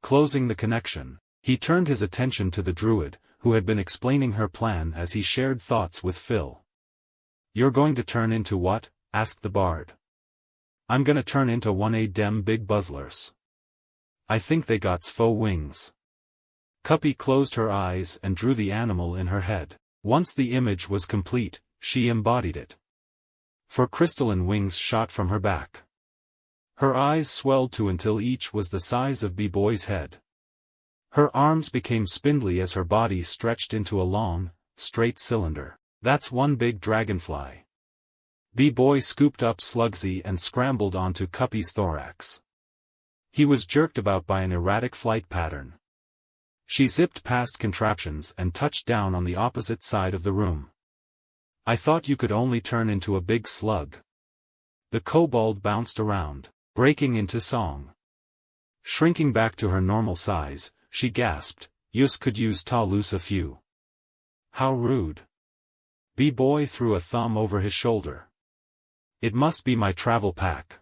Closing the connection, he turned his attention to the druid, who had been explaining her plan as he shared thoughts with Phil. You're going to turn into what? Asked the bard. I'm gonna turn into one of dem big buzzlers. I think they got faux wings. Cuppy closed her eyes and drew the animal in her head. Once the image was complete, she embodied it. For crystalline wings shot from her back. Her eyes swelled to until each was the size of B-Boy's head. Her arms became spindly as her body stretched into a long, straight cylinder. That's one big dragonfly. B-Boy scooped up Slugsy and scrambled onto Cuppy's thorax. He was jerked about by an erratic flight pattern. She zipped past contraptions and touched down on the opposite side of the room. I thought you could only turn into a big slug. The kobold bounced around, breaking into song. Shrinking back to her normal size, she gasped, "Yus could use ta loose a few." How rude. B-Boy threw a thumb over his shoulder. It must be my travel pack.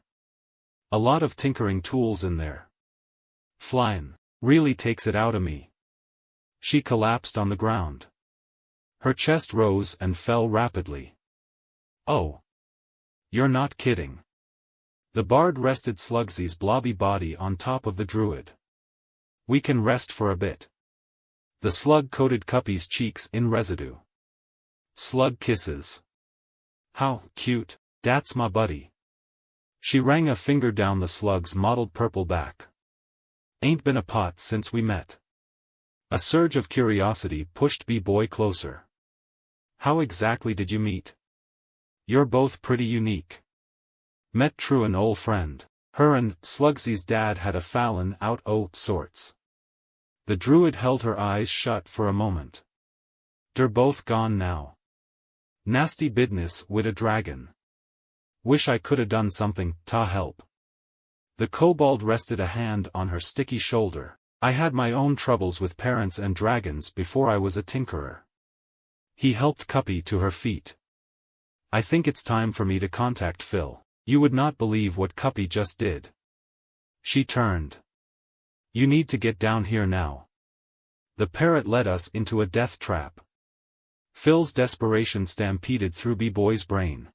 A lot of tinkering tools in there. Flyin' really takes it out of me. She collapsed on the ground. Her chest rose and fell rapidly. Oh. You're not kidding. The bard rested Slugsy's blobby body on top of the druid. We can rest for a bit. The slug coated Cuppy's cheeks in residue. Slug kisses. How cute. That's my buddy. She ran a finger down the slug's mottled purple back. Ain't been a pot since we met. A surge of curiosity pushed B-Boy closer. How exactly did you meet? You're both pretty unique. Met through an old friend. Her and Slugsy's dad had a Fallon out o' sorts. The druid held her eyes shut for a moment. They're both gone now. Nasty business with a dragon. Wish I coulda done something to help. The kobold rested a hand on her sticky shoulder. I had my own troubles with parents and dragons before I was a tinkerer. He helped Cuppy to her feet. I think it's time for me to contact Phil. You would not believe what Cuppy just did. She turned. You need to get down here now. The parrot led us into a death trap. Phil's desperation stampeded through B-Boy's brain.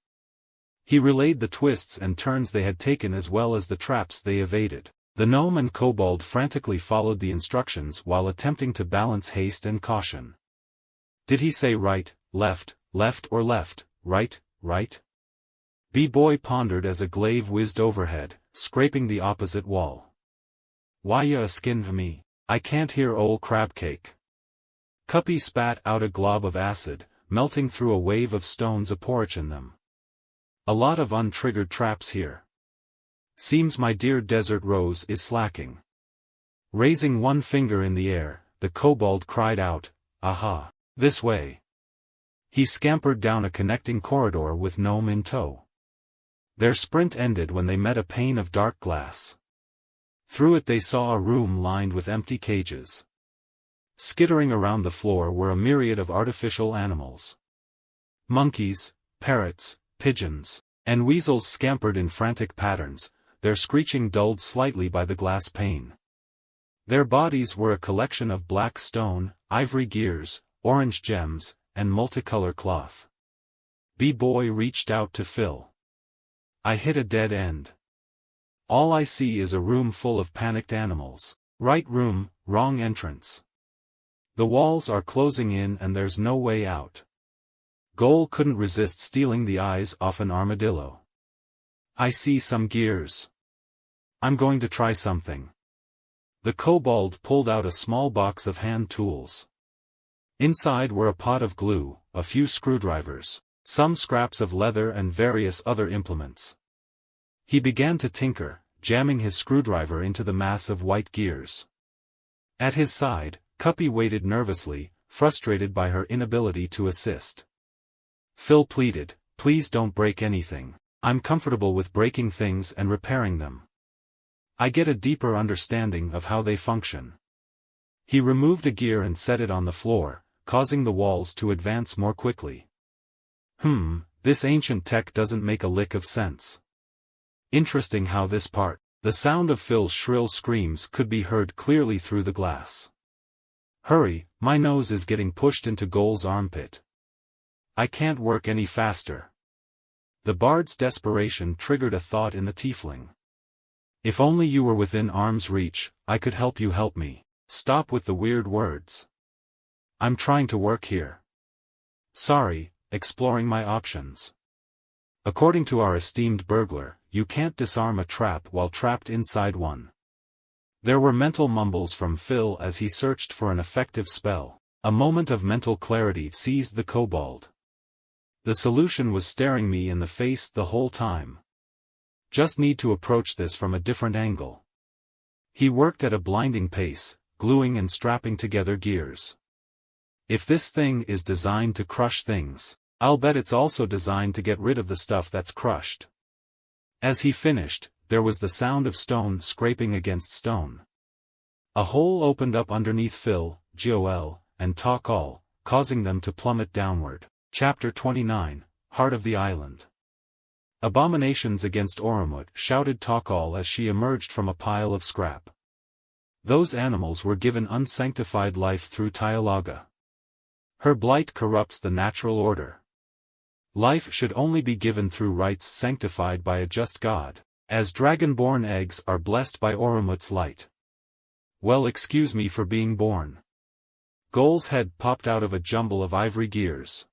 He relayed the twists and turns they had taken as well as the traps they evaded. The gnome and kobold frantically followed the instructions while attempting to balance haste and caution. Did he say right, left, or left, right, right? B-Boy pondered as a glaive whizzed overhead, scraping the opposite wall. Why ya a skin for me? I can't hear ol' crab cake. Cuppy spat out a glob of acid, melting through a wave of stones a-porch in them. A lot of untriggered traps here. Seems my dear desert rose is slacking. Raising one finger in the air, the kobold cried out, "Aha! This way!" He scampered down a connecting corridor with gnome in tow. Their sprint ended when they met a pane of dark glass. Through it they saw a room lined with empty cages. Skittering around the floor were a myriad of artificial animals. Monkeys, parrots, pigeons, and weasels scampered in frantic patterns, their screeching dulled slightly by the glass pane. Their bodies were a collection of black stone, ivory gears, orange gems, and multicolor cloth. B-boy reached out to Phil. I hit a dead end. All I see is a room full of panicked animals. Right room, wrong entrance. The walls are closing in and there's no way out. Goal couldn't resist stealing the eyes off an armadillo. I see some gears. I'm going to try something. The kobold pulled out a small box of hand tools. Inside were a pot of glue, a few screwdrivers, some scraps of leather and various other implements. He began to tinker, jamming his screwdriver into the mass of white gears. At his side, Cuppy waited nervously, frustrated by her inability to assist. Phil pleaded, "Please don't break anything. I'm comfortable with breaking things and repairing them. I get a deeper understanding of how they function." He removed a gear and set it on the floor, causing the walls to advance more quickly. This ancient tech doesn't make a lick of sense. Interesting how this part, the sound of Phil's shrill screams could be heard clearly through the glass. Hurry, my nose is getting pushed into Goal's armpit. I can't work any faster. The bard's desperation triggered a thought in the tiefling. If only you were within arm's reach, I could help you help me. Stop with the weird words. I'm trying to work here. Sorry, exploring my options. According to our esteemed burglar, you can't disarm a trap while trapped inside one. There were mental mumbles from Phil as he searched for an effective spell. A moment of mental clarity seized the kobold. The solution was staring me in the face the whole time. Just need to approach this from a different angle. He worked at a blinding pace, gluing and strapping together gears. If this thing is designed to crush things, I'll bet it's also designed to get rid of the stuff that's crushed. As he finished, there was the sound of stone scraping against stone. A hole opened up underneath Phil, Joel, and Takal, causing them to plummet downward. Chapter 29, Heart of the Island. Abominations against Oromut, shouted Takal as she emerged from a pile of scrap. Those animals were given unsanctified life through Tyalaga. Her blight corrupts the natural order. Life should only be given through rites sanctified by a just God, as dragonborn eggs are blessed by Oromut's light. Well, excuse me for being born. Goal's head popped out of a jumble of ivory gears.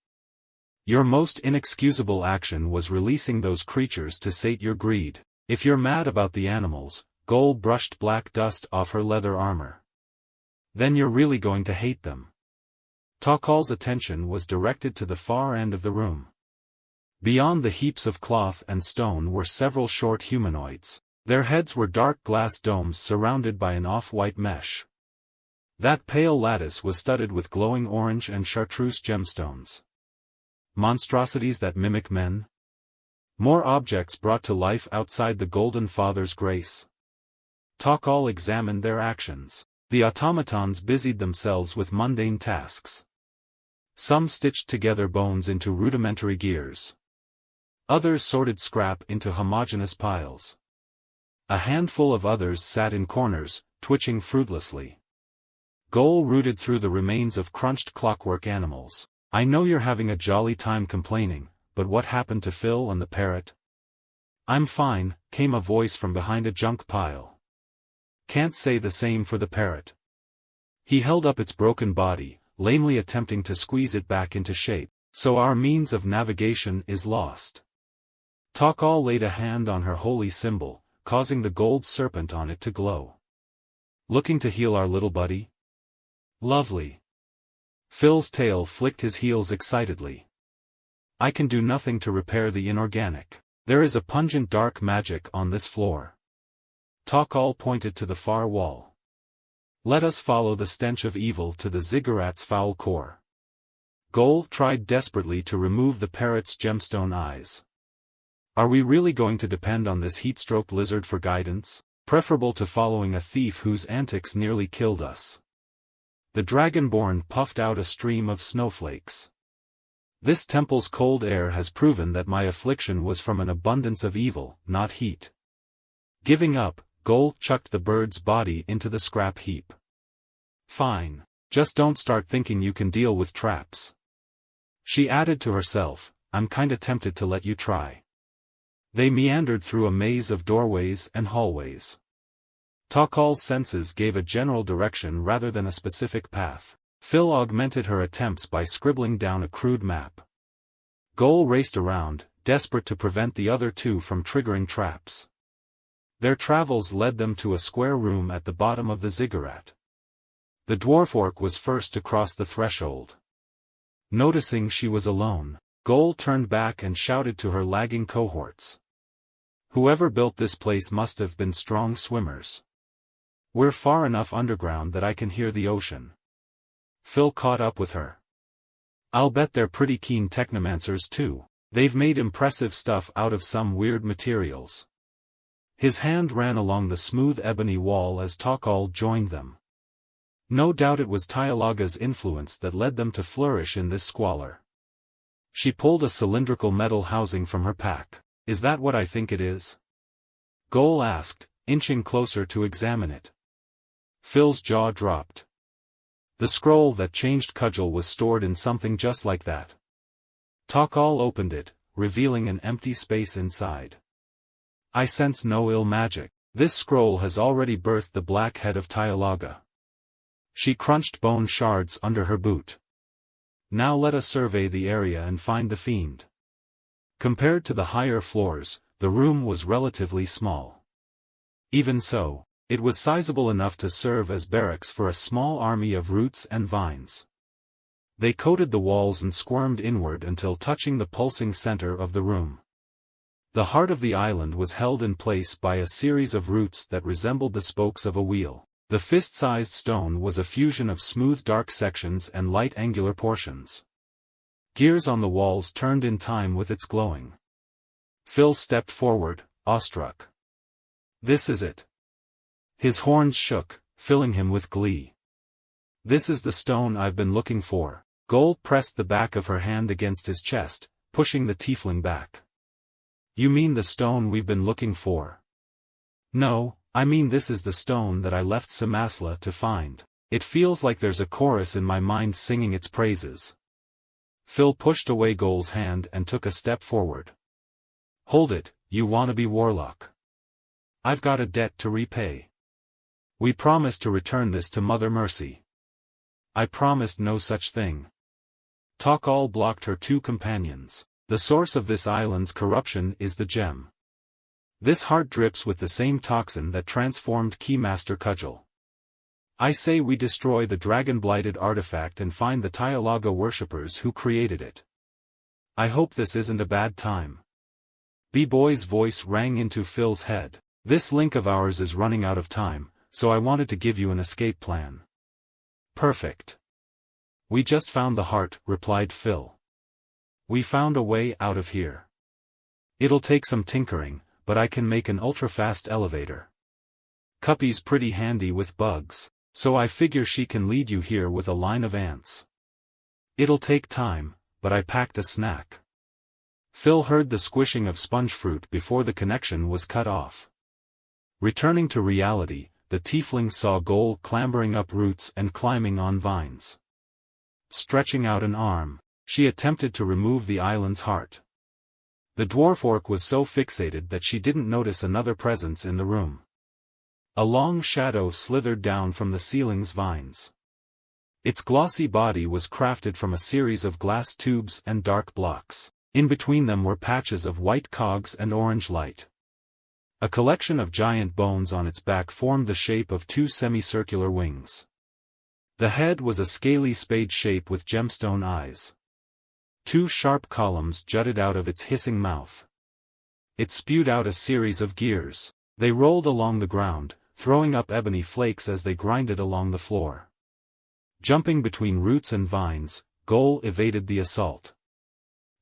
Your most inexcusable action was releasing those creatures to sate your greed. If you're mad about the animals, Goal brushed black dust off her leather armor. Then you're really going to hate them. Takal's attention was directed to the far end of the room. Beyond the heaps of cloth and stone were several short humanoids. Their heads were dark glass domes surrounded by an off-white mesh. That pale lattice was studded with glowing orange and chartreuse gemstones. Monstrosities that mimic men? More objects brought to life outside the Golden Father's grace. Takal examined their actions. The automatons busied themselves with mundane tasks. Some stitched together bones into rudimentary gears. Others sorted scrap into homogeneous piles. A handful of others sat in corners, twitching fruitlessly. Goal rooted through the remains of crunched clockwork animals. I know you're having a jolly time complaining, but what happened to Phil and the parrot? I'm fine, came a voice from behind a junk pile. Can't say the same for the parrot. He held up its broken body, lamely attempting to squeeze it back into shape, so our means of navigation is lost. Takal laid a hand on her holy symbol, causing the gold serpent on it to glow. Looking to heal our little buddy? Lovely. Phil's tail flicked his heels excitedly. I can do nothing to repair the inorganic. There is a pungent dark magic on this floor. Takal pointed to the far wall. Let us follow the stench of evil to the ziggurat's foul core. Goal tried desperately to remove the parrot's gemstone eyes. Are we really going to depend on this heat-stroked lizard for guidance? Preferable to following a thief whose antics nearly killed us. The dragonborn puffed out a stream of snowflakes. This temple's cold air has proven that my affliction was from an abundance of evil, not heat. Giving up, Goal chucked the bird's body into the scrap heap. Fine. Just don't start thinking you can deal with traps. She added to herself, I'm kinda tempted to let you try. They meandered through a maze of doorways and hallways. Takal's senses gave a general direction rather than a specific path. Phil augmented her attempts by scribbling down a crude map. Goal raced around, desperate to prevent the other two from triggering traps. Their travels led them to a square room at the bottom of the ziggurat. The dwarf-orc was first to cross the threshold. Noticing she was alone, Goal turned back and shouted to her lagging cohorts. Whoever built this place must have been strong swimmers. We're far enough underground that I can hear the ocean. Phil caught up with her. I'll bet they're pretty keen technomancers too. They've made impressive stuff out of some weird materials. His hand ran along the smooth ebony wall as Takal joined them. No doubt it was Tyalaga's influence that led them to flourish in this squalor. She pulled a cylindrical metal housing from her pack. Is that what I think it is? Goal asked, inching closer to examine it. Phil's jaw dropped. The scroll that changed Cudgel was stored in something just like that. Takal opened it, revealing an empty space inside. I sense no ill magic. This scroll has already birthed the black head of Tyalaga. She crunched bone shards under her boot. Now let us survey the area and find the fiend. Compared to the higher floors, the room was relatively small. Even so, it was sizable enough to serve as barracks for a small army of roots and vines. They coated the walls and squirmed inward until touching the pulsing center of the room. The heart of the island was held in place by a series of roots that resembled the spokes of a wheel. The fist-sized stone was a fusion of smooth dark sections and light angular portions. Gears on the walls turned in time with its glowing. Phil stepped forward, awestruck. This is it. His horns shook, filling him with glee. This is the stone I've been looking for. Goal pressed the back of her hand against his chest, pushing the tiefling back. You mean the stone we've been looking for? No, I mean this is the stone that I left Cimasla to find. It feels like there's a chorus in my mind singing its praises. Phil pushed away Goal's hand and took a step forward. Hold it, you wannabe warlock. I've got a debt to repay. We promised to return this to Mother Mercy. I promised no such thing. Takal blocked her two companions. The source of this island's corruption is the gem. This heart drips with the same toxin that transformed Keymaster Cudgel. I say we destroy the dragon-blighted artifact and find the Tyalaga worshippers who created it. I hope this isn't a bad time. B-Boy's voice rang into Phil's head. This link of ours is running out of time, so I wanted to give you an escape plan. Perfect. We just found the heart, replied Phil. We found a way out of here. It'll take some tinkering, but I can make an ultra-fast elevator. Cuppy's pretty handy with bugs, so I figure she can lead you here with a line of ants. It'll take time, but I packed a snack. Phil heard the squishing of sponge fruit before the connection was cut off. Returning to reality, the tiefling saw Goal clambering up roots and climbing on vines. Stretching out an arm, she attempted to remove the island's heart. The dwarf-orc was so fixated that she didn't notice another presence in the room. A long shadow slithered down from the ceiling's vines. Its glossy body was crafted from a series of glass tubes and dark blocks. In between them were patches of white cogs and orange light. A collection of giant bones on its back formed the shape of two semicircular wings. The head was a scaly spade shape with gemstone eyes. Two sharp columns jutted out of its hissing mouth. It spewed out a series of gears. They rolled along the ground, throwing up ebony flakes as they grinded along the floor. Jumping between roots and vines, Goal evaded the assault.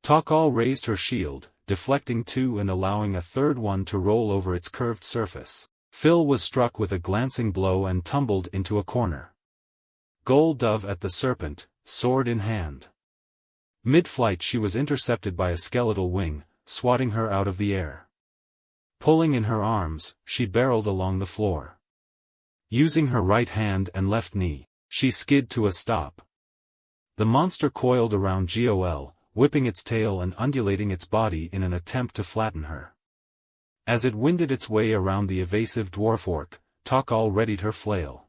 Takal raised her shield, deflecting two and allowing a third one to roll over its curved surface. Phil was struck with a glancing blow and tumbled into a corner. Goal dove at the serpent, sword in hand. Mid-flight she was intercepted by a skeletal wing, swatting her out of the air. Pulling in her arms, she barreled along the floor. Using her right hand and left knee, she skid to a stop. The monster coiled around Gol, whipping its tail and undulating its body in an attempt to flatten her. As it winded its way around the evasive dwarfork, Takal readied her flail.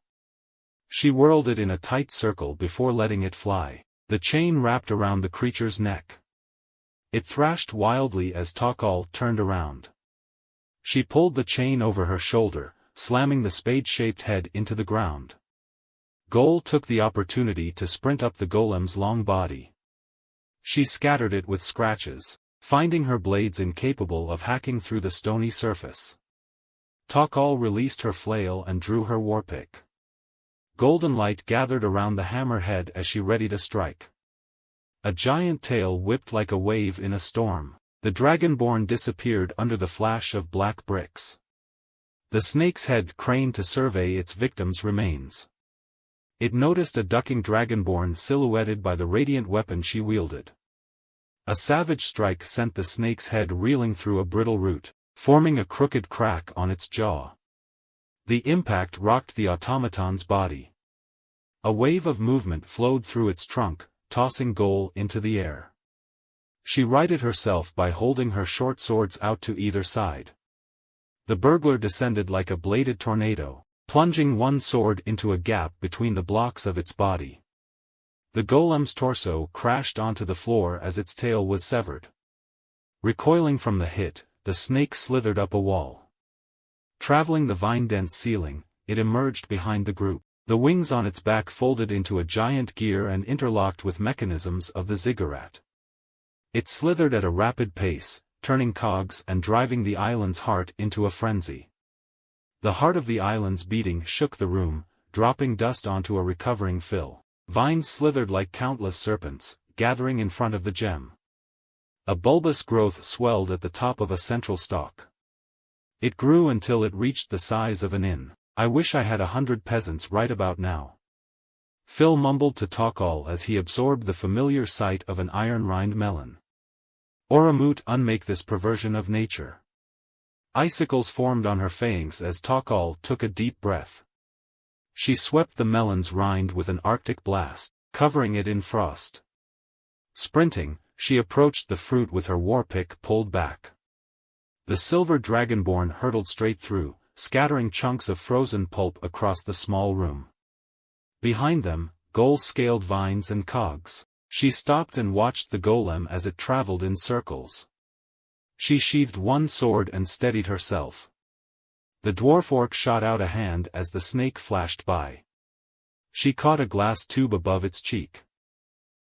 She whirled it in a tight circle before letting it fly. The chain wrapped around the creature's neck. It thrashed wildly as Takal turned around. She pulled the chain over her shoulder, slamming the spade-shaped head into the ground. Gol took the opportunity to sprint up the golem's long body. She scattered it with scratches, finding her blades incapable of hacking through the stony surface. Takal released her flail and drew her warpick. Golden light gathered around the hammerhead as she readied a strike. A giant tail whipped like a wave in a storm. The dragonborn disappeared under the flash of black bricks. The snake's head craned to survey its victim's remains. It noticed a ducking dragonborn silhouetted by the radiant weapon she wielded. A savage strike sent the snake's head reeling through a brittle root, forming a crooked crack on its jaw. The impact rocked the automaton's body. A wave of movement flowed through its trunk, tossing Gol into the air. She righted herself by holding her short swords out to either side. The burglar descended like a bladed tornado, plunging one sword into a gap between the blocks of its body. The golem's torso crashed onto the floor as its tail was severed. Recoiling from the hit, the snake slithered up a wall. Traveling the vine-dense ceiling, it emerged behind the group. The wings on its back folded into a giant gear and interlocked with mechanisms of the ziggurat. It slithered at a rapid pace, turning cogs and driving the island's heart into a frenzy. The heart of the island's beating shook the room, dropping dust onto a recovering Phil. Vines slithered like countless serpents, gathering in front of the gem. A bulbous growth swelled at the top of a central stalk. It grew until it reached the size of an inn. I wish I had 100 peasants right about now. Phil mumbled to Takal as he absorbed the familiar sight of an iron-rind melon. Oromut unmake this perversion of nature. Icicles formed on her fangs as Takal took a deep breath. She swept the melon's rind with an arctic blast, covering it in frost. Sprinting, she approached the fruit with her warpick pulled back. The silver dragonborn hurtled straight through, scattering chunks of frozen pulp across the small room. Behind them, Gol scaled vines and cogs. She stopped and watched the golem as it traveled in circles. She sheathed one sword and steadied herself. The dwarfork shot out a hand as the snake flashed by. She caught a glass tube above its cheek.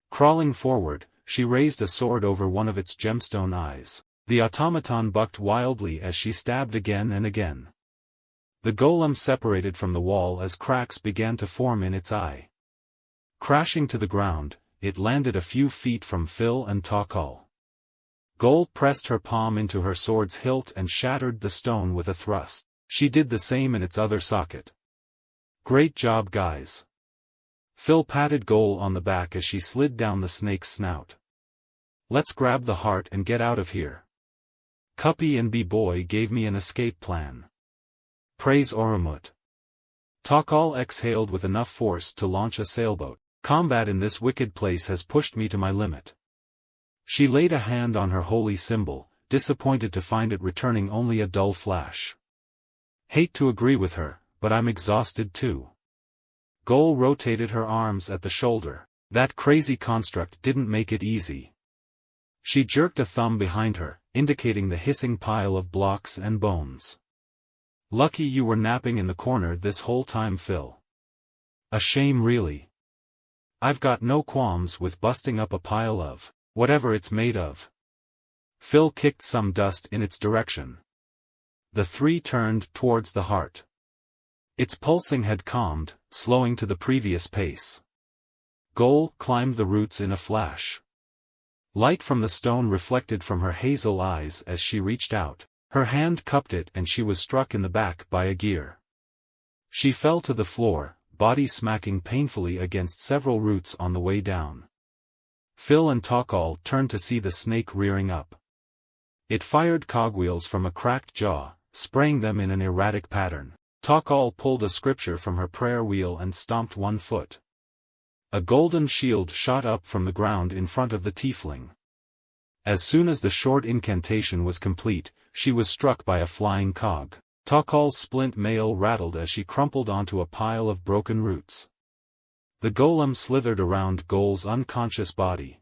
Crawling forward, she raised a sword over one of its gemstone eyes. The automaton bucked wildly as she stabbed again and again. The golem separated from the wall as cracks began to form in its eye. Crashing to the ground, it landed a few feet from Phil and Takal. Gol pressed her palm into her sword's hilt and shattered the stone with a thrust. She did the same in its other socket. Great job, guys. Phil patted Gol on the back as she slid down the snake's snout. Let's grab the heart and get out of here. Cuppy and B-Boy gave me an escape plan. Praise Oromut. Takal exhaled with enough force to launch a sailboat. Combat in this wicked place has pushed me to my limit. She laid a hand on her holy symbol, disappointed to find it returning only a dull flash. Hate to agree with her, but I'm exhausted too. Gol rotated her arms at the shoulder. That crazy construct didn't make it easy. She jerked a thumb behind her, indicating the hissing pile of blocks and bones. Lucky you were napping in the corner this whole time, Phil. A shame really. I've got no qualms with busting up a pile of whatever it's made of. Phil kicked some dust in its direction. The three turned towards the heart. Its pulsing had calmed, slowing to the previous pace. Gol climbed the roots in a flash. Light from the stone reflected from her hazel eyes as she reached out. Her hand cupped it and she was struck in the back by a gear. She fell to the floor, body smacking painfully against several roots on the way down. Phil and Takal turned to see the snake rearing up. It fired cogwheels from a cracked jaw, spraying them in an erratic pattern. Takal pulled a scripture from her prayer wheel and stomped one foot. A golden shield shot up from the ground in front of the tiefling. As soon as the short incantation was complete, she was struck by a flying cog. Takal's splint mail rattled as she crumpled onto a pile of broken roots. The golem slithered around Gol's unconscious body.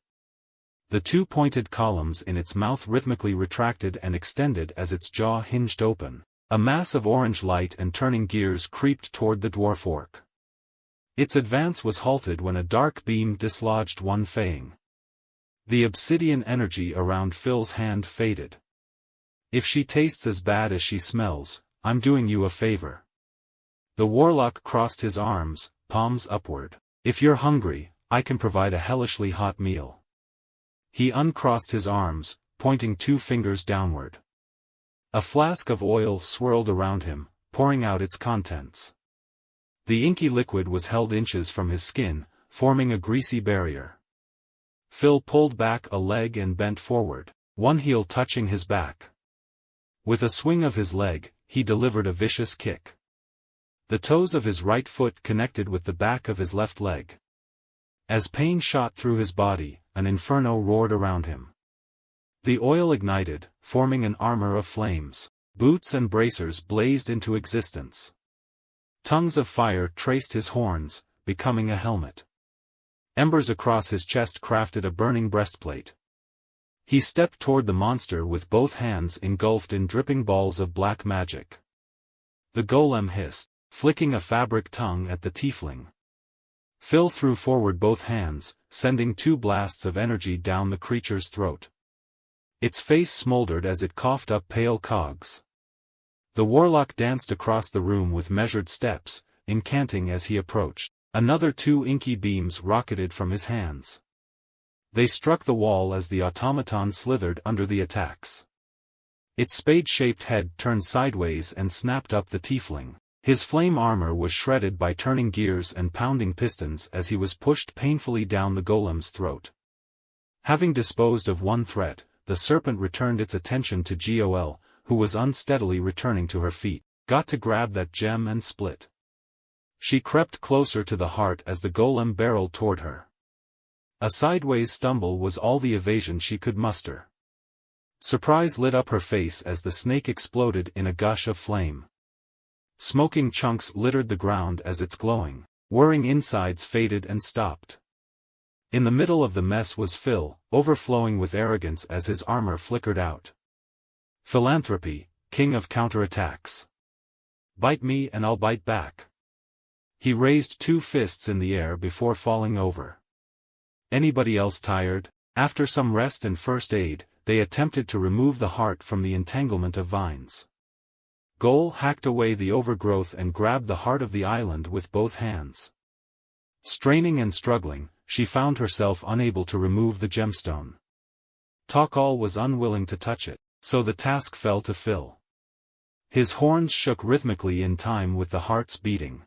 The two pointed columns in its mouth rhythmically retracted and extended as its jaw hinged open. A mass of orange light and turning gears creeped toward the dwarf orc. Its advance was halted when a dark beam dislodged one fang. The obsidian energy around Phil's hand faded. If she tastes as bad as she smells, I'm doing you a favor. The warlock crossed his arms, palms upward. If you're hungry, I can provide a hellishly hot meal. He uncrossed his arms, pointing two fingers downward. A flask of oil swirled around him, pouring out its contents. The inky liquid was held inches from his skin, forming a greasy barrier. Phil pulled back a leg and bent forward, one heel touching his back. With a swing of his leg, he delivered a vicious kick. The toes of his right foot connected with the back of his left leg. As pain shot through his body, an inferno roared around him. The oil ignited, forming an armor of flames. Boots and bracers blazed into existence. Tongues of fire traced his horns, becoming a helmet. Embers across his chest crafted a burning breastplate. He stepped toward the monster with both hands engulfed in dripping balls of black magic. The golem hissed, flicking a fabric tongue at the tiefling. Phil threw forward both hands, sending two blasts of energy down the creature's throat. Its face smoldered as it coughed up pale cogs. The warlock danced across the room with measured steps, incanting as he approached. Another two inky beams rocketed from his hands. They struck the wall as the automaton slithered under the attacks. Its spade-shaped head turned sideways and snapped up the tiefling. His flame armor was shredded by turning gears and pounding pistons as he was pushed painfully down the golem's throat. Having disposed of one threat, the serpent returned its attention to Gol, who was unsteadily returning to her feet. Got to grab that gem and split. She crept closer to the heart as the golem barreled toward her. A sideways stumble was all the evasion she could muster. Surprise lit up her face as the snake exploded in a gush of flame. Smoking chunks littered the ground as its glowing, whirring insides faded and stopped. In the middle of the mess was Phil, overflowing with arrogance as his armor flickered out. Philanthropy, king of counterattacks. Bite me and I'll bite back. He raised two fists in the air before falling over. Anybody else tired? After some rest and first aid, they attempted to remove the heart from the entanglement of vines. Gol hacked away the overgrowth and grabbed the heart of the island with both hands. Straining and struggling, she found herself unable to remove the gemstone. Takal was unwilling to touch it, so the task fell to Phil. His horns shook rhythmically in time with the heart's beating.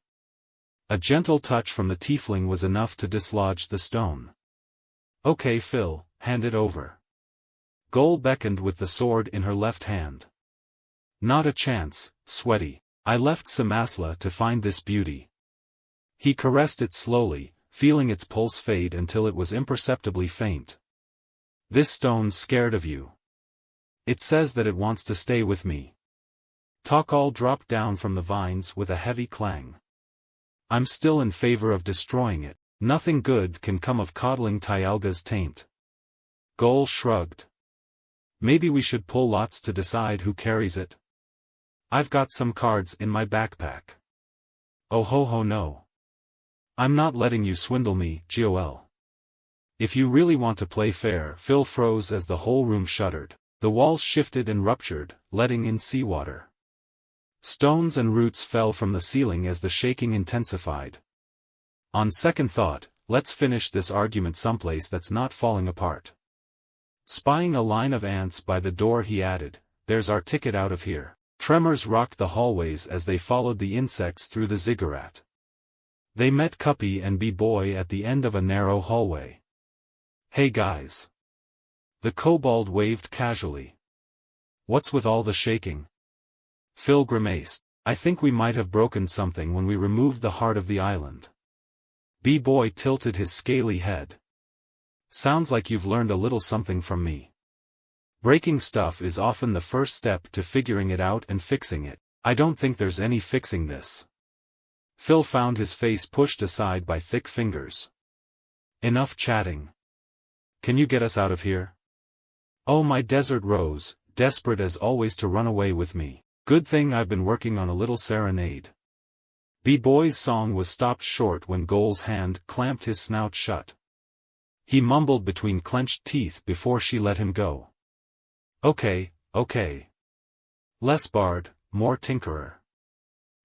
A gentle touch from the tiefling was enough to dislodge the stone. Okay Phil, hand it over. Gol beckoned with the sword in her left hand. Not a chance, sweaty. I left Cimasla to find this beauty. He caressed it slowly, feeling its pulse fade until it was imperceptibly faint. This stone's scared of you. It says that it wants to stay with me. Takal dropped down from the vines with a heavy clang. I'm still in favor of destroying it. Nothing good can come of coddling Tyalga's taint. Gol shrugged. Maybe we should pull lots to decide who carries it. I've got some cards in my backpack. Oh ho ho no. I'm not letting you swindle me, Gol. If you really want to play fair. Phil froze as the whole room shuddered. The walls shifted and ruptured, letting in seawater. Stones and roots fell from the ceiling as the shaking intensified. On second thought, let's finish this argument someplace that's not falling apart. Spying a line of ants by the door he added, there's our ticket out of here. Tremors rocked the hallways as they followed the insects through the ziggurat. They met Cuppy and B-Boy at the end of a narrow hallway. Hey guys. The kobold waved casually. What's with all the shaking? Phil grimaced. I think we might have broken something when we removed the heart of the island. B-Boy tilted his scaly head. Sounds like you've learned a little something from me. Breaking stuff is often the first step to figuring it out and fixing it. I don't think there's any fixing this. Phil found his face pushed aside by thick fingers. Enough chatting. Can you get us out of here? Oh, my desert rose, desperate as always to run away with me. Good thing I've been working on a little serenade. B-Boy's song was stopped short when Goal's hand clamped his snout shut. He mumbled between clenched teeth before she let him go. Okay. Less bard, more tinkerer.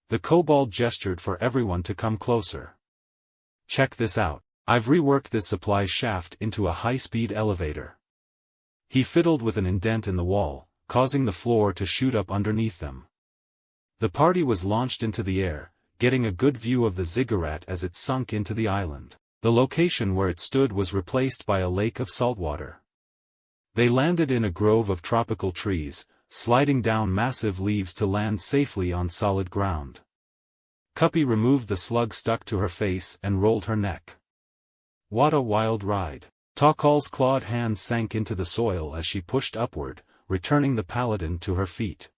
The kobold gestured for everyone to come closer. Check this out. I've reworked this supply shaft into a high-speed elevator. He fiddled with an indent in the wall, causing the floor to shoot up underneath them. The party was launched into the air, getting a good view of the ziggurat as it sunk into the island. The location where it stood was replaced by a lake of salt water. They landed in a grove of tropical trees, sliding down massive leaves to land safely on solid ground. Cuppy removed the slug stuck to her face and rolled her neck. What a wild ride. Takal's clawed hands sank into the soil as she pushed upward, returning the paladin to her feet.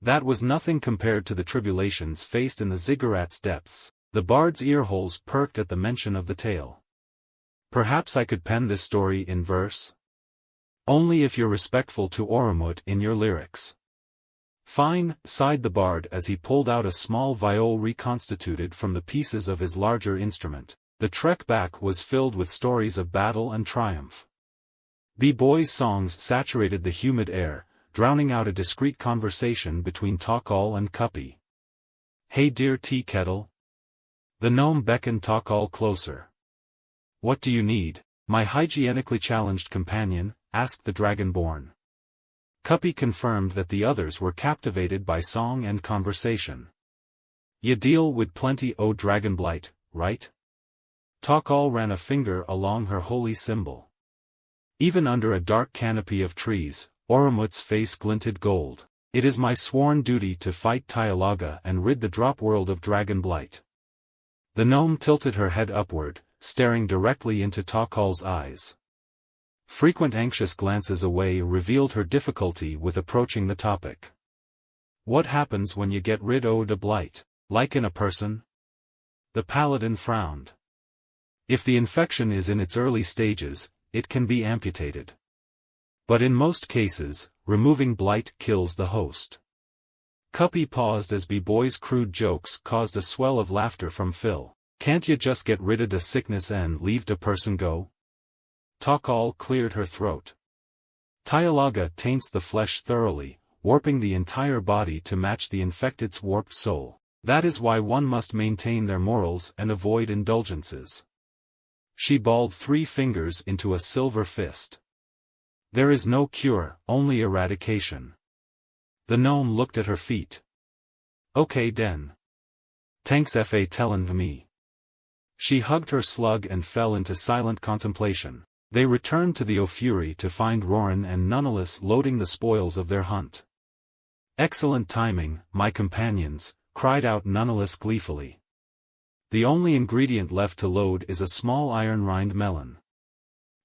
That was nothing compared to the tribulations faced in the ziggurat's depths. The bard's earholes perked at the mention of the tale. Perhaps I could pen this story in verse? Only if you're respectful to Oromut in your lyrics. Fine, sighed the bard as he pulled out a small viol reconstituted from the pieces of his larger instrument. The trek back was filled with stories of battle and triumph. B-Boy's songs saturated the humid air, drowning out a discreet conversation between Takal and Cuppy. Hey dear tea kettle. The gnome beckoned Takal closer. What do you need, my hygienically challenged companion? Asked the Dragonborn. Cuppy confirmed that the others were captivated by song and conversation. You deal with plenty o' dragonblight, right? Takal ran a finger along her holy symbol. Even under a dark canopy of trees, Oromut's face glinted gold. It is my sworn duty to fight Tyalaga and rid the drop world of dragonblight. The gnome tilted her head upward, staring directly into Takal's eyes. Frequent anxious glances away revealed her difficulty with approaching the topic. What happens when you get rid o' the blight? Like in a person? The paladin frowned. If the infection is in its early stages, it can be amputated. But in most cases, removing blight kills the host. Cuppy paused as B-Boy's crude jokes caused a swell of laughter from Phil. Can't you just get rid of the sickness and leave the person go? Takal cleared her throat. Tyalaga taints the flesh thoroughly, warping the entire body to match the infected's warped soul. That is why one must maintain their morals and avoid indulgences. She balled 3 fingers into a silver fist. There is no cure, only eradication. The gnome looked at her feet. Okay den. Tanks fa tellin' me. She hugged her slug and fell into silent contemplation. They returned to the O'Fury to find Roran and Nunnalis loading the spoils of their hunt. Excellent timing, my companions, cried out Nunnalis gleefully. The only ingredient left to load is a small iron-rind melon.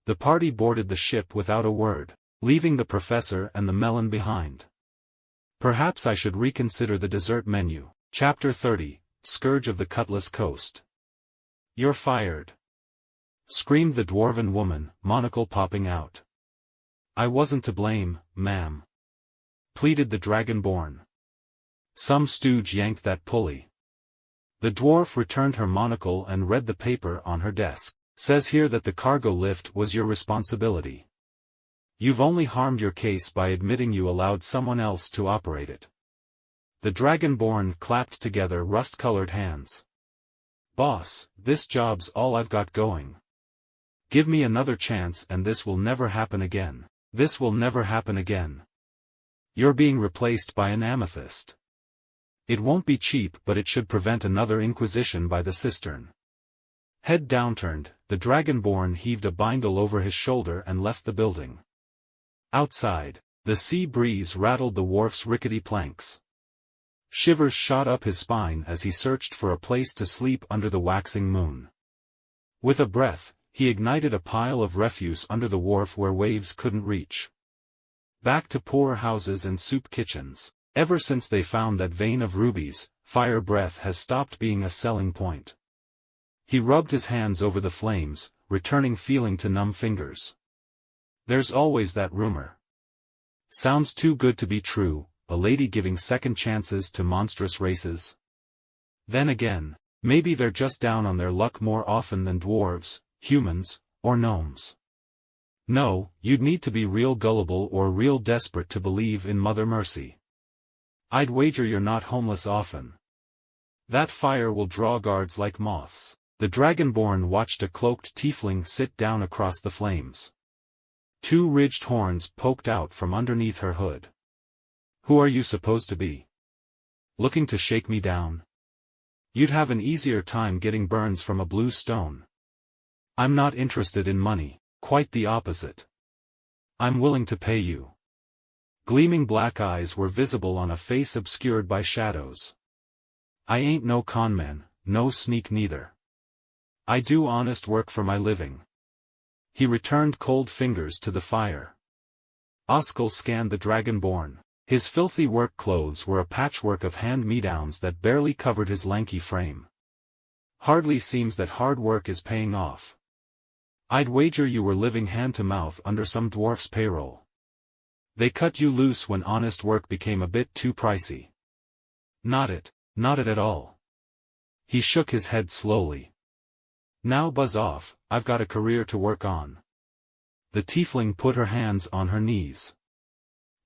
The party boarded the ship without a word, leaving the professor and the melon behind. Perhaps I should reconsider the dessert menu. Chapter 30, Scourge of the Cutlass Coast. You're fired. Screamed the dwarven woman, monocle popping out. I wasn't to blame, ma'am. Pleaded the Dragonborn. Some stooge yanked that pulley. The dwarf returned her monocle and read the paper on her desk. Says here that the cargo lift was your responsibility. You've only harmed your case by admitting you allowed someone else to operate it. The Dragonborn clapped together rust-colored hands. Boss, this job's all I've got going. Give me another chance and this will never happen again. This will never happen again. You're being replaced by an amethyst. It won't be cheap but it should prevent another inquisition by the cistern. Head downturned, the Dragonborn heaved a bindle over his shoulder and left the building. Outside, the sea breeze rattled the wharf's rickety planks. Shivers shot up his spine as he searched for a place to sleep under the waxing moon. With a breath, he ignited a pile of refuse under the wharf where waves couldn't reach. Back to poor houses and soup kitchens. Ever since they found that vein of rubies, fire breath has stopped being a selling point. He rubbed his hands over the flames, returning feeling to numb fingers. There's always that rumor. Sounds too good to be true, a lady giving second chances to monstrous races. Then again, maybe they're just down on their luck more often than dwarves, humans, or gnomes. No, you'd need to be real gullible or real desperate to believe in Mother Mercy. I'd wager you're not homeless often. That fire will draw guards like moths. The Dragonborn watched a cloaked tiefling sit down across the flames. Two ridged horns poked out from underneath her hood. Who are you supposed to be? Looking to shake me down? You'd have an easier time getting burns from a blue stone. I'm not interested in money, quite the opposite. I'm willing to pay you. Gleaming black eyes were visible on a face obscured by shadows. I ain't no conman, no sneak neither. I do honest work for my living. He returned cold fingers to the fire. Oskel scanned the Dragonborn. His filthy work clothes were a patchwork of hand-me-downs that barely covered his lanky frame. Hardly seems that hard work is paying off. I'd wager you were living hand-to-mouth under some dwarf's payroll. They cut you loose when honest work became a bit too pricey. Not it at all. He shook his head slowly. Now buzz off, I've got a career to work on. The tiefling put her hands on her knees.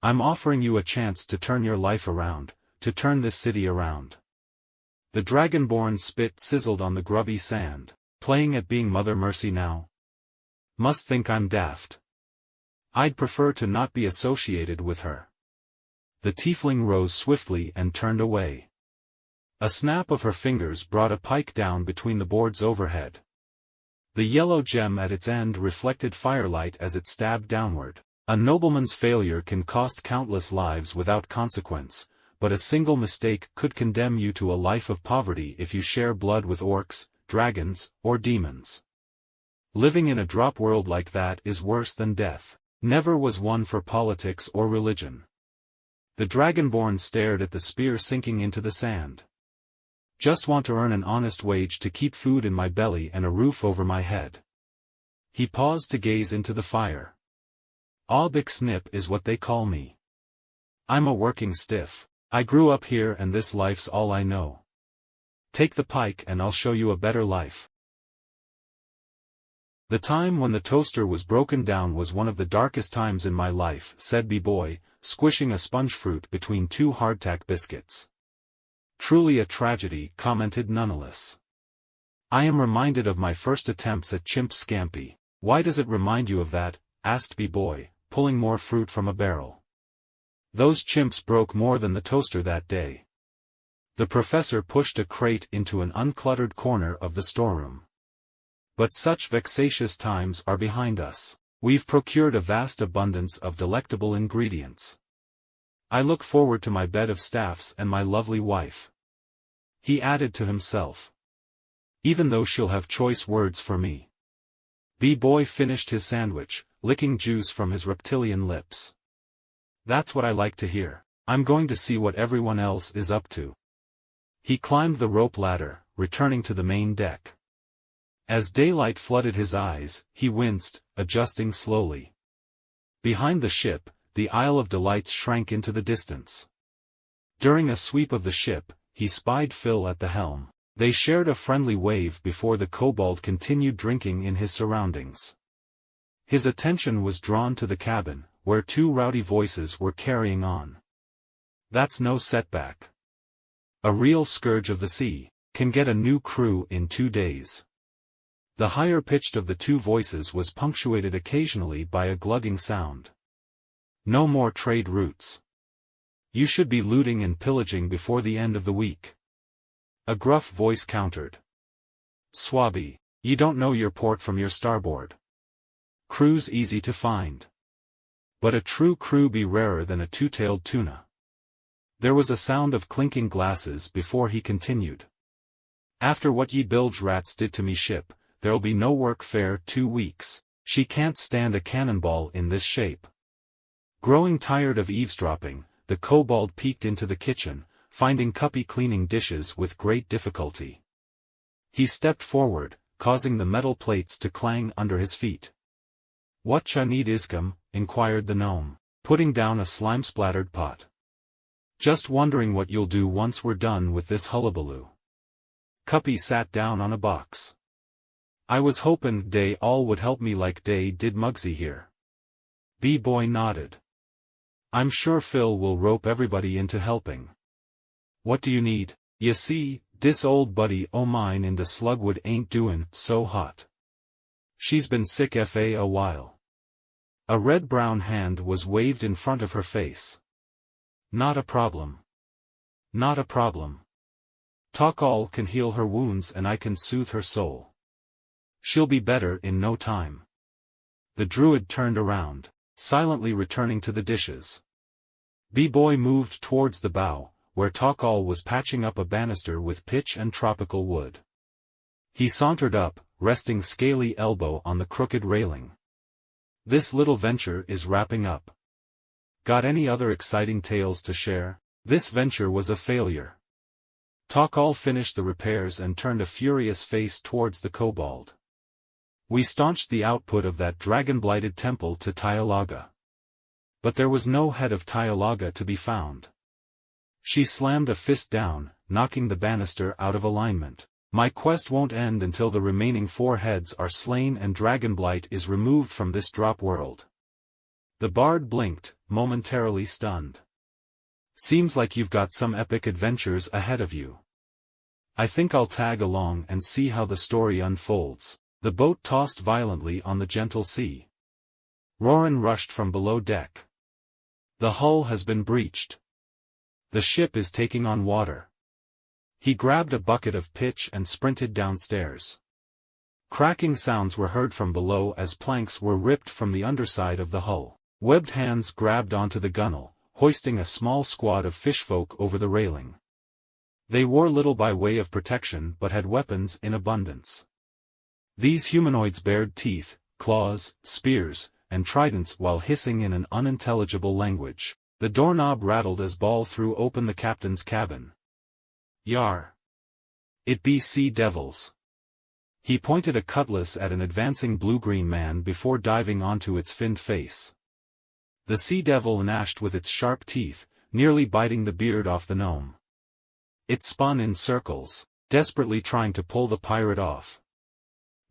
I'm offering you a chance to turn your life around, to turn this city around. The Dragonborn spit sizzled on the grubby sand, playing at being Mother Mercy now. Must think I'm daft. I'd prefer to not be associated with her. The tiefling rose swiftly and turned away. A snap of her fingers brought a pike down between the boards overhead. The yellow gem at its end reflected firelight as it stabbed downward. A nobleman's failure can cost countless lives without consequence, but a single mistake could condemn you to a life of poverty if you share blood with orcs, dragons, or demons. Living in a drop world like that is worse than death. Never was one for politics or religion. The Dragonborn stared at the spear sinking into the sand. Just want to earn an honest wage to keep food in my belly and a roof over my head. He paused to gaze into the fire. Audiobook snip is what they call me. I'm a working stiff. I grew up here and this life's all I know. Take the pike and I'll show you a better life. The time when the toaster was broken down was one of the darkest times in my life, said B-Boy, squishing a sponge fruit between two hardtack biscuits. Truly a tragedy, commented Nonetheless. I am reminded of my first attempts at chimp scampi. Why does it remind you of that? Asked B-Boy, pulling more fruit from a barrel. Those chimps broke more than the toaster that day. The professor pushed a crate into an uncluttered corner of the storeroom. But such vexatious times are behind us. We've procured a vast abundance of delectable ingredients. I look forward to my bed of staffs and my lovely wife. He added to himself. Even though she'll have choice words for me. B-Boy finished his sandwich, licking juice from his reptilian lips. That's what I like to hear. I'm going to see what everyone else is up to. He climbed the rope ladder, returning to the main deck. As daylight flooded his eyes, he winced, adjusting slowly. Behind the ship, the Isle of Delights shrank into the distance. During a sweep of the ship, he spied Phil at the helm. They shared a friendly wave before the kobold continued drinking in his surroundings. His attention was drawn to the cabin, where two rowdy voices were carrying on. That's no setback. A real scourge of the sea, can get a new crew in 2 days. The higher pitched of the two voices was punctuated occasionally by a glugging sound. No more trade routes. You should be looting and pillaging before the end of the week. A gruff voice countered. Swabby, you don't know your port from your starboard. Crew's easy to find. But a true crew be rarer than a two-tailed tuna. There was a sound of clinking glasses before he continued. After what ye bilge rats did to me ship, there'll be no work fair 2 weeks. She can't stand a cannonball in this shape. Growing tired of eavesdropping, the kobold peeked into the kitchen, finding Cuppy cleaning dishes with great difficulty. He stepped forward, causing the metal plates to clang under his feet. "What cha need iscum?" inquired the gnome, putting down a slime-splattered pot. "Just wondering what you'll do once we're done with this hullabaloo." Cuppy sat down on a box. "I was hopin' dey all would help me like dey did Mugsy here." B-boy nodded. "I'm sure Phil will rope everybody into helping. What do you need? You see, dis old buddy o' mine in de slugwood ain't doin' so hot. She's been sick fa a while." A red-brown hand was waved in front of her face. "Not a problem. Not a problem. Takal can heal her wounds and I can soothe her soul. She'll be better in no time." The druid turned around, silently returning to the dishes. B-boy moved towards the bow, where Takal was patching up a banister with pitch and tropical wood. He sauntered up, resting scaly elbow on the crooked railing. "This little venture is wrapping up. Got any other exciting tales to share?" This venture was a failure. Takal finished the repairs and turned a furious face towards the kobold. "We staunched the output of that dragon-blighted temple to Tyalaga. But there was no head of Tyalaga to be found." She slammed a fist down, knocking the banister out of alignment. "My quest won't end until the remaining 4 heads are slain and dragonblight is removed from this drop world." The bard blinked, momentarily stunned. "Seems like you've got some epic adventures ahead of you. I think I'll tag along and see how the story unfolds." The boat tossed violently on the gentle sea. Roran rushed from below deck. "The hull has been breached. The ship is taking on water." He grabbed a bucket of pitch and sprinted downstairs. Cracking sounds were heard from below as planks were ripped from the underside of the hull. Webbed hands grabbed onto the gunwale, hoisting a small squad of fishfolk over the railing. They wore little by way of protection but had weapons in abundance. These humanoids bared teeth, claws, spears, and tridents while hissing in an unintelligible language. The doorknob rattled as Ball threw open the captain's cabin. "Yar! It be sea devils." He pointed a cutlass at an advancing blue-green man before diving onto its finned face. The sea devil gnashed with its sharp teeth, nearly biting the beard off the gnome. It spun in circles, desperately trying to pull the pirate off.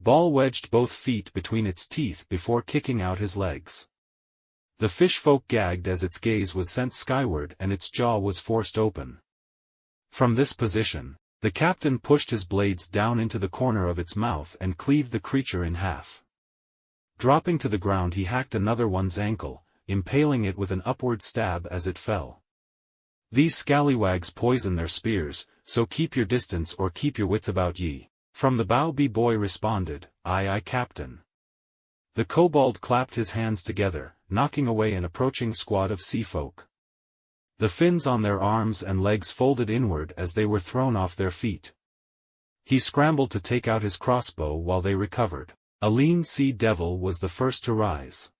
Ball wedged both feet between its teeth before kicking out his legs. The fishfolk gagged as its gaze was sent skyward and its jaw was forced open. From this position, the captain pushed his blades down into the corner of its mouth and cleaved the creature in half. Dropping to the ground, he hacked another one's ankle, impaling it with an upward stab as it fell. "These scallywags poison their spears, so keep your distance or keep your wits about ye." From the bow B-boy responded, "Aye aye captain." The kobold clapped his hands together, knocking away an approaching squad of seafolk. The fins on their arms and legs folded inward as they were thrown off their feet. He scrambled to take out his crossbow while they recovered. A lean sea devil was the first to rise.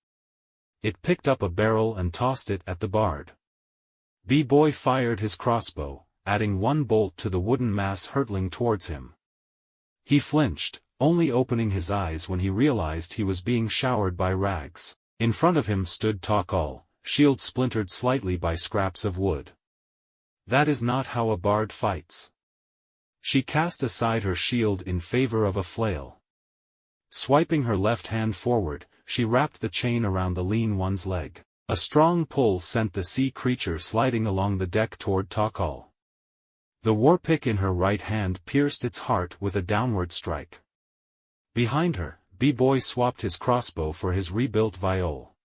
It picked up a barrel and tossed it at the bard. B-boy fired his crossbow, adding 1 bolt to the wooden mass hurtling towards him. He flinched, only opening his eyes when he realized he was being showered by rags. In front of him stood Takal, shield splintered slightly by scraps of wood. That is not how a bard fights. She cast aside her shield in favor of a flail. Swiping her left hand forward, she wrapped the chain around the lean one's leg. A strong pull sent the sea creature sliding along the deck toward Takal. The warpick in her right hand pierced its heart with a downward strike. Behind her, B-boy swapped his crossbow for his rebuilt viol.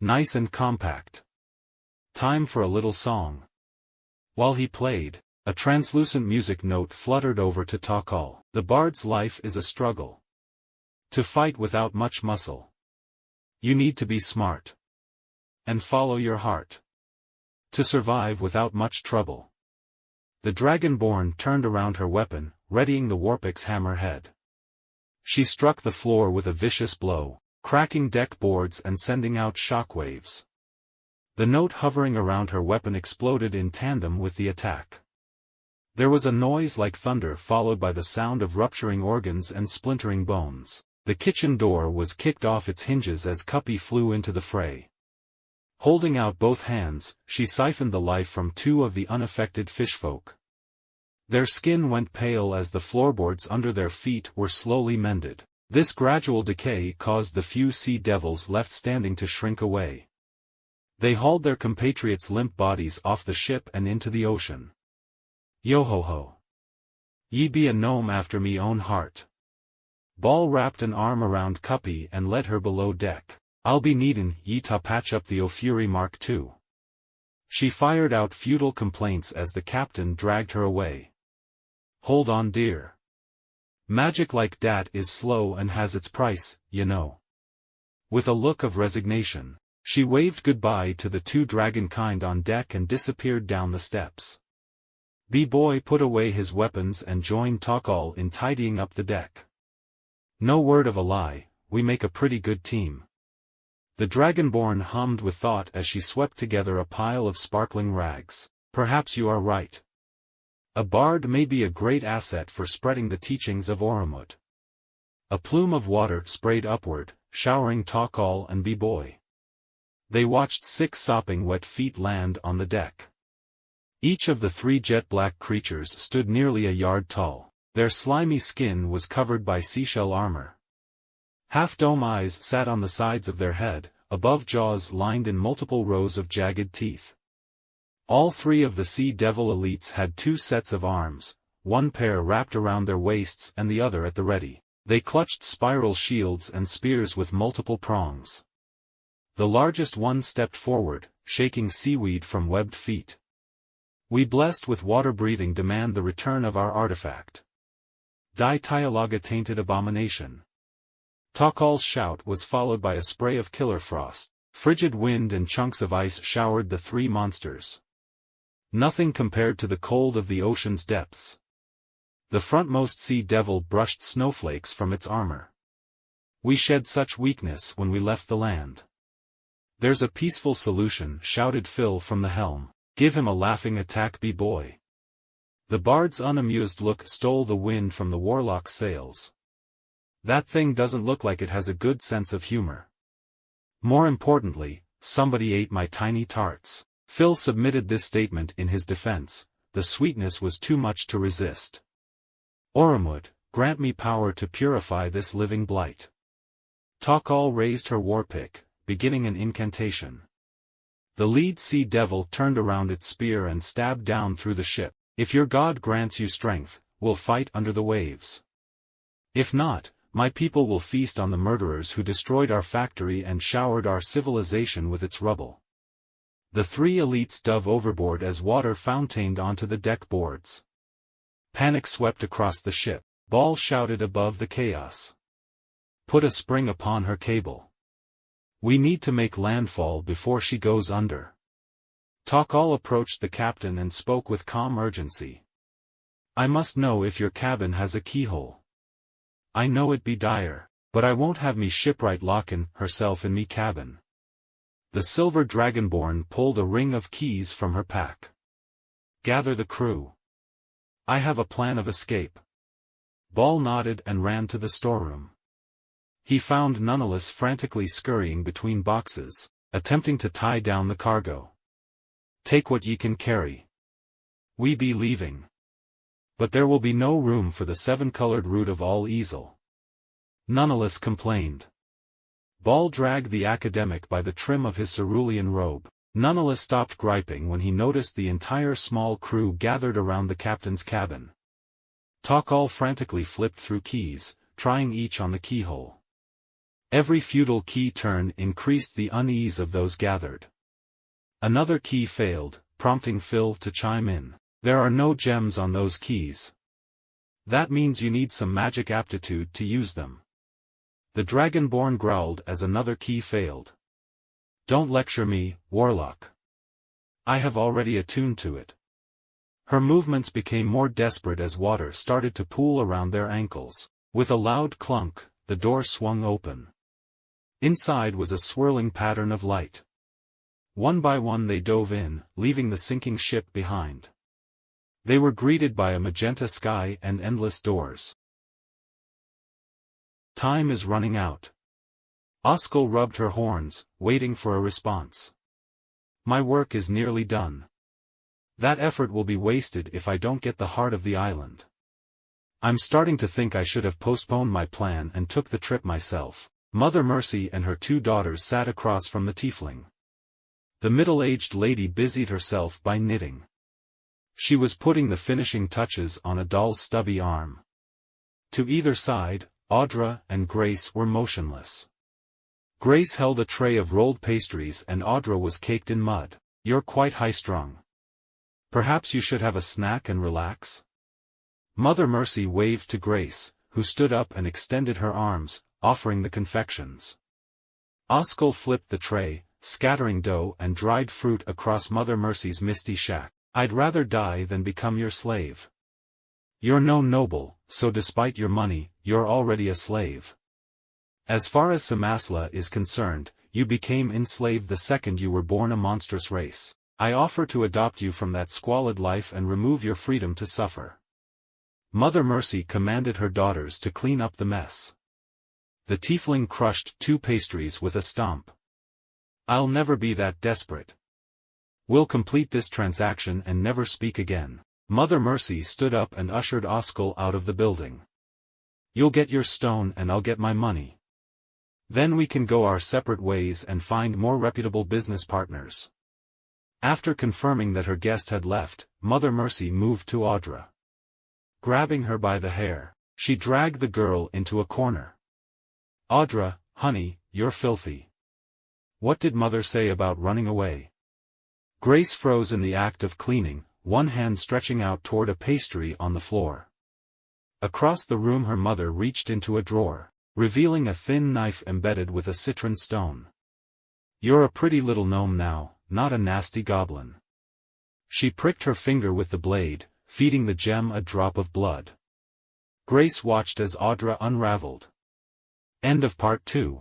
Nice and compact. Time for a little song. While he played, a translucent music note fluttered over to Takal. The bard's life is a struggle. To fight without much muscle. You need to be smart. And follow your heart. To survive without much trouble. The dragonborn turned around her weapon, readying the warpick's hammerhead. She struck the floor with a vicious blow, cracking deck boards and sending out shockwaves. The note hovering around her weapon exploded in tandem with the attack. There was a noise like thunder followed by the sound of rupturing organs and splintering bones. The kitchen door was kicked off its hinges as Cuppy flew into the fray. Holding out both hands, she siphoned the life from two of the unaffected fishfolk. Their skin went pale as the floorboards under their feet were slowly mended. This gradual decay caused the few sea devils left standing to shrink away. They hauled their compatriots' limp bodies off the ship and into the ocean. Yo-ho-ho. Ye be a gnome after me own heart. Ball wrapped an arm around Cuppy and led her below deck. I'll be needin' ye to patch up the O'Fury Mark II. She fired out futile complaints as the captain dragged her away. Hold on dear. Magic like dat is slow and has its price, you know. With a look of resignation, she waved goodbye to the two dragonkind on deck and disappeared down the steps. B-boy put away his weapons and joined Takal in tidying up the deck. No word of a lie, we make a pretty good team. The dragonborn hummed with thought as she swept together a pile of sparkling rags. Perhaps you are right. A bard may be a great asset for spreading the teachings of Oromut. A plume of water sprayed upward, showering Takal and B-boy. They watched 6 sopping wet feet land on the deck. Each of the 3 jet-black creatures stood nearly a yard tall. Their slimy skin was covered by seashell armor. Half-dome eyes sat on the sides of their head, above jaws lined in multiple rows of jagged teeth. All 3 of the Sea Devil elites had 2 sets of arms, one pair wrapped around their waists and the other at the ready. They clutched spiral shields and spears with multiple prongs. The largest one stepped forward, shaking seaweed from webbed feet. We blessed with water-breathing demand the return of our artifact. Die Tialaga tainted abomination. Takal's shout was followed by a spray of killer frost. Frigid wind and chunks of ice showered the 3 monsters. Nothing compared to the cold of the ocean's depths. The frontmost sea devil brushed snowflakes from its armor. We shed such weakness when we left the land. There's a peaceful solution, shouted Phil from the helm. Give him a laughing attack, B-boy. The bard's unamused look stole the wind from the warlock's sails. That thing doesn't look like it has a good sense of humor. More importantly, somebody ate my tiny tarts. Phil submitted this statement in his defense. The sweetness was too much to resist. Oromut, grant me power to purify this living blight. Takal raised her warpick, beginning an incantation. The lead sea devil turned around its spear and stabbed down through the ship. If your god grants you strength, we'll fight under the waves. If not, my people will feast on the murderers who destroyed our factory and showered our civilization with its rubble. The 3 elites dove overboard as water fountained onto the deck boards. Panic swept across the ship. Ball shouted above the chaos. Put a spring upon her cable. We need to make landfall before she goes under. Takal approached the captain and spoke with calm urgency. I must know if your cabin has a keyhole. I know it be dire, but I won't have me shipwright lockin' herself in me cabin. The silver dragonborn pulled a ring of keys from her pack. Gather the crew. I have a plan of escape. Ball nodded and ran to the storeroom. He found Nonetheless frantically scurrying between boxes, attempting to tie down the cargo. Take what ye can carry. We be leaving. But there will be no room for the 7-colored root of all easel. Nonetheless complained. Ball dragged the academic by the trim of his cerulean robe. Nonetheless stopped griping when he noticed the entire small crew gathered around the captain's cabin. Takal frantically flipped through keys, trying each on the keyhole. Every futile key turn increased the unease of those gathered. Another key failed, prompting Phil to chime in. There are no gems on those keys. That means you need some magic aptitude to use them. The dragonborn growled as another key failed. Don't lecture me, warlock. I have already attuned to it. Her movements became more desperate as water started to pool around their ankles. With a loud clunk, the door swung open. Inside was a swirling pattern of light. One by one they dove in, leaving the sinking ship behind. They were greeted by a magenta sky and endless doors. Time is running out. Oskal rubbed her horns, waiting for a response. My work is nearly done. That effort will be wasted if I don't get the heart of the island. I'm starting to think I should have postponed my plan and took the trip myself. Mother Mercy and her 2 daughters sat across from the tiefling. The middle-aged lady busied herself by knitting. She was putting the finishing touches on a doll's stubby arm. To either side, Audra and Grace were motionless. Grace held a tray of rolled pastries and Audra was caked in mud. You're quite high-strung. Perhaps you should have a snack and relax? Mother Mercy waved to Grace, who stood up and extended her arms, offering the confections. Oskal flipped the tray, scattering dough and dried fruit across Mother Mercy's misty shack. I'd rather die than become your slave. You're no noble, so despite your money, you're already a slave. As far as Cimasla is concerned, you became enslaved the second you were born a monstrous race. I offer to adopt you from that squalid life and remove your freedom to suffer. Mother Mercy commanded her daughters to clean up the mess. The tiefling crushed 2 pastries with a stomp. I'll never be that desperate. We'll complete this transaction and never speak again. Mother Mercy stood up and ushered Oskal out of the building. You'll get your stone and I'll get my money. Then we can go our separate ways and find more reputable business partners. After confirming that her guest had left, Mother Mercy moved to Audra. Grabbing her by the hair, she dragged the girl into a corner. Audra, honey, you're filthy. What did Mother say about running away? Grace froze in the act of cleaning, one hand stretching out toward a pastry on the floor. Across the room her mother reached into a drawer, revealing a thin knife embedded with a citron stone. You're a pretty little gnome now, not a nasty goblin. She pricked her finger with the blade, feeding the gem a drop of blood. Grace watched as Audra unraveled. End of Part 2.